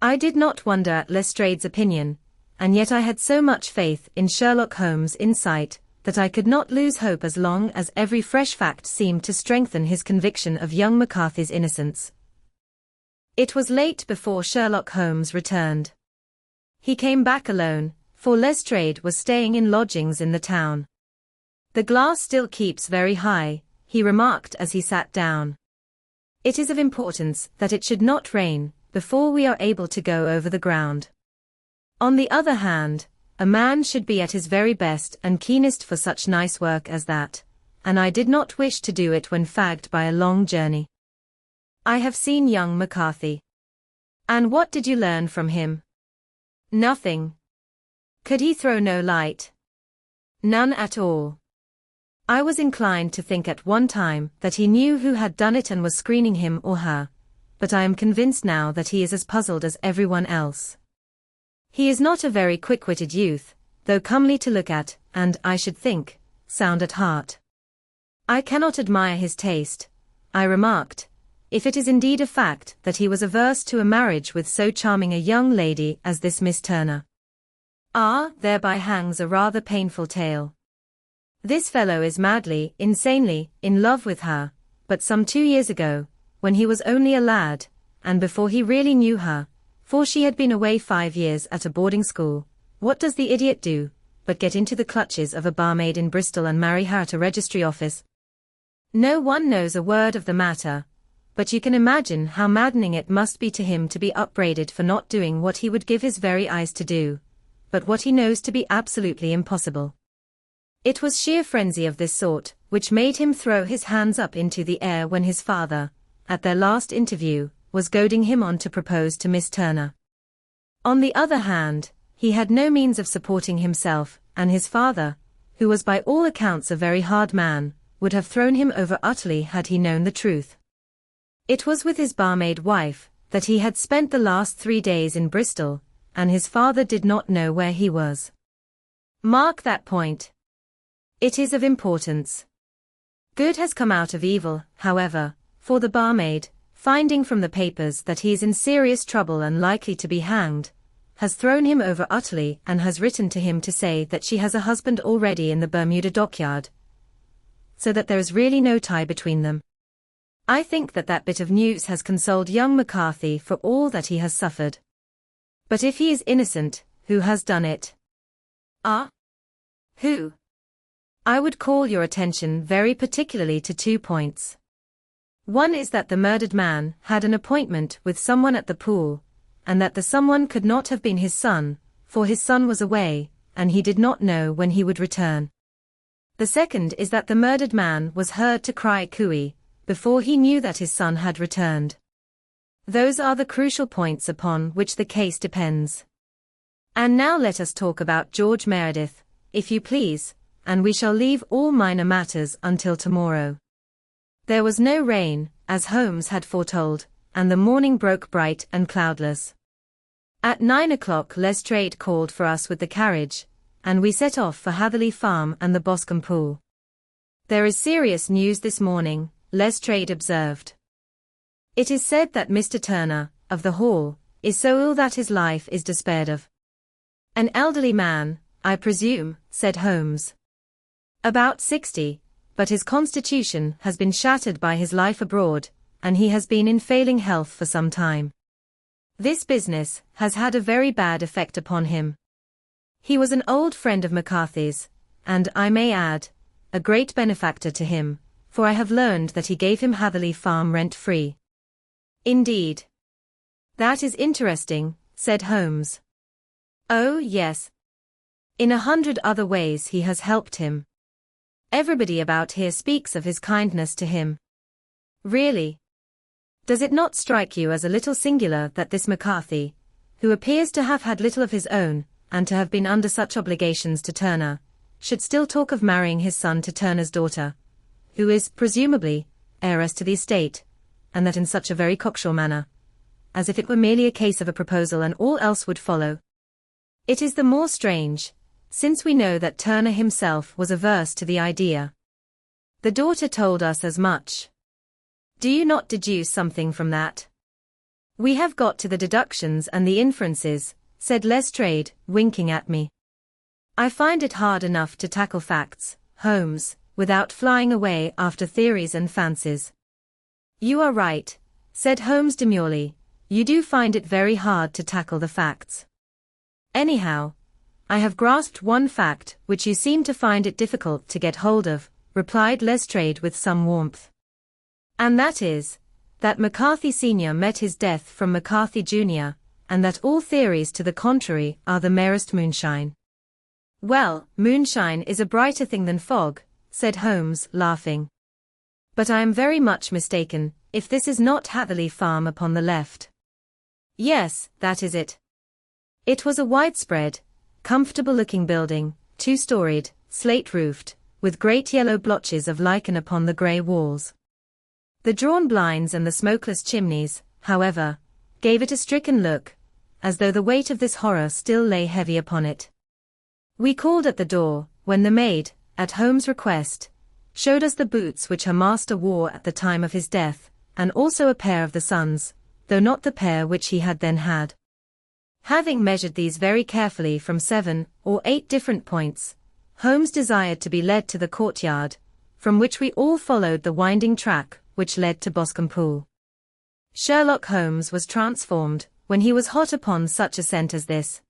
I did not wonder at Lestrade's opinion, and yet I had so much faith in Sherlock Holmes' insight, that I could not lose hope as long as every fresh fact seemed to strengthen his conviction of young McCarthy's innocence. It was late before Sherlock Holmes returned. He came back alone, for Lestrade was staying in lodgings in the town. The glass still keeps very high, he remarked as he sat down. It is of importance that it should not rain, before we are able to go over the ground. On the other hand, a man should be at his very best and keenest for such nice work as that, and I did not wish to do it when fagged by a long journey. I have seen young McCarthy. And what did you learn from him? Nothing. Could he throw no light? None at all. I was inclined to think at one time that he knew who had done it and was screening him or her, but I am convinced now that he is as puzzled as everyone else. He is not a very quick-witted youth, though comely to look at, and, I should think, sound at heart. I cannot admire his taste, I remarked, if it is indeed a fact that he was averse to a marriage with so charming a young lady as this Miss Turner. Ah, thereby hangs a rather painful tale. This fellow is madly, insanely, in love with her, but some 2 years ago, when he was only a lad, and before he really knew her, for she had been away 5 years at a boarding school, what does the idiot do, but get into the clutches of a barmaid in Bristol and marry her at a registry office? No one knows a word of the matter, but you can imagine how maddening it must be to him to be upbraided for not doing what he would give his very eyes to do, but what he knows to be absolutely impossible. It was sheer frenzy of this sort which made him throw his hands up into the air when his father, at their last interview, was goading him on to propose to Miss Turner. On the other hand, he had no means of supporting himself, and his father, who was by all accounts a very hard man, would have thrown him over utterly had he known the truth. It was with his barmaid wife that he had spent the last 3 days in Bristol, and his father did not know where he was. Mark that point. It is of importance. Good has come out of evil, however, for the barmaid, finding from the papers that he is in serious trouble and likely to be hanged, has thrown him over utterly and has written to him to say that she has a husband already in the Bermuda dockyard, so that there is really no tie between them. I think that that bit of news has consoled young McCarthy for all that he has suffered. But if he is innocent, who has done it? Ah? Who? I would call your attention very particularly to 2 points. One is that the murdered man had an appointment with someone at the pool, and that the someone could not have been his son, for his son was away, and he did not know when he would return. The second is that the murdered man was heard to cry cooey, before he knew that his son had returned. Those are the crucial points upon which the case depends. And now let us talk about George Meredith, if you please, and we shall leave all minor matters until tomorrow. There was no rain, as Holmes had foretold, and the morning broke bright and cloudless. At 9 o'clock Lestrade called for us with the carriage, and we set off for Hatherley Farm and the Boscombe pool. There is serious news this morning, Lestrade observed. It is said that Mr. Turner, of the Hall, is so ill that his life is despaired of. An elderly man, I presume, said Holmes. About 60, but his constitution has been shattered by his life abroad, and he has been in failing health for some time. This business has had a very bad effect upon him. He was an old friend of McCarthy's, and, I may add, a great benefactor to him, for I have learned that he gave him Hatherley Farm rent-free. Indeed. That is interesting, said Holmes. Oh, yes. In 100 other ways he has helped him. Everybody about here speaks of his kindness to him. Really? Does it not strike you as a little singular that this McCarthy, who appears to have had little of his own, and to have been under such obligations to Turner, should still talk of marrying his son to Turner's daughter, who is, presumably, heiress to the estate, and that in such a very cocksure manner, as if it were merely a case of a proposal and all else would follow? It is the more strange, since we know that Turner himself was averse to the idea. The daughter told us as much. Do you not deduce something from that? We have got to the deductions and the inferences, said Lestrade, winking at me. I find it hard enough to tackle facts, Holmes, without flying away after theories and fancies. You are right, said Holmes demurely, you do find it very hard to tackle the facts. Anyhow, I have grasped one fact which you seem to find it difficult to get hold of, replied Lestrade with some warmth. And that is, that McCarthy Sr. met his death from McCarthy Jr., and that all theories to the contrary are the merest moonshine. Well, moonshine is a brighter thing than fog, said Holmes, laughing. But I am very much mistaken, if this is not Hatherley Farm upon the left. Yes, that is it. It was a widespread, comfortable-looking building, 2-storied, slate-roofed, with great yellow blotches of lichen upon the grey walls. The drawn blinds and the smokeless chimneys, however, gave it a stricken look, as though the weight of this horror still lay heavy upon it. We called at the door, when the maid, at Holmes' request, showed us the boots which her master wore at the time of his death, and also a pair of the son's, though not the pair which he had then had. Having measured these very carefully from 7 or 8 different points, Holmes desired to be led to the courtyard, from which we all followed the winding track which led to Boscombe. Sherlock Holmes was transformed when he was hot upon such a scent as this.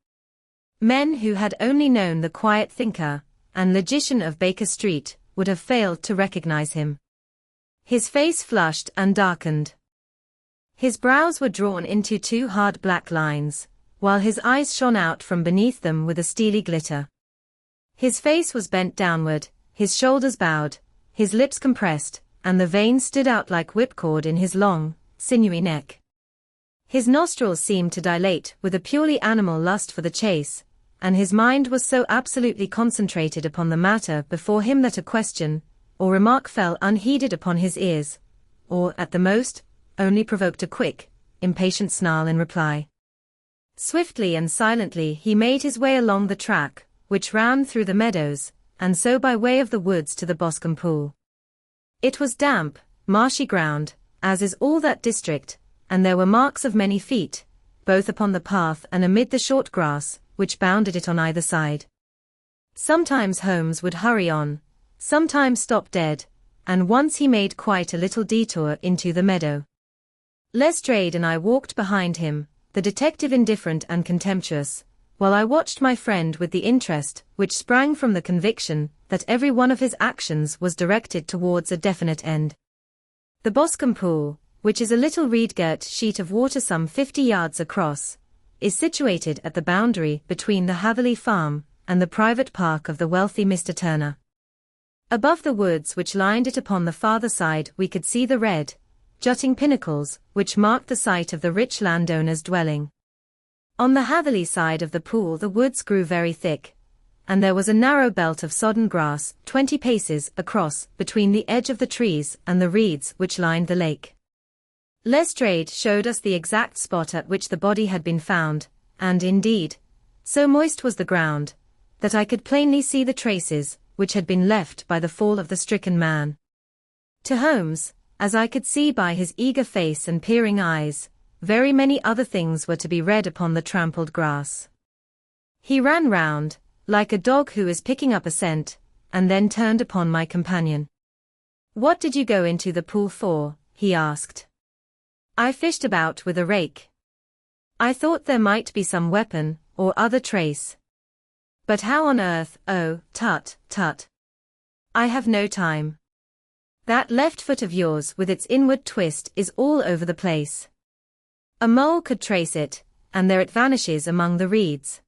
Men who had only known the quiet thinker and logician of Baker Street would have failed to recognize him. His face flushed and darkened. His brows were drawn into 2 hard black lines, while his eyes shone out from beneath them with a steely glitter. His face was bent downward, his shoulders bowed, his lips compressed, and the veins stood out like whipcord in his long, sinewy neck. His nostrils seemed to dilate with a purely animal lust for the chase, and his mind was so absolutely concentrated upon the matter before him that a question or remark fell unheeded upon his ears, or, at the most, only provoked a quick, impatient snarl in reply. Swiftly and silently he made his way along the track, which ran through the meadows, and so by way of the woods to the Boscombe pool. It was damp, marshy ground, as is all that district, and there were marks of many feet, both upon the path and amid the short grass, which bounded it on either side. Sometimes Holmes would hurry on, sometimes stop dead, and once he made quite a little detour into the meadow. Lestrade and I walked behind him, the detective indifferent and contemptuous, while I watched my friend with the interest which sprang from the conviction that every one of his actions was directed towards a definite end. The Boscombe pool, which is a little reed-girt sheet of water some 50 yards across, is situated at the boundary between the Hatherley Farm and the private park of the wealthy Mr. Turner. Above the woods which lined it upon the farther side we could see the red, jutting pinnacles which marked the site of the rich landowner's dwelling. On the Hatherley side of the pool the woods grew very thick, and there was a narrow belt of sodden grass 20 paces across between the edge of the trees and the reeds which lined the lake. Lestrade showed us the exact spot at which the body had been found, and indeed, so moist was the ground, that I could plainly see the traces which had been left by the fall of the stricken man. To Holmes, as I could see by his eager face and peering eyes, very many other things were to be read upon the trampled grass. He ran round, like a dog who is picking up a scent, and then turned upon my companion. "What did you go into the pool for?" he asked. "I fished about with a rake. I thought there might be some weapon, or other trace. But how on earth, oh, tut, tut. I have no time. That left foot of yours with its inward twist is all over the place. A mole could trace it, and there it vanishes among the reeds.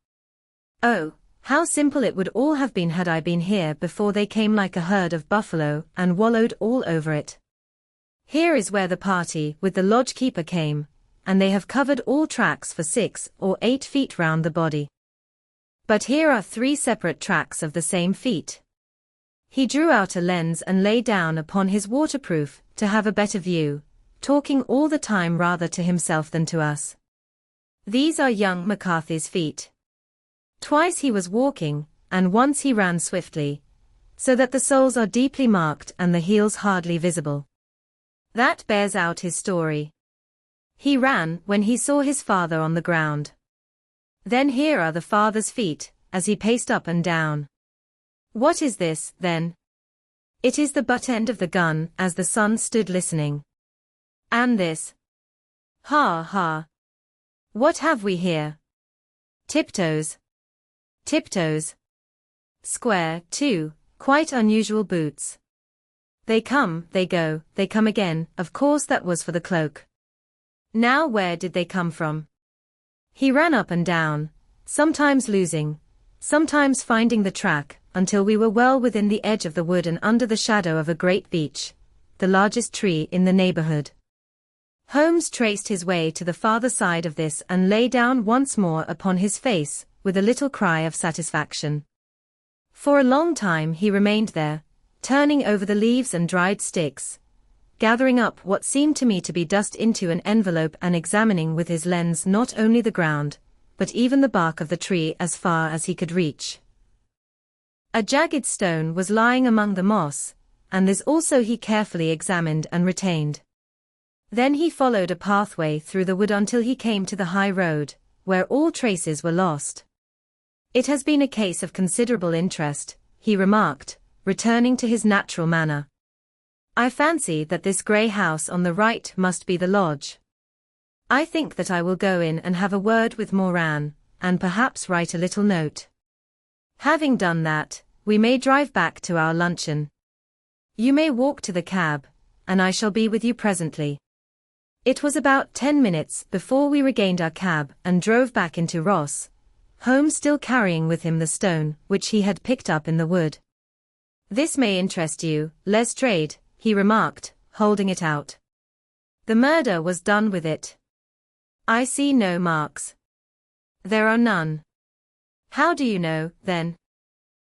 Oh, how simple it would all have been had I been here before they came like a herd of buffalo and wallowed all over it. Here is where the party with the lodge-keeper came, and they have covered all tracks for 6 or 8 feet round the body. But here are 3 separate tracks of the same feet." He drew out a lens and lay down upon his waterproof to have a better view, talking all the time rather to himself than to us. "These are young McCarthy's feet. Twice he was walking, and once he ran swiftly, so that the soles are deeply marked and the heels hardly visible. That bears out his story. He ran when he saw his father on the ground. Then here are the father's feet, as he paced up and down. What is this, then? It is the butt end of the gun as the son stood listening. And this? Ha ha. What have we here? Tiptoes. Tiptoes. Square, too, quite unusual boots. They come, they go, they come again, of course that was for the cloak. Now where did they come from? He ran up and down, sometimes losing, sometimes finding the track, until we were well within the edge of the wood and under the shadow of a great beech, the largest tree in the neighborhood. Holmes traced his way to the farther side of this and lay down once more upon his face, with a little cry of satisfaction. For a long time he remained there, turning over the leaves and dried sticks, gathering up what seemed to me to be dust into an envelope and examining with his lens not only the ground, but even the bark of the tree as far as he could reach. A jagged stone was lying among the moss, and this also he carefully examined and retained. Then he followed a pathway through the wood until he came to the high road, where all traces were lost. "It has been a case of considerable interest," he remarked, returning to his natural manner. "I fancy that this grey house on the right must be the lodge. I think that I will go in and have a word with Moran, and perhaps write a little note. Having done that, we may drive back to our luncheon. You may walk to the cab, and I shall be with you presently." It was about 10 minutes before we regained our cab and drove back into Ross, Holmes still carrying with him the stone which he had picked up in the wood. "This may interest you, Lestrade," he remarked, holding it out. "The murder was done with it. I see no marks." "There are none." "How do you know, then?"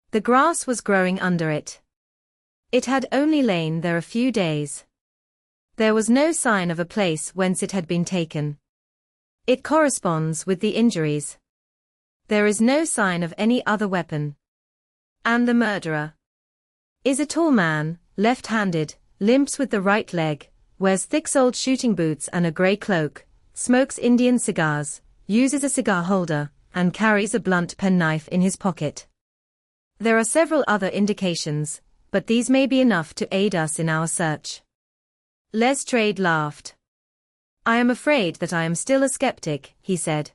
"The grass was growing under it. It had only lain there a few days. There was no sign of a place whence it had been taken. It corresponds with the injuries. There is no sign of any other weapon. And the murderer is a tall man, left-handed, limps with the right leg, wears thick-soled shooting boots and a grey cloak, smokes Indian cigars, uses a cigar holder, and carries a blunt penknife in his pocket. There are several other indications, but these may be enough to aid us in our search." Lestrade laughed. "I am afraid that I am still a skeptic," he said.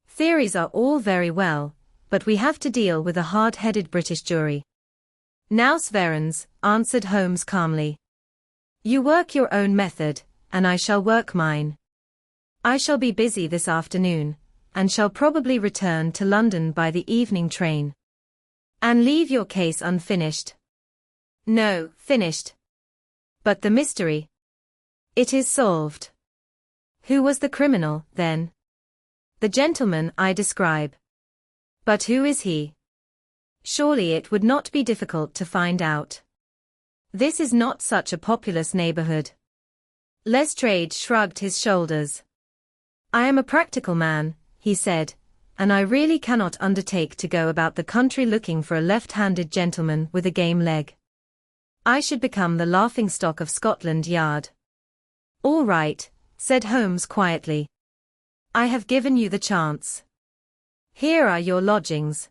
"Theories are all very well, but we have to deal with a hard-headed British jury." "Nous verrons," answered Holmes calmly. "You work your own method, and I shall work mine. I shall be busy this afternoon, and shall probably return to London by the evening train." "And leave your case unfinished?" "No, finished. But the mystery? It is solved." "Who was the criminal, then?" "The gentleman I describe." "But who is he?" "Surely it would not be difficult to find out. This is not such a populous neighborhood." Lestrade shrugged his shoulders. "I am a practical man," he said, "and I really cannot undertake to go about the country looking for a left-handed gentleman with a game leg. I should become the laughing-stock of Scotland Yard." "All right," said Holmes quietly. "I have given you the chance. Here are your lodgings.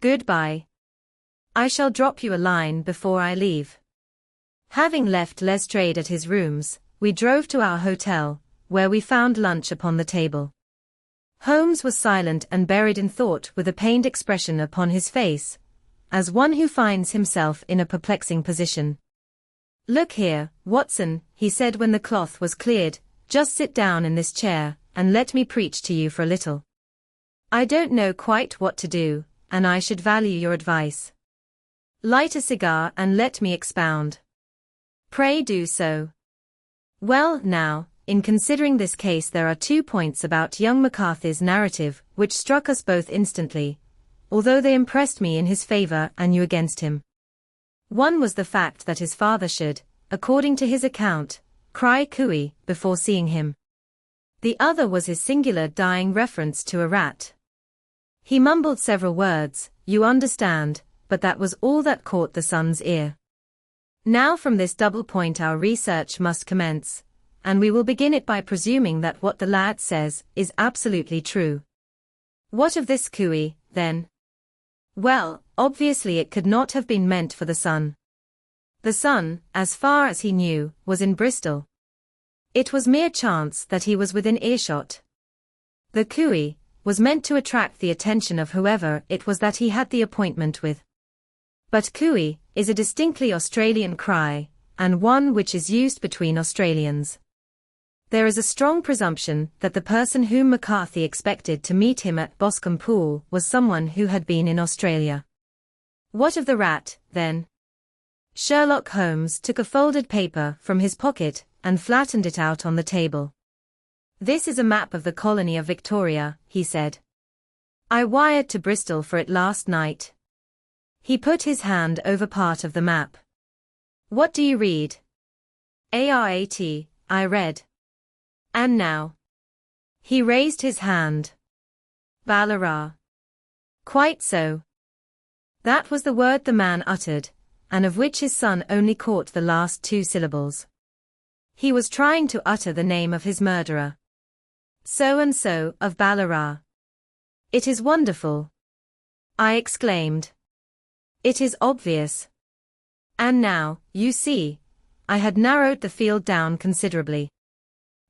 Goodbye. I shall drop you a line before I leave." Having left Lestrade at his rooms, we drove to our hotel, where we found lunch upon the table. Holmes was silent and buried in thought with a pained expression upon his face, as one who finds himself in a perplexing position. "Look here, Watson," he said when the cloth was cleared, "just sit down in this chair, and let me preach to you for a little. I don't know quite what to do, and I should value your advice. Light a cigar and let me expound." "Pray do so." "Well, now, in considering this case there are 2 points about young McCarthy's narrative which struck us both instantly, although they impressed me in his favor and you against him. One was the fact that his father should, according to his account, cry cooey before seeing him. The other was his singular dying reference to a rat. He mumbled several words, you understand, but that was all that caught the son's ear. Now from this double point our research must commence, and we will begin it by presuming that what the lad says is absolutely true. What of this cooey, then? Well, obviously it could not have been meant for the son. The son, as far as he knew, was in Bristol. It was mere chance that he was within earshot. The cooey was meant to attract the attention of whoever it was that he had the appointment with. But cooey is a distinctly Australian cry, and one which is used between Australians. There is a strong presumption that the person whom McCarthy expected to meet him at Boscombe Pool was someone who had been in Australia. What of the rat, then? Sherlock Holmes took a folded paper from his pocket and flattened it out on the table. This is a map of the colony of Victoria, he said. I wired to Bristol for it last night. He put his hand over part of the map. What do you read? ARAT, I read. And now? He raised his hand. Ballarat. Quite so. That was the word the man uttered, and of which his son only caught the last two syllables. He was trying to utter the name of his murderer. So-and-so of Ballarat. It is wonderful, I exclaimed. It is obvious. And now, you see, I had narrowed the field down considerably.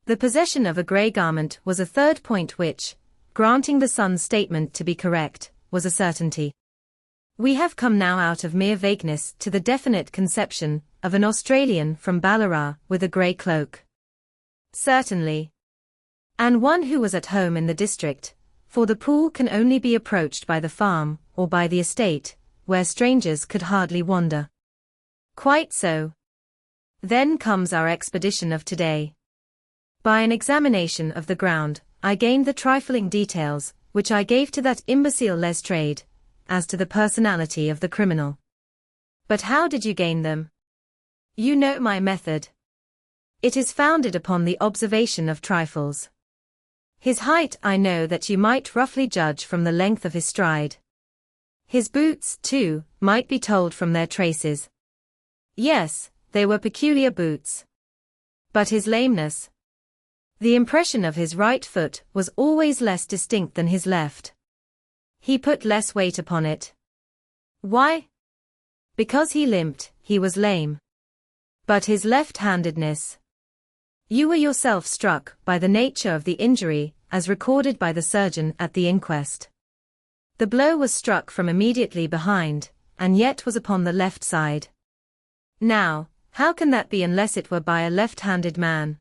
The possession of a grey garment was a third point which, granting the son's statement to be correct, was a certainty. We have come now out of mere vagueness to the definite conception of an Australian from Ballarat with a grey cloak. Certainly. And one who was at home in the district, for the pool can only be approached by the farm or by the estate, where strangers could hardly wander. Quite so. Then comes our expedition of today. By an examination of the ground, I gained the trifling details, which I gave to that imbecile Lestrade, as to the personality of the criminal. But how did you gain them? You know my method. It is founded upon the observation of trifles. His height I know that you might roughly judge from the length of his stride. His boots, too, might be told from their traces. Yes, they were peculiar boots. But his lameness. The impression of his right foot was always less distinct than his left. He put less weight upon it. Why? Because he limped, he was lame. But his left-handedness. You were yourself struck by the nature of the injury, as recorded by the surgeon at the inquest. The blow was struck from immediately behind, and yet was upon the left side. Now, how can that be unless it were by a left-handed man?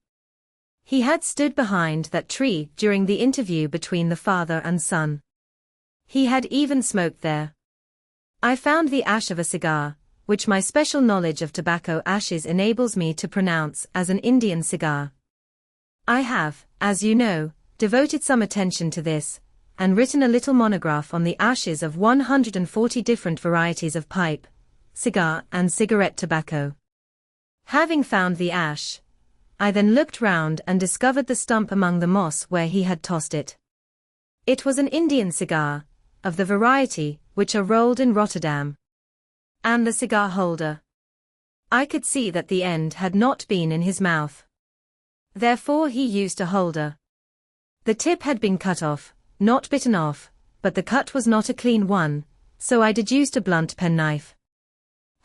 He had stood behind that tree during the interview between the father and son. He had even smoked there. I found the ash of a cigar, which my special knowledge of tobacco ashes enables me to pronounce as an Indian cigar. I have, as you know, devoted some attention to this, and written a little monograph on the ashes of 140 different varieties of pipe, cigar and cigarette tobacco. Having found the ash, I then looked round and discovered the stump among the moss where he had tossed it. It was an Indian cigar, of the variety which are rolled in Rotterdam. And the cigar holder. I could see that the end had not been in his mouth. Therefore he used a holder. The tip had been cut off, not bitten off, but the cut was not a clean one, so I deduced a blunt penknife.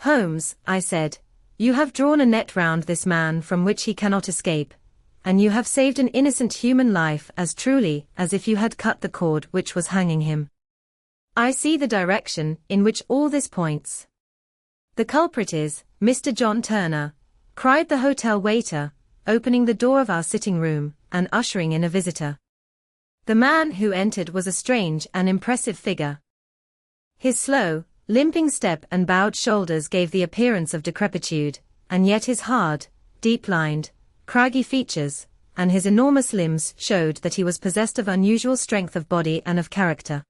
Holmes, I said, you have drawn a net round this man from which he cannot escape, and you have saved an innocent human life as truly as if you had cut the cord which was hanging him. I see the direction in which all this points. The culprit is Mr. John Turner, cried the hotel waiter, opening the door of our sitting room and ushering in a visitor. The man who entered was a strange and impressive figure. His slow, limping step and bowed shoulders gave the appearance of decrepitude, and yet his hard, deep-lined, craggy features, and his enormous limbs showed that he was possessed of unusual strength of body and of character.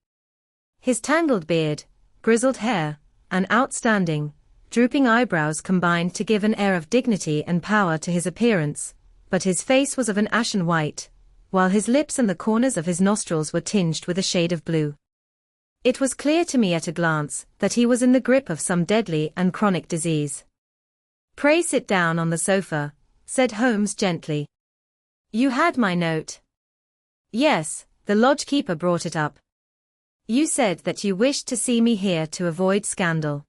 His tangled beard, grizzled hair, and outstanding, drooping eyebrows combined to give an air of dignity and power to his appearance, but his face was of an ashen white, while his lips and the corners of his nostrils were tinged with a shade of blue. It was clear to me at a glance that he was in the grip of some deadly and chronic disease. Pray sit down on the sofa, said Holmes gently. You had my note. Yes, the lodge-keeper brought it up. You said that you wished to see me here to avoid scandal.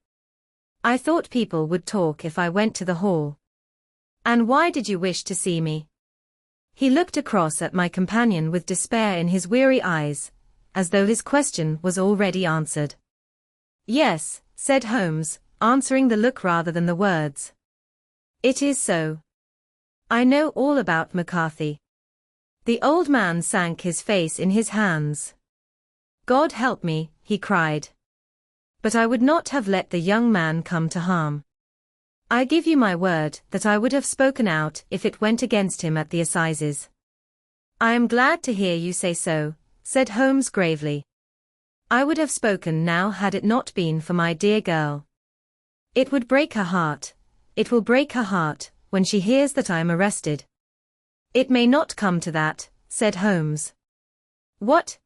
I thought people would talk if I went to the hall. And why did you wish to see me? He looked across at my companion with despair in his weary eyes, as though his question was already answered. Yes, said Holmes, answering the look rather than the words. It is so. I know all about McCarthy. The old man sank his face in his hands. God help me, he cried. But I would not have let the young man come to harm. I give you my word that I would have spoken out if it went against him at the assizes. I am glad to hear you say so, said Holmes gravely. I would have spoken now had it not been for my dear girl. It would break her heart. It will break her heart when she hears that I am arrested. It may not come to that, said Holmes. What?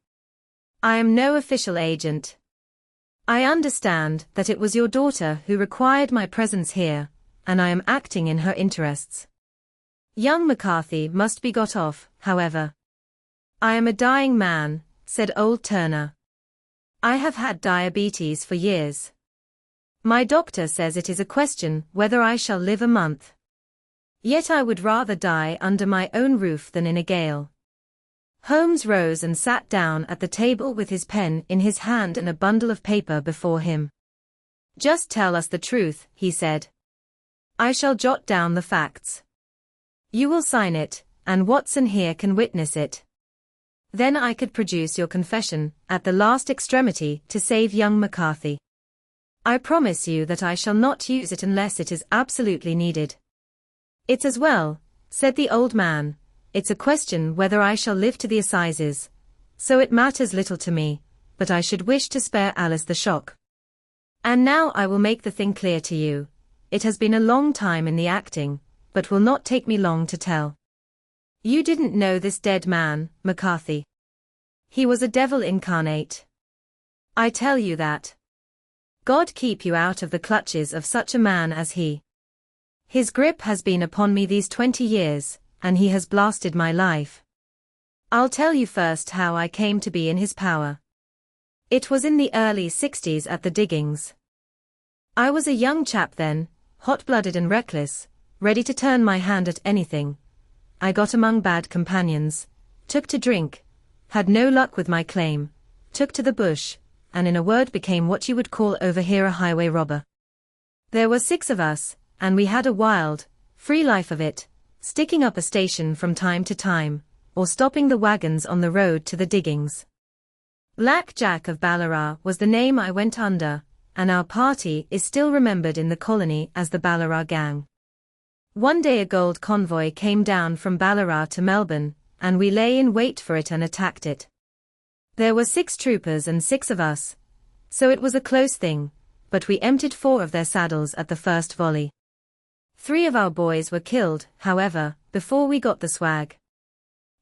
I am no official agent. I understand that it was your daughter who required my presence here, and I am acting in her interests. Young McCarthy must be got off, however. I am a dying man, said old Turner. I have had diabetes for years. My doctor says it is a question whether I shall live a month. Yet I would rather die under my own roof than in a gale. Holmes rose and sat down at the table with his pen in his hand and a bundle of paper before him. Just tell us the truth, he said. I shall jot down the facts. You will sign it, and Watson here can witness it. Then I could produce your confession, at the last extremity, to save young McCarthy. I promise you that I shall not use it unless it is absolutely needed. It's as well, said the old man. It's a question whether I shall live to the assizes, so it matters little to me, but I should wish to spare Alice the shock. And now I will make the thing clear to you. It has been a long time in the acting, but will not take me long to tell. You didn't know this dead man, McCarthy. He was a devil incarnate. I tell you that. God keep you out of the clutches of such a man as he. His grip has been upon me these 20 years, and he has blasted my life. I'll tell you first how I came to be in his power. It was in the early 60s at the diggings. I was a young chap then, hot-blooded and reckless, ready to turn my hand at anything. I got among bad companions, took to drink, had no luck with my claim, took to the bush, and in a word became what you would call over here a highway robber. There were 6 of us, and we had a wild, free life of it, sticking up a station from time to time, or stopping the wagons on the road to the diggings. Black Jack of Ballarat was the name I went under, and our party is still remembered in the colony as the Ballarat Gang. One day a gold convoy came down from Ballarat to Melbourne, and we lay in wait for it and attacked it. There were 6 troopers and 6 of us, so it was a close thing, but we emptied 4 of their saddles at the first volley. 3 of our boys were killed, however, before we got the swag.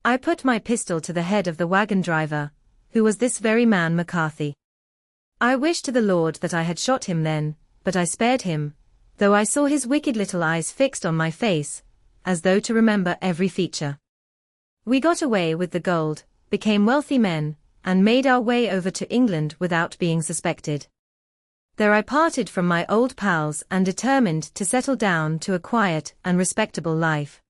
I put my pistol to the head of the wagon driver, who was this very man McCarthy. I wish to the Lord that I had shot him then, but I spared him, though I saw his wicked little eyes fixed on my face, as though to remember every feature. We got away with the gold, became wealthy men, and made our way over to England without being suspected. There I parted from my old pals and determined to settle down to a quiet and respectable life.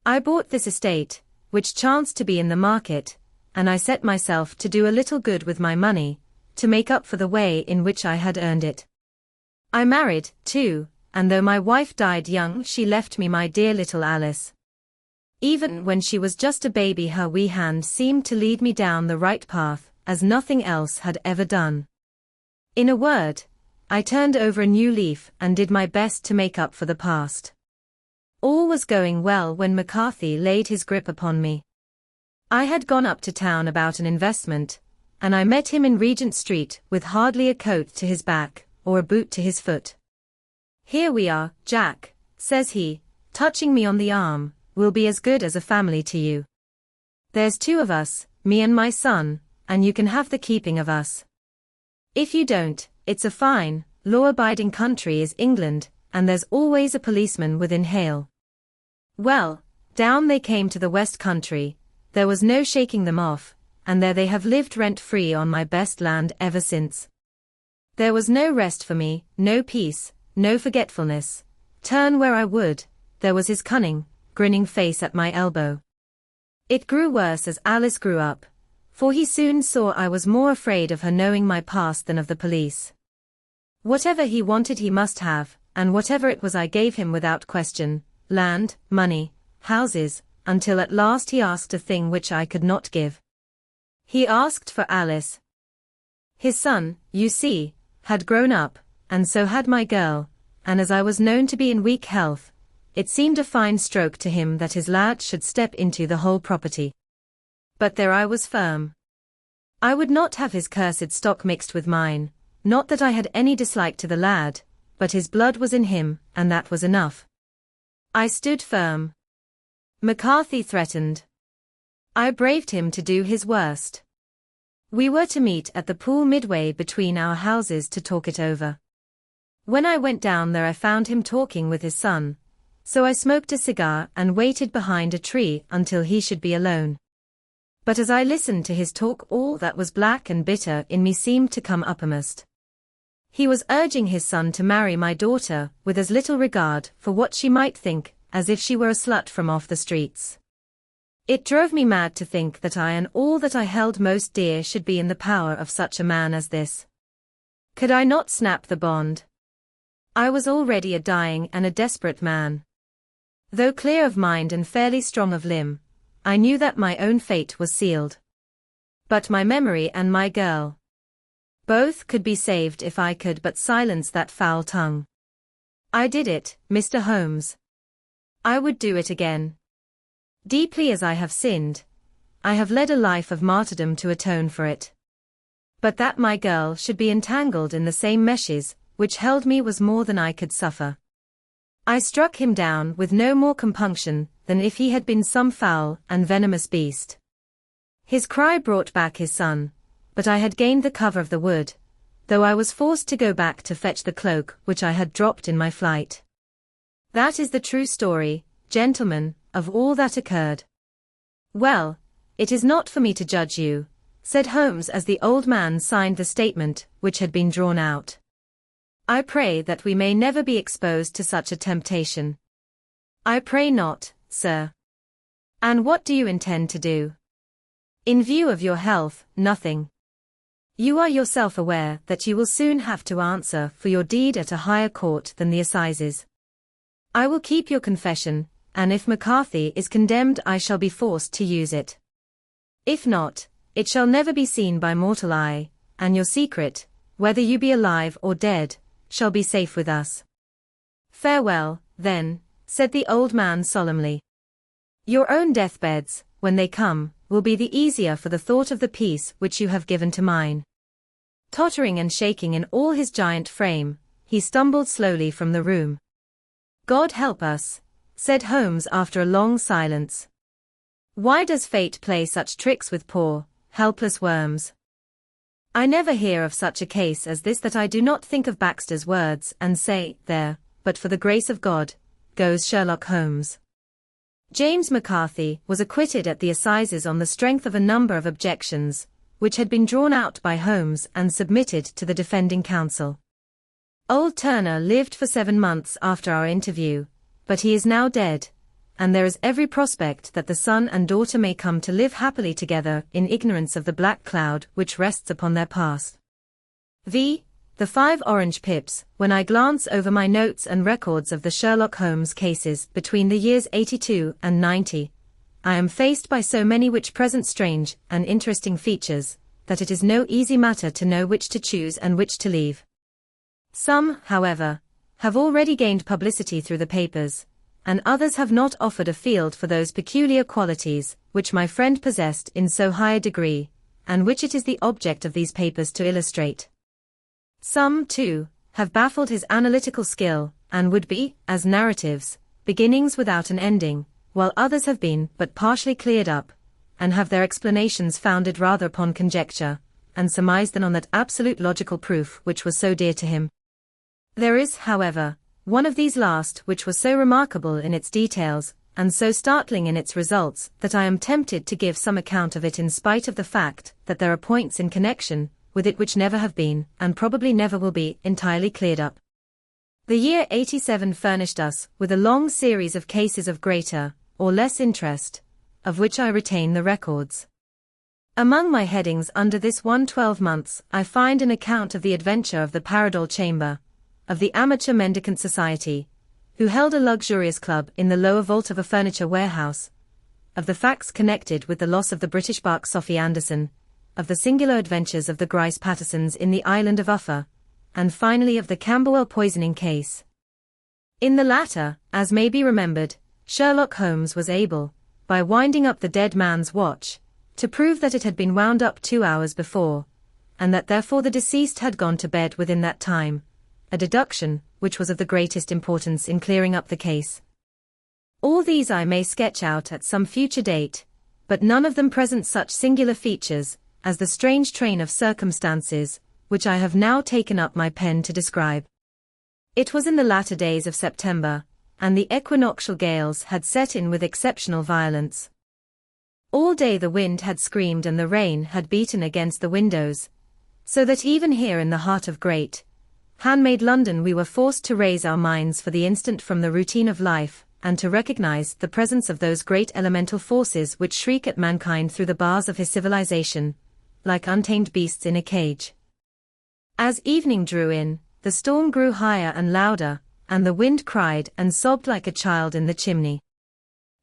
I bought this estate, which chanced to be in the market, and I set myself to do a little good with my money, to make up for the way in which I had earned it. I married, too, and though my wife died young, she left me my dear little Alice. Even when she was just a baby, her wee hand seemed to lead me down the right path, as nothing else had ever done. In a word, I turned over a new leaf and did my best to make up for the past. All was going well when McCarthy laid his grip upon me. I had gone up to town about an investment, and I met him in Regent Street with hardly a coat to his back, or a boot to his foot. "Here we are, Jack," says he, touching me on the arm. "We'll be as good as a family to you. There's 2 of us, me and my son, and you can have the keeping of us. If you don't, it's a fine, law-abiding country is England, and there's always a policeman within hail." Well, down they came to the West Country, there was no shaking them off, and there they have lived rent-free on my best land ever since. There was no rest for me, no peace, no forgetfulness. Turn where I would, there was his cunning, grinning face at my elbow. It grew worse as Alice grew up, for he soon saw I was more afraid of her knowing my past than of the police. Whatever he wanted he must have, and whatever it was I gave him without question: land, money, houses, until at last he asked a thing which I could not give. He asked for Alice. His son, you see, had grown up, and so had my girl, and as I was known to be in weak health, it seemed a fine stroke to him that his lad should step into the whole property. But there I was firm. I would not have his cursed stock mixed with mine, not that I had any dislike to the lad, but his blood was in him, and that was enough. I stood firm. McCarthy threatened. I braved him to do his worst. We were to meet at the pool midway between our houses to talk it over. When I went down there I found him talking with his son, so I smoked a cigar and waited behind a tree until he should be alone. But as I listened to his talk all that was black and bitter in me seemed to come uppermost. He was urging his son to marry my daughter with as little regard for what she might think as if she were a slut from off the streets. It drove me mad to think that I and all that I held most dear should be in the power of such a man as this. Could I not snap the bond? I was already a dying and a desperate man. Though clear of mind and fairly strong of limb, I knew that my own fate was sealed. But my memory and my girl, both could be saved if I could but silence that foul tongue. I did it, Mr. Holmes. I would do it again. Deeply as I have sinned, I have led a life of martyrdom to atone for it. But that my girl should be entangled in the same meshes which held me was more than I could suffer. I struck him down with no more compunction than if he had been some foul and venomous beast. His cry brought back his son, but I had gained the cover of the wood, though I was forced to go back to fetch the cloak which I had dropped in my flight. That is the true story, gentlemen, of all that occurred. Well, it is not for me to judge you, said Holmes as the old man signed the statement which had been drawn out. I pray that we may never be exposed to such a temptation. I pray not, sir. And what do you intend to do? In view of your health, nothing. You are yourself aware that you will soon have to answer for your deed at a higher court than the assizes. I will keep your confession, and if McCarthy is condemned I shall be forced to use it. If not, it shall never be seen by mortal eye, and your secret, whether you be alive or dead, shall be safe with us. Farewell, then, said the old man solemnly. Your own deathbeds, when they come, will be the easier for the thought of the peace which you have given to mine. Tottering and shaking in all his giant frame, he stumbled slowly from the room. God help us, said Holmes after a long silence. Why does fate play such tricks with poor, helpless worms? I never hear of such a case as this that I do not think of Baxter's words and say, there, but for the grace of God, goes Sherlock Holmes. James McCarthy was acquitted at the assizes on the strength of a number of objections, which had been drawn out by Holmes and submitted to the defending counsel. Old Turner lived for 7 months after our interview, but he is now dead, and there is every prospect that the son and daughter may come to live happily together in ignorance of the black cloud which rests upon their past. The 5 orange pips, when I glance over my notes and records of the Sherlock Holmes cases between the years 82 and 90, I am faced by so many which present strange and interesting features, that it is no easy matter to know which to choose and which to leave. Some, however, have already gained publicity through the papers, and others have not offered a field for those peculiar qualities which my friend possessed in so high a degree, and which it is the object of these papers to illustrate. Some, too, have baffled his analytical skill, and would be, as narratives, beginnings without an ending, while others have been but partially cleared up, and have their explanations founded rather upon conjecture and surmise than on that absolute logical proof which was so dear to him. There is, however, one of these last which was so remarkable in its details, and so startling in its results, that I am tempted to give some account of it in spite of the fact that there are points in connection with it which never have been, and probably never will be, entirely cleared up. The year 87 furnished us with a long series of cases of greater or less interest, of which I retain the records. Among my headings under this 12 months I find an account of the adventure of the Paradol Chamber, of the Amateur Mendicant Society, who held a luxurious club in the lower vault of a furniture warehouse, of the facts connected with the loss of the British bark Sophie Anderson, of the singular adventures of the Grice Pattersons in the island of Uffa, and finally of the Camberwell poisoning case. In the latter, as may be remembered, Sherlock Holmes was able, by winding up the dead man's watch, to prove that it had been wound up 2 hours before, and that therefore the deceased had gone to bed within that time, a deduction which was of the greatest importance in clearing up the case. All these I may sketch out at some future date, but none of them present such singular features as the strange train of circumstances which I have now taken up my pen to describe. It was in the latter days of September, and the equinoctial gales had set in with exceptional violence. All day the wind had screamed and the rain had beaten against the windows, so that even here in the heart of great, handmade London we were forced to raise our minds for the instant from the routine of life, and to recognize the presence of those great elemental forces which shriek at mankind through the bars of his civilization, like untamed beasts in a cage. As evening drew in, the storm grew higher and louder, and the wind cried and sobbed like a child in the chimney.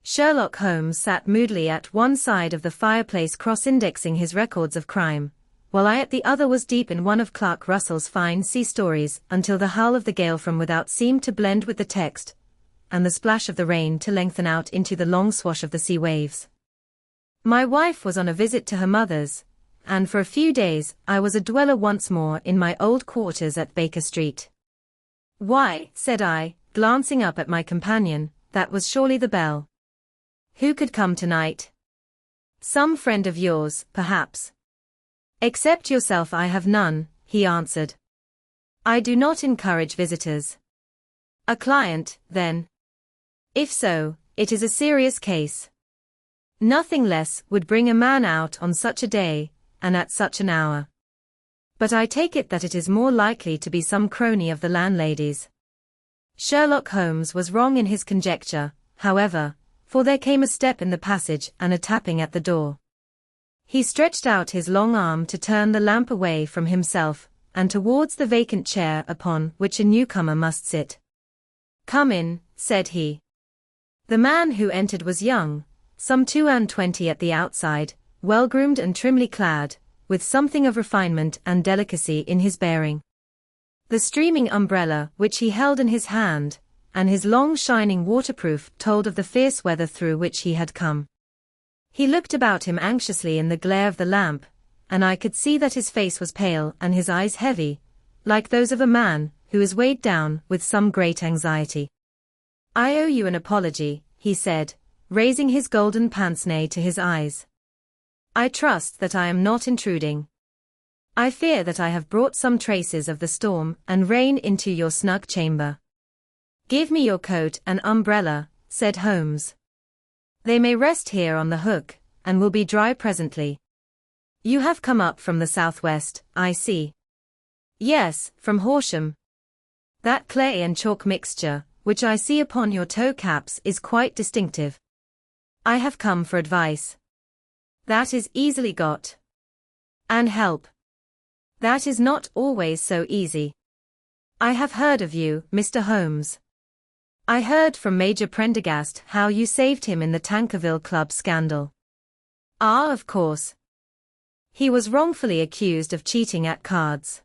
Sherlock Holmes sat moodily at one side of the fireplace cross-indexing his records of crime, while I at the other was deep in one of Clark Russell's fine sea stories until the howl of the gale from without seemed to blend with the text, and the splash of the rain to lengthen out into the long swash of the sea waves. My wife was on a visit to her mother's, and for a few days I was a dweller once more in my old quarters at Baker Street. "Why," said I, glancing up at my companion, "that was surely the bell. Who could come tonight?" "Some friend of yours, perhaps." "Except yourself I have none," he answered. "I do not encourage visitors." "A client, then?" "If so, it is a serious case. Nothing less would bring a man out on such a day, and at such an hour. But I take it that it is more likely to be some crony of the landlady's." Sherlock Holmes was wrong in his conjecture, however, for there came a step in the passage and a tapping at the door. He stretched out his long arm to turn the lamp away from himself, and towards the vacant chair upon which a newcomer must sit. "Come in," said he. The man who entered was young, some 22 at the outside, well-groomed and trimly clad, with something of refinement and delicacy in his bearing. The streaming umbrella which he held in his hand, and his long shining waterproof told of the fierce weather through which he had come. He looked about him anxiously in the glare of the lamp, and I could see that his face was pale and his eyes heavy, like those of a man who is weighed down with some great anxiety. "I owe you an apology," he said, raising his golden pince-nez to his eyes. "I trust that I am not intruding. I fear that I have brought some traces of the storm and rain into your snug chamber." "Give me your coat and umbrella," said Holmes. "They may rest here on the hook, and will be dry presently. You have come up from the southwest, I see." "Yes, from Horsham. That clay and chalk mixture, which I see upon your toe caps, is quite distinctive." "I have come for advice." "That is easily got." "And help." "That is not always so easy." "I have heard of you, Mr. Holmes. I heard from Major Prendergast how you saved him in the Tankerville Club scandal." "Ah, of course. He was wrongfully accused of cheating at cards.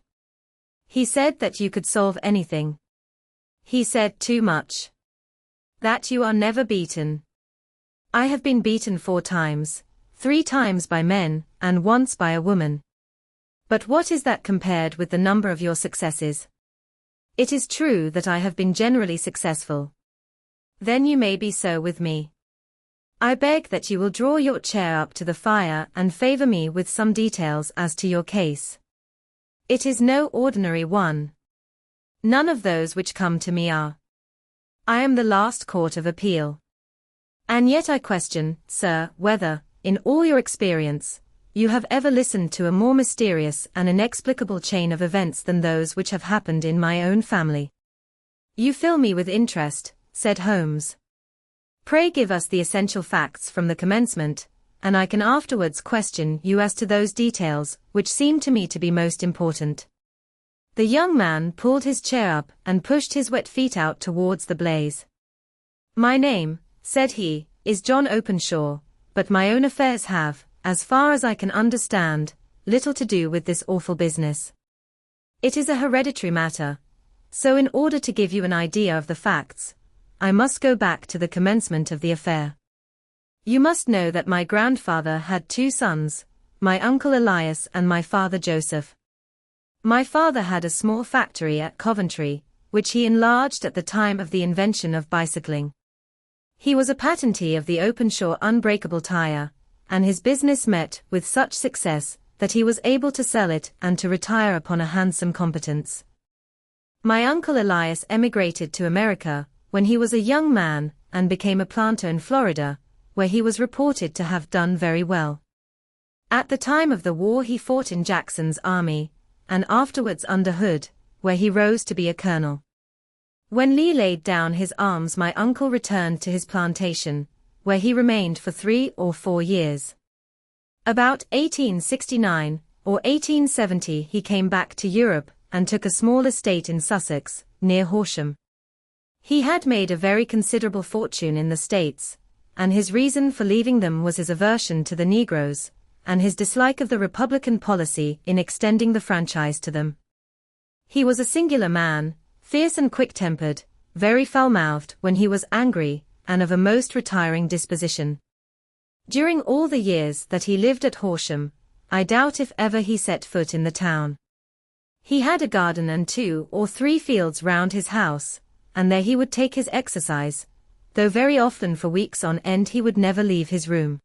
He said that you could solve anything. He said too much. That you are never beaten." "I have been beaten 4 times, 3 times by men, and once by a woman. But what is that compared with the number of your successes? It is true that I have been generally successful. Then you may be so with me. I beg that you will draw your chair up to the fire and favor me with some details as to your case. It is no ordinary one. None of those which come to me are. I am the last court of appeal. And yet I question, sir, whether, in all your experience, you have ever listened to a more mysterious and inexplicable chain of events than those which have happened in my own family." "You fill me with interest," said Holmes. "Pray give us the essential facts from the commencement, and I can afterwards question you as to those details which seem to me to be most important." The young man pulled his chair up and pushed his wet feet out towards the blaze. "My name," said he, "is John Openshaw, but my own affairs have, as far as I can understand, little to do with this awful business. It is a hereditary matter, so in order to give you an idea of the facts, I must go back to the commencement of the affair. You must know that my grandfather had 2 sons, my uncle Elias and my father Joseph. My father had a small factory at Coventry, which he enlarged at the time of the invention of bicycling. He was a patentee of the Openshaw unbreakable tire, and his business met with such success that he was able to sell it and to retire upon a handsome competence. My uncle Elias emigrated to America when he was a young man and became a planter in Florida, where he was reported to have done very well. At the time of the war he fought in Jackson's army, and afterwards under Hood, where he rose to be a colonel. When Lee laid down his arms, my uncle returned to his plantation, where he remained for 3 or 4 years. About 1869 or 1870 he came back to Europe and took a small estate in Sussex, near Horsham. He had made a very considerable fortune in the States, and his reason for leaving them was his aversion to the Negroes, and his dislike of the Republican policy in extending the franchise to them. He was a singular man, fierce and quick-tempered, very foul-mouthed when he was angry, and of a most retiring disposition. During all the years that he lived at Horsham, I doubt if ever he set foot in the town. He had a garden and 2 or 3 fields round his house, and there he would take his exercise, though very often for weeks on end he would never leave his room.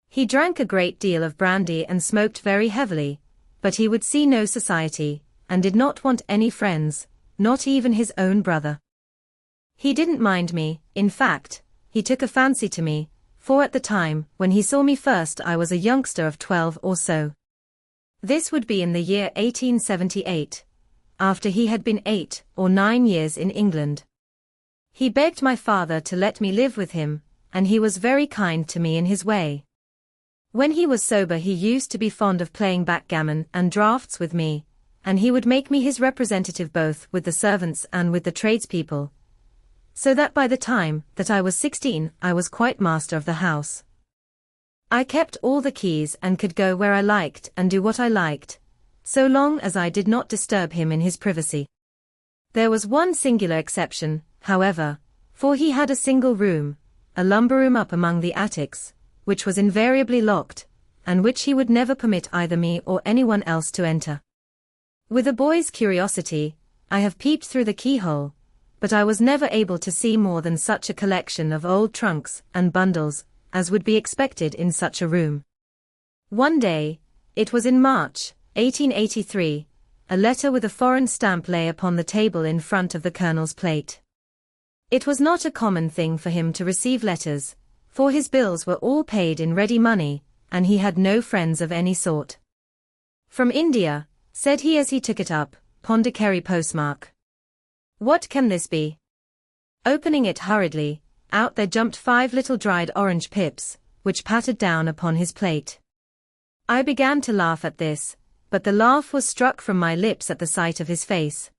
He drank a great deal of brandy and smoked very heavily, but he would see no society, and did not want any friends, not even his own brother. He didn't mind me, in fact, he took a fancy to me, for at the time when he saw me first I was a youngster of 12 or so. This would be in the year 1878, after he had been 8 or 9 years in England. He begged my father to let me live with him, and he was very kind to me in his way. When he was sober he used to be fond of playing backgammon and draughts with me, and he would make me his representative both with the servants and with the tradespeople, so that by the time that I was 16 I was quite master of the house. I kept all the keys and could go where I liked and do what I liked, so long as I did not disturb him in his privacy. There was one singular exception, however, for he had a single room, a lumber room up among the attics, which was invariably locked, and which he would never permit either me or anyone else to enter. With a boy's curiosity, I have peeped through the keyhole, but I was never able to see more than such a collection of old trunks and bundles as would be expected in such a room. One day, it was in March, 1883, a letter with a foreign stamp lay upon the table in front of the colonel's plate. It was not a common thing for him to receive letters, for his bills were all paid in ready money, and he had no friends of any sort. From India, said he as he took it up, Pondicherry postmark. What can this be? Opening it hurriedly, out there jumped 5 little dried orange pips, which pattered down upon his plate. I began to laugh at this, but the laugh was struck from my lips at the sight of his face.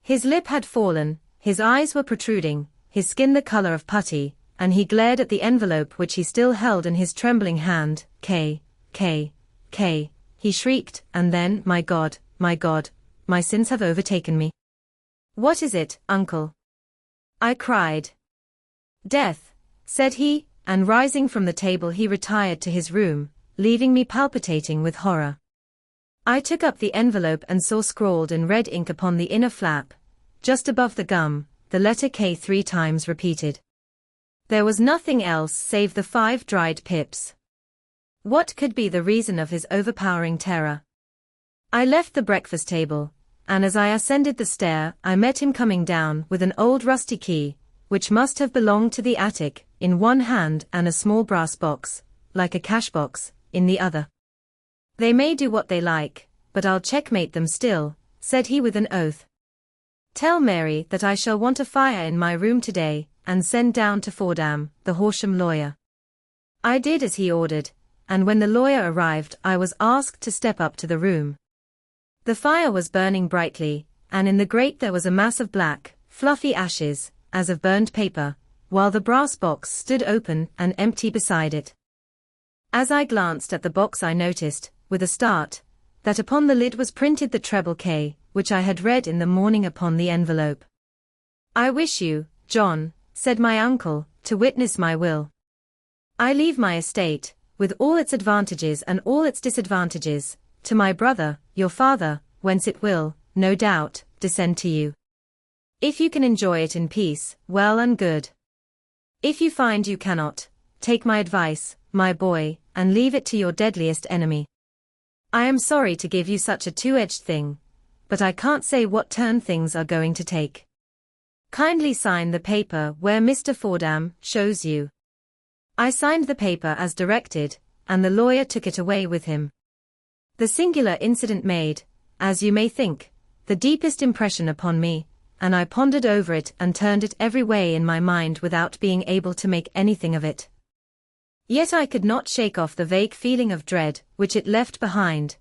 His lip had fallen, his eyes were protruding, his skin the color of putty, and he glared at the envelope which he still held in his trembling hand. K, he shrieked, and then, my God, my sins have overtaken me. What is it, uncle? I cried. Death, said he, and rising from the table he retired to his room, leaving me palpitating with horror. I took up the envelope and saw scrawled in red ink upon the inner flap, just above the gum, the letter K 3 times repeated. There was nothing else save the 5 dried pips. What could be the reason of his overpowering terror? I left the breakfast table, and as I ascended the stair I met him coming down with an old rusty key, which must have belonged to the attic, in one hand and a small brass box, like a cash box, in the other. They may do what they like, but I'll checkmate them still, said he with an oath. Tell Mary that I shall want a fire in my room today, and send down to Fordham, the Horsham lawyer. I did as he ordered, and when the lawyer arrived I was asked to step up to the room. The fire was burning brightly, and in the grate there was a mass of black, fluffy ashes, as of burned paper, while the brass box stood open and empty beside it. As I glanced at the box I noticed, with a start, that upon the lid was printed the treble K, which I had read in the morning upon the envelope. "I wish you, John," said my uncle, "to witness my will. I leave my estate, with all its advantages and all its disadvantages, to my brother, your father, whence it will, no doubt, descend to you. If you can enjoy it in peace, well and good. If you find you cannot, take my advice, my boy, and leave it to your deadliest enemy. I am sorry to give you such a two-edged thing, but I can't say what turn things are going to take. Kindly sign the paper where Mr. Fordham shows you." I signed the paper as directed, and the lawyer took it away with him. The singular incident made, as you may think, the deepest impression upon me, and I pondered over it and turned it every way in my mind without being able to make anything of it. Yet I could not shake off the vague feeling of dread which it left behind,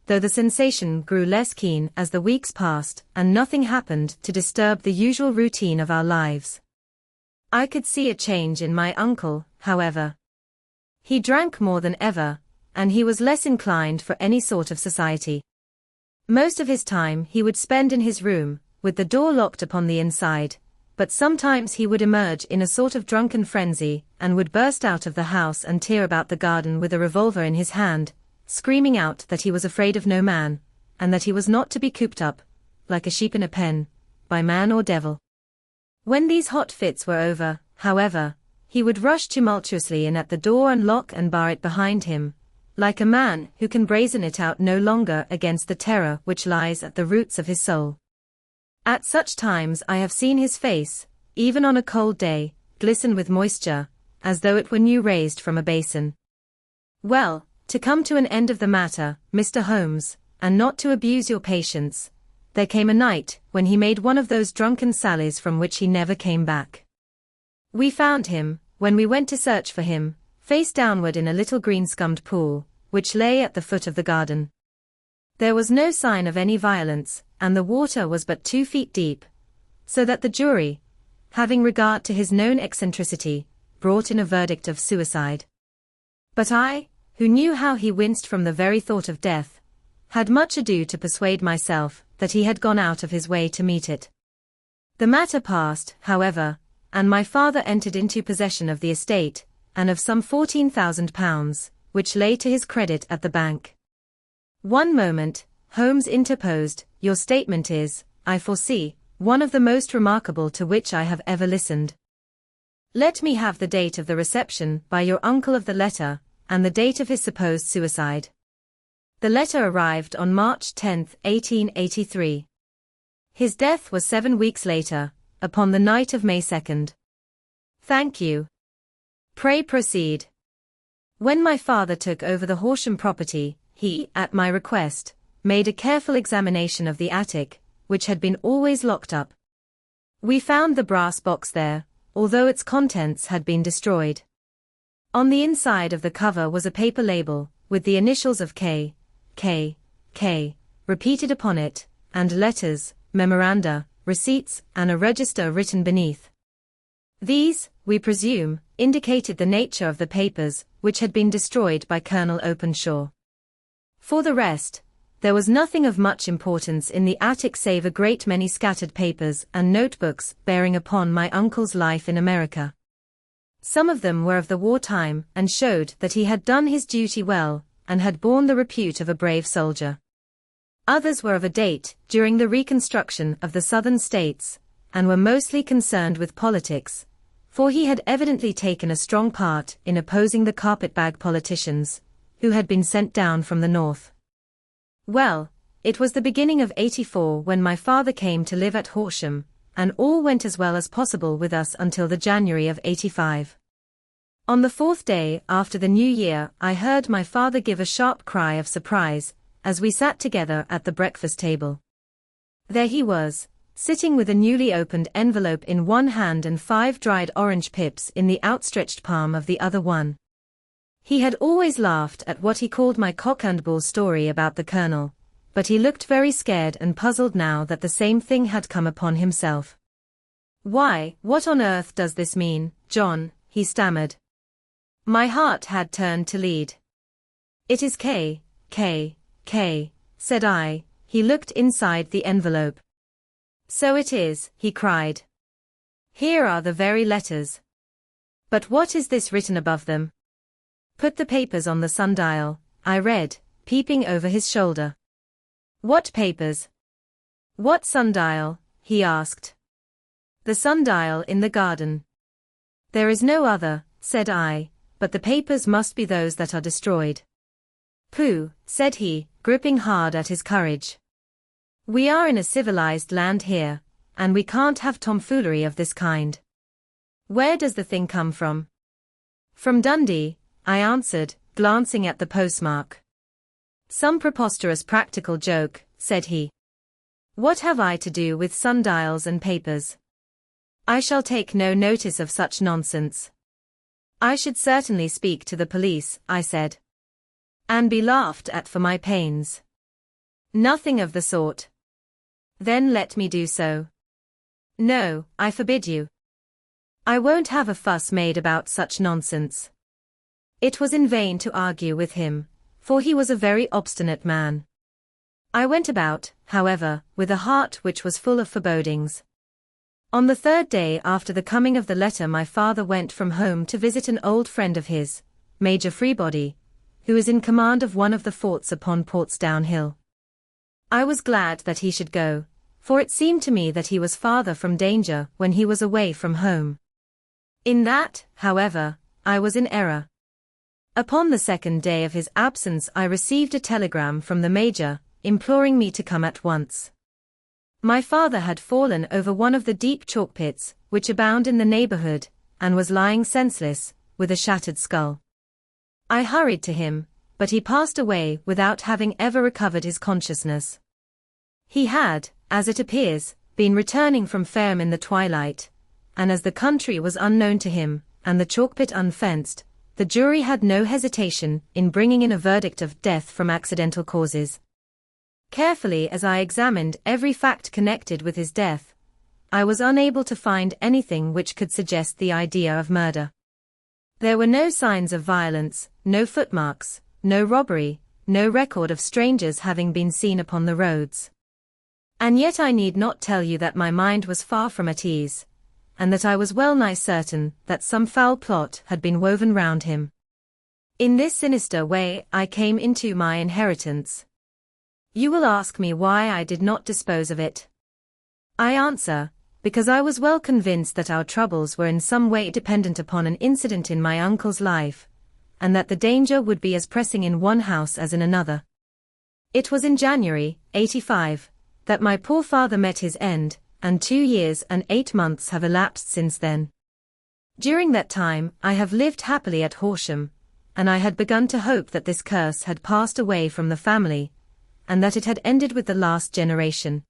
though the sensation grew less keen as the weeks passed and nothing happened to disturb the usual routine of our lives. I could see a change in my uncle, however. He drank more than ever, and he was less inclined for any sort of society. Most of his time he would spend in his room, with the door locked upon the inside, but sometimes he would emerge in a sort of drunken frenzy, and would burst out of the house and tear about the garden with a revolver in his hand, screaming out that he was afraid of no man, and that he was not to be cooped up, like a sheep in a pen, by man or devil. When these hot fits were over, however, he would rush tumultuously in at the door and lock and bar it behind him, like a man who can brazen it out no longer against the terror which lies at the roots of his soul. At such times I have seen his face, even on a cold day, glisten with moisture, as though it were new raised from a basin. Well, to come to an end of the matter, Mr. Holmes, and not to abuse your patience, there came a night when he made one of those drunken sallies from which he never came back. We found him, when we went to search for him, face downward in a little green-scummed pool, which lay at the foot of the garden. There was no sign of any violence, and the water was but 2 feet deep, so that the jury, having regard to his known eccentricity, brought in a verdict of suicide. But I, who knew how he winced from the very thought of death, had much ado to persuade myself that he had gone out of his way to meet it. The matter passed, however, and my father entered into possession of the estate, and of some £14,000, which lay to his credit at the bank. "One moment," Holmes interposed, "your statement is, I foresee, one of the most remarkable to which I have ever listened. Let me have the date of the reception by your uncle of the letter, and the date of his supposed suicide." The letter arrived on March 10, 1883. His death was 7 weeks later, upon the night of May 2. "Thank you. Pray proceed." When my father took over the Horsham property, he, at my request, made a careful examination of the attic, which had been always locked up. We found the brass box there, although its contents had been destroyed. On the inside of the cover was a paper label, with the initials of K, K, K, repeated upon it, and letters, memoranda, receipts, and a register written beneath. These, we presume, indicated the nature of the papers, which had been destroyed by Colonel Openshaw. For the rest, there was nothing of much importance in the attic save a great many scattered papers and notebooks bearing upon my uncle's life in America. Some of them were of the war time and showed that he had done his duty well, and had borne the repute of a brave soldier. Others were of a date during the reconstruction of the Southern States, and were mostly concerned with politics, for he had evidently taken a strong part in opposing the carpetbag politicians, who had been sent down from the north. Well, it was the beginning of '84 when my father came to live at Horsham, and all went as well as possible with us until the January of '85. On the 4th day after the New Year I heard my father give a sharp cry of surprise, as we sat together at the breakfast table. There he was, sitting with a newly opened envelope in one hand and 5 dried orange pips in the outstretched palm of the other one. He had always laughed at what he called my cock and bull story about the colonel, but he looked very scared and puzzled now that the same thing had come upon himself. "Why, what on earth does this mean, John?" he stammered. My heart had turned to lead. It is K, said I. He looked inside the envelope. So it is, he cried. Here are the very letters. But what is this written above them? Put the papers on the sundial, I read, peeping over his shoulder. What papers? What sundial? He asked. The sundial in the garden. There is no other, said I, but the papers must be those that are destroyed. Pooh, said he, gripping hard at his courage. We are in a civilized land here, and we can't have tomfoolery of this kind. Where does the thing come from? From Dundee, I answered, glancing at the postmark. Some preposterous practical joke, said he. What have I to do with sundials and papers? I shall take no notice of such nonsense. I should certainly speak to the police, I said. And be laughed at for my pains. Nothing of the sort. Then let me do so. No, I forbid you. I won't have a fuss made about such nonsense. It was in vain to argue with him, for he was a very obstinate man. I went about, however, with a heart which was full of forebodings. On the third day after the coming of the letter my father went from home to visit an old friend of his, Major Freebody, who is in command of one of the forts upon Portsdown Hill. I was glad that he should go, for it seemed to me that he was farther from danger when he was away from home. In that, however, I was in error. Upon the second day of his absence I received a telegram from the Major, imploring me to come at once. My father had fallen over one of the deep chalk pits, which abound in the neighborhood, and was lying senseless, with a shattered skull. I hurried to him, but he passed away without having ever recovered his consciousness. He had, as it appears, been returning from Fareham in the twilight, and as the country was unknown to him, and the chalk pit unfenced, the jury had no hesitation in bringing in a verdict of death from accidental causes. Carefully as I examined every fact connected with his death, I was unable to find anything which could suggest the idea of murder. There were no signs of violence, no footmarks, no robbery, no record of strangers having been seen upon the roads. And yet I need not tell you that my mind was far from at ease, and that I was well nigh certain that some foul plot had been woven round him. In this sinister way I came into my inheritance. You will ask me why I did not dispose of it. I answer, because I was well convinced that our troubles were in some way dependent upon an incident in my uncle's life, and that the danger would be as pressing in one house as in another. It was in January, 85, that my poor father met his end, and 2 years and 8 months have elapsed since then. During that time I have lived happily at Horsham, and I had begun to hope that this curse had passed away from the family, and that it had ended with the last generation.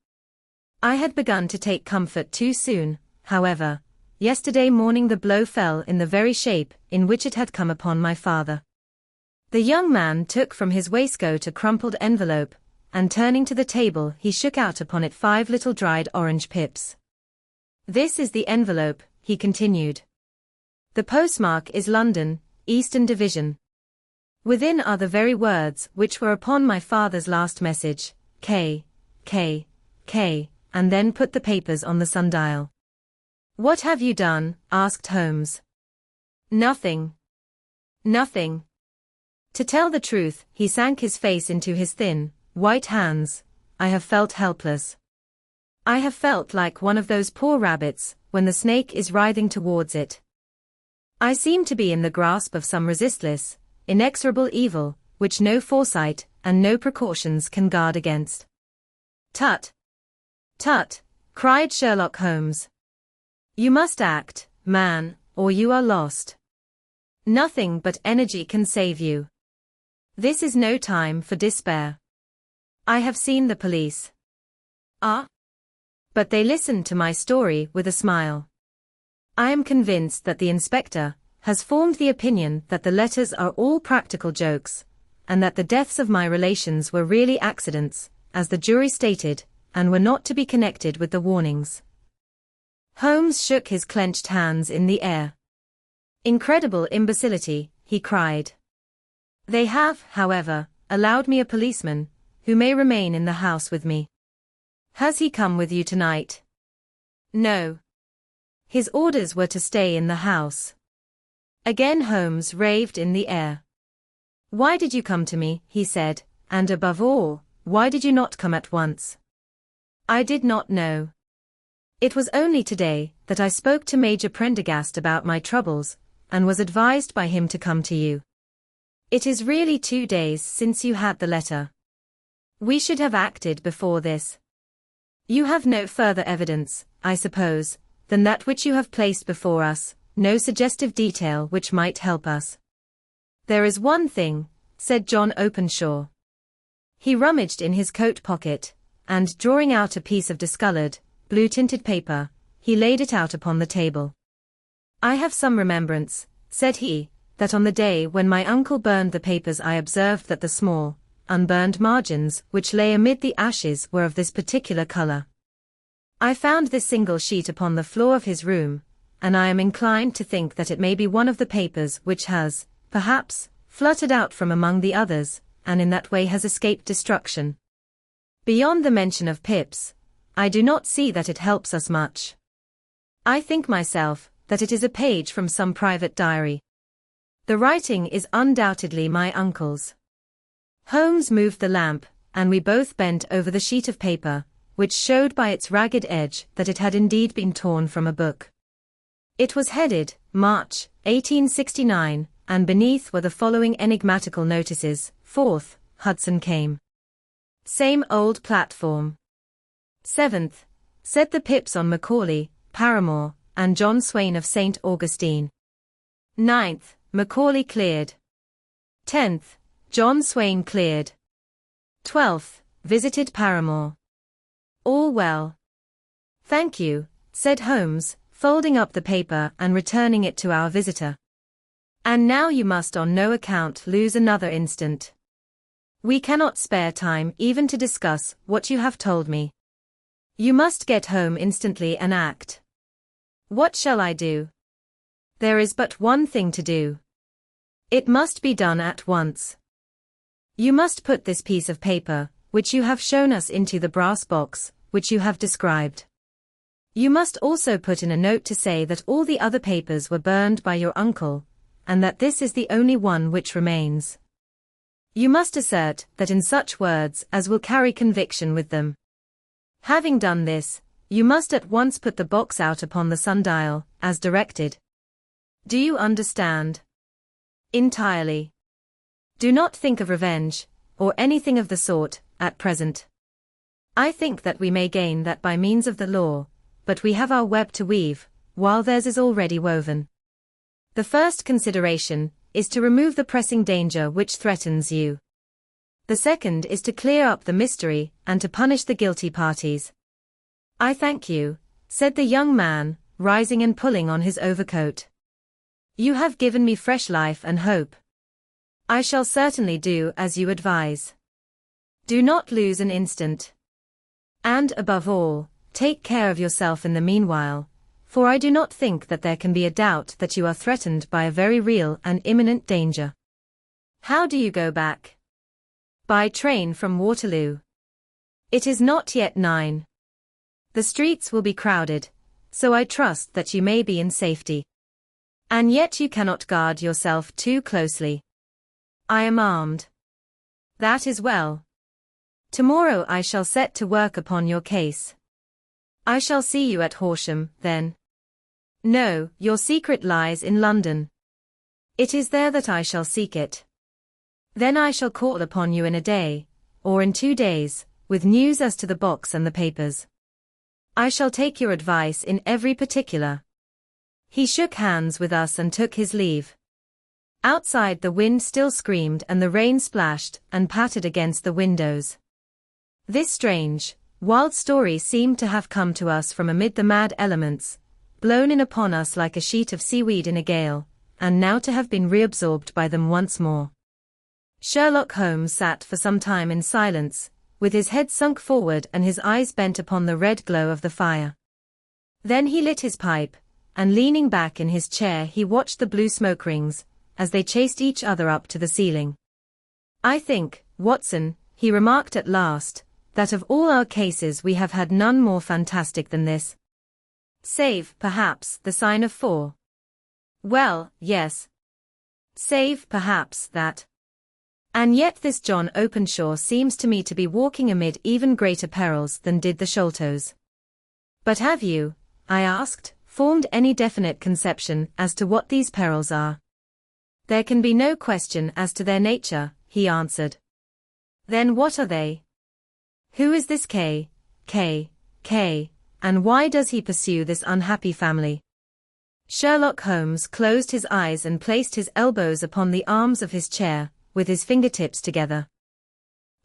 I had begun to take comfort too soon, however. Yesterday morning the blow fell in the very shape in which it had come upon my father. The young man took from his waistcoat a crumpled envelope, and turning to the table he shook out upon it 5 little dried orange pips. This is the envelope, he continued. The postmark is London, Eastern Division. Within are the very words which were upon my father's last message, K, and then put the papers on the sundial. What have you done? Asked Holmes. Nothing. Nothing. To tell the truth, he sank his face into his thin, white hands. I have felt helpless. I have felt like one of those poor rabbits, when the snake is writhing towards it. I seem to be in the grasp of some resistless, inexorable evil, which no foresight and no precautions can guard against. Tut! Tut! Cried Sherlock Holmes. You must act, man, or you are lost. Nothing but energy can save you. This is no time for despair. I have seen the police. Ah? But they listened to my story with a smile. I am convinced that the inspector has formed the opinion that the letters are all practical jokes, and that the deaths of my relations were really accidents, as the jury stated, and were not to be connected with the warnings. Holmes shook his clenched hands in the air. Incredible imbecility, he cried. They have, however, allowed me a policeman, who may remain in the house with me. Has he come with you tonight? No. His orders were to stay in the house. Again Holmes raved in the air. Why did you come to me, he said, and above all, why did you not come at once? I did not know. It was only today that I spoke to Major Prendergast about my troubles, and was advised by him to come to you. It is really 2 days since you had the letter. We should have acted before this. You have no further evidence, I suppose, than that which you have placed before us, no suggestive detail which might help us. There is one thing, said John Openshaw. He rummaged in his coat pocket, and drawing out a piece of discolored, blue-tinted paper, he laid it out upon the table. I have some remembrance, said he, that on the day when my uncle burned the papers I observed that the small, unburned margins which lay amid the ashes were of this particular color. I found this single sheet upon the floor of his room, and I am inclined to think that it may be one of the papers which has, perhaps, fluttered out from among the others, and in that way has escaped destruction. Beyond the mention of Pip's, I do not see that it helps us much. I think myself that it is a page from some private diary. The writing is undoubtedly my uncle's. Holmes moved the lamp, and we both bent over the sheet of paper, which showed by its ragged edge that it had indeed been torn from a book. It was headed, March, 1869, and beneath were the following enigmatical notices: 4th, Hudson came. Same old platform. 7th, said the Pips on Macaulay, Paramore, and John Swain of St. Augustine. 9th, Macaulay cleared. 10th, John Swain cleared. 12th, visited Paramore. All well. Thank you, said Holmes, folding up the paper and returning it to our visitor. And now you must on no account lose another instant. We cannot spare time even to discuss what you have told me. You must get home instantly and act. What shall I do? There is but one thing to do. It must be done at once. You must put this piece of paper, which you have shown us, into the brass box, which you have described. You must also put in a note to say that all the other papers were burned by your uncle, and that this is the only one which remains. You must assert that in such words as will carry conviction with them. Having done this, you must at once put the box out upon the sundial, as directed. Do you understand? Entirely. Do not think of revenge, or anything of the sort, at present. I think that we may gain that by means of the law, but we have our web to weave, while theirs is already woven. The first consideration is to remove the pressing danger which threatens you. The second is to clear up the mystery and to punish the guilty parties. I thank you, said the young man, rising and pulling on his overcoat. You have given me fresh life and hope. I shall certainly do as you advise. Do not lose an instant. And above all, take care of yourself in the meanwhile, for I do not think that there can be a doubt that you are threatened by a very real and imminent danger. How do you go back? By train from Waterloo. It is not yet 9. The streets will be crowded, so I trust that you may be in safety. And yet you cannot guard yourself too closely. I am armed. That is well. Tomorrow I shall set to work upon your case. I shall see you at Horsham, then. No, your secret lies in London. It is there that I shall seek it. Then I shall call upon you in a day, or in 2 days, with news as to the box and the papers. I shall take your advice in every particular. He shook hands with us and took his leave. Outside the wind still screamed and the rain splashed and pattered against the windows. This strange, wild story seemed to have come to us from amid the mad elements, blown in upon us like a sheet of seaweed in a gale, and now to have been reabsorbed by them once more. Sherlock Holmes sat for some time in silence, with his head sunk forward and his eyes bent upon the red glow of the fire. Then he lit his pipe, and leaning back in his chair he watched the blue smoke rings, as they chased each other up to the ceiling. I think, Watson, he remarked at last, that of all our cases we have had none more fantastic than this. Save, perhaps, the sign of 4. Well, yes. Save, perhaps, that. And yet this John Openshaw seems to me to be walking amid even greater perils than did the Sholtos. But have you, I asked, formed any definite conception as to what these perils are? There can be no question as to their nature, he answered. Then what are they? Who is this K, and why does he pursue this unhappy family? Sherlock Holmes closed his eyes and placed his elbows upon the arms of his chair, with his fingertips together.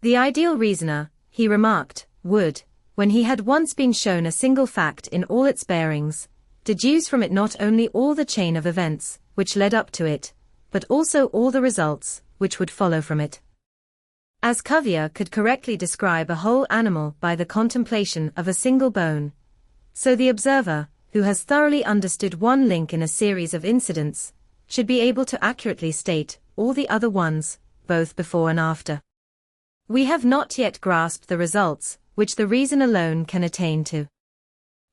The ideal reasoner, he remarked, would, when he had once been shown a single fact in all its bearings, deduce from it not only all the chain of events which led up to it, but also all the results which would follow from it. As Cuvier could correctly describe a whole animal by the contemplation of a single bone, so the observer, who has thoroughly understood one link in a series of incidents, should be able to accurately state all the other ones, both before and after. We have not yet grasped the results, which the reason alone can attain to.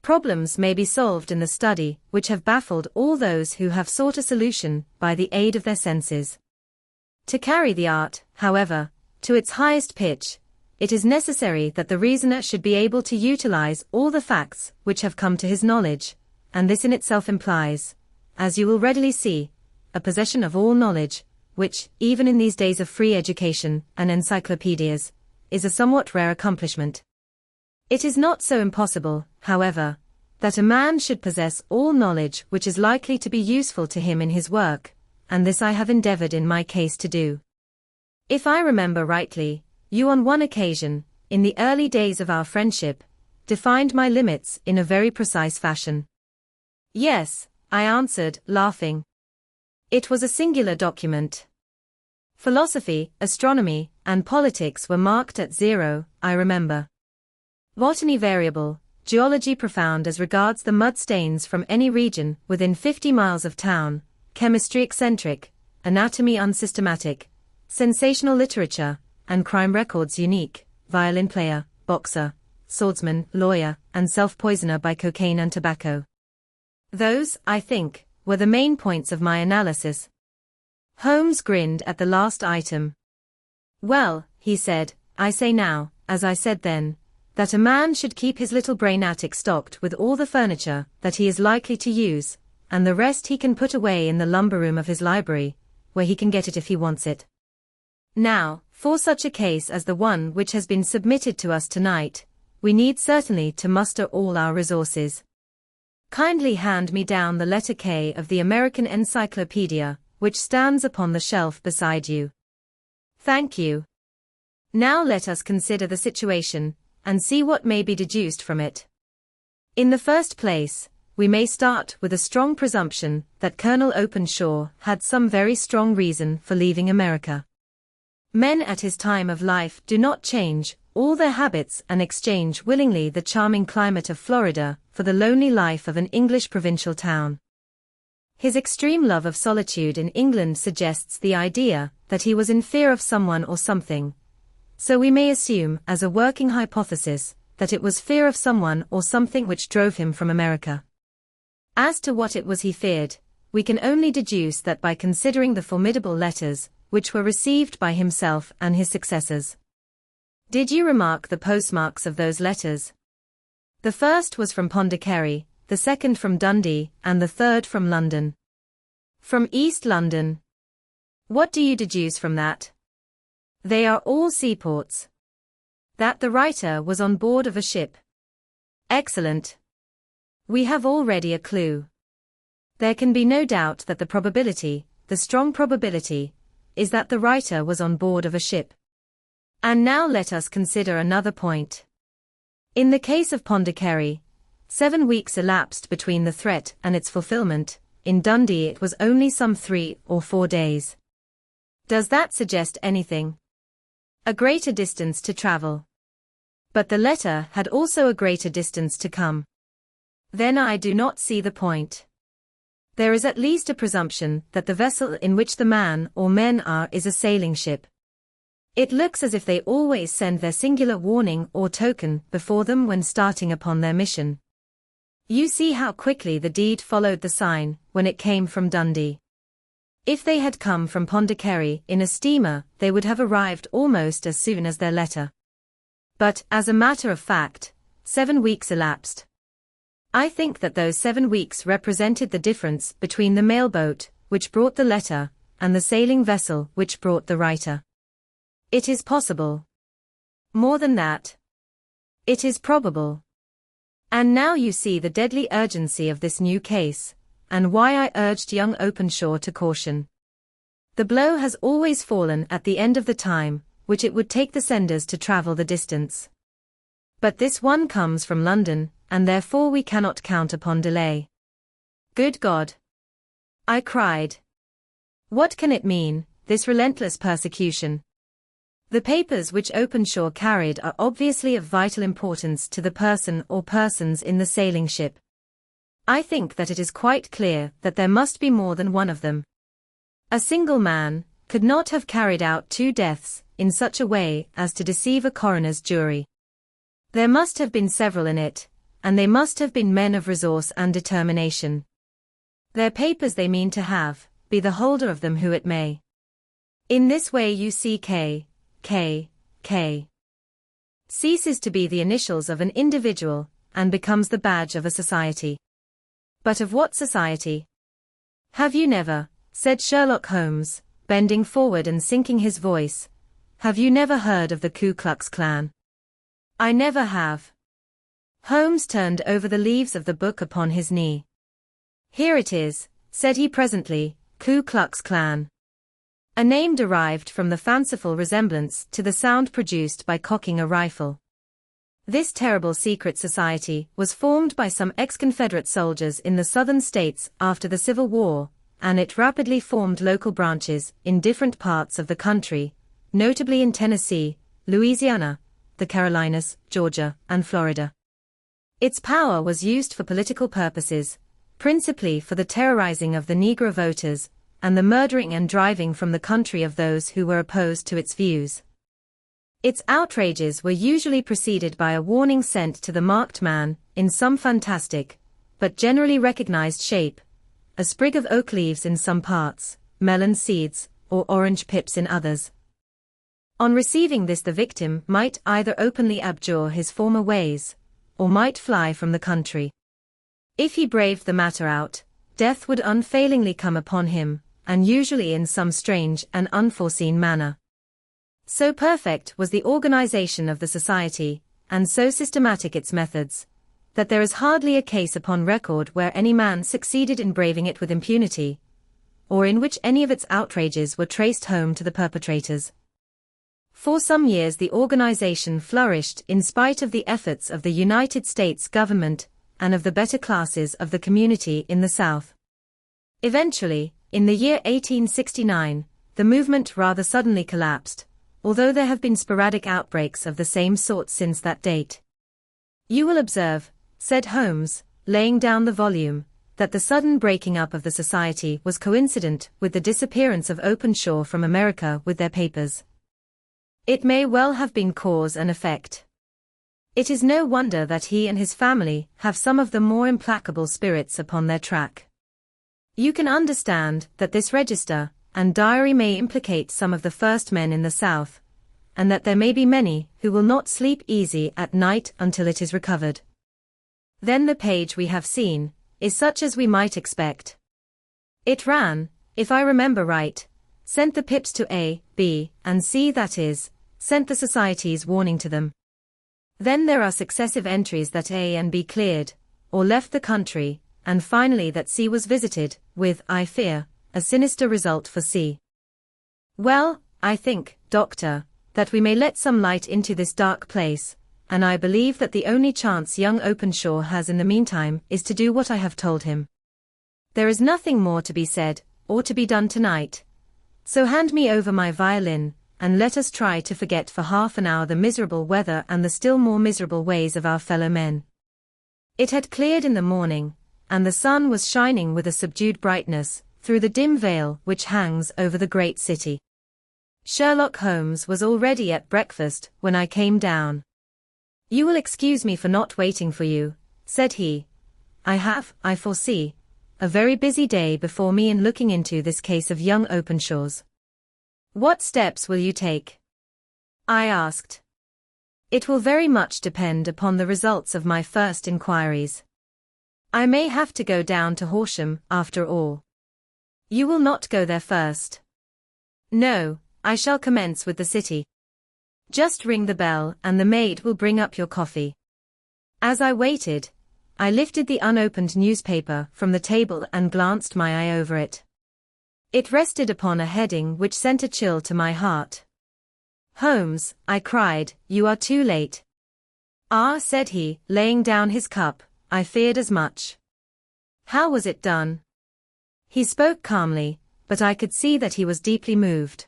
Problems may be solved in the study which have baffled all those who have sought a solution by the aid of their senses. To carry the art, however, to its highest pitch, it is necessary that the reasoner should be able to utilize all the facts which have come to his knowledge, and this in itself implies, as you will readily see, a possession of all knowledge, which, even in these days of free education and encyclopedias, is a somewhat rare accomplishment. It is not so impossible, however, that a man should possess all knowledge which is likely to be useful to him in his work, and this I have endeavored in my case to do. If I remember rightly, you on one occasion, in the early days of our friendship, defined my limits in a very precise fashion. Yes, I answered, laughing. It was a singular document. Philosophy, astronomy, and politics were marked at 0, I remember. Botany variable, geology profound as regards the mud stains from any region within 50 miles of town, chemistry eccentric, anatomy unsystematic, sensational literature, and crime records unique, violin player, boxer, swordsman, lawyer, and self-poisoner by cocaine and tobacco. Those, I think, were the main points of my analysis. Holmes grinned at the last item. Well, he said, I say now, as I said then, that a man should keep his little brain attic stocked with all the furniture that he is likely to use, and the rest he can put away in the lumber room of his library, where he can get it if he wants it. Now, for such a case as the one which has been submitted to us tonight, we need certainly to muster all our resources. Kindly hand me down the letter K of the American Encyclopedia, which stands upon the shelf beside you. Thank you. Now let us consider the situation, and see what may be deduced from it. In the first place, we may start with a strong presumption that Colonel Openshaw had some very strong reason for leaving America. Men at his time of life do not change all their habits and exchange willingly the charming climate of Florida for the lonely life of an English provincial town. His extreme love of solitude in England suggests the idea that he was in fear of someone or something, so we may assume as a working hypothesis that it was fear of someone or something which drove him from America. As to what it was he feared, we can only deduce that by considering the formidable letters which were received by himself and his successors. Did you remark the postmarks of those letters? The first was from Pondicherry, the second from Dundee, and the third from London. From East London. What do you deduce from that? They are all seaports. That the writer was on board of a ship. Excellent. We have already a clue. There can be no doubt that the probability, the strong probability, is that the writer was on board of a ship. And now let us consider another point. In the case of Pondicherry, 7 weeks elapsed between the threat and its fulfillment. In Dundee it was only some 3 or 4 days. Does that suggest anything? A greater distance to travel. But the letter had also a greater distance to come. Then I do not see the point. There is at least a presumption that the vessel in which the man or men are is a sailing ship. It looks as if they always send their singular warning or token before them when starting upon their mission. You see how quickly the deed followed the sign when it came from Dundee. If they had come from Pondicherry in a steamer, they would have arrived almost as soon as their letter. But, as a matter of fact, 7 weeks elapsed. I think that those 7 weeks represented the difference between the mailboat, which brought the letter, and the sailing vessel which brought the writer. It is possible. More than that. It is probable. And now you see the deadly urgency of this new case, and why I urged young Openshaw to caution. The blow has always fallen at the end of the time, which it would take the senders to travel the distance. But this one comes from London, and therefore we cannot count upon delay. Good God! I cried. What can it mean, this relentless persecution? The papers which Openshaw carried are obviously of vital importance to the person or persons in the sailing ship. I think that it is quite clear that there must be more than one of them. A single man could not have carried out 2 deaths in such a way as to deceive a coroner's jury. There must have been several in it, and they must have been men of resource and determination. Their papers they mean to have, be the holder of them who it may. In this way you see K ceases to be the initials of an individual, and becomes the badge of a society. But of what society? Have you never, said Sherlock Holmes, bending forward and sinking his voice, have you never heard of the Ku Klux Klan? I never have. Holmes turned over the leaves of the book upon his knee. Here it is, said he presently, Ku Klux Klan. A name derived from the fanciful resemblance to the sound produced by cocking a rifle. This terrible secret society was formed by some ex-Confederate soldiers in the southern states after the Civil War, and it rapidly formed local branches in different parts of the country, notably in Tennessee, Louisiana, the Carolinas, Georgia, and Florida. Its power was used for political purposes, principally for the terrorizing of the Negro voters, and the murdering and driving from the country of those who were opposed to its views. Its outrages were usually preceded by a warning sent to the marked man, in some fantastic, but generally recognized shape, a sprig of oak leaves in some parts, melon seeds, or orange pips in others. On receiving this the victim might either openly abjure his former ways, or might fly from the country. If he braved the matter out, death would unfailingly come upon him, and usually in some strange and unforeseen manner. So perfect was the organization of the society, and so systematic its methods, that there is hardly a case upon record where any man succeeded in braving it with impunity, or in which any of its outrages were traced home to the perpetrators. For some years the organization flourished in spite of the efforts of the United States government and of the better classes of the community in the South. Eventually, in the year 1869, the movement rather suddenly collapsed, although there have been sporadic outbreaks of the same sort since that date. You will observe, said Holmes, laying down the volume, that the sudden breaking up of the society was coincident with the disappearance of Openshaw from America with their papers. It may well have been cause and effect. It is no wonder that he and his family have some of the more implacable spirits upon their track. You can understand that this register and diary may implicate some of the first men in the South, and that there may be many who will not sleep easy at night until it is recovered. Then the page we have seen is such as we might expect. It ran, if I remember right, sent the pips to A, B, and C, that is, sent the society's warning to them. Then there are successive entries that A and B cleared, or left the country, and finally that C was visited, with, I fear, a sinister result for C. Well, I think, Doctor, that we may let some light into this dark place, and I believe that the only chance young Openshaw has in the meantime is to do what I have told him. There is nothing more to be said, or to be done tonight. So hand me over my violin, and let us try to forget for half an hour the miserable weather and the still more miserable ways of our fellow men. It had cleared in the morning, and the sun was shining with a subdued brightness, through the dim veil which hangs over the great city. Sherlock Holmes was already at breakfast when I came down. "You will excuse me for not waiting for you," said he. I foresee, a very busy day before me in looking into this case of young Openshaw's." "What steps will you take?" I asked. "It will very much depend upon the results of my first inquiries. I may have to go down to Horsham, after all." "You will not go there first?" "No, I shall commence with the city. Just ring the bell and the maid will bring up your coffee." As I waited, I lifted the unopened newspaper from the table and glanced my eye over it. It rested upon a heading which sent a chill to my heart. "Holmes," I cried, "you are too late." "Ah," said he, laying down his cup, "I feared as much." "How was it done?" He spoke calmly, but I could see that he was deeply moved.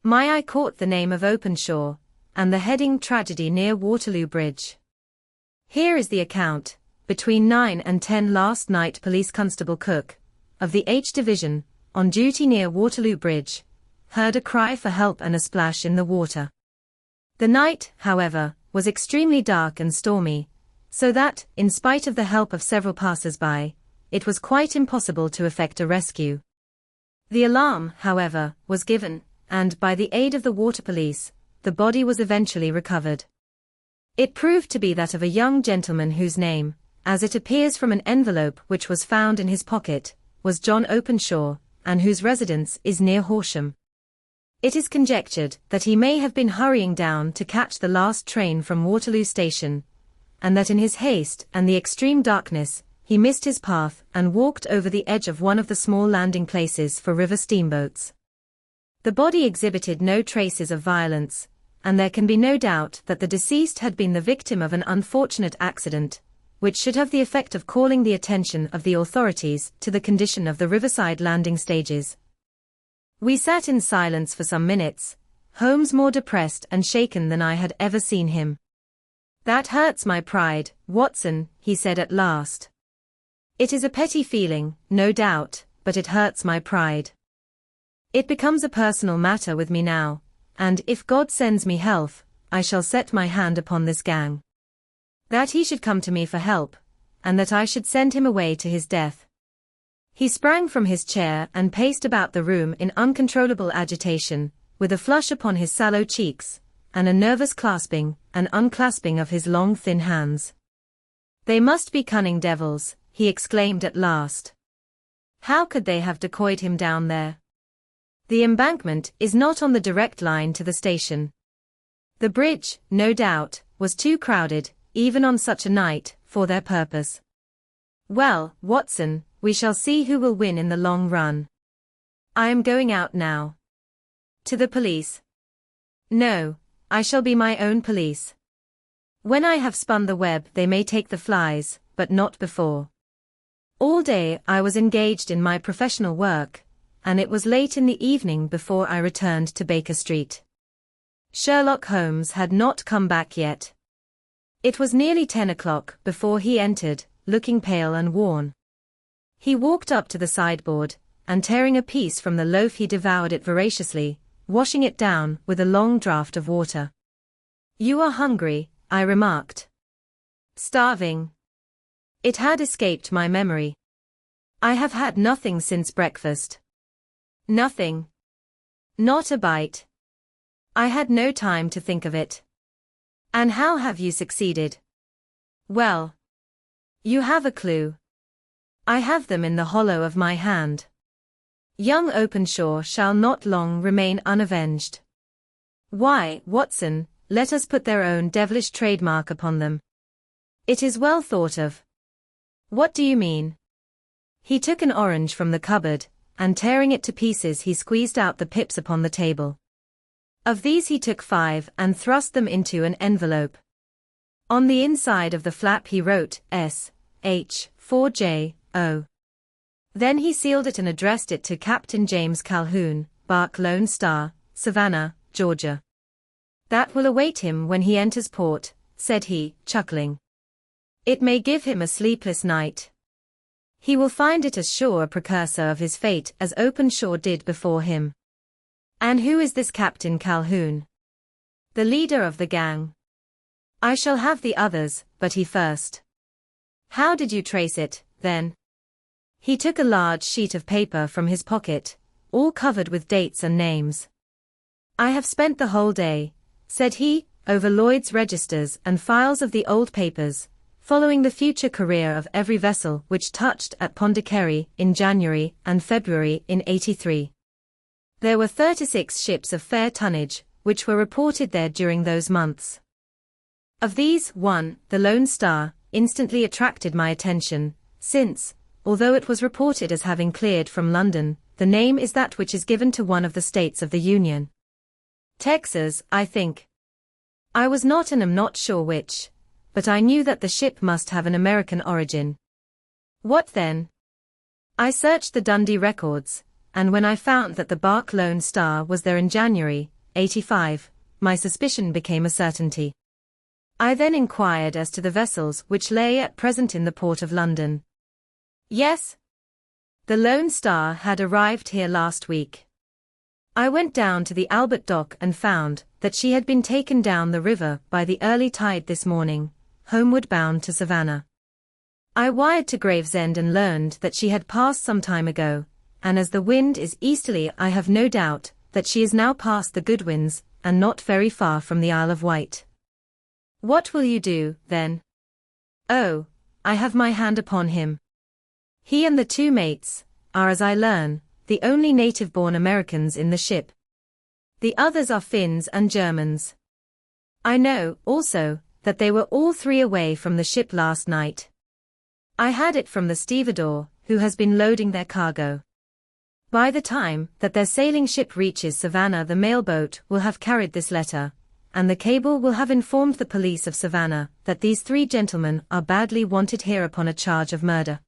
My eye caught the name of Openshaw, and the heading "Tragedy near Waterloo Bridge." "Here is the account. Between 9 and 10 last night Police Constable Cook, of the H Division, on duty near Waterloo Bridge, heard a cry for help and a splash in the water. The night, however, was extremely dark and stormy, so that, in spite of the help of several passers-by, it was quite impossible to effect a rescue. The alarm, however, was given, and, by the aid of the water police, the body was eventually recovered. It proved to be that of a young gentleman whose name, as it appears from an envelope which was found in his pocket, was John Openshaw, and whose residence is near Horsham. It is conjectured that he may have been hurrying down to catch the last train from Waterloo Station, and that in his haste and the extreme darkness, he missed his path and walked over the edge of one of the small landing places for river steamboats. The body exhibited no traces of violence, and there can be no doubt that the deceased had been the victim of an unfortunate accident, which should have the effect of calling the attention of the authorities to the condition of the riverside landing stages. We sat in silence for some minutes, Holmes more depressed and shaken than I had ever seen him. "That hurts my pride, Watson," he said at last. "It is a petty feeling, no doubt, but it hurts my pride. It becomes a personal matter with me now, and if God sends me health, I shall set my hand upon this gang. That he should come to me for help, and that I should send him away to his death." He sprang from his chair and paced about the room in uncontrollable agitation, with a flush upon his sallow cheeks, and a nervous clasping and unclasping of his long thin hands. "They must be cunning devils," he exclaimed at last. "How could they have decoyed him down there? The embankment is not on the direct line to the station. The bridge, no doubt, was too crowded, even on such a night, for their purpose. Well, Watson, we shall see who will win in the long run. I am going out now." "To the police?" "No, I shall be my own police. When I have spun the web they may take the flies, but not before." All day I was engaged in my professional work, and it was late in the evening before I returned to Baker Street. Sherlock Holmes had not come back yet. It was nearly 10 o'clock before he entered, looking pale and worn. He walked up to the sideboard, and tearing a piece from the loaf he devoured it voraciously, washing it down with a long draught of water. "You are hungry," I remarked. "Starving." It had escaped my memory. "I have had nothing since breakfast." "Nothing?" "Not a bite." "I had no time to think of it." "And how have you succeeded?" "Well, you have a clue." "I have them in the hollow of my hand. Young Openshaw shall not long remain unavenged." "Why, Watson, let us put their own devilish trademark upon them." "It is well thought of." "What do you mean?" He took an orange from the cupboard, and tearing it to pieces he squeezed out the pips upon the table. Of these he took 5 and thrust them into an envelope. On the inside of the flap he wrote S. H. 4J. O. Then he sealed it and addressed it to Captain James Calhoun, Bark Lone Star, Savannah, Georgia. "That will await him when he enters port," said he, chuckling. "It may give him a sleepless night. He will find it as sure a precursor of his fate as Openshaw did before him." And who is this Captain Calhoun? The leader of the gang. I shall have the others, but he first. How did you trace it, then? He took a large sheet of paper from his pocket, all covered with dates and names. I have spent the whole day, said he, over Lloyd's registers and files of the old papers, following the future career of every vessel which touched at Pondicherry in January and February in '83. There were 36 ships of fair tonnage, which were reported there during those months. Of these, one, the Lone Star, instantly attracted my attention, since, although it was reported as having cleared from London, the name is that which is given to one of the states of the Union. Texas, I think. I was not and am not sure which, but I knew that the ship must have an American origin. What then? I searched the Dundee records, and when I found that the bark Lone Star was there in January, '85, my suspicion became a certainty. I then inquired as to the vessels which lay at present in the port of London. Yes. The Lone Star had arrived here last week. I went down to the Albert Dock and found that she had been taken down the river by the early tide this morning, homeward bound to Savannah. I wired to Gravesend and learned that she had passed some time ago, and as the wind is easterly I have no doubt that she is now past the Goodwins, and not very far from the Isle of Wight. What will you do, then? Oh, I have my hand upon him. He and the two mates are, as I learn, the only native-born Americans in the ship. The others are Finns and Germans. I know, also, that they were all three away from the ship last night. I had it from the stevedore, who has been loading their cargo. By the time that their sailing ship reaches Savannah, the mailboat will have carried this letter, and the cable will have informed the police of Savannah that these three gentlemen are badly wanted here upon a charge of murder.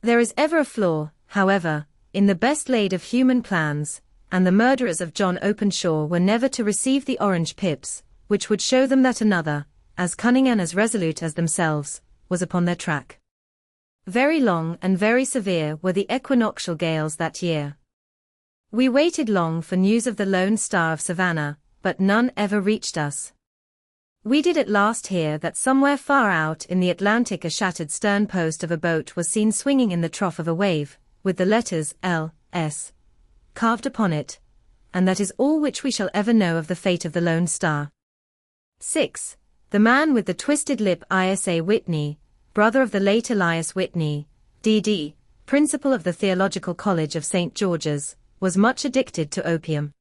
There is ever a flaw, however, in the best laid of human plans, and the murderers of John Openshaw were never to receive the orange pips, which would show them that another, as cunning and as resolute as themselves, was upon their track. Very long and very severe were the equinoctial gales that year. We waited long for news of the Lone Star of Savannah, but none ever reached us. We did at last hear that somewhere far out in the Atlantic a shattered stern post of a boat was seen swinging in the trough of a wave, with the letters L.S. carved upon it, and that is all which we shall ever know of the fate of the Lone Star. 6. The man with the twisted lip, Isa Whitney, brother of the late Elias Whitney, D.D., principal of the Theological College of St. George's, was much addicted to opium.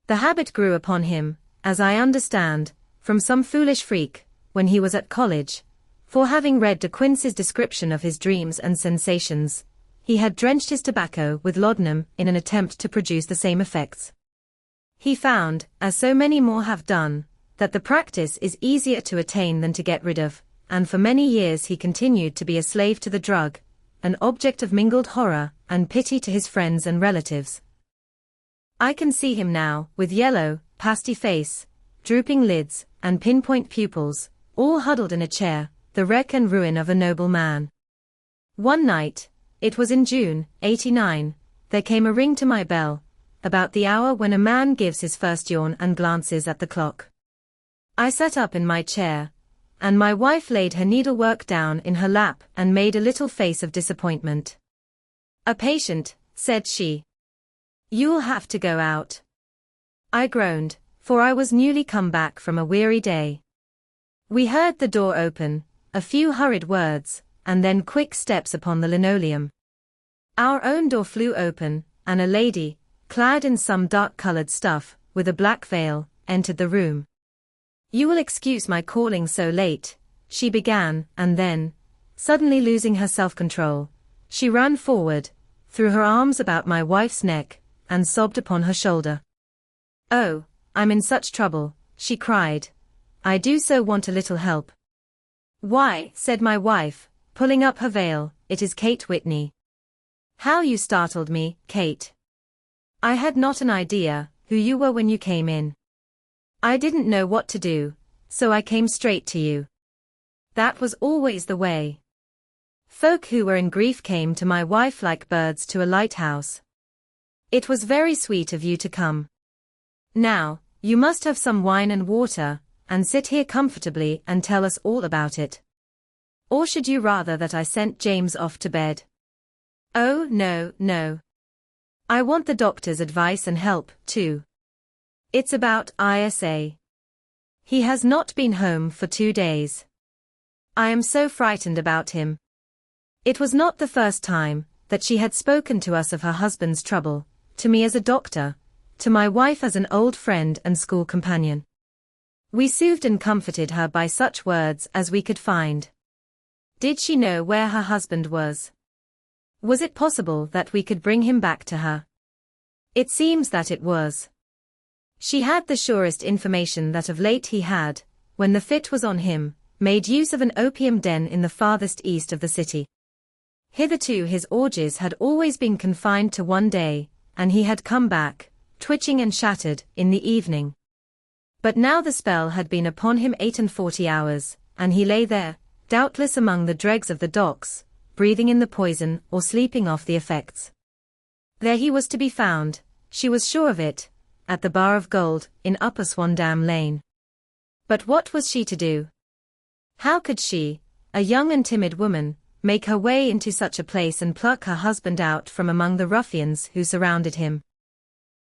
The habit grew upon him, as I understand, from some foolish freak, when he was at college, for having read De Quincey's description of his dreams and sensations, he had drenched his tobacco with laudanum in an attempt to produce the same effects. He found, as so many more have done, that the practice is easier to attain than to get rid of, and for many years he continued to be a slave to the drug, an object of mingled horror and pity to his friends and relatives. I can see him now, with yellow, pasty face, drooping lids, and pinpoint pupils, all huddled in a chair, the wreck and ruin of a noble man. One night, it was in June, '89, there came a ring to my bell, about the hour when a man gives his first yawn and glances at the clock. I sat up in my chair, and my wife laid her needlework down in her lap and made a little face of disappointment. "A patient," said she. "You'll have to go out." I groaned, for I was newly come back from a weary day. We heard the door open, a few hurried words, and then quick steps upon the linoleum. Our own door flew open, and a lady, clad in some dark-colored stuff, with a black veil, entered the room. "You will excuse my calling so late," she began, and then, suddenly losing her self-control, she ran forward, threw her arms about my wife's neck, and sobbed upon her shoulder. "Oh, I'm in such trouble," she cried. "I do so want a little help." "Why," said my wife, pulling up her veil, "it is Kate Whitney." "How you startled me, Kate. I had not an idea who you were when you came in. I didn't know what to do, so I came straight to you." That was always the way. Folk who were in grief came to my wife like birds to a lighthouse. It was very sweet of you to come. Now, you must have some wine and water, and sit here comfortably and tell us all about it. Or should you rather that I sent James off to bed? Oh, no, no. I want the doctor's advice and help, too. It's about Isa. He has not been home for 2 days. I am so frightened about him. It was not the first time that she had spoken to us of her husband's trouble, to me as a doctor, to my wife as an old friend and school companion. We soothed and comforted her by such words as we could find. Did she know where her husband was? Was it possible that we could bring him back to her? It seems that it was. She had the surest information that of late he had, when the fit was on him, made use of an opium den in the farthest east of the city. Hitherto his orgies had always been confined to 1 day, and he had come back, twitching and shattered, in the evening. But now the spell had been upon him 48 hours, and he lay there, doubtless among the dregs of the docks, breathing in the poison or sleeping off the effects. There he was to be found, she was sure of it, at the Bar of Gold, in Upper Swandam Lane. But what was she to do? How could she, a young and timid woman, make her way into such a place and pluck her husband out from among the ruffians who surrounded him?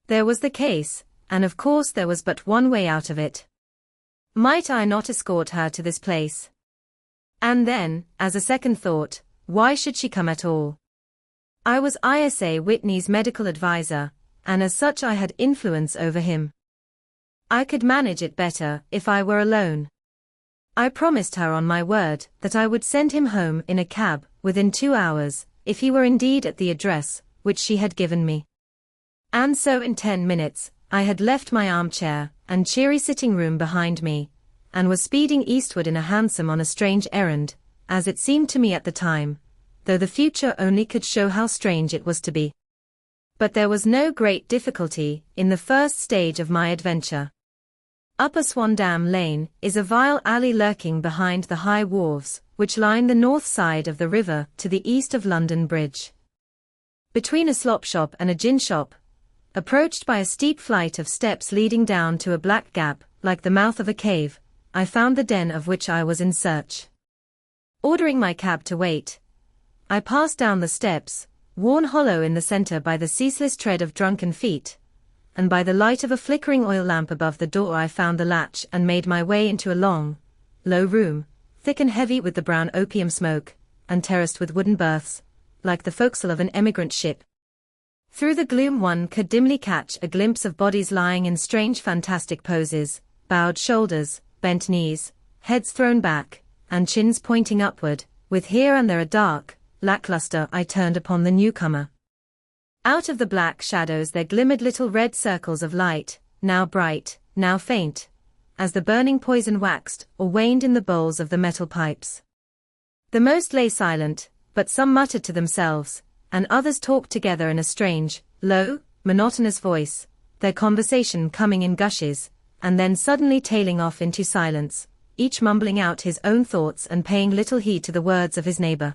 There was the case, and of course there was but one way out of it. Might I not escort her to this place? And then, as a second thought, why should she come at all? I was Isa Whitney's medical adviser, and as such I had influence over him. I could manage it better if I were alone. I promised her on my word that I would send him home in a cab within 2 hours, if he were indeed at the address which she had given me. And so in 10 minutes, I had left my armchair and cheery sitting room behind me, and was speeding eastward in a hansom on a strange errand, as it seemed to me at the time, though the future only could show how strange it was to be. But there was no great difficulty in the first stage of my adventure. Upper Swandam Lane is a vile alley lurking behind the high wharves, which line the north side of the river to the east of London Bridge. Between a slop shop and a gin shop, approached by a steep flight of steps leading down to a black gap, like the mouth of a cave, I found the den of which I was in search. Ordering my cab to wait, I passed down the steps, worn hollow in the center by the ceaseless tread of drunken feet, and by the light of a flickering oil lamp above the door I found the latch and made my way into a long, low room, thick and heavy with the brown opium smoke, and terraced with wooden berths, like the forecastle of an emigrant ship. Through the gloom one could dimly catch a glimpse of bodies lying in strange fantastic poses, bowed shoulders, bent knees, heads thrown back, and chins pointing upward, with here and there a dark, lackluster eye turned upon the newcomer. Out of the black shadows there glimmered little red circles of light, now bright, now faint, as the burning poison waxed or waned in the bowls of the metal pipes. The most lay silent, but some muttered to themselves, and others talked together in a strange, low, monotonous voice, their conversation coming in gushes, and then suddenly tailing off into silence, each mumbling out his own thoughts and paying little heed to the words of his neighbor.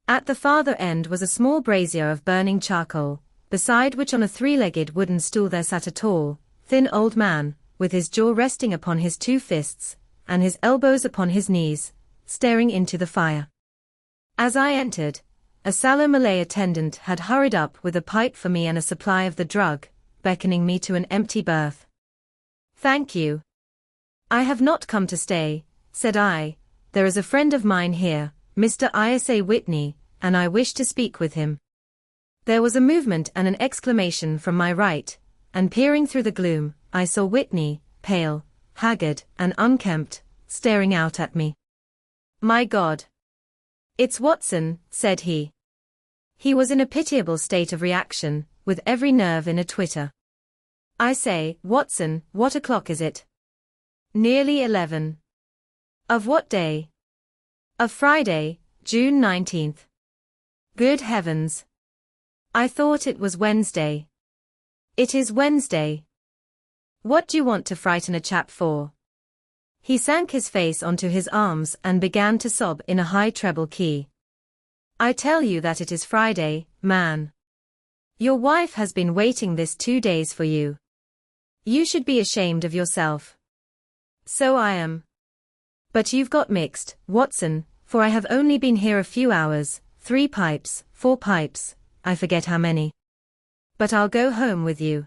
At the farther end was a small brazier of burning charcoal, beside which on a 3-legged wooden stool there sat a tall, thin old man, with his jaw resting upon his 2 fists, and his elbows upon his knees, staring into the fire. As I entered, a sallow Malay attendant had hurried up with a pipe for me and a supply of the drug, beckoning me to an empty berth. "Thank you. I have not come to stay," said I. "There is a friend of mine here, Mr. Isa Whitney, and I wish to speak with him." There was a movement and an exclamation from my right, and peering through the gloom, I saw Whitney, pale, haggard, and unkempt, staring out at me. "My God! It's Watson," said he. He was in a pitiable state of reaction, with every nerve in a twitter. "I say, Watson, what o'clock is it?" "Nearly 11. "Of what day?" "Of Friday, June 19th. "Good heavens! I thought it was Wednesday." "It is Wednesday. What do you want to frighten a chap for?" He sank his face onto his arms and began to sob in a high treble key. "I tell you that it is Friday, man. Your wife has been waiting this 2 days for you. You should be ashamed of yourself. So I am. But you've got mixed, Watson, for I have only been here a few hours, 3 pipes, 4 pipes, I forget how many. But I'll go home with you.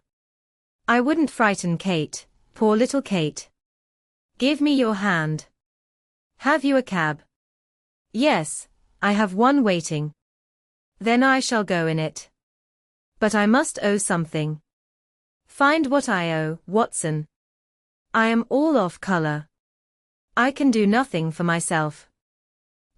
I wouldn't frighten Kate, poor little Kate. Give me your hand. Have you a cab? Yes, I have one waiting. Then I shall go in it. But I must owe something. Find what I owe, Watson. I am all off color. I can do nothing for myself.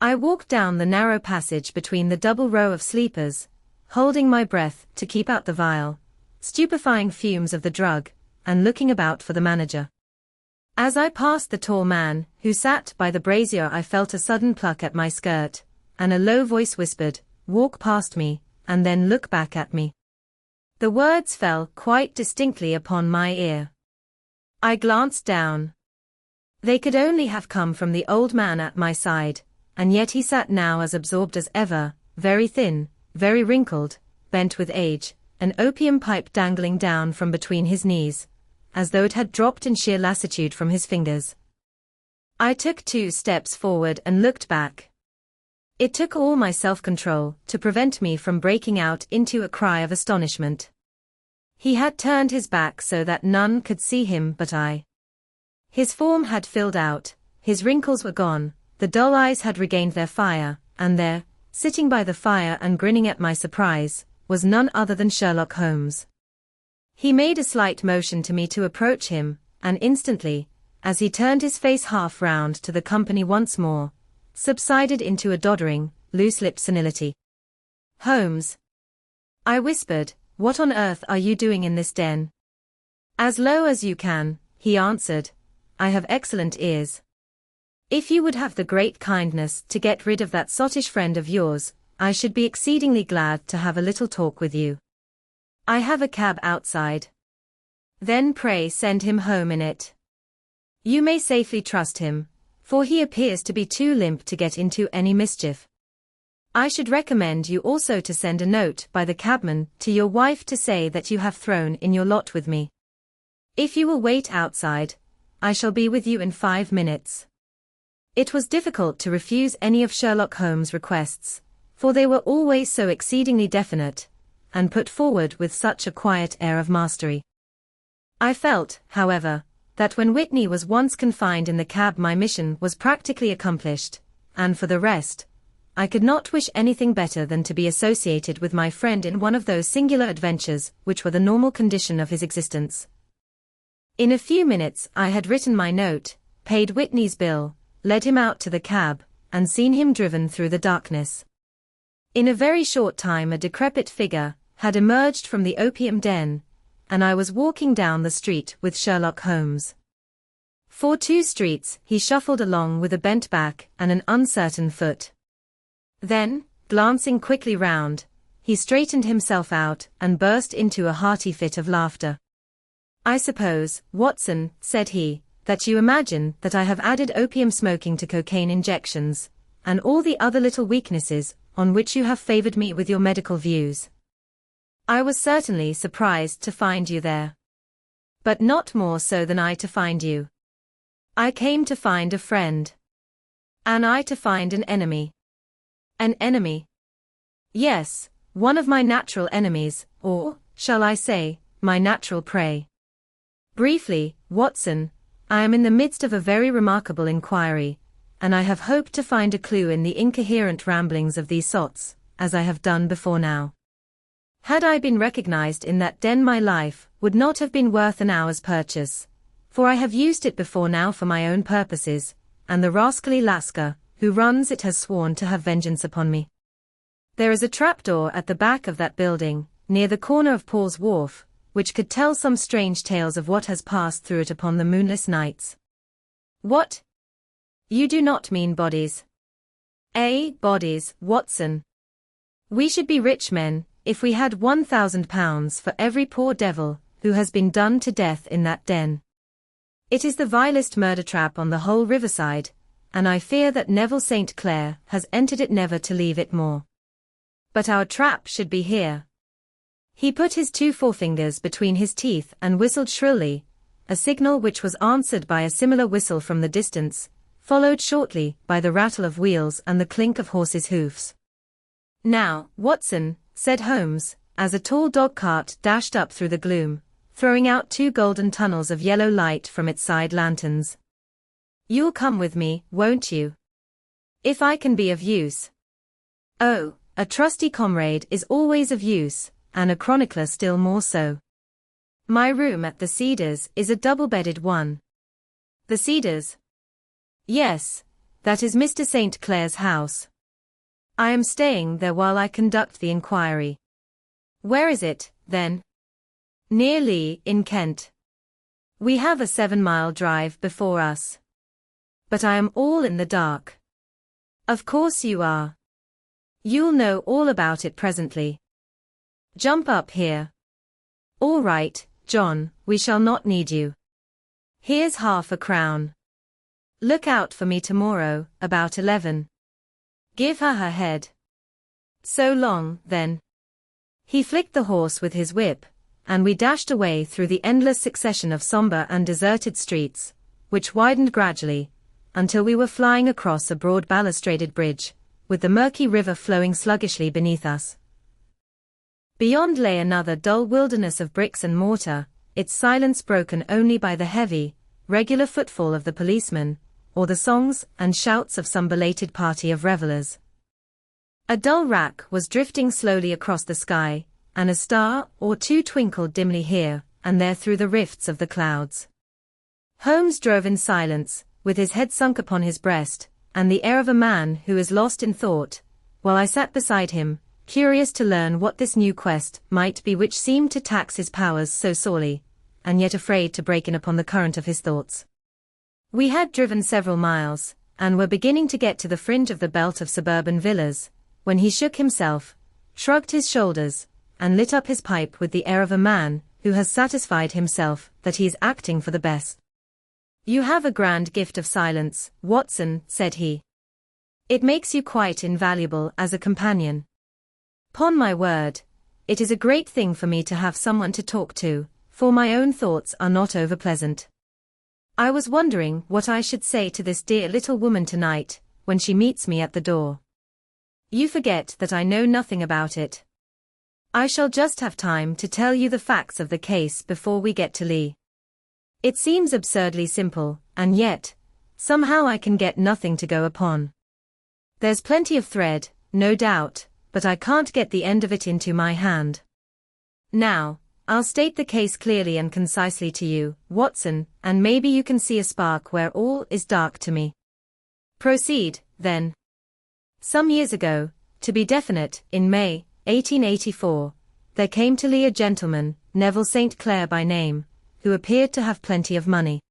I walked down the narrow passage between the double row of sleepers, holding my breath to keep out the vile, stupefying fumes of the drug, and looking about for the manager. As I passed the tall man, who sat by the brazier, I felt a sudden pluck at my skirt, and a low voice whispered, "Walk past me, and then look back at me." The words fell quite distinctly upon my ear. I glanced down. They could only have come from the old man at my side, and yet he sat now as absorbed as ever, very thin, very wrinkled, bent with age, an opium pipe dangling down from between his knees, as though it had dropped in sheer lassitude from his fingers. I took 2 steps forward and looked back. It took all my self-control to prevent me from breaking out into a cry of astonishment. He had turned his back so that none could see him but I. His form had filled out, his wrinkles were gone, the dull eyes had regained their fire, and there, sitting by the fire and grinning at my surprise, was none other than Sherlock Holmes. He made a slight motion to me to approach him, and instantly, as he turned his face half round to the company once more, subsided into a doddering, loose-lipped senility. "Holmes," I whispered, "what on earth are you doing in this den?" "As low as you can," he answered. "I have excellent ears. If you would have the great kindness to get rid of that sottish friend of yours, I should be exceedingly glad to have a little talk with you. I have a cab outside. Then pray send him home in it. You may safely trust him, for he appears to be too limp to get into any mischief. I should recommend you also to send a note by the cabman to your wife to say that you have thrown in your lot with me. If you will wait outside, I shall be with you in 5 minutes." It was difficult to refuse any of Sherlock Holmes' requests, for they were always so exceedingly definite, and put forward with such a quiet air of mastery. I felt, however, that when Whitney was once confined in the cab my mission was practically accomplished, and for the rest, I could not wish anything better than to be associated with my friend in one of those singular adventures which were the normal condition of his existence. In a few minutes I had written my note, paid Whitney's bill, led him out to the cab, and seen him driven through the darkness. In a very short time a decrepit figure had emerged from the opium den, and I was walking down the street with Sherlock Holmes. For 2 streets he shuffled along with a bent back and an uncertain foot. Then, glancing quickly round, he straightened himself out and burst into a hearty fit of laughter. "I suppose, Watson," said he, "that you imagine that I have added opium smoking to cocaine injections, and all the other little weaknesses on which you have favored me with your medical views. I was certainly surprised to find you there. But not more so than I to find you. I came to find a friend. And I to find an enemy." "An enemy?" "Yes, one of my natural enemies, or, shall I say, my natural prey. Briefly, Watson, I am in the midst of a very remarkable inquiry, and I have hoped to find a clue in the incoherent ramblings of these sots, as I have done before now. Had I been recognized in that den my life would not have been worth an hour's purchase, for I have used it before now for my own purposes, and the rascally Lascar, who runs it has sworn to have vengeance upon me. There is a trapdoor at the back of that building, near the corner of Paul's Wharf, which could tell some strange tales of what has passed through it upon the moonless nights." "What? You do not mean bodies?" Bodies, Watson. We should be rich men, if we had £1,000 for every poor devil who has been done to death in that den. It is the vilest murder trap on the whole riverside, and I fear that Neville St. Clair has entered it never to leave it more. But our trap should be here. He put his 2 forefingers between his teeth and whistled shrilly, a signal which was answered by a similar whistle from the distance, followed shortly by the rattle of wheels and the clink of horses' hoofs. "Now, Watson," said Holmes, as a tall dog-cart dashed up through the gloom, throwing out 2 golden tunnels of yellow light from its side lanterns. "You'll come with me, won't you? If I can be of use." "Oh, a trusty comrade is always of use, and a chronicler still more so. My room at the Cedars is a double-bedded one." "The Cedars?" "Yes, that is Mr. St. Clair's house. I am staying there while I conduct the inquiry." "Where is it, then?" "Near Lee, in Kent. We have a 7-mile drive before us." "But I am all in the dark." "Of course you are. You'll know all about it presently. Jump up here." "All right, John, we shall not need you. Here's £half-a-crown. Look out for me tomorrow, about 11. Give her her head. So long, then." He flicked the horse with his whip, and we dashed away through the endless succession of somber and deserted streets, which widened gradually, until we were flying across a broad balustraded bridge, with the murky river flowing sluggishly beneath us. Beyond lay another dull wilderness of bricks and mortar, its silence broken only by the heavy, regular footfall of the policeman, or the songs and shouts of some belated party of revelers. A dull wrack was drifting slowly across the sky, and a star or 2 twinkled dimly here and there through the rifts of the clouds. Holmes drove in silence, with his head sunk upon his breast, and the air of a man who is lost in thought, while I sat beside him, curious to learn what this new quest might be which seemed to tax his powers so sorely, and yet afraid to break in upon the current of his thoughts. We had driven several miles, and were beginning to get to the fringe of the belt of suburban villas, when he shook himself, shrugged his shoulders, and lit up his pipe with the air of a man who has satisfied himself that he is acting for the best. "You have a grand gift of silence, Watson," said he. "It makes you quite invaluable as a companion. 'Pon my word, it is a great thing for me to have someone to talk to, for my own thoughts are not over-pleasant. I was wondering what I should say to this dear little woman tonight, when she meets me at the door. You forget that I know nothing about it. I shall just have time to tell you the facts of the case before we get to Lee. It seems absurdly simple, and yet, somehow I can get nothing to go upon. There's plenty of thread, no doubt, but I can't get the end of it into my hand. Now, I'll state the case clearly and concisely to you, Watson, and maybe you can see a spark where all is dark to me. Proceed, then. Some years ago, to be definite, in May, 1884, there came to Lee a gentleman, Neville St. Clair by name, who appeared to have plenty of money.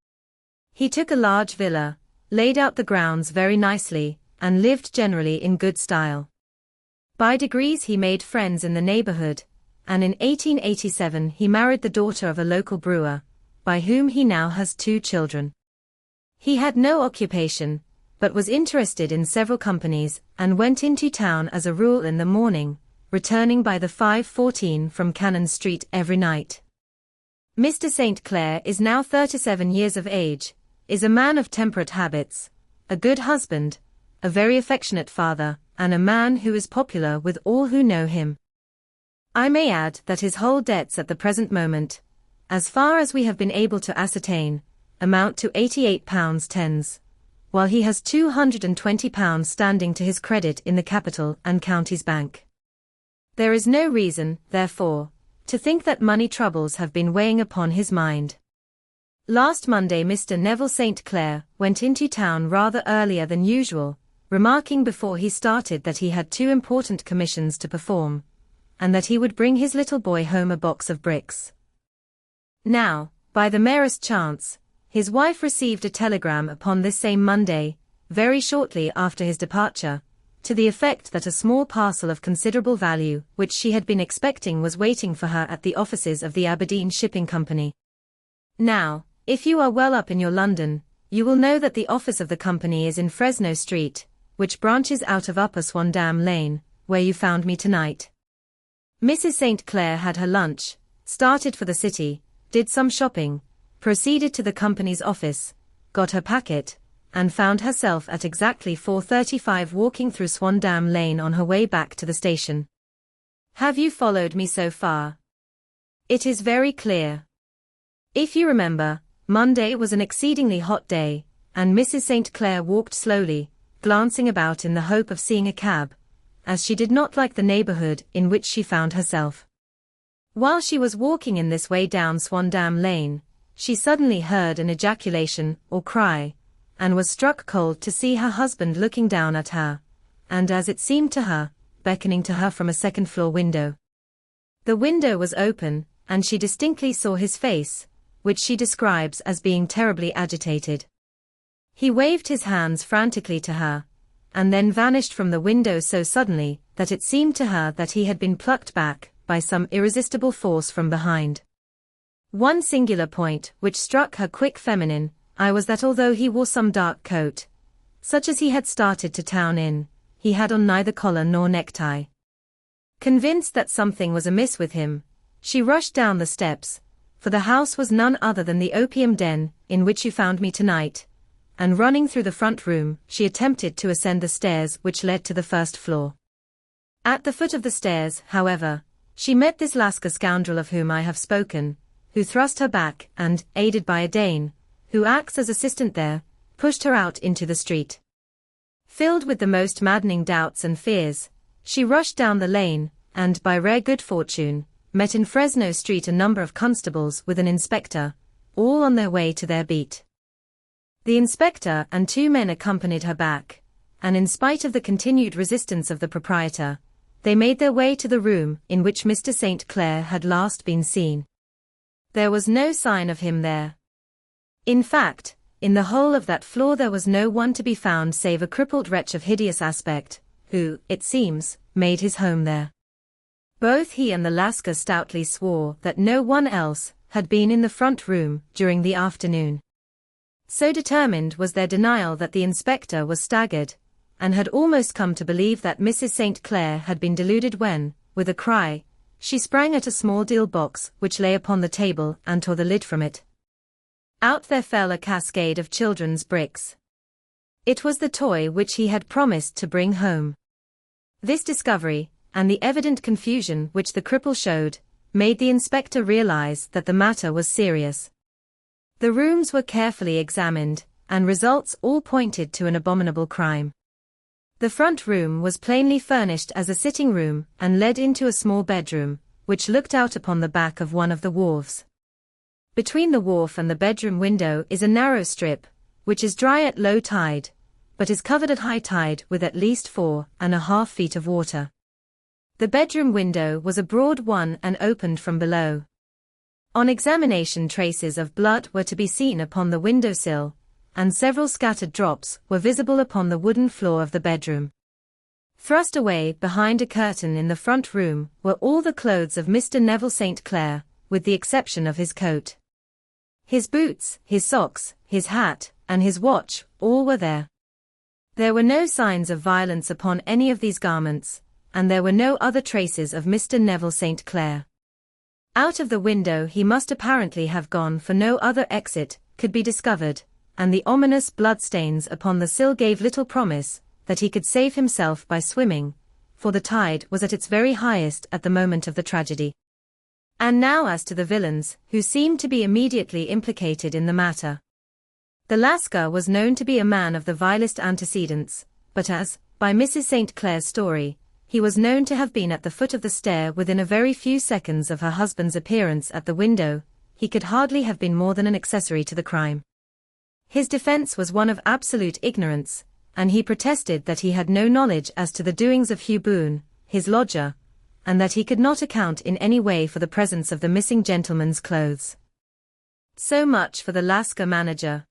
He took a large villa, laid out the grounds very nicely, and lived generally in good style. By degrees he made friends in the neighborhood, and in 1887 he married the daughter of a local brewer, by whom he now has 2 children. He had no occupation, but was interested in several companies, and went into town as a rule in the morning, returning by the 5:14 from Cannon Street every night. Mr. St. Clair is now 37 years of age, is a man of temperate habits, a good husband, a very affectionate father, and a man who is popular with all who know him. I may add that his whole debts at the present moment, as far as we have been able to ascertain, amount to £88 tens, while he has £220 standing to his credit in the Capital and Counties Bank. There is no reason, therefore, to think that money troubles have been weighing upon his mind. Last Monday Mr. Neville St. Clair went into town rather earlier than usual, remarking before he started that he had 2 important commissions to perform, and that he would bring his little boy home a box of bricks. Now, by the merest chance, his wife received a telegram upon this same Monday, very shortly after his departure, to the effect that a small parcel of considerable value which she had been expecting was waiting for her at the offices of the Aberdeen Shipping Company. Now, if you are well up in your London, you will know that the office of the company is in Fresno Street, which branches out of Upper Swandam Lane, where you found me tonight. Mrs. St. Clair had her lunch, started for the city, did some shopping, proceeded to the company's office, got her packet, and found herself at exactly 4:35 walking through Swandam Lane on her way back to the station. Have you followed me so far? It is very clear. If you remember, Monday was an exceedingly hot day, and Mrs. St. Clair walked slowly, glancing about in the hope of seeing a cab, as she did not like the neighborhood in which she found herself. While she was walking in this way down Swandam Lane, she suddenly heard an ejaculation or cry, and was struck cold to see her husband looking down at her, and as it seemed to her, beckoning to her from a second-floor window. The window was open, and she distinctly saw his face, which she describes as being terribly agitated. He waved his hands frantically to her, and then vanished from the window so suddenly that it seemed to her that he had been plucked back by some irresistible force from behind. One singular point which struck her quick feminine eye was that although he wore some dark coat, such as he had started to town in, he had on neither collar nor necktie. Convinced that something was amiss with him, she rushed down the steps, for the house was none other than the opium den in which you found me tonight, and running through the front room, she attempted to ascend the stairs which led to the first floor. At the foot of the stairs, however, she met this Lascar scoundrel of whom I have spoken, who thrust her back and, aided by a Dane, who acts as assistant there, pushed her out into the street. Filled with the most maddening doubts and fears, she rushed down the lane, and by rare good fortune, met in Fresno Street a number of constables with an inspector, all on their way to their beat. The inspector and 2 men accompanied her back, and in spite of the continued resistance of the proprietor, they made their way to the room in which Mr. St. Clair had last been seen. There was no sign of him there. In fact, in the whole of that floor there was no one to be found save a crippled wretch of hideous aspect, who, it seems, made his home there. Both he and the Lascar stoutly swore that no one else had been in the front room during the afternoon. So determined was their denial that the inspector was staggered, and had almost come to believe that Mrs. St. Clair had been deluded when, with a cry, she sprang at a small deal box which lay upon the table and tore the lid from it. Out there fell a cascade of children's bricks. It was the toy which he had promised to bring home. This discovery, and the evident confusion which the cripple showed, made the inspector realize that the matter was serious. The rooms were carefully examined, and results all pointed to an abominable crime. The front room was plainly furnished as a sitting room and led into a small bedroom, which looked out upon the back of one of the wharves. Between the wharf and the bedroom window is a narrow strip, which is dry at low tide, but is covered at high tide with at least 4.5 feet of water. The bedroom window was a broad one and opened from below. On examination, traces of blood were to be seen upon the windowsill, and several scattered drops were visible upon the wooden floor of the bedroom. Thrust away behind a curtain in the front room were all the clothes of Mr. Neville St. Clair, with the exception of his coat. His boots, his socks, his hat, and his watch, all were there. There were no signs of violence upon any of these garments, and there were no other traces of Mr. Neville St. Clair. Out of the window he must apparently have gone, for no other exit could be discovered, and the ominous bloodstains upon the sill gave little promise that he could save himself by swimming, for the tide was at its very highest at the moment of the tragedy. And now as to the villains, who seemed to be immediately implicated in the matter. The Lascar was known to be a man of the vilest antecedents, but as, by Mrs. St. Clair's story, he was known to have been at the foot of the stair within a very few seconds of her husband's appearance at the window, he could hardly have been more than an accessory to the crime. His defense was one of absolute ignorance, and he protested that he had no knowledge as to the doings of Hugh Boone, his lodger, and that he could not account in any way for the presence of the missing gentleman's clothes. So much for the Lascar manager.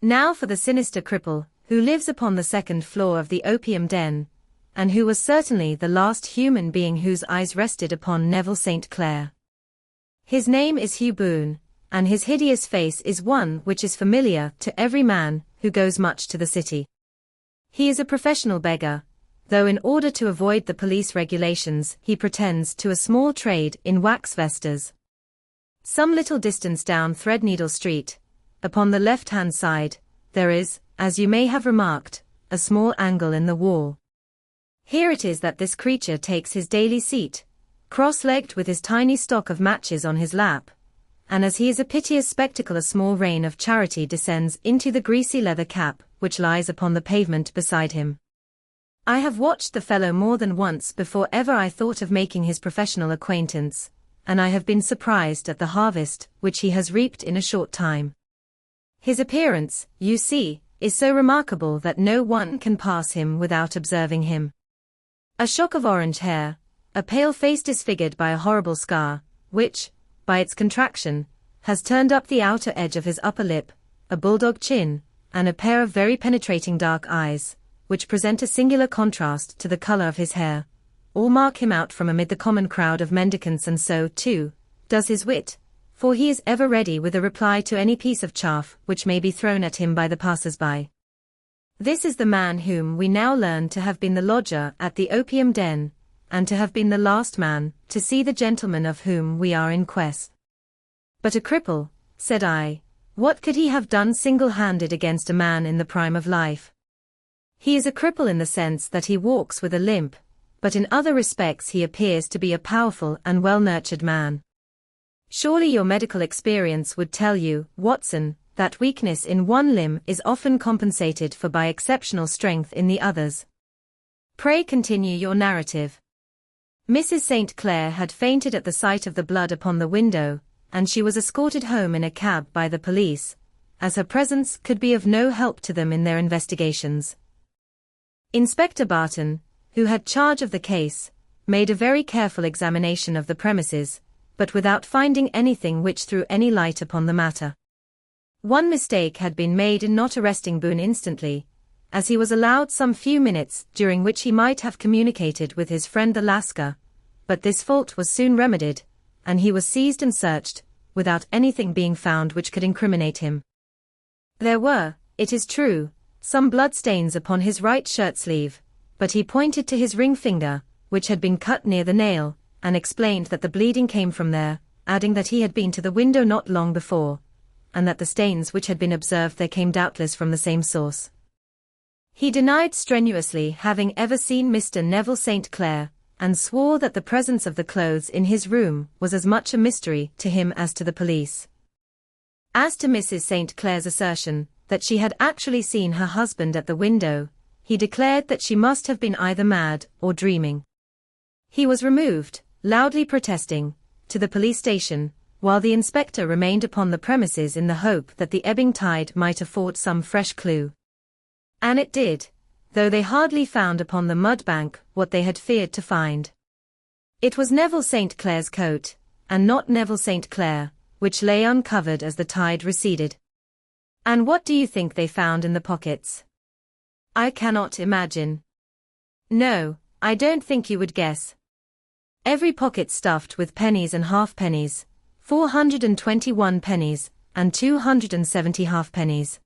Now for the sinister cripple, who lives upon the second floor of the opium den, and who was certainly the last human being whose eyes rested upon Neville St. Clair. His name is Hugh Boone, and his hideous face is one which is familiar to every man who goes much to the city. He is a professional beggar, though in order to avoid the police regulations he pretends to a small trade in wax vestas. Some little distance down Threadneedle Street, upon the left-hand side, there is, as you may have remarked, a small angle in the wall. Here it is that this creature takes his daily seat, cross-legged with his tiny stock of matches on his lap, and as he is a piteous spectacle a small rain of charity descends into the greasy leather cap which lies upon the pavement beside him. I have watched the fellow more than once before ever I thought of making his professional acquaintance, and I have been surprised at the harvest which he has reaped in a short time. His appearance, you see, is so remarkable that no one can pass him without observing him. A shock of orange hair, a pale face disfigured by a horrible scar, which, by its contraction, has turned up the outer edge of his upper lip, a bulldog chin, and a pair of very penetrating dark eyes, which present a singular contrast to the color of his hair, all mark him out from amid the common crowd of mendicants, and so, too, does his wit, for he is ever ready with a reply to any piece of chaff which may be thrown at him by the passers-by. This is the man whom we now learn to have been the lodger at the opium den, and to have been the last man to see the gentleman of whom we are in quest. But a cripple, said I, what could he have done single-handed against a man in the prime of life? He is a cripple in the sense that he walks with a limp, but in other respects he appears to be a powerful and well-nurtured man. Surely your medical experience would tell you, Watson, that weakness in one limb is often compensated for by exceptional strength in the others. Pray continue your narrative. Mrs. St. Clair had fainted at the sight of the blood upon the window, and she was escorted home in a cab by the police, as her presence could be of no help to them in their investigations. Inspector Barton, who had charge of the case, made a very careful examination of the premises, but without finding anything which threw any light upon the matter. One mistake had been made in not arresting Boone instantly, as he was allowed some few minutes during which he might have communicated with his friend the Lascar, but this fault was soon remedied, and he was seized and searched, without anything being found which could incriminate him. There were, it is true, some blood-stains upon his right shirt-sleeve, but he pointed to his ring finger, which had been cut near the nail, and explained that the bleeding came from there, adding that he had been to the window not long before, and that the stains which had been observed there came doubtless from the same source. He denied strenuously having ever seen Mr. Neville St. Clair, and swore that the presence of the clothes in his room was as much a mystery to him as to the police. As to Mrs. St. Clair's assertion that she had actually seen her husband at the window, he declared that she must have been either mad or dreaming. He was removed, loudly protesting, to the police station, while the inspector remained upon the premises in the hope that the ebbing tide might afford some fresh clue. And it did, though they hardly found upon the mud bank what they had feared to find. It was Neville St. Clair's coat, and not Neville St. Clair, which lay uncovered as the tide receded. And what do you think they found in the pockets? I cannot imagine. No, I don't think you would guess. Every pocket stuffed with pennies and halfpennies, 421 pennies, and 270 halfpennies.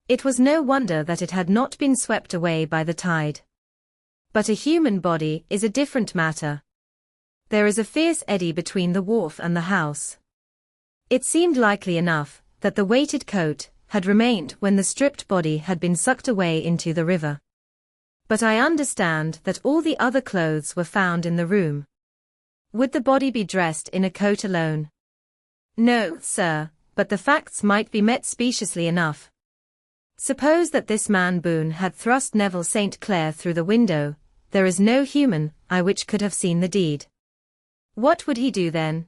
It was no wonder that it had not been swept away by the tide. But a human body is a different matter. There is a fierce eddy between the wharf and the house. It seemed likely enough that the weighted coat had remained when the stripped body had been sucked away into the river. But I understand that all the other clothes were found in the room. Would the body be dressed in a coat alone? No, sir, but the facts might be met speciously enough. Suppose that this man Boone had thrust Neville St. Clair through the window, there is no human eye which could have seen the deed. What would he do then?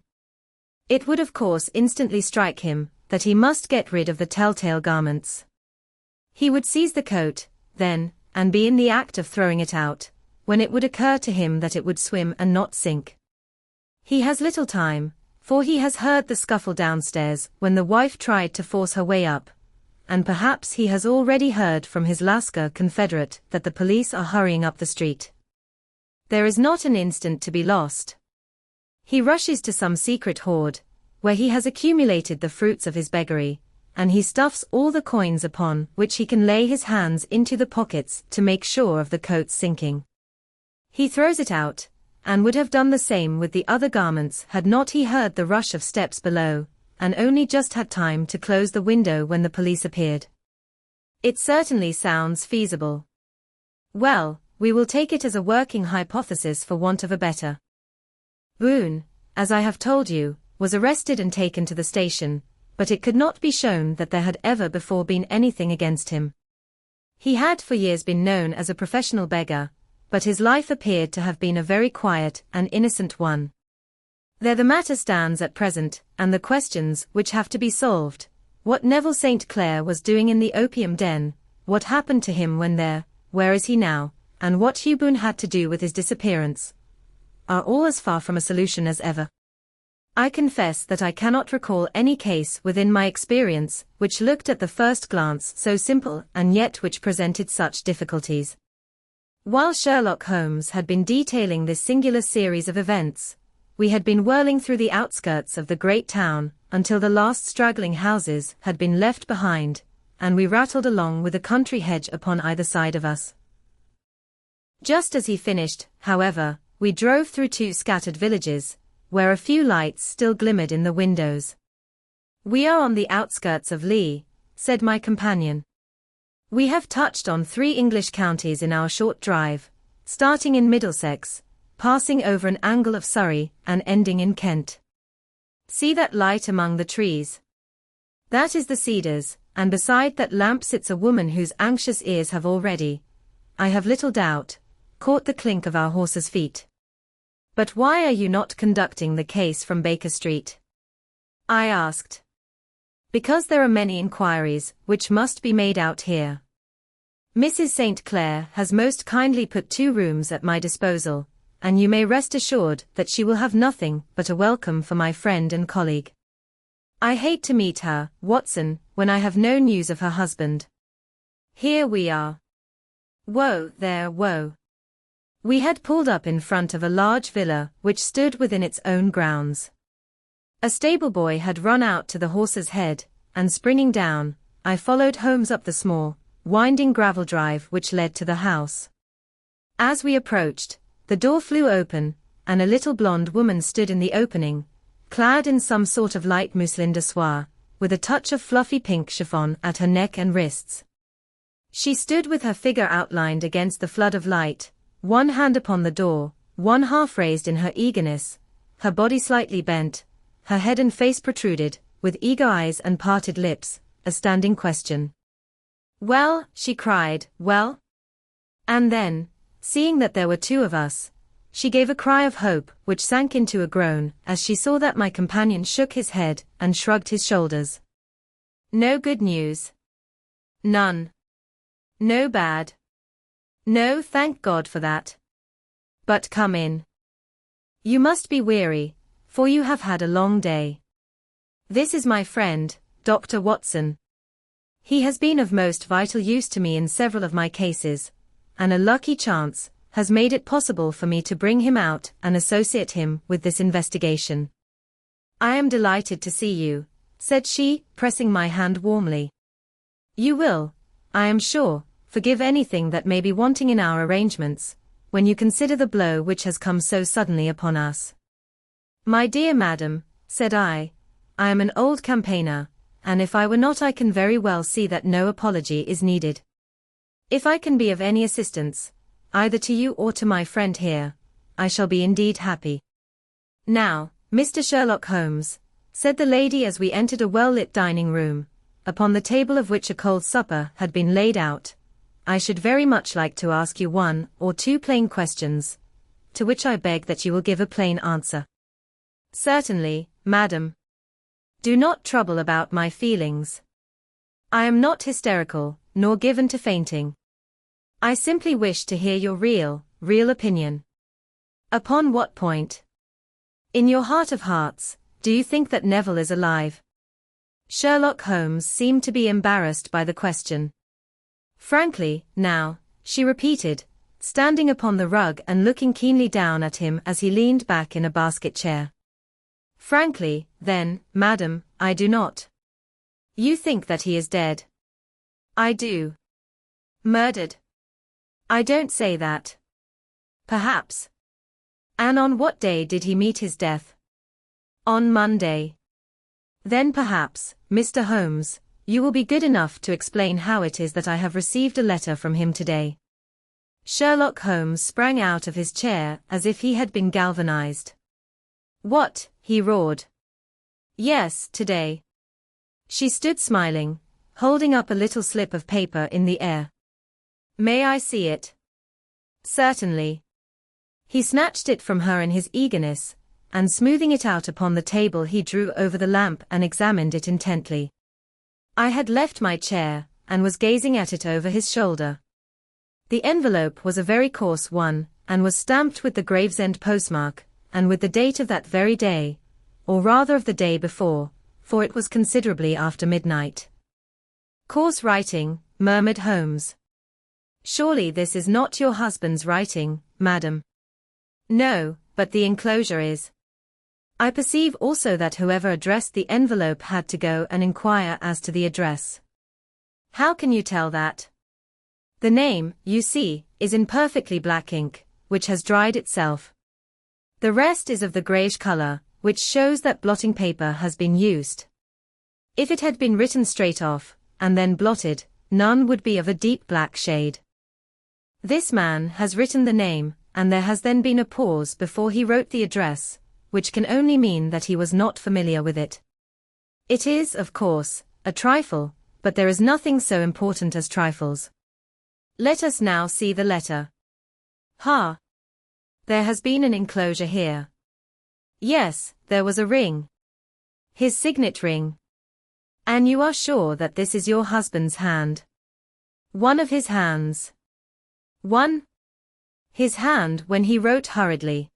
It would of course instantly strike him that he must get rid of the telltale garments. He would seize the coat, then, and be in the act of throwing it out, when it would occur to him that it would swim and not sink. He has little time, for he has heard the scuffle downstairs when the wife tried to force her way up, and perhaps he has already heard from his Lascar confederate that the police are hurrying up the street. There is not an instant to be lost. He rushes to some secret hoard, where he has accumulated the fruits of his beggary, and he stuffs all the coins upon which he can lay his hands into the pockets to make sure of the coat's sinking. He throws it out, and would have done the same with the other garments had not he heard the rush of steps below, and only just had time to close the window when the police appeared. It certainly sounds feasible. Well, we will take it as a working hypothesis for want of a better. Boone, as I have told you, was arrested and taken to the station, but it could not be shown that there had ever before been anything against him. He had for years been known as a professional beggar, but his life appeared to have been a very quiet and innocent one. There the matter stands at present, and the questions which have to be solved: what Neville St. Clair was doing in the opium den, what happened to him when there, where is he now, and what Hugh Boone had to do with his disappearance, are all as far from a solution as ever. I confess that I cannot recall any case within my experience which looked at the first glance so simple and yet which presented such difficulties. While Sherlock Holmes had been detailing this singular series of events, we had been whirling through the outskirts of the great town until the last straggling houses had been left behind, and we rattled along with a country hedge upon either side of us. Just as he finished, however, we drove through 2 scattered villages, where a few lights still glimmered in the windows. "We are on the outskirts of Lee," said my companion. "We have touched on 3 English counties in our short drive, starting in Middlesex, passing over an angle of Surrey, and ending in Kent. See that light among the trees? That is the Cedars, and beside that lamp sits a woman whose anxious ears have already, I have little doubt, caught the clink of our horses' feet. But why are you not conducting the case from Baker Street?" I asked. "Because there are many inquiries which must be made out here. Mrs. St. Clair has most kindly put 2 rooms at my disposal, and you may rest assured that she will have nothing but a welcome for my friend and colleague. I hate to meet her, Watson, when I have no news of her husband. Here we are. Whoa there, whoa." We had pulled up in front of a large villa which stood within its own grounds. A stable boy had run out to the horse's head, and springing down, I followed Holmes up the small, winding gravel drive which led to the house. As we approached, the door flew open, and a little blonde woman stood in the opening, clad in some sort of light mousseline de soie, with a touch of fluffy pink chiffon at her neck and wrists. She stood with her figure outlined against the flood of light, one hand upon the door, one half raised in her eagerness, her body slightly bent, her head and face protruded, with eager eyes and parted lips, a standing question. "Well," she cried, "well?" And then, seeing that there were 2 of us, she gave a cry of hope which sank into a groan as she saw that my companion shook his head and shrugged his shoulders. "No good news?" "None." "No bad?" "No, thank God for that. But come in. You must be weary, for you have had a long day. This is my friend, Dr. Watson. He has been of most vital use to me in several of my cases, and a lucky chance has made it possible for me to bring him out and associate him with this investigation." "I am delighted to see you," said she, pressing my hand warmly. "You will, I am sure, forgive anything that may be wanting in our arrangements, when you consider the blow which has come so suddenly upon us." "My dear madam," said I am an old campaigner, and if I were not I can very well see that no apology is needed. If I can be of any assistance, either to you or to my friend here, I shall be indeed happy." "Now, Mr. Sherlock Holmes," said the lady as we entered a well-lit dining room, upon the table of which a cold supper had been laid out, "I should very much like to ask you 1 or 2 plain questions, to which I beg that you will give a plain answer." "Certainly, madam. Do not trouble about my feelings. I am not hysterical, nor given to fainting. I simply wish to hear your real opinion." "Upon what point? In your heart of hearts, do you think that Neville is alive?" Sherlock Holmes seemed to be embarrassed by the question. "Frankly, now," she repeated, standing upon the rug and looking keenly down at him as he leaned back in a basket chair. "Frankly, then, madam, I do not. You think that he is dead. I do. Murdered. I don't say that. Perhaps. And on what day did he meet his death? On Monday. Then perhaps, Mr. Holmes, you will be good enough to explain how it is that I have received a letter from him today. Sherlock Holmes sprang out of his chair as if he had been galvanized. What? He roared. Yes, today. She stood smiling, holding up a little slip of paper in the air. May I see it? Certainly. He snatched it from her in his eagerness, and smoothing it out upon the table he drew over the lamp and examined it intently. I had left my chair, and was gazing at it over his shoulder. The envelope was a very coarse one, and was stamped with the Gravesend postmark, and with the date of that very day, or rather of the day before, for it was considerably after midnight. Coarse writing, murmured Holmes. Surely this is not your husband's writing, madam. No, but the enclosure is. I perceive also that whoever addressed the envelope had to go and inquire as to the address. How can you tell that? The name, you see, is in perfectly black ink, which has dried itself. The rest is of the greyish colour, which shows that blotting paper has been used. If it had been written straight off, and then blotted, none would be of a deep black shade. This man has written the name, and there has then been a pause before he wrote the address, which can only mean that he was not familiar with it. It is, of course, a trifle, but there is nothing so important as trifles. Let us now see the letter. Ha! There has been an enclosure here. Yes, there was a ring. His signet ring. And you are sure that this is your husband's hand? One of his hands. One? His hand when he wrote hurriedly.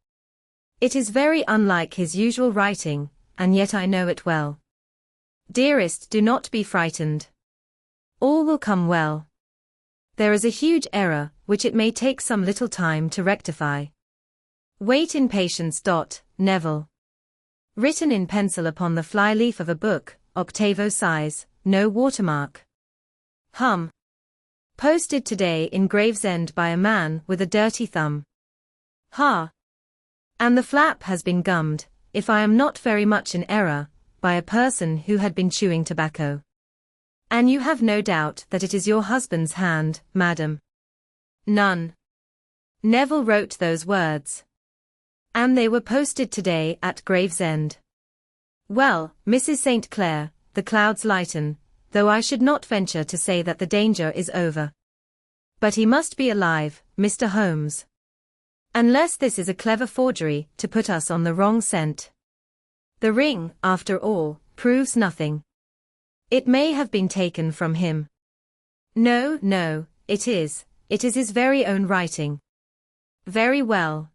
It is very unlike his usual writing, and yet I know it well. Dearest, do not be frightened. All will come well. There is a huge error, which it may take some little time to rectify. Wait in patience. Neville. Written in pencil upon the fly-leaf of a book, octavo size, no watermark. Hum. Posted today in Gravesend by a man with a dirty thumb. Ha! And the flap has been gummed, if I am not very much in error, by a person who had been chewing tobacco. And you have no doubt that it is your husband's hand, madam? None. Neville wrote those words. And they were posted today at Gravesend. Well, Mrs. St. Clair, the clouds lighten, though I should not venture to say that the danger is over. But he must be alive, Mr. Holmes. Unless this is a clever forgery to put us on the wrong scent. The ring, after all, proves nothing. It may have been taken from him. No, it is his very own writing. Very well.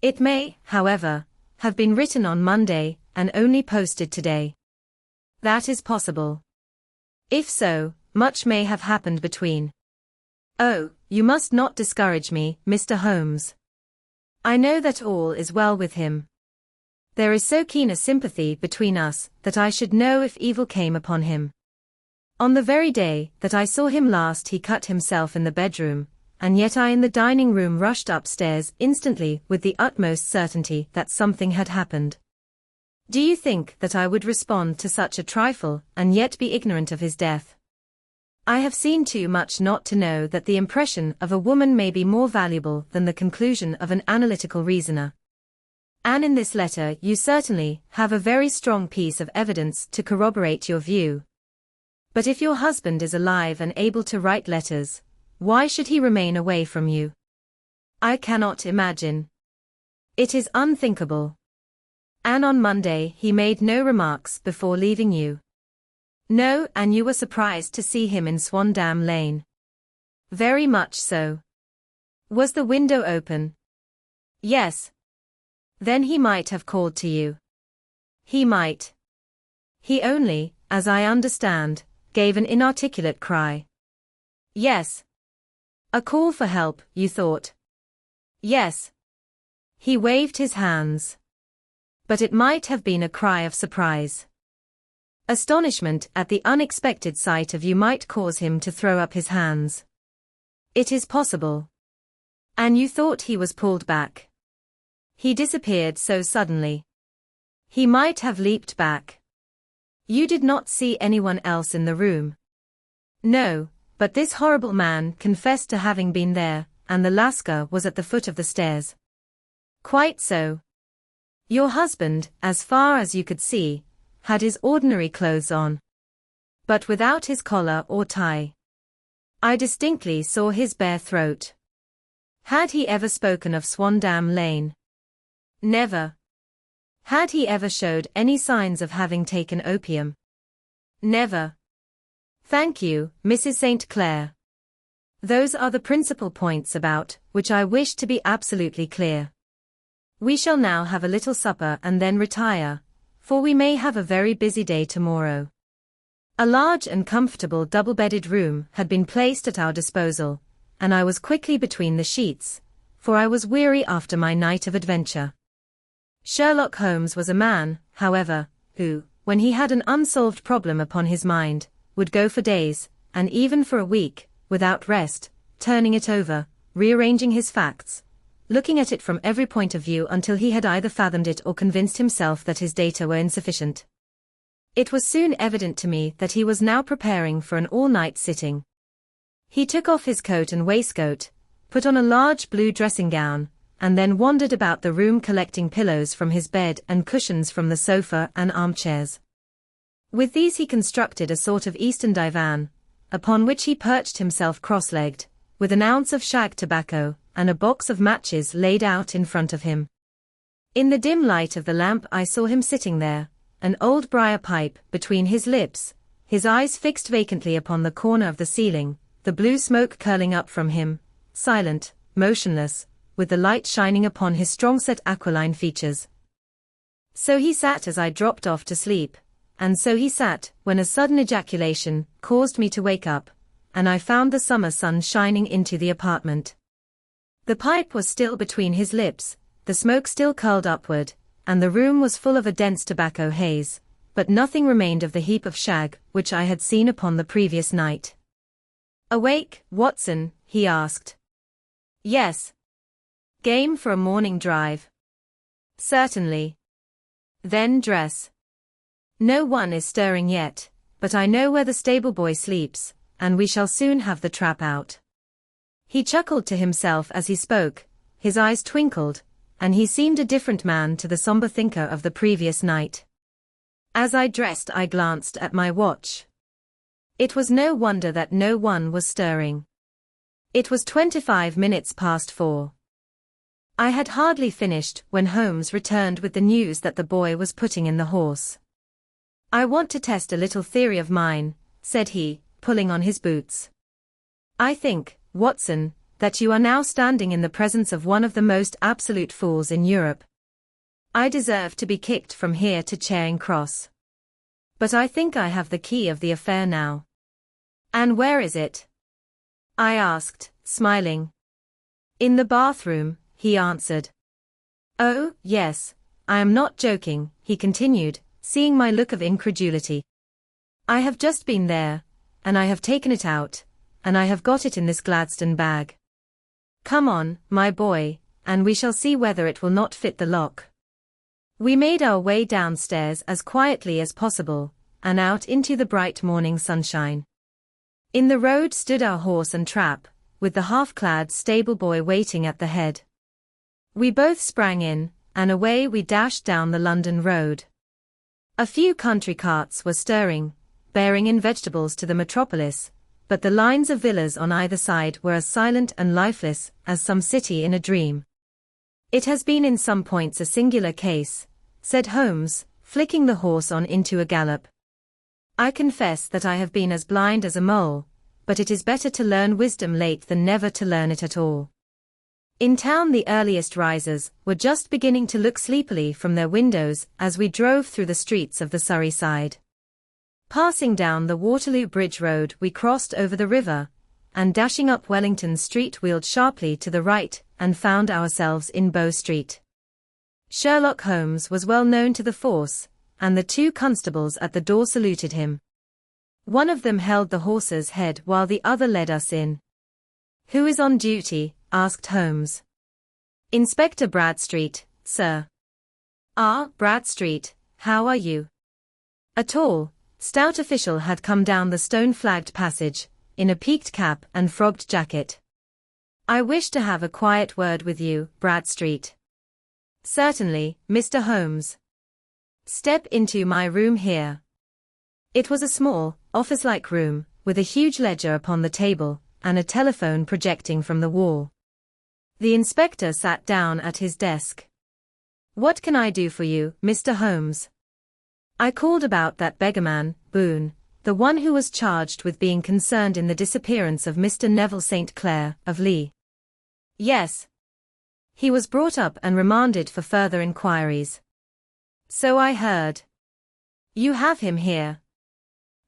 It may, however, have been written on Monday, and only posted today. That is possible. If so, much may have happened between. Oh, you must not discourage me, Mr. Holmes. I know that all is well with him. There is so keen a sympathy between us that I should know if evil came upon him. On the very day that I saw him last he cut himself in the bedroom, and yet I in the dining room rushed upstairs instantly with the utmost certainty that something had happened. Do you think that I would respond to such a trifle and yet be ignorant of his death? I have seen too much not to know that the impression of a woman may be more valuable than the conclusion of an analytical reasoner. And in this letter you certainly have a very strong piece of evidence to corroborate your view. But if your husband is alive and able to write letters, why should he remain away from you? I cannot imagine. It is unthinkable. And on Monday he made no remarks before leaving you. No, and you were surprised to see him in Swandam Lane. Very much so. Was the window open? Yes. Then he might have called to you. He might. He only, as I understand, gave an inarticulate cry. Yes. A call for help, you thought? Yes. He waved his hands. But it might have been a cry of surprise. Astonishment at the unexpected sight of you might cause him to throw up his hands. It is possible. And you thought he was pulled back. He disappeared so suddenly. He might have leaped back. You did not see anyone else in the room. No, but this horrible man confessed to having been there, and the Lascar was at the foot of the stairs. Quite so. Your husband, as far as you could see, had his ordinary clothes on. But without his collar or tie. I distinctly saw his bare throat. Had he ever spoken of Swandam Lane? Never. Had he ever showed any signs of having taken opium? Never. Thank you, Mrs. St. Clair. Those are the principal points about which I wish to be absolutely clear. We shall now have a little supper and then retire, for we may have a very busy day tomorrow. A large and comfortable double-bedded room had been placed at our disposal, and I was quickly between the sheets, for I was weary after my night of adventure. Sherlock Holmes was a man, however, who, when he had an unsolved problem upon his mind, would go for days, and even for a week, without rest, turning it over, rearranging his facts, looking at it from every point of view until he had either fathomed it or convinced himself that his data were insufficient. It was soon evident to me that he was now preparing for an all-night sitting. He took off his coat and waistcoat, put on a large blue dressing gown, and then wandered about the room collecting pillows from his bed and cushions from the sofa and armchairs. With these he constructed a sort of Eastern divan, upon which he perched himself cross-legged, with an ounce of shag tobacco and a box of matches laid out in front of him. In the dim light of the lamp I saw him sitting there, an old briar pipe between his lips, his eyes fixed vacantly upon the corner of the ceiling, the blue smoke curling up from him, silent, motionless, with the light shining upon his strong-set aquiline features. So he sat as I dropped off to sleep, and so he sat when a sudden ejaculation caused me to wake up, and I found the summer sun shining into the apartment. The pipe was still between his lips, the smoke still curled upward, and the room was full of a dense tobacco haze, but nothing remained of the heap of shag which I had seen upon the previous night. "Awake, Watson?" he asked. "Yes." "Game for a morning drive?" "Certainly." "Then dress." "No one is stirring yet, but I know where the stable boy sleeps, and we shall soon have the trap out." He chuckled to himself as he spoke, his eyes twinkled, and he seemed a different man to the somber thinker of the previous night. As I dressed I glanced at my watch. It was no wonder that no one was stirring. It was 25 minutes past 4. I had hardly finished when Holmes returned with the news that the boy was putting in the horse. "I want to test a little theory of mine," said he, pulling on his boots. "I think, Watson, that you are now standing in the presence of one of the most absolute fools in Europe. I deserve to be kicked from here to Charing Cross. But I think I have the key of the affair now." "And where is it?" I asked, smiling. "In the bathroom," he answered. "Oh, yes, I am not joking," he continued, seeing my look of incredulity. "I have just been there, and I have taken it out, and I have got it in this Gladstone bag. Come on, my boy, and we shall see whether it will not fit the lock." We made our way downstairs as quietly as possible, and out into the bright morning sunshine. In the road stood our horse and trap, with the half-clad stable boy waiting at the head. We both sprang in, and away we dashed down the London road. A few country carts were stirring, bearing in vegetables to the metropolis, but the lines of villas on either side were as silent and lifeless as some city in a dream. "It has been in some points a singular case," said Holmes, flicking the horse on into a gallop. "I confess that I have been as blind as a mole, but it is better to learn wisdom late than never to learn it at all." In town the earliest risers were just beginning to look sleepily from their windows as we drove through the streets of the Surrey side. Passing down the Waterloo Bridge Road we crossed over the river, and dashing up Wellington Street wheeled sharply to the right and found ourselves in Bow Street. Sherlock Holmes was well known to the force, and the 2 constables at the door saluted him. One of them held the horse's head while the other led us in. "Who is on duty?" asked Holmes. "Inspector Bradstreet, sir." "Ah, Bradstreet, how are you?" A tall, stout official had come down the stone-flagged passage, in a peaked cap and frogged jacket. "I wish to have a quiet word with you, Bradstreet." "Certainly, Mr. Holmes. Step into my room here." It was a small, office-like room, with a huge ledger upon the table, and a telephone projecting from the wall. The inspector sat down at his desk. "What can I do for you, Mr. Holmes?" "I called about that beggarman, Boone, the one who was charged with being concerned in the disappearance of Mr. Neville St. Clair, of Lee." "Yes. He was brought up and remanded for further inquiries." "So I heard. You have him here?"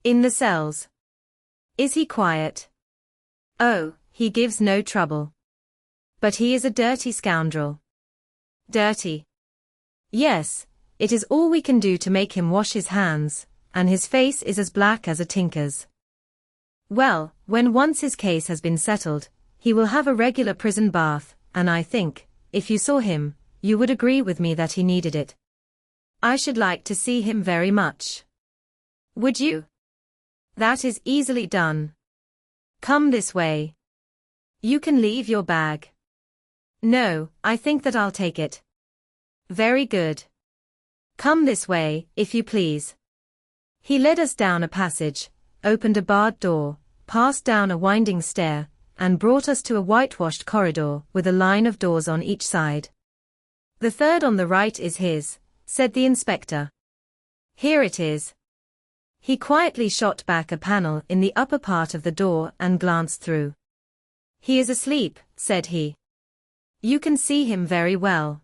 "In the cells." "Is he quiet?" "Oh, he gives no trouble. But he is a dirty scoundrel." "Dirty?" "Yes, it is all we can do to make him wash his hands, and his face is as black as a tinker's." "Well, when once his case has been settled, he will have a regular prison bath, and I think, if you saw him, you would agree with me that he needed it." "I should like to see him very much." "Would you?" "That is easily done. Come this way. You can leave your bag." "No, I think that I'll take it." "Very good. Come this way, if you please." He led us down a passage, opened a barred door, passed down a winding stair, and brought us to a whitewashed corridor with a line of doors on each side. "The third on the right is his," said the inspector. "Here it is." He quietly shot back a panel in the upper part of the door and glanced through. "He is asleep," said he. "You can see him very well."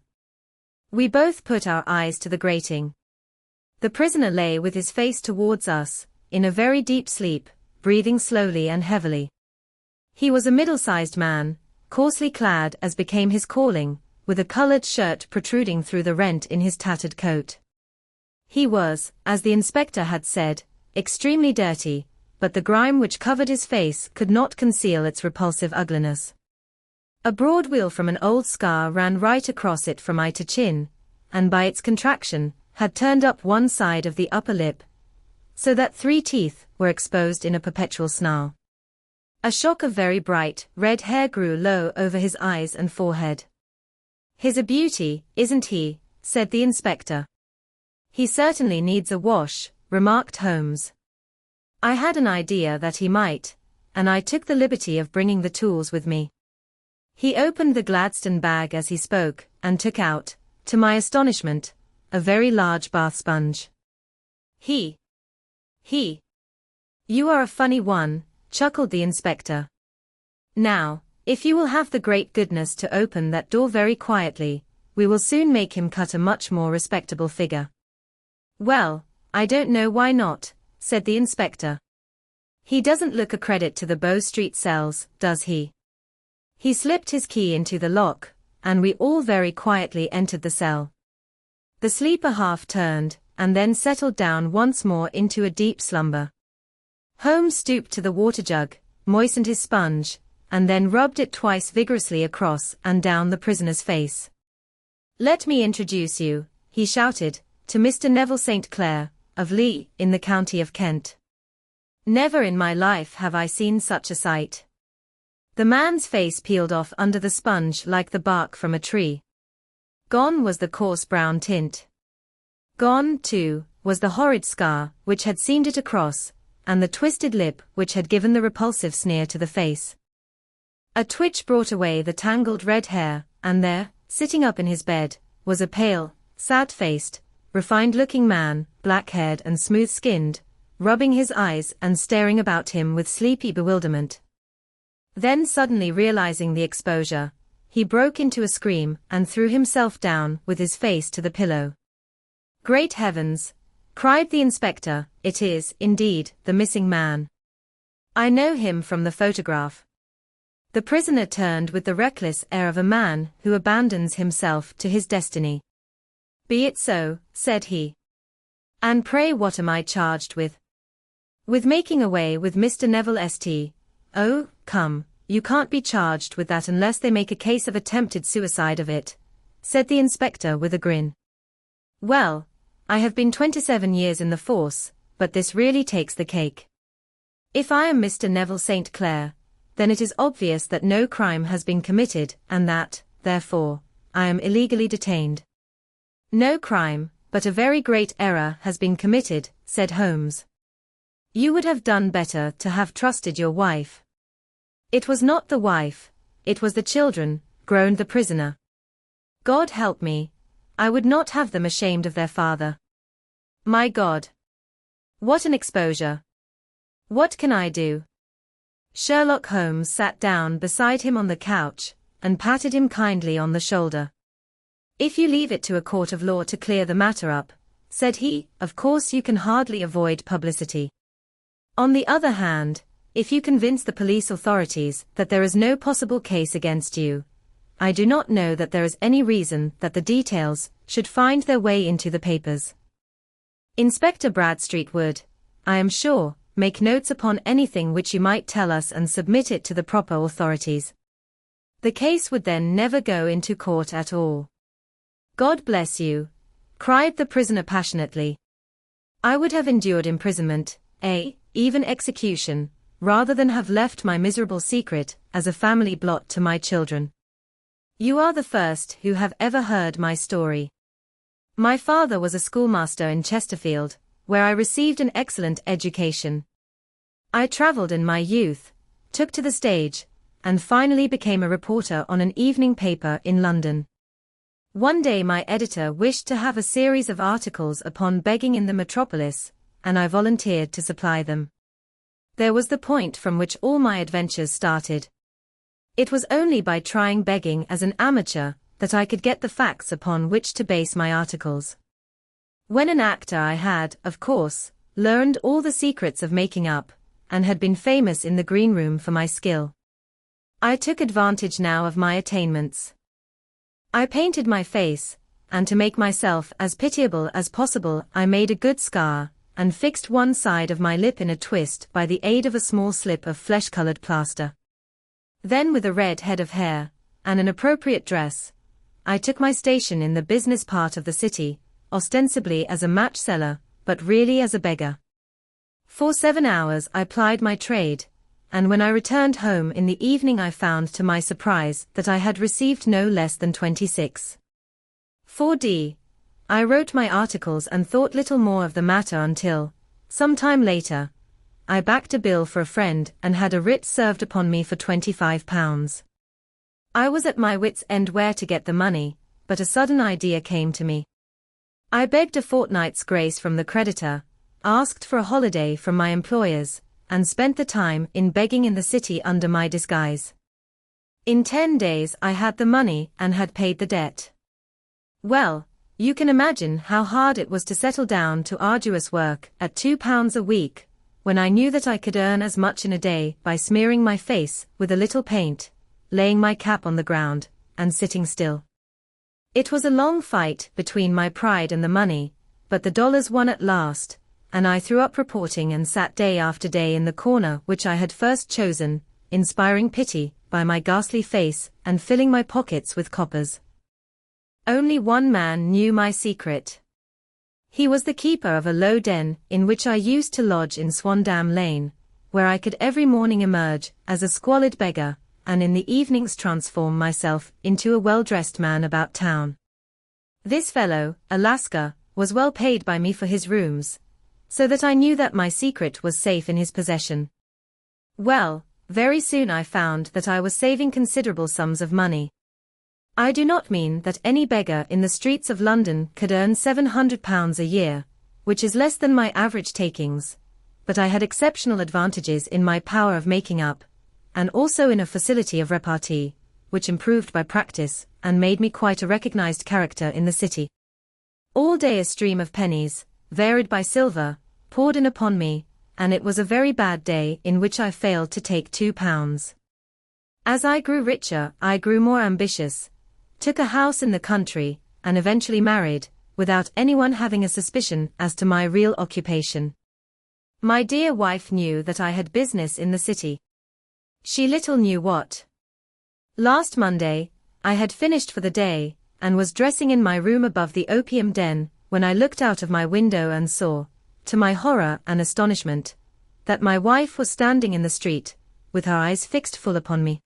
We both put our eyes to the grating. The prisoner lay with his face towards us, in a very deep sleep, breathing slowly and heavily. He was a middle-sized man, coarsely clad as became his calling, with a colored shirt protruding through the rent in his tattered coat. He was, as the inspector had said, extremely dirty, but the grime which covered his face could not conceal its repulsive ugliness. A broad weal from an old scar ran right across it from eye to chin, and by its contraction, had turned up one side of the upper lip, so that 3 teeth were exposed in a perpetual snarl. A shock of very bright, red hair grew low over his eyes and forehead. "He's a beauty, isn't he?" said the inspector. "He certainly needs a wash," remarked Holmes. "I had an idea that he might, and I took the liberty of bringing the tools with me." He opened the Gladstone bag as he spoke, and took out, to my astonishment, a very large bath sponge. He. "You are a funny one," chuckled the inspector. "Now, if you will have the great goodness to open that door very quietly, we will soon make him cut a much more respectable figure." "Well, I don't know why not," said the inspector. "He doesn't look a credit to the Bow Street cells, does he?" He slipped his key into the lock, and we all very quietly entered the cell. The sleeper half turned, and then settled down once more into a deep slumber. Holmes stooped to the water jug, moistened his sponge, and then rubbed it twice vigorously across and down the prisoner's face. "Let me introduce you," he shouted, "to Mr. Neville St. Clair, of Lee, in the county of Kent. Never in my life have I seen such a sight." The man's face peeled off under the sponge like the bark from a tree. Gone was the coarse brown tint. Gone, too, was the horrid scar which had seamed it across, and the twisted lip which had given the repulsive sneer to the face. A twitch brought away the tangled red hair, and there, sitting up in his bed, was a pale, sad-faced, refined-looking man, black-haired and smooth-skinned, rubbing his eyes and staring about him with sleepy bewilderment. Then suddenly realizing the exposure, he broke into a scream and threw himself down with his face to the pillow. "Great heavens!" cried the inspector, "it is, indeed, the missing man. I know him from the photograph." The prisoner turned with the reckless air of a man who abandons himself to his destiny. "Be it so," said he. And pray what am I charged with? With making away with Mr. Neville St. Oh, come, you can't be charged with that unless they make a case of attempted suicide of it, said the inspector with a grin. Well, I have been 27 years in the force, but this really takes the cake. If I am Mr. Neville St. Clair, then it is obvious that no crime has been committed and that, therefore, I am illegally detained. No crime, but a very great error has been committed, said Holmes. You would have done better to have trusted your wife. It was not the wife, it was the children, groaned the prisoner. God help me, I would not have them ashamed of their father. My God! What an exposure! What can I do? Sherlock Holmes sat down beside him on the couch, and patted him kindly on the shoulder. If you leave it to a court of law to clear the matter up, said he, of course you can hardly avoid publicity. On the other hand, if you convince the police authorities that there is no possible case against you, I do not know that there is any reason that the details should find their way into the papers. Inspector Bradstreet would, I am sure, make notes upon anything which you might tell us and submit it to the proper authorities. The case would then never go into court at all. God bless you, cried the prisoner passionately. I would have endured imprisonment, even execution, rather than have left my miserable secret as a family blot to my children. You are the first who have ever heard my story. My father was a schoolmaster in Chesterfield, where I received an excellent education. I travelled in my youth, took to the stage, and finally became a reporter on an evening paper in London. One day my editor wished to have a series of articles upon begging in the metropolis, and I volunteered to supply them. There was the point from which all my adventures started. It was only by trying begging as an amateur that I could get the facts upon which to base my articles. When an actor I had, of course, learned all the secrets of making up, and had been famous in the green room for my skill. I took advantage now of my attainments. I painted my face, and to make myself as pitiable as possible I made a good scar, and fixed one side of my lip in a twist by the aid of a small slip of flesh-colored plaster. Then with a red head of hair, and an appropriate dress, I took my station in the business part of the city, ostensibly as a match seller, but really as a beggar. For 7 hours I plied my trade, and when I returned home in the evening I found to my surprise that I had received no less than 26. 4d. I wrote my articles and thought little more of the matter until, some time later, I backed a bill for a friend and had a writ served upon me for £25. I was at my wits' end where to get the money, but a sudden idea came to me. I begged a fortnight's grace from the creditor, asked for a holiday from my employers, and spent the time in begging in the city under my disguise. In 10 days I had the money and had paid the debt. Well, you can imagine how hard it was to settle down to arduous work at £2 a week, when I knew that I could earn as much in a day by smearing my face with a little paint, laying my cap on the ground, and sitting still. It was a long fight between my pride and the money, but the dollars won at last, and I threw up reporting and sat day after day in the corner which I had first chosen, inspiring pity by my ghastly face and filling my pockets with coppers. Only one man knew my secret. He was the keeper of a low den in which I used to lodge in Swandam Lane, where I could every morning emerge as a squalid beggar, and in the evenings transform myself into a well-dressed man about town. This fellow, Alaska, was well paid by me for his rooms, so that I knew that my secret was safe in his possession. Well, very soon I found that I was saving considerable sums of money. I do not mean that any beggar in the streets of London could earn £700 a year, which is less than my average takings, but I had exceptional advantages in my power of making up, and also in a facility of repartee, which improved by practice, and made me quite a recognized character in the city. All day a stream of pennies, varied by silver, poured in upon me, and it was a very bad day in which I failed to take £2. As I grew richer I grew more ambitious, took a house in the country, and eventually married, without anyone having a suspicion as to my real occupation. My dear wife knew that I had business in the city. She little knew what. Last Monday, I had finished for the day, and was dressing in my room above the opium den, when I looked out of my window and saw, to my horror and astonishment, that my wife was standing in the street, with her eyes fixed full upon me.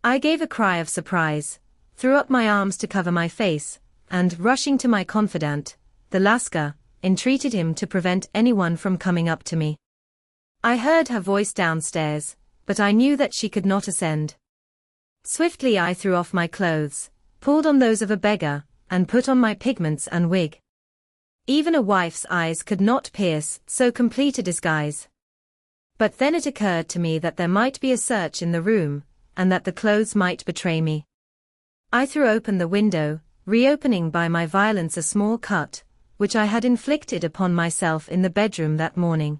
I gave a cry of surprise, threw up my arms to cover my face, and, rushing to my confidant, the Lascar, entreated him to prevent anyone from coming up to me. I heard her voice downstairs, but I knew that she could not ascend. Swiftly I threw off my clothes, pulled on those of a beggar, and put on my pigments and wig. Even a wife's eyes could not pierce so complete a disguise. But then it occurred to me that there might be a search in the room, and that the clothes might betray me. I threw open the window, reopening by my violence a small cut, which I had inflicted upon myself in the bedroom that morning.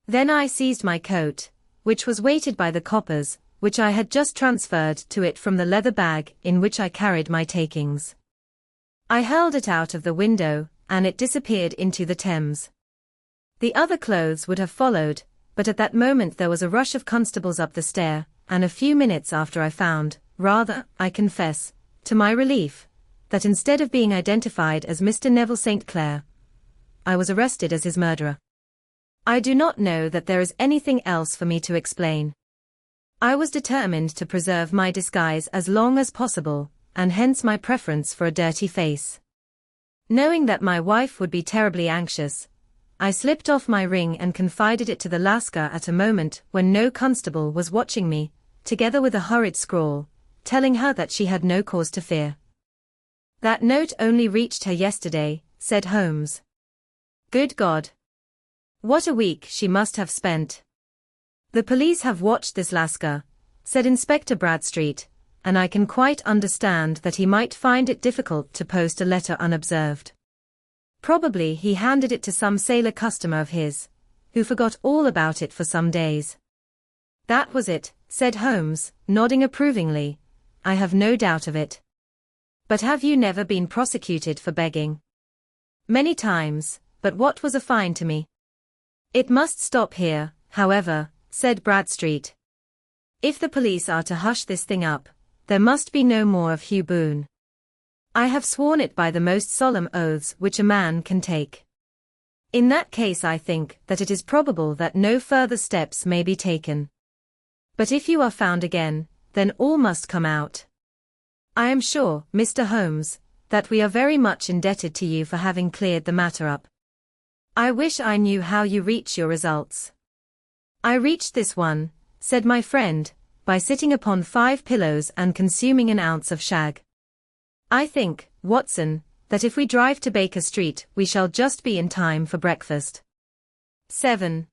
Then I seized my coat, which was weighted by the coppers, which I had just transferred to it from the leather bag in which I carried my takings. I hurled it out of the window, and it disappeared into the Thames. The other clothes would have followed, but at that moment there was a rush of constables up the stair, and a few minutes after I found, rather, I confess, to my relief, that instead of being identified as Mr. Neville St. Clair, I was arrested as his murderer. I do not know that there is anything else for me to explain. I was determined to preserve my disguise as long as possible, and hence my preference for a dirty face. Knowing that my wife would be terribly anxious, I slipped off my ring and confided it to the Lascar at a moment when no constable was watching me, together with a hurried scrawl, telling her that she had no cause to fear. That note only reached her yesterday, said Holmes. Good God! What a week she must have spent. The police have watched this Lascar, said Inspector Bradstreet, and I can quite understand that he might find it difficult to post a letter unobserved. Probably he handed it to some sailor customer of his, who forgot all about it for some days. That was it, said Holmes, nodding approvingly. I have no doubt of it. But have you never been prosecuted for begging? Many times, but what was a fine to me? It must stop here, however, said Bradstreet. If the police are to hush this thing up, there must be no more of Hugh Boone. I have sworn it by the most solemn oaths which a man can take. In that case I think that it is probable that no further steps may be taken. But if you are found again, then all must come out. I am sure, Mr. Holmes, that we are very much indebted to you for having cleared the matter up. I wish I knew how you reach your results. I reached this one, said my friend, by sitting upon 5 pillows and consuming an ounce of shag. I think, Watson, that if we drive to Baker Street we shall just be in time for breakfast. 7.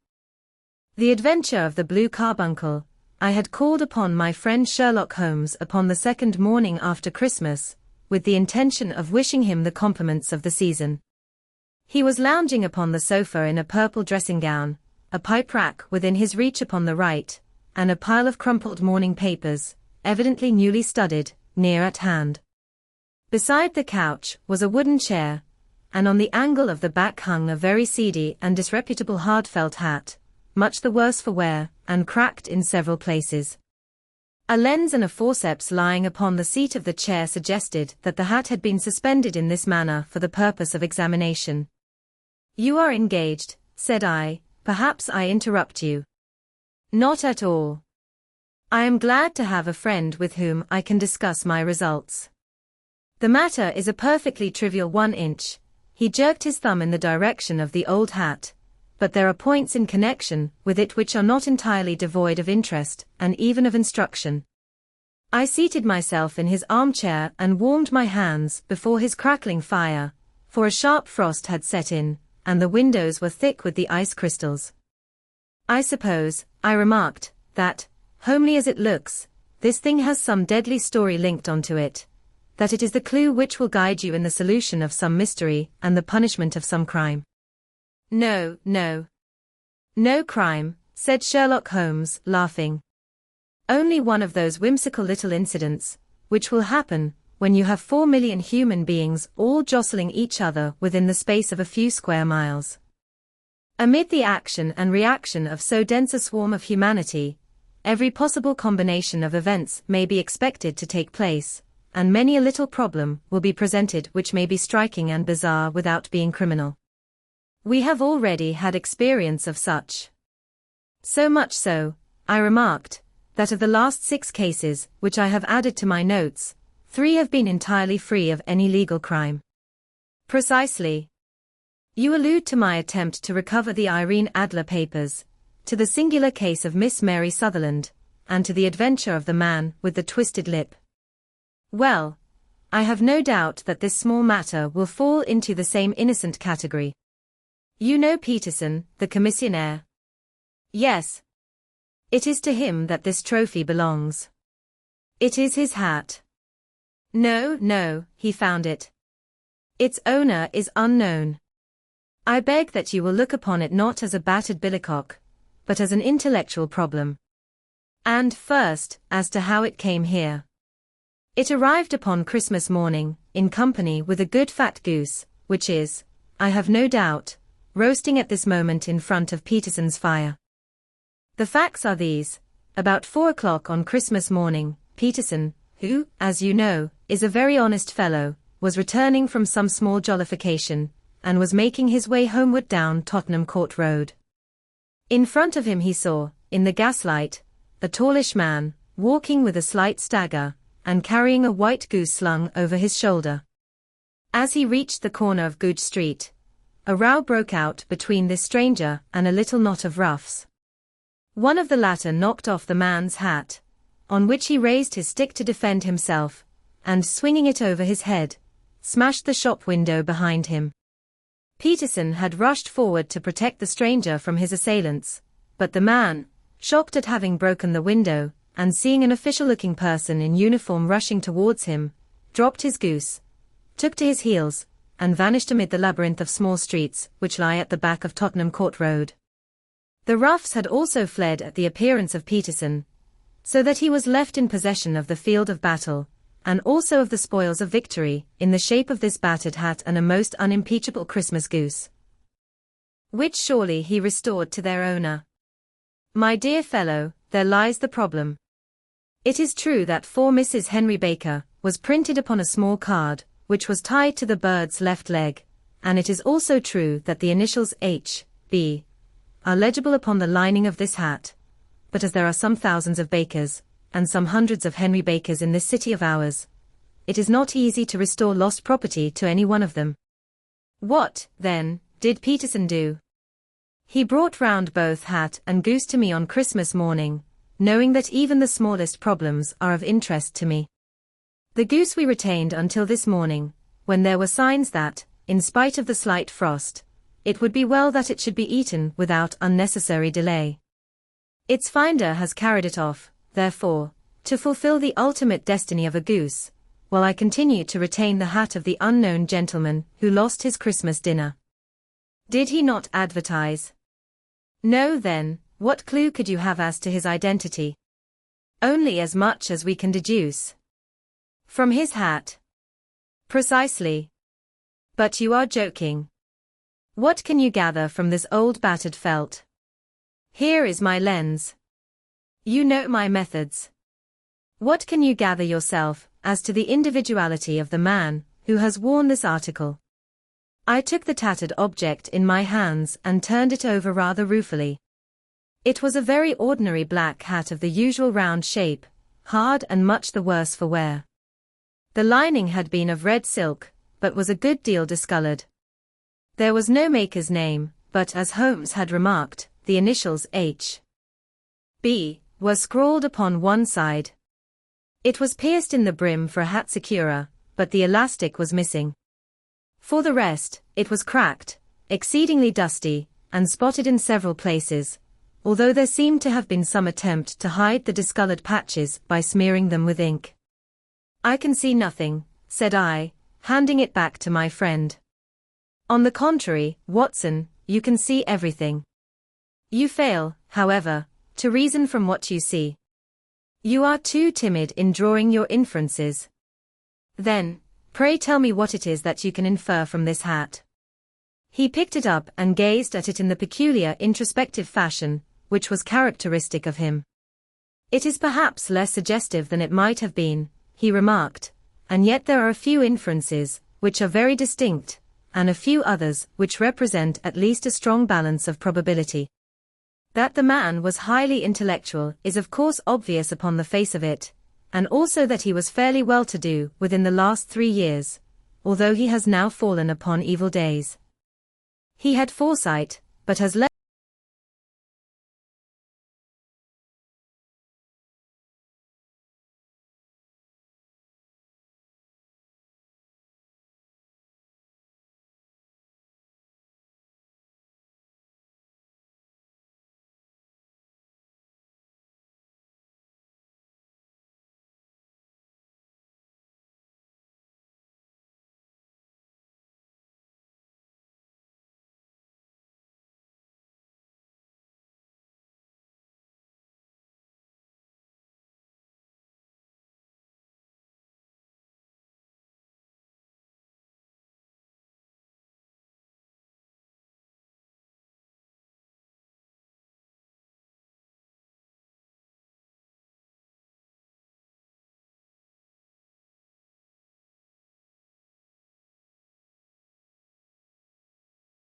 The Adventure of the Blue Carbuncle. I had called upon my friend Sherlock Holmes upon the second morning after Christmas, with the intention of wishing him the compliments of the season. He was lounging upon the sofa in a purple dressing-gown, a pipe-rack within his reach upon the right, and a pile of crumpled morning papers, evidently newly studied, near at hand. Beside the couch was a wooden chair, and on the angle of the back hung a very seedy and disreputable hard felt hat, much the worse for wear, and cracked in several places. A lens and a forceps lying upon the seat of the chair suggested that the hat had been suspended in this manner for the purpose of examination. You are engaged, said I. Perhaps I interrupt you. Not at all. I am glad to have a friend with whom I can discuss my results. The matter is a perfectly trivial 1-inch. He jerked his thumb in the direction of the old hat, but there are points in connection with it which are not entirely devoid of interest, and even of instruction. I seated myself in his armchair and warmed my hands before his crackling fire, for a sharp frost had set in, and the windows were thick with the ice crystals. I suppose, I remarked, that, homely as it looks, this thing has some deadly story linked onto it, that it is the clue which will guide you in the solution of some mystery and the punishment of some crime. No, no. No crime, said Sherlock Holmes, laughing. Only one of those whimsical little incidents, which will happen, when you have 4 million human beings all jostling each other within the space of a few square miles. Amid the action and reaction of so dense a swarm of humanity, every possible combination of events may be expected to take place, and many a little problem will be presented which may be striking and bizarre without being criminal. We have already had experience of such. So much so, I remarked, that of the last 6 cases, which I have added to my notes, 3 have been entirely free of any legal crime. Precisely. You allude to my attempt to recover the Irene Adler papers, to the singular case of Miss Mary Sutherland, and to the adventure of the man with the twisted lip. Well, I have no doubt that this small matter will fall into the same innocent category. You know Peterson, the commissionaire? Yes. It is to him that this trophy belongs. It is his hat. No, he found it. Its owner is unknown. I beg that you will look upon it not as a battered billycock, but as an intellectual problem. And first, as to how it came here. It arrived upon Christmas morning, in company with a good fat goose, which is, I have no doubt, roasting at this moment in front of Peterson's fire. The facts are these: about 4 o'clock on Christmas morning, Peterson, who, as you know, is a very honest fellow, was returning from some small jollification, and was making his way homeward down Tottenham Court Road. In front of him he saw, in the gaslight, a tallish man, walking with a slight stagger, and carrying a white goose slung over his shoulder. As he reached the corner of Goodge Street, a row broke out between this stranger and a little knot of roughs. One of the latter knocked off the man's hat, on which he raised his stick to defend himself, and swinging it over his head, smashed the shop window behind him. Peterson had rushed forward to protect the stranger from his assailants, but the man, shocked at having broken the window, and seeing an official-looking person in uniform rushing towards him, dropped his goose, took to his heels, and vanished amid the labyrinth of small streets which lie at the back of Tottenham Court Road. The roughs had also fled at the appearance of Peterson, so that he was left in possession of the field of battle, and also of the spoils of victory, in the shape of this battered hat and a most unimpeachable Christmas goose, which surely he restored to their owner. My dear fellow, there lies the problem. It is true that "For Mrs. Henry Baker" was printed upon a small card, which was tied to the bird's left leg, and it is also true that the initials H.B. are legible upon the lining of this hat, but as there are some thousands of Bakers, and some hundreds of Henry Bakers in this city of ours, it is not easy to restore lost property to any one of them. What, then, did Peterson do? He brought round both hat and goose to me on Christmas morning, knowing that even the smallest problems are of interest to me. The goose we retained until this morning, when there were signs that, in spite of the slight frost, it would be well that it should be eaten without unnecessary delay. Its finder has carried it off, therefore, to fulfill the ultimate destiny of a goose, while I continue to retain the hat of the unknown gentleman who lost his Christmas dinner. Did he not advertise? No, then, what clue could you have as to his identity? Only as much as we can deduce from his hat. Precisely. But you are joking. What can you gather from this old battered felt? Here is my lens. You know my methods. What can you gather yourself as to the individuality of the man who has worn this article? I took the tattered object in my hands and turned it over rather ruefully. It was a very ordinary black hat of the usual round shape, hard and much the worse for wear. The lining had been of red silk, but was a good deal discolored. There was no maker's name, but as Holmes had remarked, the initials H.B. were scrawled upon one side. It was pierced in the brim for a hat securer, but the elastic was missing. For the rest, it was cracked, exceedingly dusty, and spotted in several places, although there seemed to have been some attempt to hide the discolored patches by smearing them with ink. I can see nothing, said I, handing it back to my friend. On the contrary, Watson, you can see everything. You fail, however, to reason from what you see. You are too timid in drawing your inferences. Then, pray tell me what it is that you can infer from this hat. He picked it up and gazed at it in the peculiar introspective fashion, which was characteristic of him. It is perhaps less suggestive than it might have been, he remarked, and yet there are a few inferences, which are very distinct, and a few others which represent at least a strong balance of probability. That the man was highly intellectual is of course obvious upon the face of it, and also that he was fairly well-to-do within the last 3 years, although he has now fallen upon evil days. He had foresight, but has left